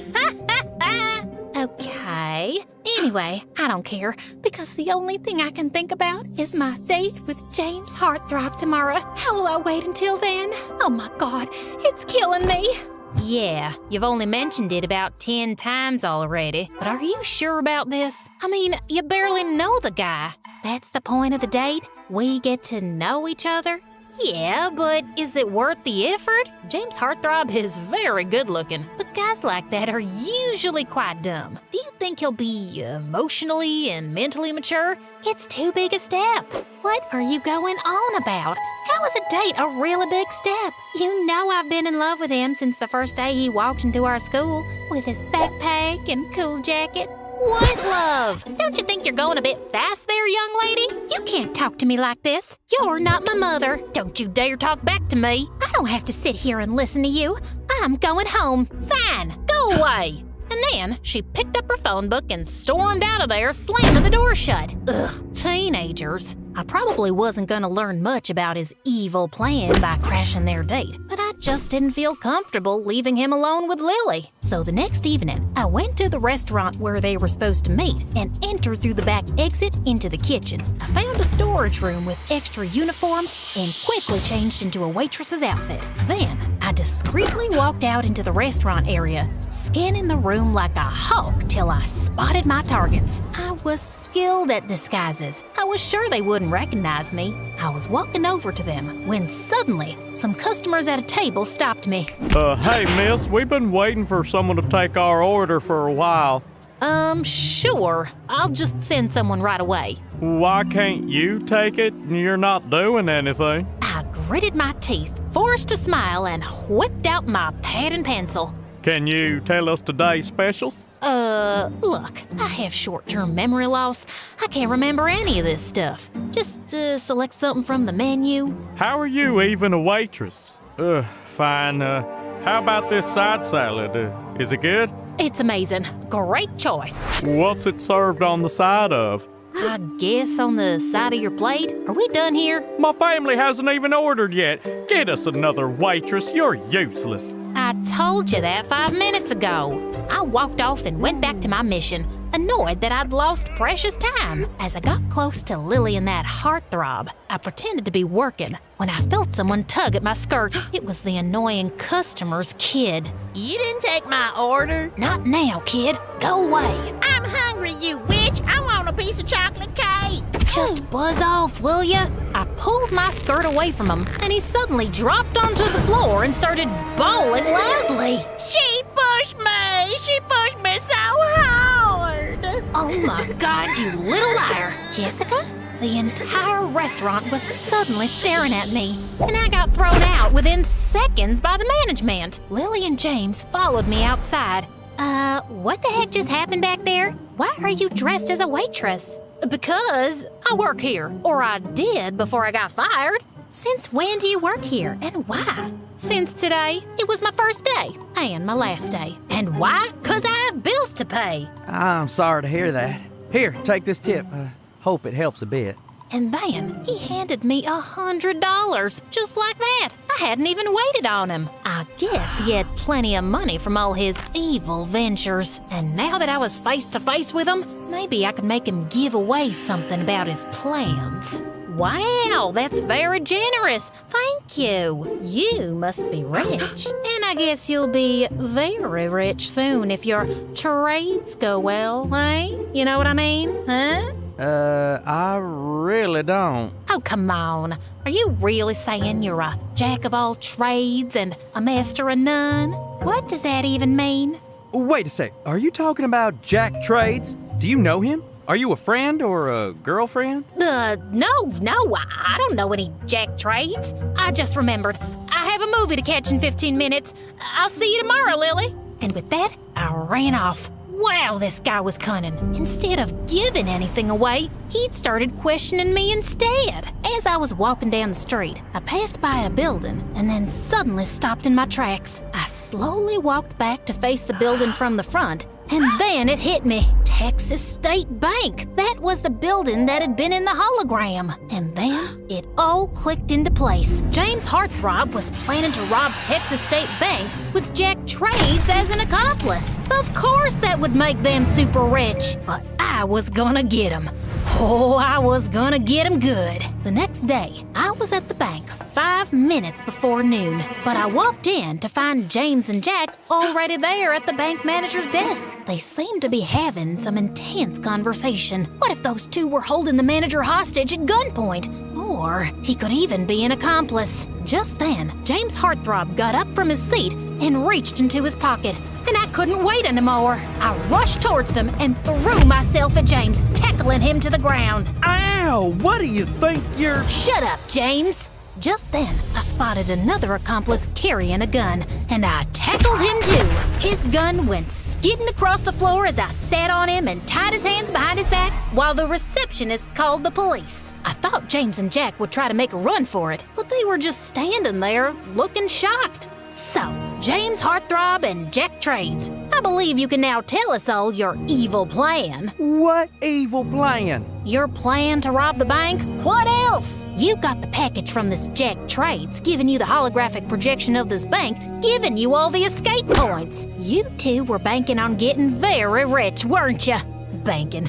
Okay. Anyway, I don't care, because the only thing I can think about is my date with James Heartthrob tomorrow. How will I wait until then? Oh my God, it's killing me. Yeah, you've only mentioned it about 10 times already, but are you sure about this? I mean, you barely know the guy. That's the point of the date? We get to know each other? Yeah, but is it worth the effort? James Heartthrob is very good looking, but guys like that are usually quite dumb. Do you think he'll be emotionally and mentally mature? It's too big a step. What are you going on about? How is a date a really big step? You know I've been in love with him since the first day he walked into our school with his backpack and cool jacket. What love? Don't you think you're going a bit fast there, young lady? You can't talk to me like this. You're not my mother. Don't you dare talk back to me. I don't have to sit here and listen to you. I'm going home. Fine, go away. And then she picked up her phone book and stormed out of there, slamming the door shut. Ugh, teenagers. I probably wasn't gonna learn much about his evil plan by crashing their date, but I just didn't feel comfortable leaving him alone with Lily. So the next evening, I went to the restaurant where they were supposed to meet and entered through the back exit into the kitchen. I found a storage room with extra uniforms and quickly changed into a waitress's outfit. Then, I discreetly walked out into the restaurant area, scanning the room like a hawk till I spotted my targets. I was skilled at disguises. I was sure they wouldn't recognize me. I was walking over to them when suddenly some customers at a table stopped me. Hey miss, we've been waiting for someone to take our order for a while. Sure. I'll just send someone right away. Why can't you take it? You're not doing anything. I gritted my teeth, forced a smile, and whipped out my pad and pencil. Can you tell us today's specials? Look, I have short-term memory loss. I can't remember any of this stuff. Just, select something from the menu. How are you even a waitress? Fine. How about this side salad? Is it good? It's amazing. Great choice. What's it served on the side of? I guess on the side of your plate. Are we done here? My family hasn't even ordered yet. Get us another waitress. You're useless. I told you that 5 minutes ago. I walked off and went back to my mission, annoyed that I'd lost precious time. As I got close to Lily and that heartthrob, I pretended to be working when I felt someone tug at my skirt. It was the annoying customer's kid. You didn't take my order? Not now, kid. Go away. I'm hungry, you witch. I want a piece of chocolate cake. Just buzz off, will ya? I pulled my skirt away from him, and he suddenly dropped onto the floor and started bawling loudly. She pushed me. She pushed me so hard. Oh my God, you little liar. Jessica? The entire restaurant was suddenly staring at me, and I got thrown out within seconds by the management. Lily and James followed me outside. What the heck just happened back there? Why are you dressed as a waitress? Because I work here, or I did before I got fired. Since when do you work here, and why? Since today. It was my first day, and my last day. And why? 'Cause I have bills to pay. I'm sorry to hear that. Here, take this tip. Hope it helps a bit. And then he handed me $100, just like that. I hadn't even waited on him. I guess he had plenty of money from all his evil ventures. And now that I was face to face with him, maybe I could make him give away something about his plans. Wow, that's very generous. Thank you. You must be rich. And I guess you'll be very rich soon if your trades go well, eh? You know what I mean, huh? I really don't. Oh, come on. Are you really saying you're a jack of all trades and a master of none? What does that even mean? Wait a sec. Are you talking about Jack Trades? Do you know him? Are you a friend or a girlfriend? No, I don't know any Jack Trades. I just remembered. I have a movie to catch in 15 minutes. I'll see you tomorrow, Lily. And with that, I ran off. Wow, this guy was cunning. Instead of giving anything away, he'd started questioning me instead. As I was walking down the street, I passed by a building and then suddenly stopped in my tracks. I slowly walked back to face the building from the front, and then it hit me. Texas State Bank. That was the building that had been in the hologram. And then it all clicked into place. James Heartthrob was planning to rob Texas State Bank with Jack Trades as an accomplice. Of course that would make them super rich. But I was gonna get him. Oh, I was gonna get him good. The next day, I was at the bank 5 minutes before noon, but I walked in to find James and Jack already there at the bank manager's desk. They seemed to be having some intense conversation. What if those two were holding the manager hostage at gunpoint? Or he could even be an accomplice. Just then, James Heartthrob got up from his seat and reached into his pocket, and I couldn't wait anymore. I rushed towards them and threw myself at James, tackling him to the ground. Ow! What do you think you're... Shut up, James! Just then, I spotted another accomplice carrying a gun, and I tackled him too. His gun went skidding across the floor as I sat on him and tied his hands behind his back while the receptionist called the police. I thought James and Jack would try to make a run for it, but they were just standing there looking shocked. So, James Heartthrob and Jack Trades, I believe you can now tell us all your evil plan. What evil plan? Your plan to rob the bank? What else? You got the package from this Jack Trades, giving you the holographic projection of this bank, giving you all the escape points. You two were banking on getting very rich, weren't you? Banking.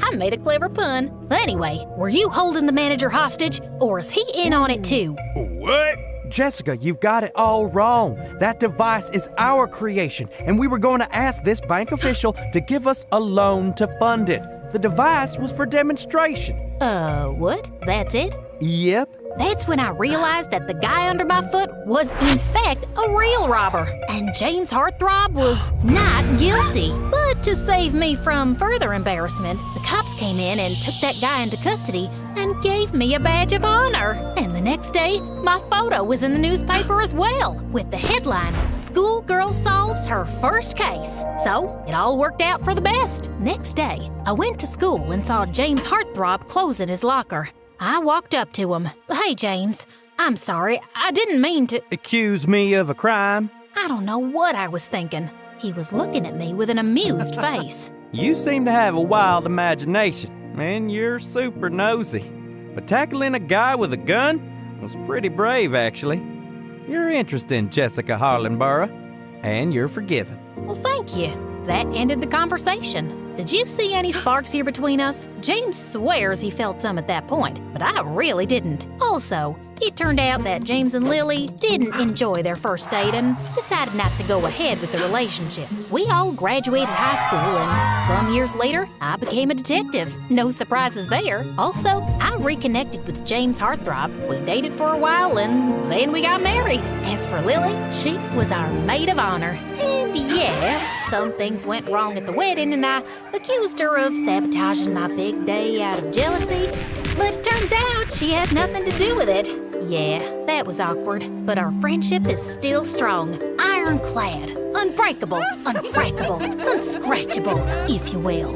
I made a clever pun. Anyway, were you holding the manager hostage, or is he in on it too? What? Jessica, you've got it all wrong. That device is our creation, and we were going to ask this bank official to give us a loan to fund it. The device was for demonstration. What? That's it? Yep. That's when I realized that the guy under my foot was, in fact, a real robber. And James Heartthrob was not guilty. But to save me from further embarrassment, the cops came in and took that guy into custody and gave me a badge of honor. And the next day, my photo was in the newspaper as well, with the headline, "Schoolgirl Solves Her First Case." So, it all worked out for the best. Next day, I went to school and saw James Heartthrob closing his locker. I walked up to him. "Hey, James, I'm sorry. I didn't mean to..." Accuse me of a crime? I don't know what I was thinking. He was looking at me with an amused face. You seem to have a wild imagination, and you're super nosy. But tackling a guy with a gun was pretty brave, actually. You're interesting, Jessica Harlanborough, and you're forgiven. Well, thank you. That ended the conversation. Did you see any sparks here between us? James swears he felt some at that point, but I really didn't. Also, it turned out that James and Lily didn't enjoy their first date and decided not to go ahead with the relationship. We all graduated high school, and some years later, I became a detective. No surprises there. Also, I reconnected with James Heartthrob. We dated for a while, and then we got married. As for Lily, she was our maid of honor. And yeah, some things went wrong at the wedding, and I accused her of sabotaging my big day out of jealousy. But it turns out she had nothing to do with it. Yeah, that was awkward, but our friendship is still strong. Ironclad, unbreakable, uncrackable, unscratchable, if you will.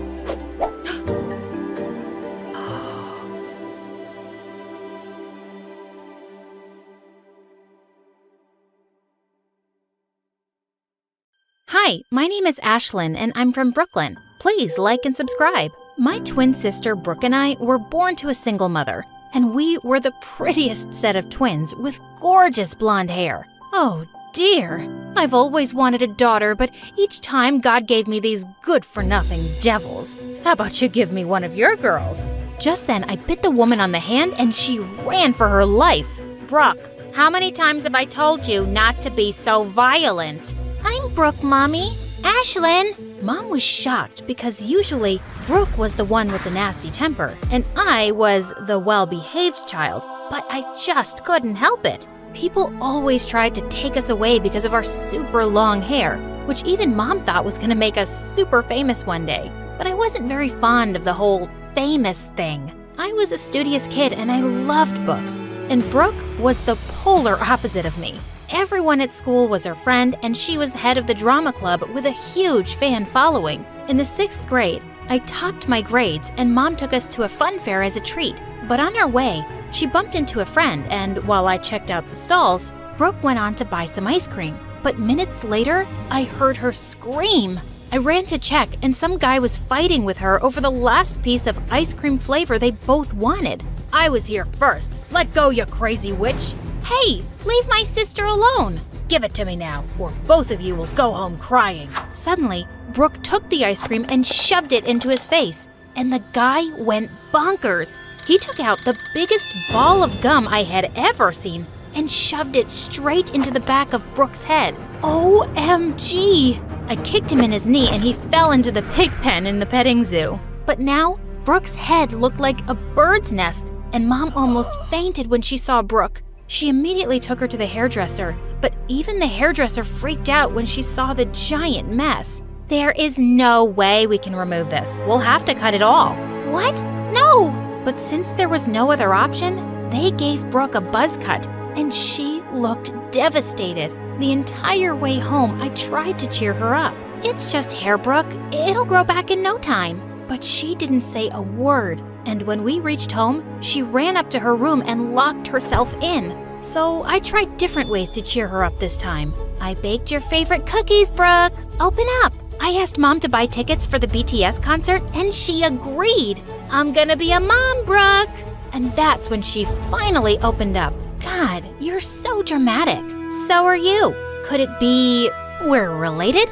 Hi, my name is Ashlyn and I'm from Brooklyn. Please like and subscribe. My twin sister Brooke and I were born to a single mother, and we were the prettiest set of twins with gorgeous blonde hair. Oh dear, I've always wanted a daughter, but each time God gave me these good-for-nothing devils. How about you give me one of your girls? Just then, I bit the woman on the hand and she ran for her life. Brooke, how many times have I told you not to be so violent? I'm Brooke, Mommy. Ashlyn! Mom was shocked because usually Brooke was the one with the nasty temper and I was the well-behaved child, but I just couldn't help it. People always tried to take us away because of our super long hair, which even Mom thought was gonna make us super famous one day. But I wasn't very fond of the whole famous thing. I was a studious kid and I loved books, and Brooke was the polar opposite of me. Everyone at school was her friend, and she was head of the drama club with a huge fan following. In the 6th grade, I topped my grades, and Mom took us to a fun fair as a treat. But on our way, she bumped into a friend, and while I checked out the stalls, Brooke went on to buy some ice cream. But minutes later, I heard her scream. I ran to check, and some guy was fighting with her over the last piece of ice cream flavor they both wanted. I was here first. Let go, you crazy witch. Hey, leave my sister alone. Give it to me now, or both of you will go home crying. Suddenly, Brooke took the ice cream and shoved it into his face, and the guy went bonkers. He took out the biggest ball of gum I had ever seen and shoved it straight into the back of Brooke's head. OMG! I kicked him in his knee and he fell into the pig pen in the petting zoo. But now, Brooke's head looked like a bird's nest, and Mom almost fainted when she saw Brooke. She immediately took her to the hairdresser, but even the hairdresser freaked out when she saw the giant mess. There is no way we can remove this. We'll have to cut it all. What? No! But since there was no other option, they gave Brooke a buzz cut, and she looked devastated. The entire way home, I tried to cheer her up. It's just hair, Brooke. It'll grow back in no time. But she didn't say a word, and when we reached home, she ran up to her room and locked herself in. So I tried different ways to cheer her up this time. I baked your favorite cookies, Brooke. Open up. I asked Mom to buy tickets for the BTS concert, and she agreed. I'm gonna be a mom, Brooke. And that's when she finally opened up. God, you're so dramatic. So are you. Could it be we're related?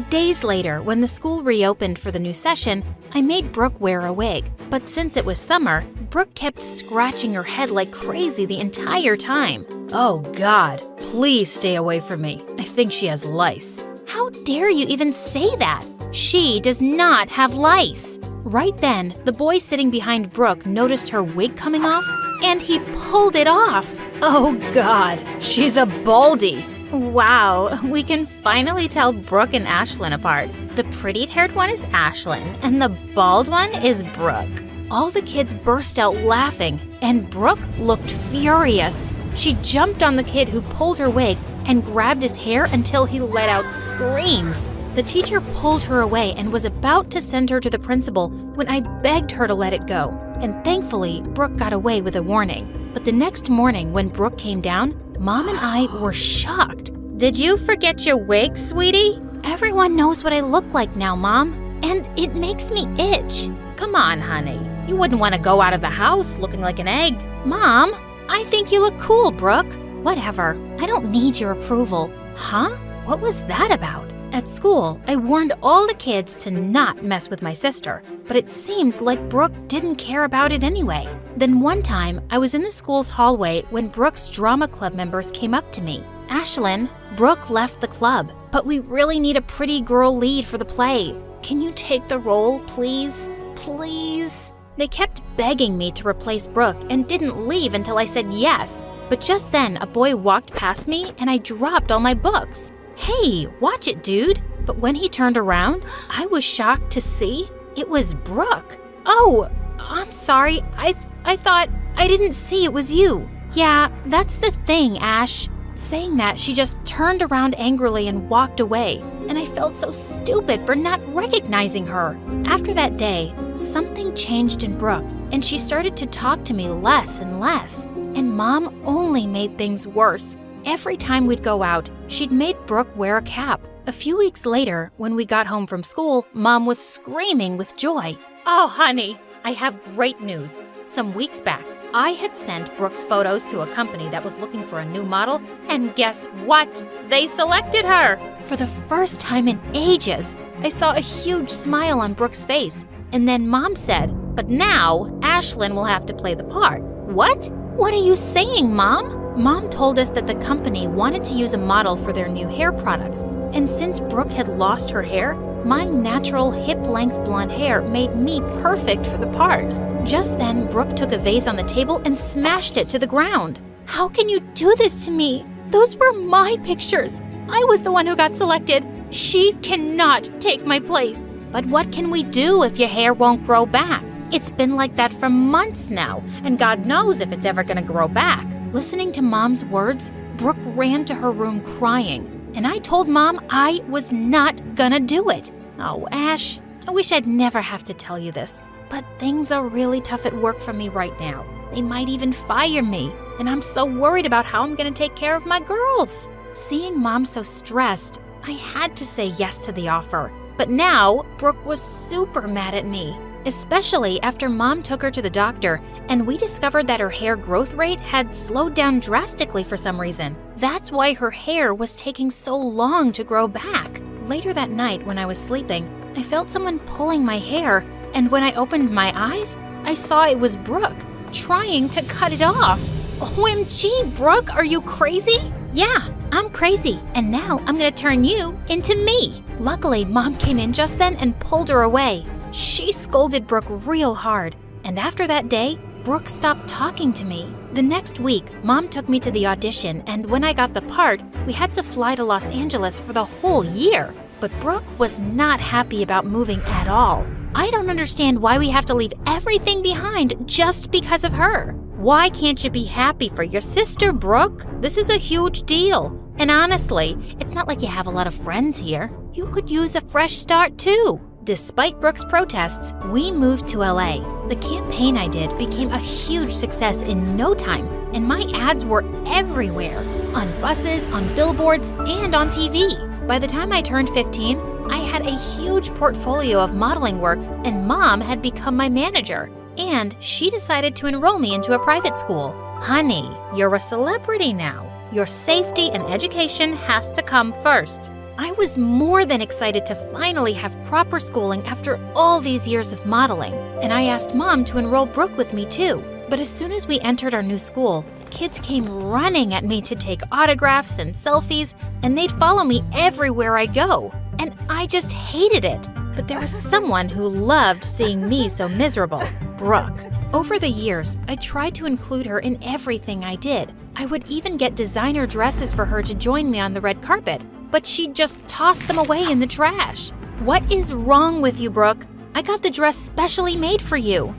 Days later, when the school reopened for the new session, I made Brooke wear a wig. But since it was summer, Brooke kept scratching her head like crazy the entire time. Oh God, please stay away from me. I think she has lice. How dare you even say that? She does not have lice. Right then, the boy sitting behind Brooke noticed her wig coming off, and he pulled it off. Oh God, she's a baldy. Wow, we can finally tell Brooke and Ashlyn apart. The pretty-haired one is Ashlyn, and the bald one is Brooke. All the kids burst out laughing, and Brooke looked furious. She jumped on the kid who pulled her wig and grabbed his hair until he let out screams. The teacher pulled her away and was about to send her to the principal when I begged her to let it go. And thankfully, Brooke got away with a warning. But the next morning when Brooke came down, Mom and I were shocked. Did you forget your wig, sweetie? Everyone knows what I look like now, Mom, and it makes me itch. Come on, honey. You wouldn't want to go out of the house looking like an egg. Mom, I think you look cool, Brooke. Whatever, I don't need your approval. Huh? What was that about? At school, I warned all the kids to not mess with my sister, but it seems like Brooke didn't care about it anyway. Then one time, I was in the school's hallway when Brooke's drama club members came up to me. Ashlyn, Brooke left the club, but we really need a pretty girl lead for the play. Can you take the role, please? Please? They kept begging me to replace Brooke and didn't leave until I said yes. But just then, a boy walked past me and I dropped all my books. Hey, watch it, dude. But when he turned around, I was shocked to see it was Brooke. Oh, I'm sorry. I thought I didn't see it was you. Yeah, that's the thing, Ash. Saying that, she just turned around angrily and walked away, and I felt so stupid for not recognizing her. After that day, something changed in Brooke, and she started to talk to me less and less, and Mom only made things worse. every time we'd go out, she'd made Brooke wear a cap. A few weeks later, when we got home from school, Mom was screaming with joy. Oh, honey, I have great news. Some weeks back, I had sent Brooke's photos to a company that was looking for a new model, and guess what? They selected her! For the first time in ages, I saw a huge smile on Brooke's face. And then Mom said, but now Ashlyn will have to play the part. What? What are you saying, Mom? Mom told us that the company wanted to use a model for their new hair products. And since Brooke had lost her hair, my natural hip-length blonde hair made me perfect for the part. Just then, Brooke took a vase on the table and smashed it to the ground. How can you do this to me? Those were my pictures. I was the one who got selected. She cannot take my place. But what can we do if your hair won't grow back? It's been like that for months now, and God knows if it's ever gonna grow back. Listening to Mom's words, Brooke ran to her room crying, and I told Mom I was not gonna do it. Oh, Ash, I wish I'd never have to tell you this, but things are really tough at work for me right now. They might even fire me, and I'm so worried about how I'm gonna take care of my girls. Seeing Mom so stressed, I had to say yes to the offer. But now, Brooke was super mad at me, especially after Mom took her to the doctor and we discovered that her hair growth rate had slowed down drastically for some reason. That's why her hair was taking so long to grow back. Later that night when I was sleeping, I felt someone pulling my hair, and when I opened my eyes, I saw it was Brooke, trying to cut it off. OMG, Brooke, are you crazy? Yeah, I'm crazy, and now I'm gonna turn you into me. Luckily, Mom came in just then and pulled her away. She scolded Brooke real hard, and after that day, Brooke stopped talking to me. The next week, Mom took me to the audition, and when I got the part, we had to fly to Los Angeles for the whole year. But Brooke was not happy about moving at all. I don't understand why we have to leave everything behind just because of her. Why can't you be happy for your sister, Brooke? This is a huge deal. And honestly, it's not like you have a lot of friends here. You could use a fresh start too. Despite Brooke's protests, we moved to LA. The campaign I did became a huge success in no time, and my ads were everywhere, on buses, on billboards, and on TV. By the time I turned 15, I had a huge portfolio of modeling work, and Mom had become my manager. And she decided to enroll me into a private school. Honey, you're a celebrity now. Your safety and education has to come first. I was more than excited to finally have proper schooling after all these years of modeling, and I asked Mom to enroll Brooke with me too. But as soon as we entered our new school, kids came running at me to take autographs and selfies, and they'd follow me everywhere I go. And I just hated it. But there was someone who loved seeing me so miserable, Brooke. Over the years, I tried to include her in everything I did. I would even get designer dresses for her to join me on the red carpet, but she'd just toss them away in the trash. What is wrong with you, Brooke? I got the dress specially made for you.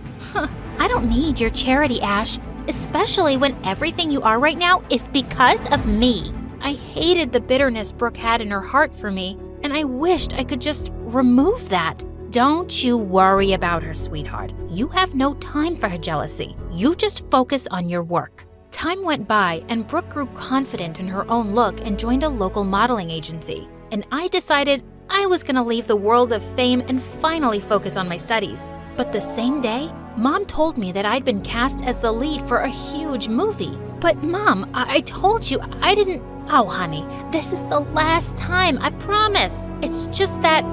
I don't need your charity, Ash, especially when everything you are right now is because of me. I hated the bitterness Brooke had in her heart for me, and I wished I could just remove that. Don't you worry about her, sweetheart. You have no time for her jealousy. You just focus on your work. Time went by, and Brooke grew confident in her own look and joined a local modeling agency. And I decided I was gonna leave the world of fame and finally focus on my studies. But the same day, Mom told me that I'd been cast as the lead for a huge movie. But Mom, I told you I didn't... Oh, honey, this is the last time, I promise. It's just that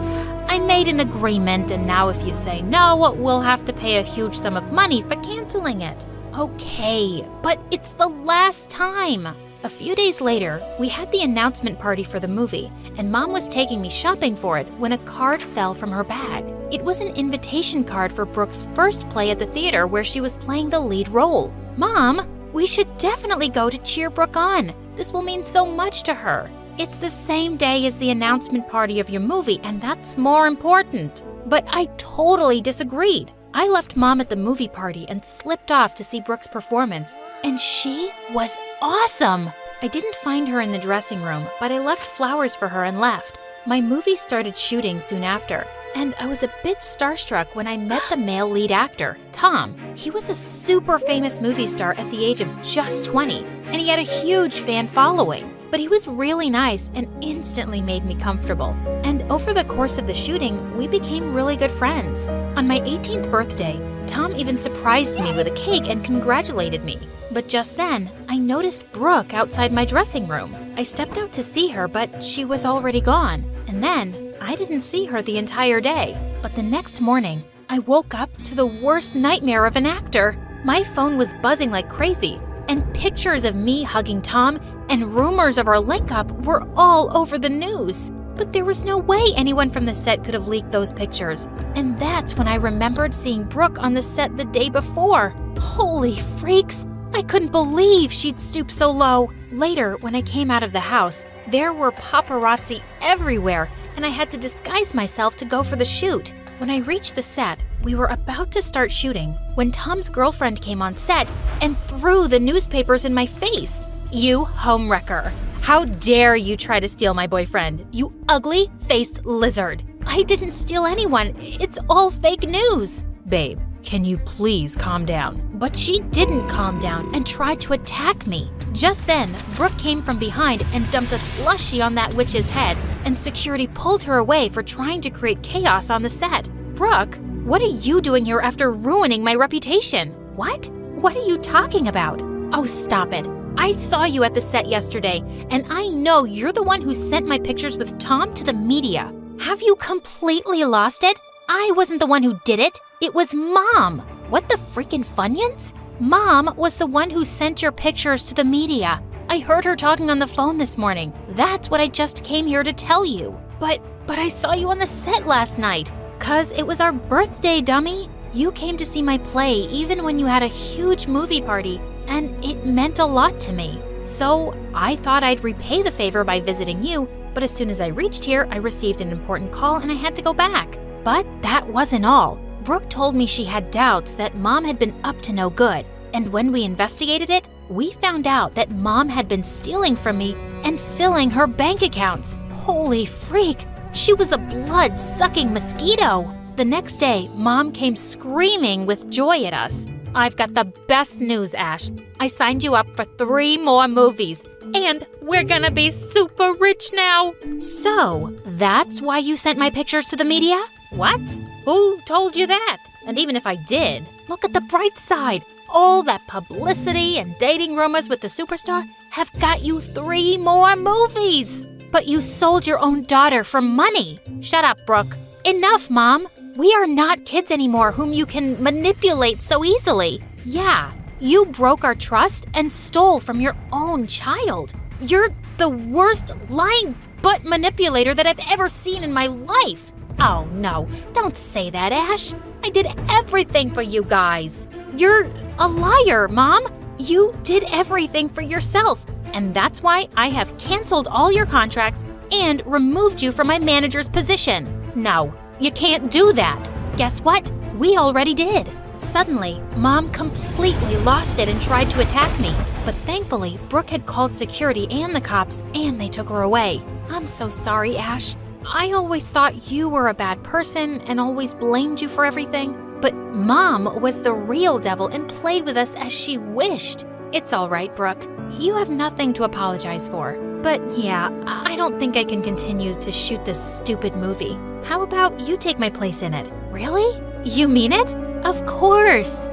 I made an agreement, and now if you say no, we'll have to pay a huge sum of money for canceling it. Okay, but it's the last time. A few days later, we had the announcement party for the movie, and Mom was taking me shopping for it when a card fell from her bag. It was an invitation card for Brooke's first play at the theater where she was playing the lead role. Mom, we should definitely go to cheer Brooke on. This will mean so much to her. It's the same day as the announcement party of your movie, and that's more important. But I totally disagreed. I left Mom at the movie party and slipped off to see Brooke's performance, and she was awesome. I didn't find her in the dressing room, but I left flowers for her and left. My movie started shooting soon after. And I was a bit starstruck when I met the male lead actor, Tom. He was a super famous movie star at the age of just 20, and he had a huge fan following. But he was really nice and instantly made me comfortable. And over the course of the shooting, we became really good friends. On my 18th birthday, Tom even surprised me with a cake and congratulated me. But just then, I noticed Brooke outside my dressing room. I stepped out to see her, but she was already gone. And then, I didn't see her the entire day. But the next morning, I woke up to the worst nightmare of an actor. My phone was buzzing like crazy, and pictures of me hugging Tom and rumors of our link-up were all over the news. But there was no way anyone from the set could have leaked those pictures. And that's when I remembered seeing Brooke on the set the day before. Holy freaks! I couldn't believe she'd stooped so low. Later, when I came out of the house, there were paparazzi everywhere, and I had to disguise myself to go for the shoot. When I reached the set, we were about to start shooting when Tom's girlfriend came on set and threw the newspapers in my face. You homewrecker. How dare you try to steal my boyfriend, you ugly-faced lizard. I didn't steal anyone. It's all fake news. Babe, can you please calm down? But she didn't calm down and tried to attack me. Just then, Brooke came from behind and dumped a slushie on that witch's head, and security pulled her away for trying to create chaos on the set. Brooke, what are you doing here after ruining my reputation? What? What are you talking about? Oh, stop it. I saw you at the set yesterday, and I know you're the one who sent my pictures with Tom to the media. Have you completely lost it? I wasn't the one who did it. It was Mom. What the freaking Funyuns? Mom was the one who sent your pictures to the media. I heard her talking on the phone this morning. That's what I just came here to tell you. But I saw you on the set last night. 'Cause it was our birthday, dummy. You came to see my play even when you had a huge movie party, and it meant a lot to me. So I thought I'd repay the favor by visiting you, but as soon as I reached here, I received an important call and I had to go back. But that wasn't all. Brooke told me she had doubts that Mom had been up to no good, and when we investigated it, we found out that Mom had been stealing from me and filling her bank accounts. Holy freak, she was a blood-sucking mosquito. The next day, Mom came screaming with joy at us. I've got the best news, Ash. I signed you up for 3 more movies, and we're gonna be super rich now. So, that's why you sent my pictures to the media? What? Who told you that? And even if I did, look at the bright side. All that publicity and dating rumors with the superstar have got you 3 more movies. But you sold your own daughter for money. Shut up, Brooke. Enough, Mom. We are not kids anymore whom you can manipulate so easily. Yeah, you broke our trust and stole from your own child. You're the worst lying butt manipulator that I've ever seen in my life. Oh no, don't say that, Ash. I did everything for you guys. You're a liar, Mom. You did everything for yourself. And that's why I have canceled all your contracts and removed you from my manager's position. No, you can't do that. Guess what? We already did. Suddenly, Mom completely lost it and tried to attack me. But thankfully, Brooke had called security and the cops, and they took her away. I'm so sorry, Ash. I always thought you were a bad person and always blamed you for everything. But Mom was the real devil and played with us as she wished. It's all right, Brooke. You have nothing to apologize for. But yeah, I don't think I can continue to shoot this stupid movie. How about you take my place in it? Really? You mean it? Of course!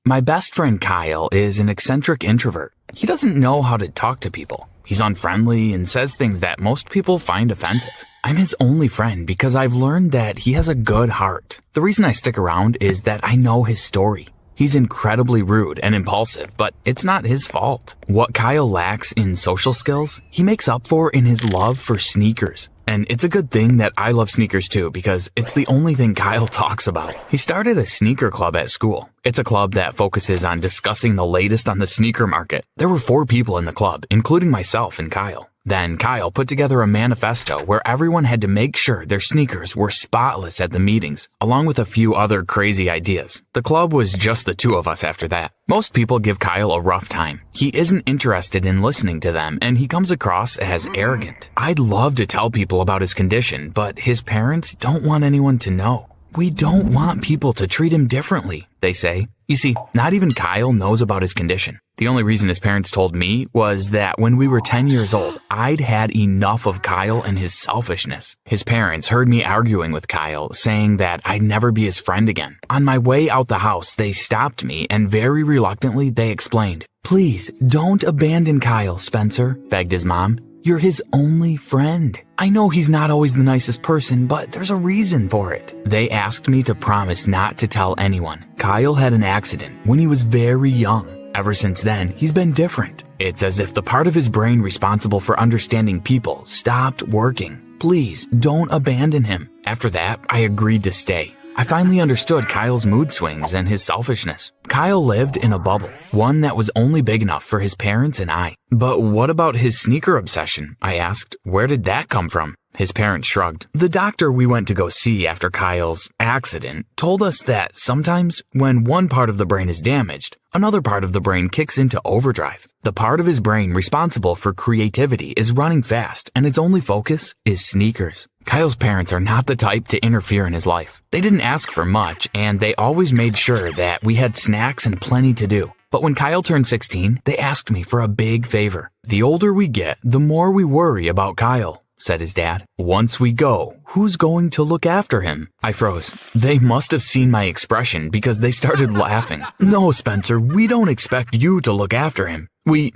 My best friend Kyle is an eccentric introvert. He doesn't know how to talk to people. He's unfriendly and says things that most people find offensive. I'm his only friend because I've learned that he has a good heart. The reason I stick around is that I know his story. He's incredibly rude and impulsive, but it's not his fault. What Kyle lacks in social skills, he makes up for in his love for sneakers. And it's a good thing that I love sneakers too, because it's the only thing Kyle talks about. He started a sneaker club at school. It's a club that focuses on discussing the latest on the sneaker market. There were 4 people in the club, including myself and Kyle. Then Kyle put together a manifesto where everyone had to make sure their sneakers were spotless at the meetings, along with a few other crazy ideas. The club was just the two of us after that. Most people give Kyle a rough time. He isn't interested in listening to them, and he comes across as arrogant. I'd love to tell people about his condition, but his parents don't want anyone to know. We don't want people to treat him differently, they say. You see, not even Kyle knows about his condition. The only reason his parents told me was that when we were 10 years old, I'd had enough of Kyle and his selfishness. His parents heard me arguing with Kyle, saying that I'd never be his friend again. On my way out the house, they stopped me and very reluctantly they explained, "Please, don't abandon Kyle, Spencer," begged his mom. "You're his only friend. I know he's not always the nicest person, but there's a reason for it." They asked me to promise not to tell anyone. Kyle had an accident when he was very young. Ever since then, he's been different. It's as if the part of his brain responsible for understanding people stopped working. Please, don't abandon him. After that, I agreed to stay. I finally understood Kyle's mood swings and his selfishness. Kyle lived in a bubble, one that was only big enough for his parents and I. But what about his sneaker obsession? I asked. Where did that come from? His parents shrugged. The doctor we went to go see after Kyle's accident told us that sometimes when one part of the brain is damaged, another part of the brain kicks into overdrive. The part of his brain responsible for creativity is running fast, and its only focus is sneakers. Kyle's parents are not the type to interfere in his life. They didn't ask for much, and they always made sure that we had snacks and plenty to do. But when Kyle turned 16, they asked me for a big favor. The older we get, the more we worry about Kyle, said his dad. Once we go, who's going to look after him? I froze. They must have seen my expression because they started laughing. No, Spencer, we don't expect you to look after him. We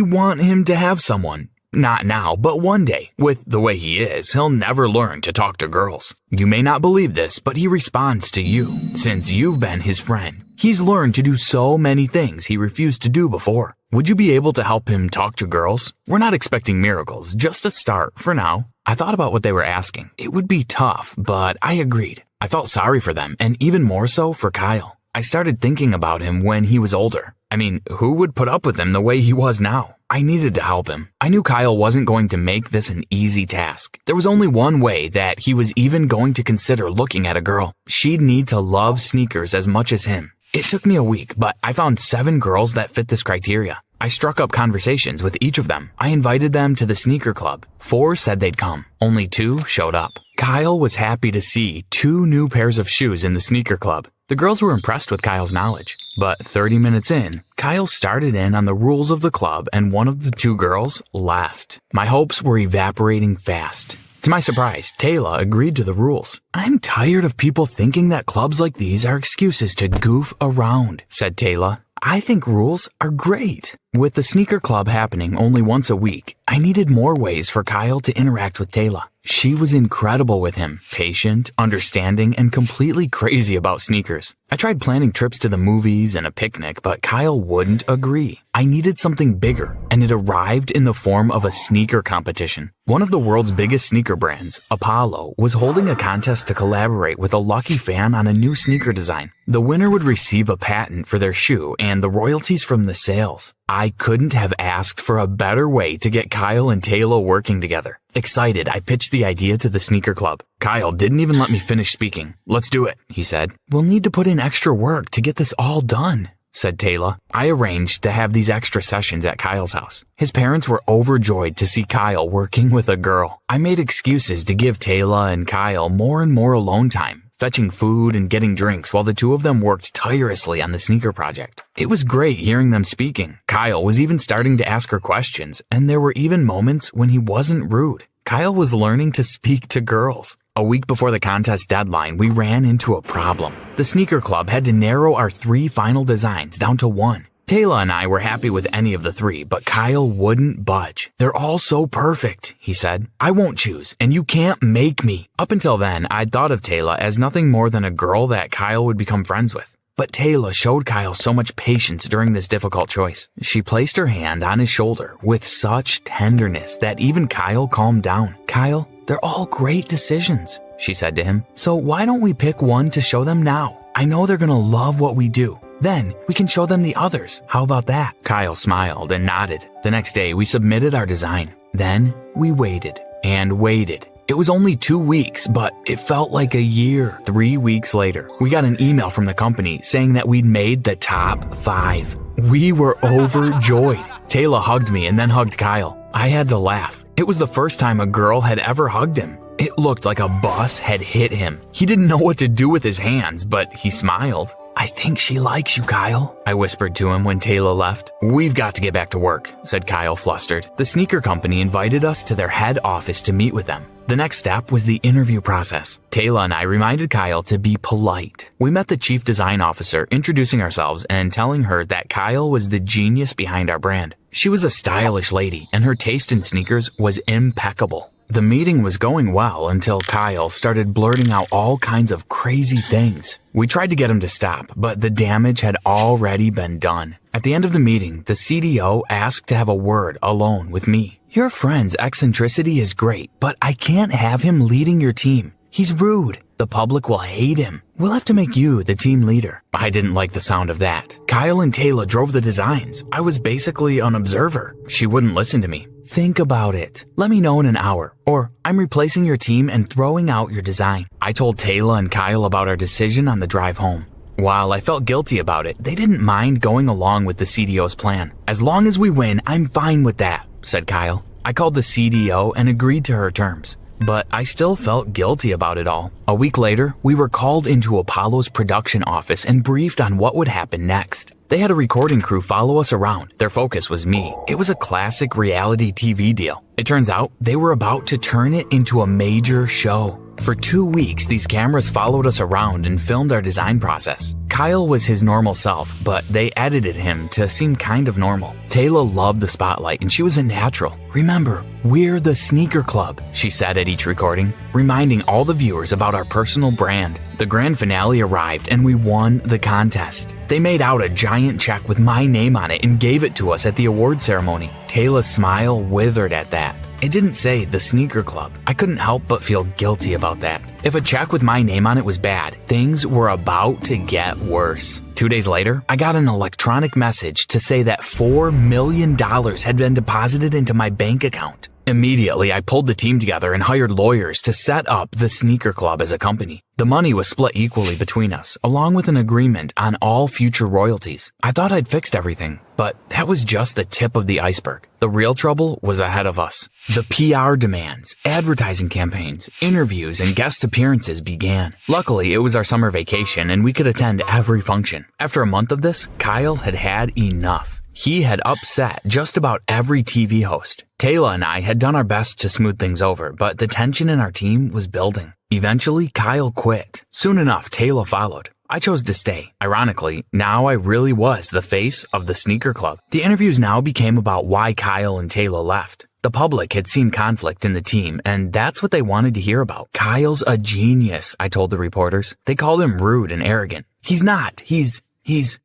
want him to have someone. Not now, but one day. With the way he is, he'll never learn to talk to girls. You may not believe this, but he responds to you, since you've been his friend. He's learned to do so many things he refused to do before. Would you be able to help him talk to girls? We're not expecting miracles, just a start for now. I thought about what they were asking. It would be tough, but I agreed. I felt sorry for them, and even more so for Kyle. I started thinking about him when he was older. I mean, who would put up with him the way he was now? I needed to help him. I knew Kyle wasn't going to make this an easy task. There was only one way that he was even going to consider looking at a girl. She'd need to love sneakers as much as him. It took me a week, but I found 7 girls that fit this criteria. I struck up conversations with each of them. I invited them to the sneaker club. 4 said they'd come. Only 2 showed up. Kyle was happy to see 2 new pairs of shoes in the sneaker club. The girls were impressed with Kyle's knowledge. But 30 minutes in, Kyle started in on the rules of the club and one of the 2 girls left. My hopes were evaporating fast. To my surprise, Taylor agreed to the rules. I'm tired of people thinking that clubs like these are excuses to goof around, said Taylor. I think rules are great. With the sneaker club happening only once a week, I needed more ways for Kyle to interact with Taylor. She was incredible with him, patient, understanding, and completely crazy about sneakers. I tried planning trips to the movies and a picnic, but Kyle wouldn't agree. I needed something bigger, and it arrived in the form of a sneaker competition. One of the world's biggest sneaker brands, Apollo, was holding a contest to collaborate with a lucky fan on a new sneaker design. The winner would receive a patent for their shoe and the royalties from the sales. I couldn't have asked for a better way to get Kyle and Taylor working together. Excited, I pitched the idea to the sneaker club. Kyle didn't even let me finish speaking. Let's do it, he said. We'll need to put in extra work to get this all done, said Taylor. I arranged to have these extra sessions at Kyle's house. His parents were overjoyed to see Kyle working with a girl. I made excuses to give Taylor and Kyle more and more alone time, fetching food and getting drinks while the 2 of them worked tirelessly on the sneaker project. It was great hearing them speaking. Kyle was even starting to ask her questions, and there were even moments when he wasn't rude. Kyle was learning to speak to girls. A week before the contest deadline, we ran into a problem. The sneaker club had to narrow our 3 final designs down to 1. Taylor and I were happy with any of the 3, but Kyle wouldn't budge. They're all so perfect, he said. I won't choose, and you can't make me. Up until then, I'd thought of Taylor as nothing more than a girl that Kyle would become friends with. But Taylor showed Kyle so much patience during this difficult choice. She placed her hand on his shoulder with such tenderness that even Kyle calmed down. Kyle, they're all great decisions, she said to him. So why don't we pick one to show them now? I know they're gonna love what we do. Then we can show them the others. How about that? Kyle smiled and nodded. The next day, we submitted our design. Then we waited and waited. It was only 2 weeks, but it felt like a year. 3 weeks later, we got an email from the company saying that we'd made the top 5. We were overjoyed. Taylor hugged me and then hugged Kyle. I had to laugh. It was the first time a girl had ever hugged him. It looked like a bus had hit him. He didn't know what to do with his hands, but he smiled. I think she likes you, Kyle, I whispered to him when Taylor left. We've got to get back to work, said Kyle, flustered. The sneaker company invited us to their head office to meet with them. The next step was the interview process. Taylor and I reminded Kyle to be polite. We met the chief design officer, introducing ourselves and telling her that Kyle was the genius behind our brand. She was a stylish lady, and her taste in sneakers was impeccable. The meeting was going well until Kyle started blurting out all kinds of crazy things. We tried to get him to stop, but the damage had already been done. At the end of the meeting, the CDO asked to have a word alone with me. Your friend's eccentricity is great, but I can't have him leading your team. He's rude. The public will hate him. We'll have to make you the team leader. I didn't like the sound of that. Kyle and Taylor drove the designs. I was basically an observer. She wouldn't listen to me. Think about it. Let me know in an hour, or I'm replacing your team and throwing out your design. I told Taylor and Kyle about our decision on the drive home. While I felt guilty about it, they didn't mind going along with the CDO's plan. As long as we win, I'm fine with that, said Kyle. I called the CDO and agreed to her terms. But I still felt guilty about it all. A week later, we were called into Apollo's production office and briefed on what would happen next. They had a recording crew follow us around. Their focus was me. It was a classic reality TV deal. It turns out they were about to turn it into a major show. For 2 weeks, these cameras followed us around and filmed our design process. Kyle was his normal self, but they edited him to seem kind of normal. Taylor loved the spotlight, and she was a natural. Remember, we're the sneaker club, she said at each recording, reminding all the viewers about our personal brand. The grand finale arrived, and we won the contest. They made out a giant check with my name on it and gave it to us at the award ceremony. Taylor's smile withered at that. It didn't say the sneaker club. I couldn't help but feel guilty about that. If a check with my name on it was bad, things were about to get worse. 2 days later, I got an electronic message to say that $4 million had been deposited into my bank account. Immediately, I pulled the team together and hired lawyers to set up the sneaker club as a company. The money was split equally between us, along with an agreement on all future royalties. I thought I'd fixed everything, but that was just the tip of the iceberg. The real trouble was ahead of us. The PR demands, advertising campaigns, interviews, and guest appearances began. Luckily, it was our summer vacation and we could attend every function. After a month of this, Kyle had had enough. He had upset just about every TV host. Taylor and I had done our best to smooth things over, but the tension in our team was building. Eventually, Kyle quit. Soon enough, Taylor followed. I chose to stay. Ironically, now I really was the face of the sneaker club. The interviews now became about why Kyle and Taylor left. The public had seen conflict in the team, and that's what they wanted to hear about. Kyle's a genius, I told the reporters. They called him rude and arrogant. He's not. He's...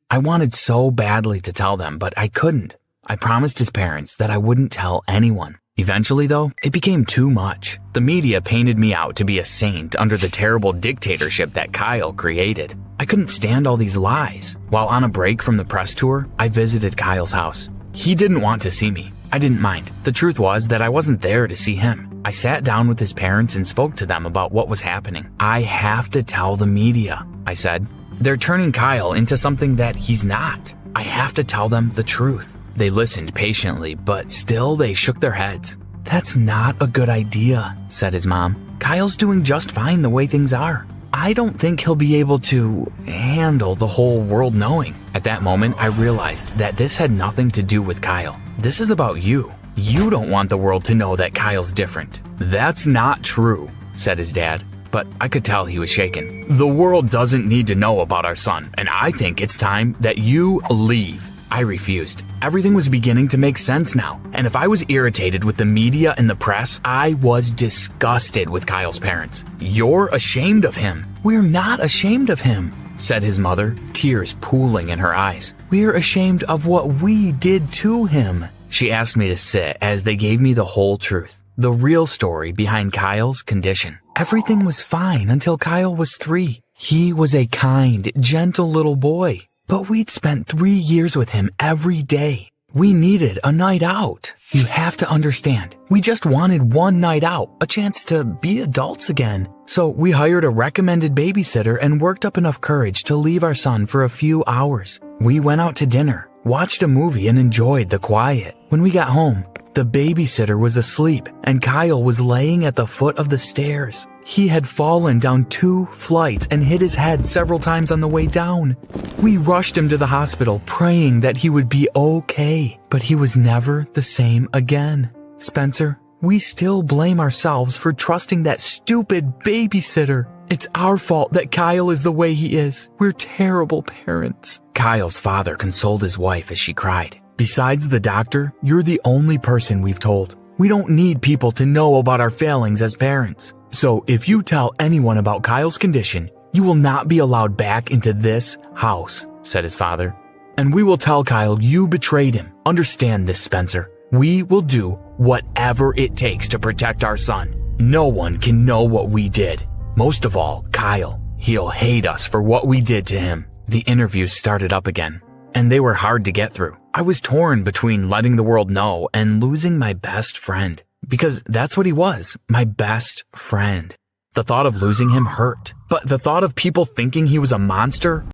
I wanted so badly to tell them, but I couldn't. I promised his parents that I wouldn't tell anyone. Eventually, though, it became too much. The media painted me out to be a saint under the terrible dictatorship that Kyle created. I couldn't stand all these lies. While on a break from the press tour, I visited Kyle's house. He didn't want to see me. I didn't mind. The truth was that I wasn't there to see him. I sat down with his parents and spoke to them about what was happening. I have to tell the media, I said. They're turning Kyle into something that he's not. I have to tell them the truth. They listened patiently, but still they shook their heads. That's not a good idea, said his mom. Kyle's doing just fine the way things are. I don't think he'll be able to handle the whole world knowing. At that moment, I realized that this had nothing to do with Kyle. This is about you. You don't want the world to know that Kyle's different. That's not true, said his dad. But I could tell he was shaken. The world doesn't need to know about our son, and I think it's time that you leave. I refused. Everything was beginning to make sense now, and if I was irritated with the media and the press, I was disgusted with Kyle's parents. You're ashamed of him. We're not ashamed of him, said his mother, tears pooling in her eyes. We're ashamed of what we did to him. She asked me to sit as they gave me the whole truth, the real story behind Kyle's condition. Everything was fine until Kyle was 3. He was a kind, gentle little boy, but we'd spent 3 years with him every day. We needed a night out. You have to understand. We just wanted one night out, a chance to be adults again. So we hired a recommended babysitter and worked up enough courage to leave our son for a few hours. We went out to dinner, watched a movie, and enjoyed the quiet. When we got home, the babysitter was asleep and Kyle was laying at the foot of the stairs. He had fallen down 2 flights and hit his head several times on the way down. We rushed him to the hospital, praying that he would be okay, but he was never the same again. Spencer, we still blame ourselves for trusting that stupid babysitter. It's our fault that Kyle is the way he is. We're terrible parents. Kyle's father consoled his wife as she cried. Besides the doctor, you're the only person we've told. We don't need people to know about our failings as parents. So if you tell anyone about Kyle's condition, you will not be allowed back into this house, said his father. And we will tell Kyle you betrayed him. Understand this, Spencer. We will do whatever it takes to protect our son. No one can know what we did. Most of all, Kyle. He'll hate us for what we did to him. The interviews started up again, and they were hard to get through. I was torn between letting the world know and losing my best friend. Because that's what he was, my best friend. The thought of losing him hurt, but the thought of people thinking he was a monster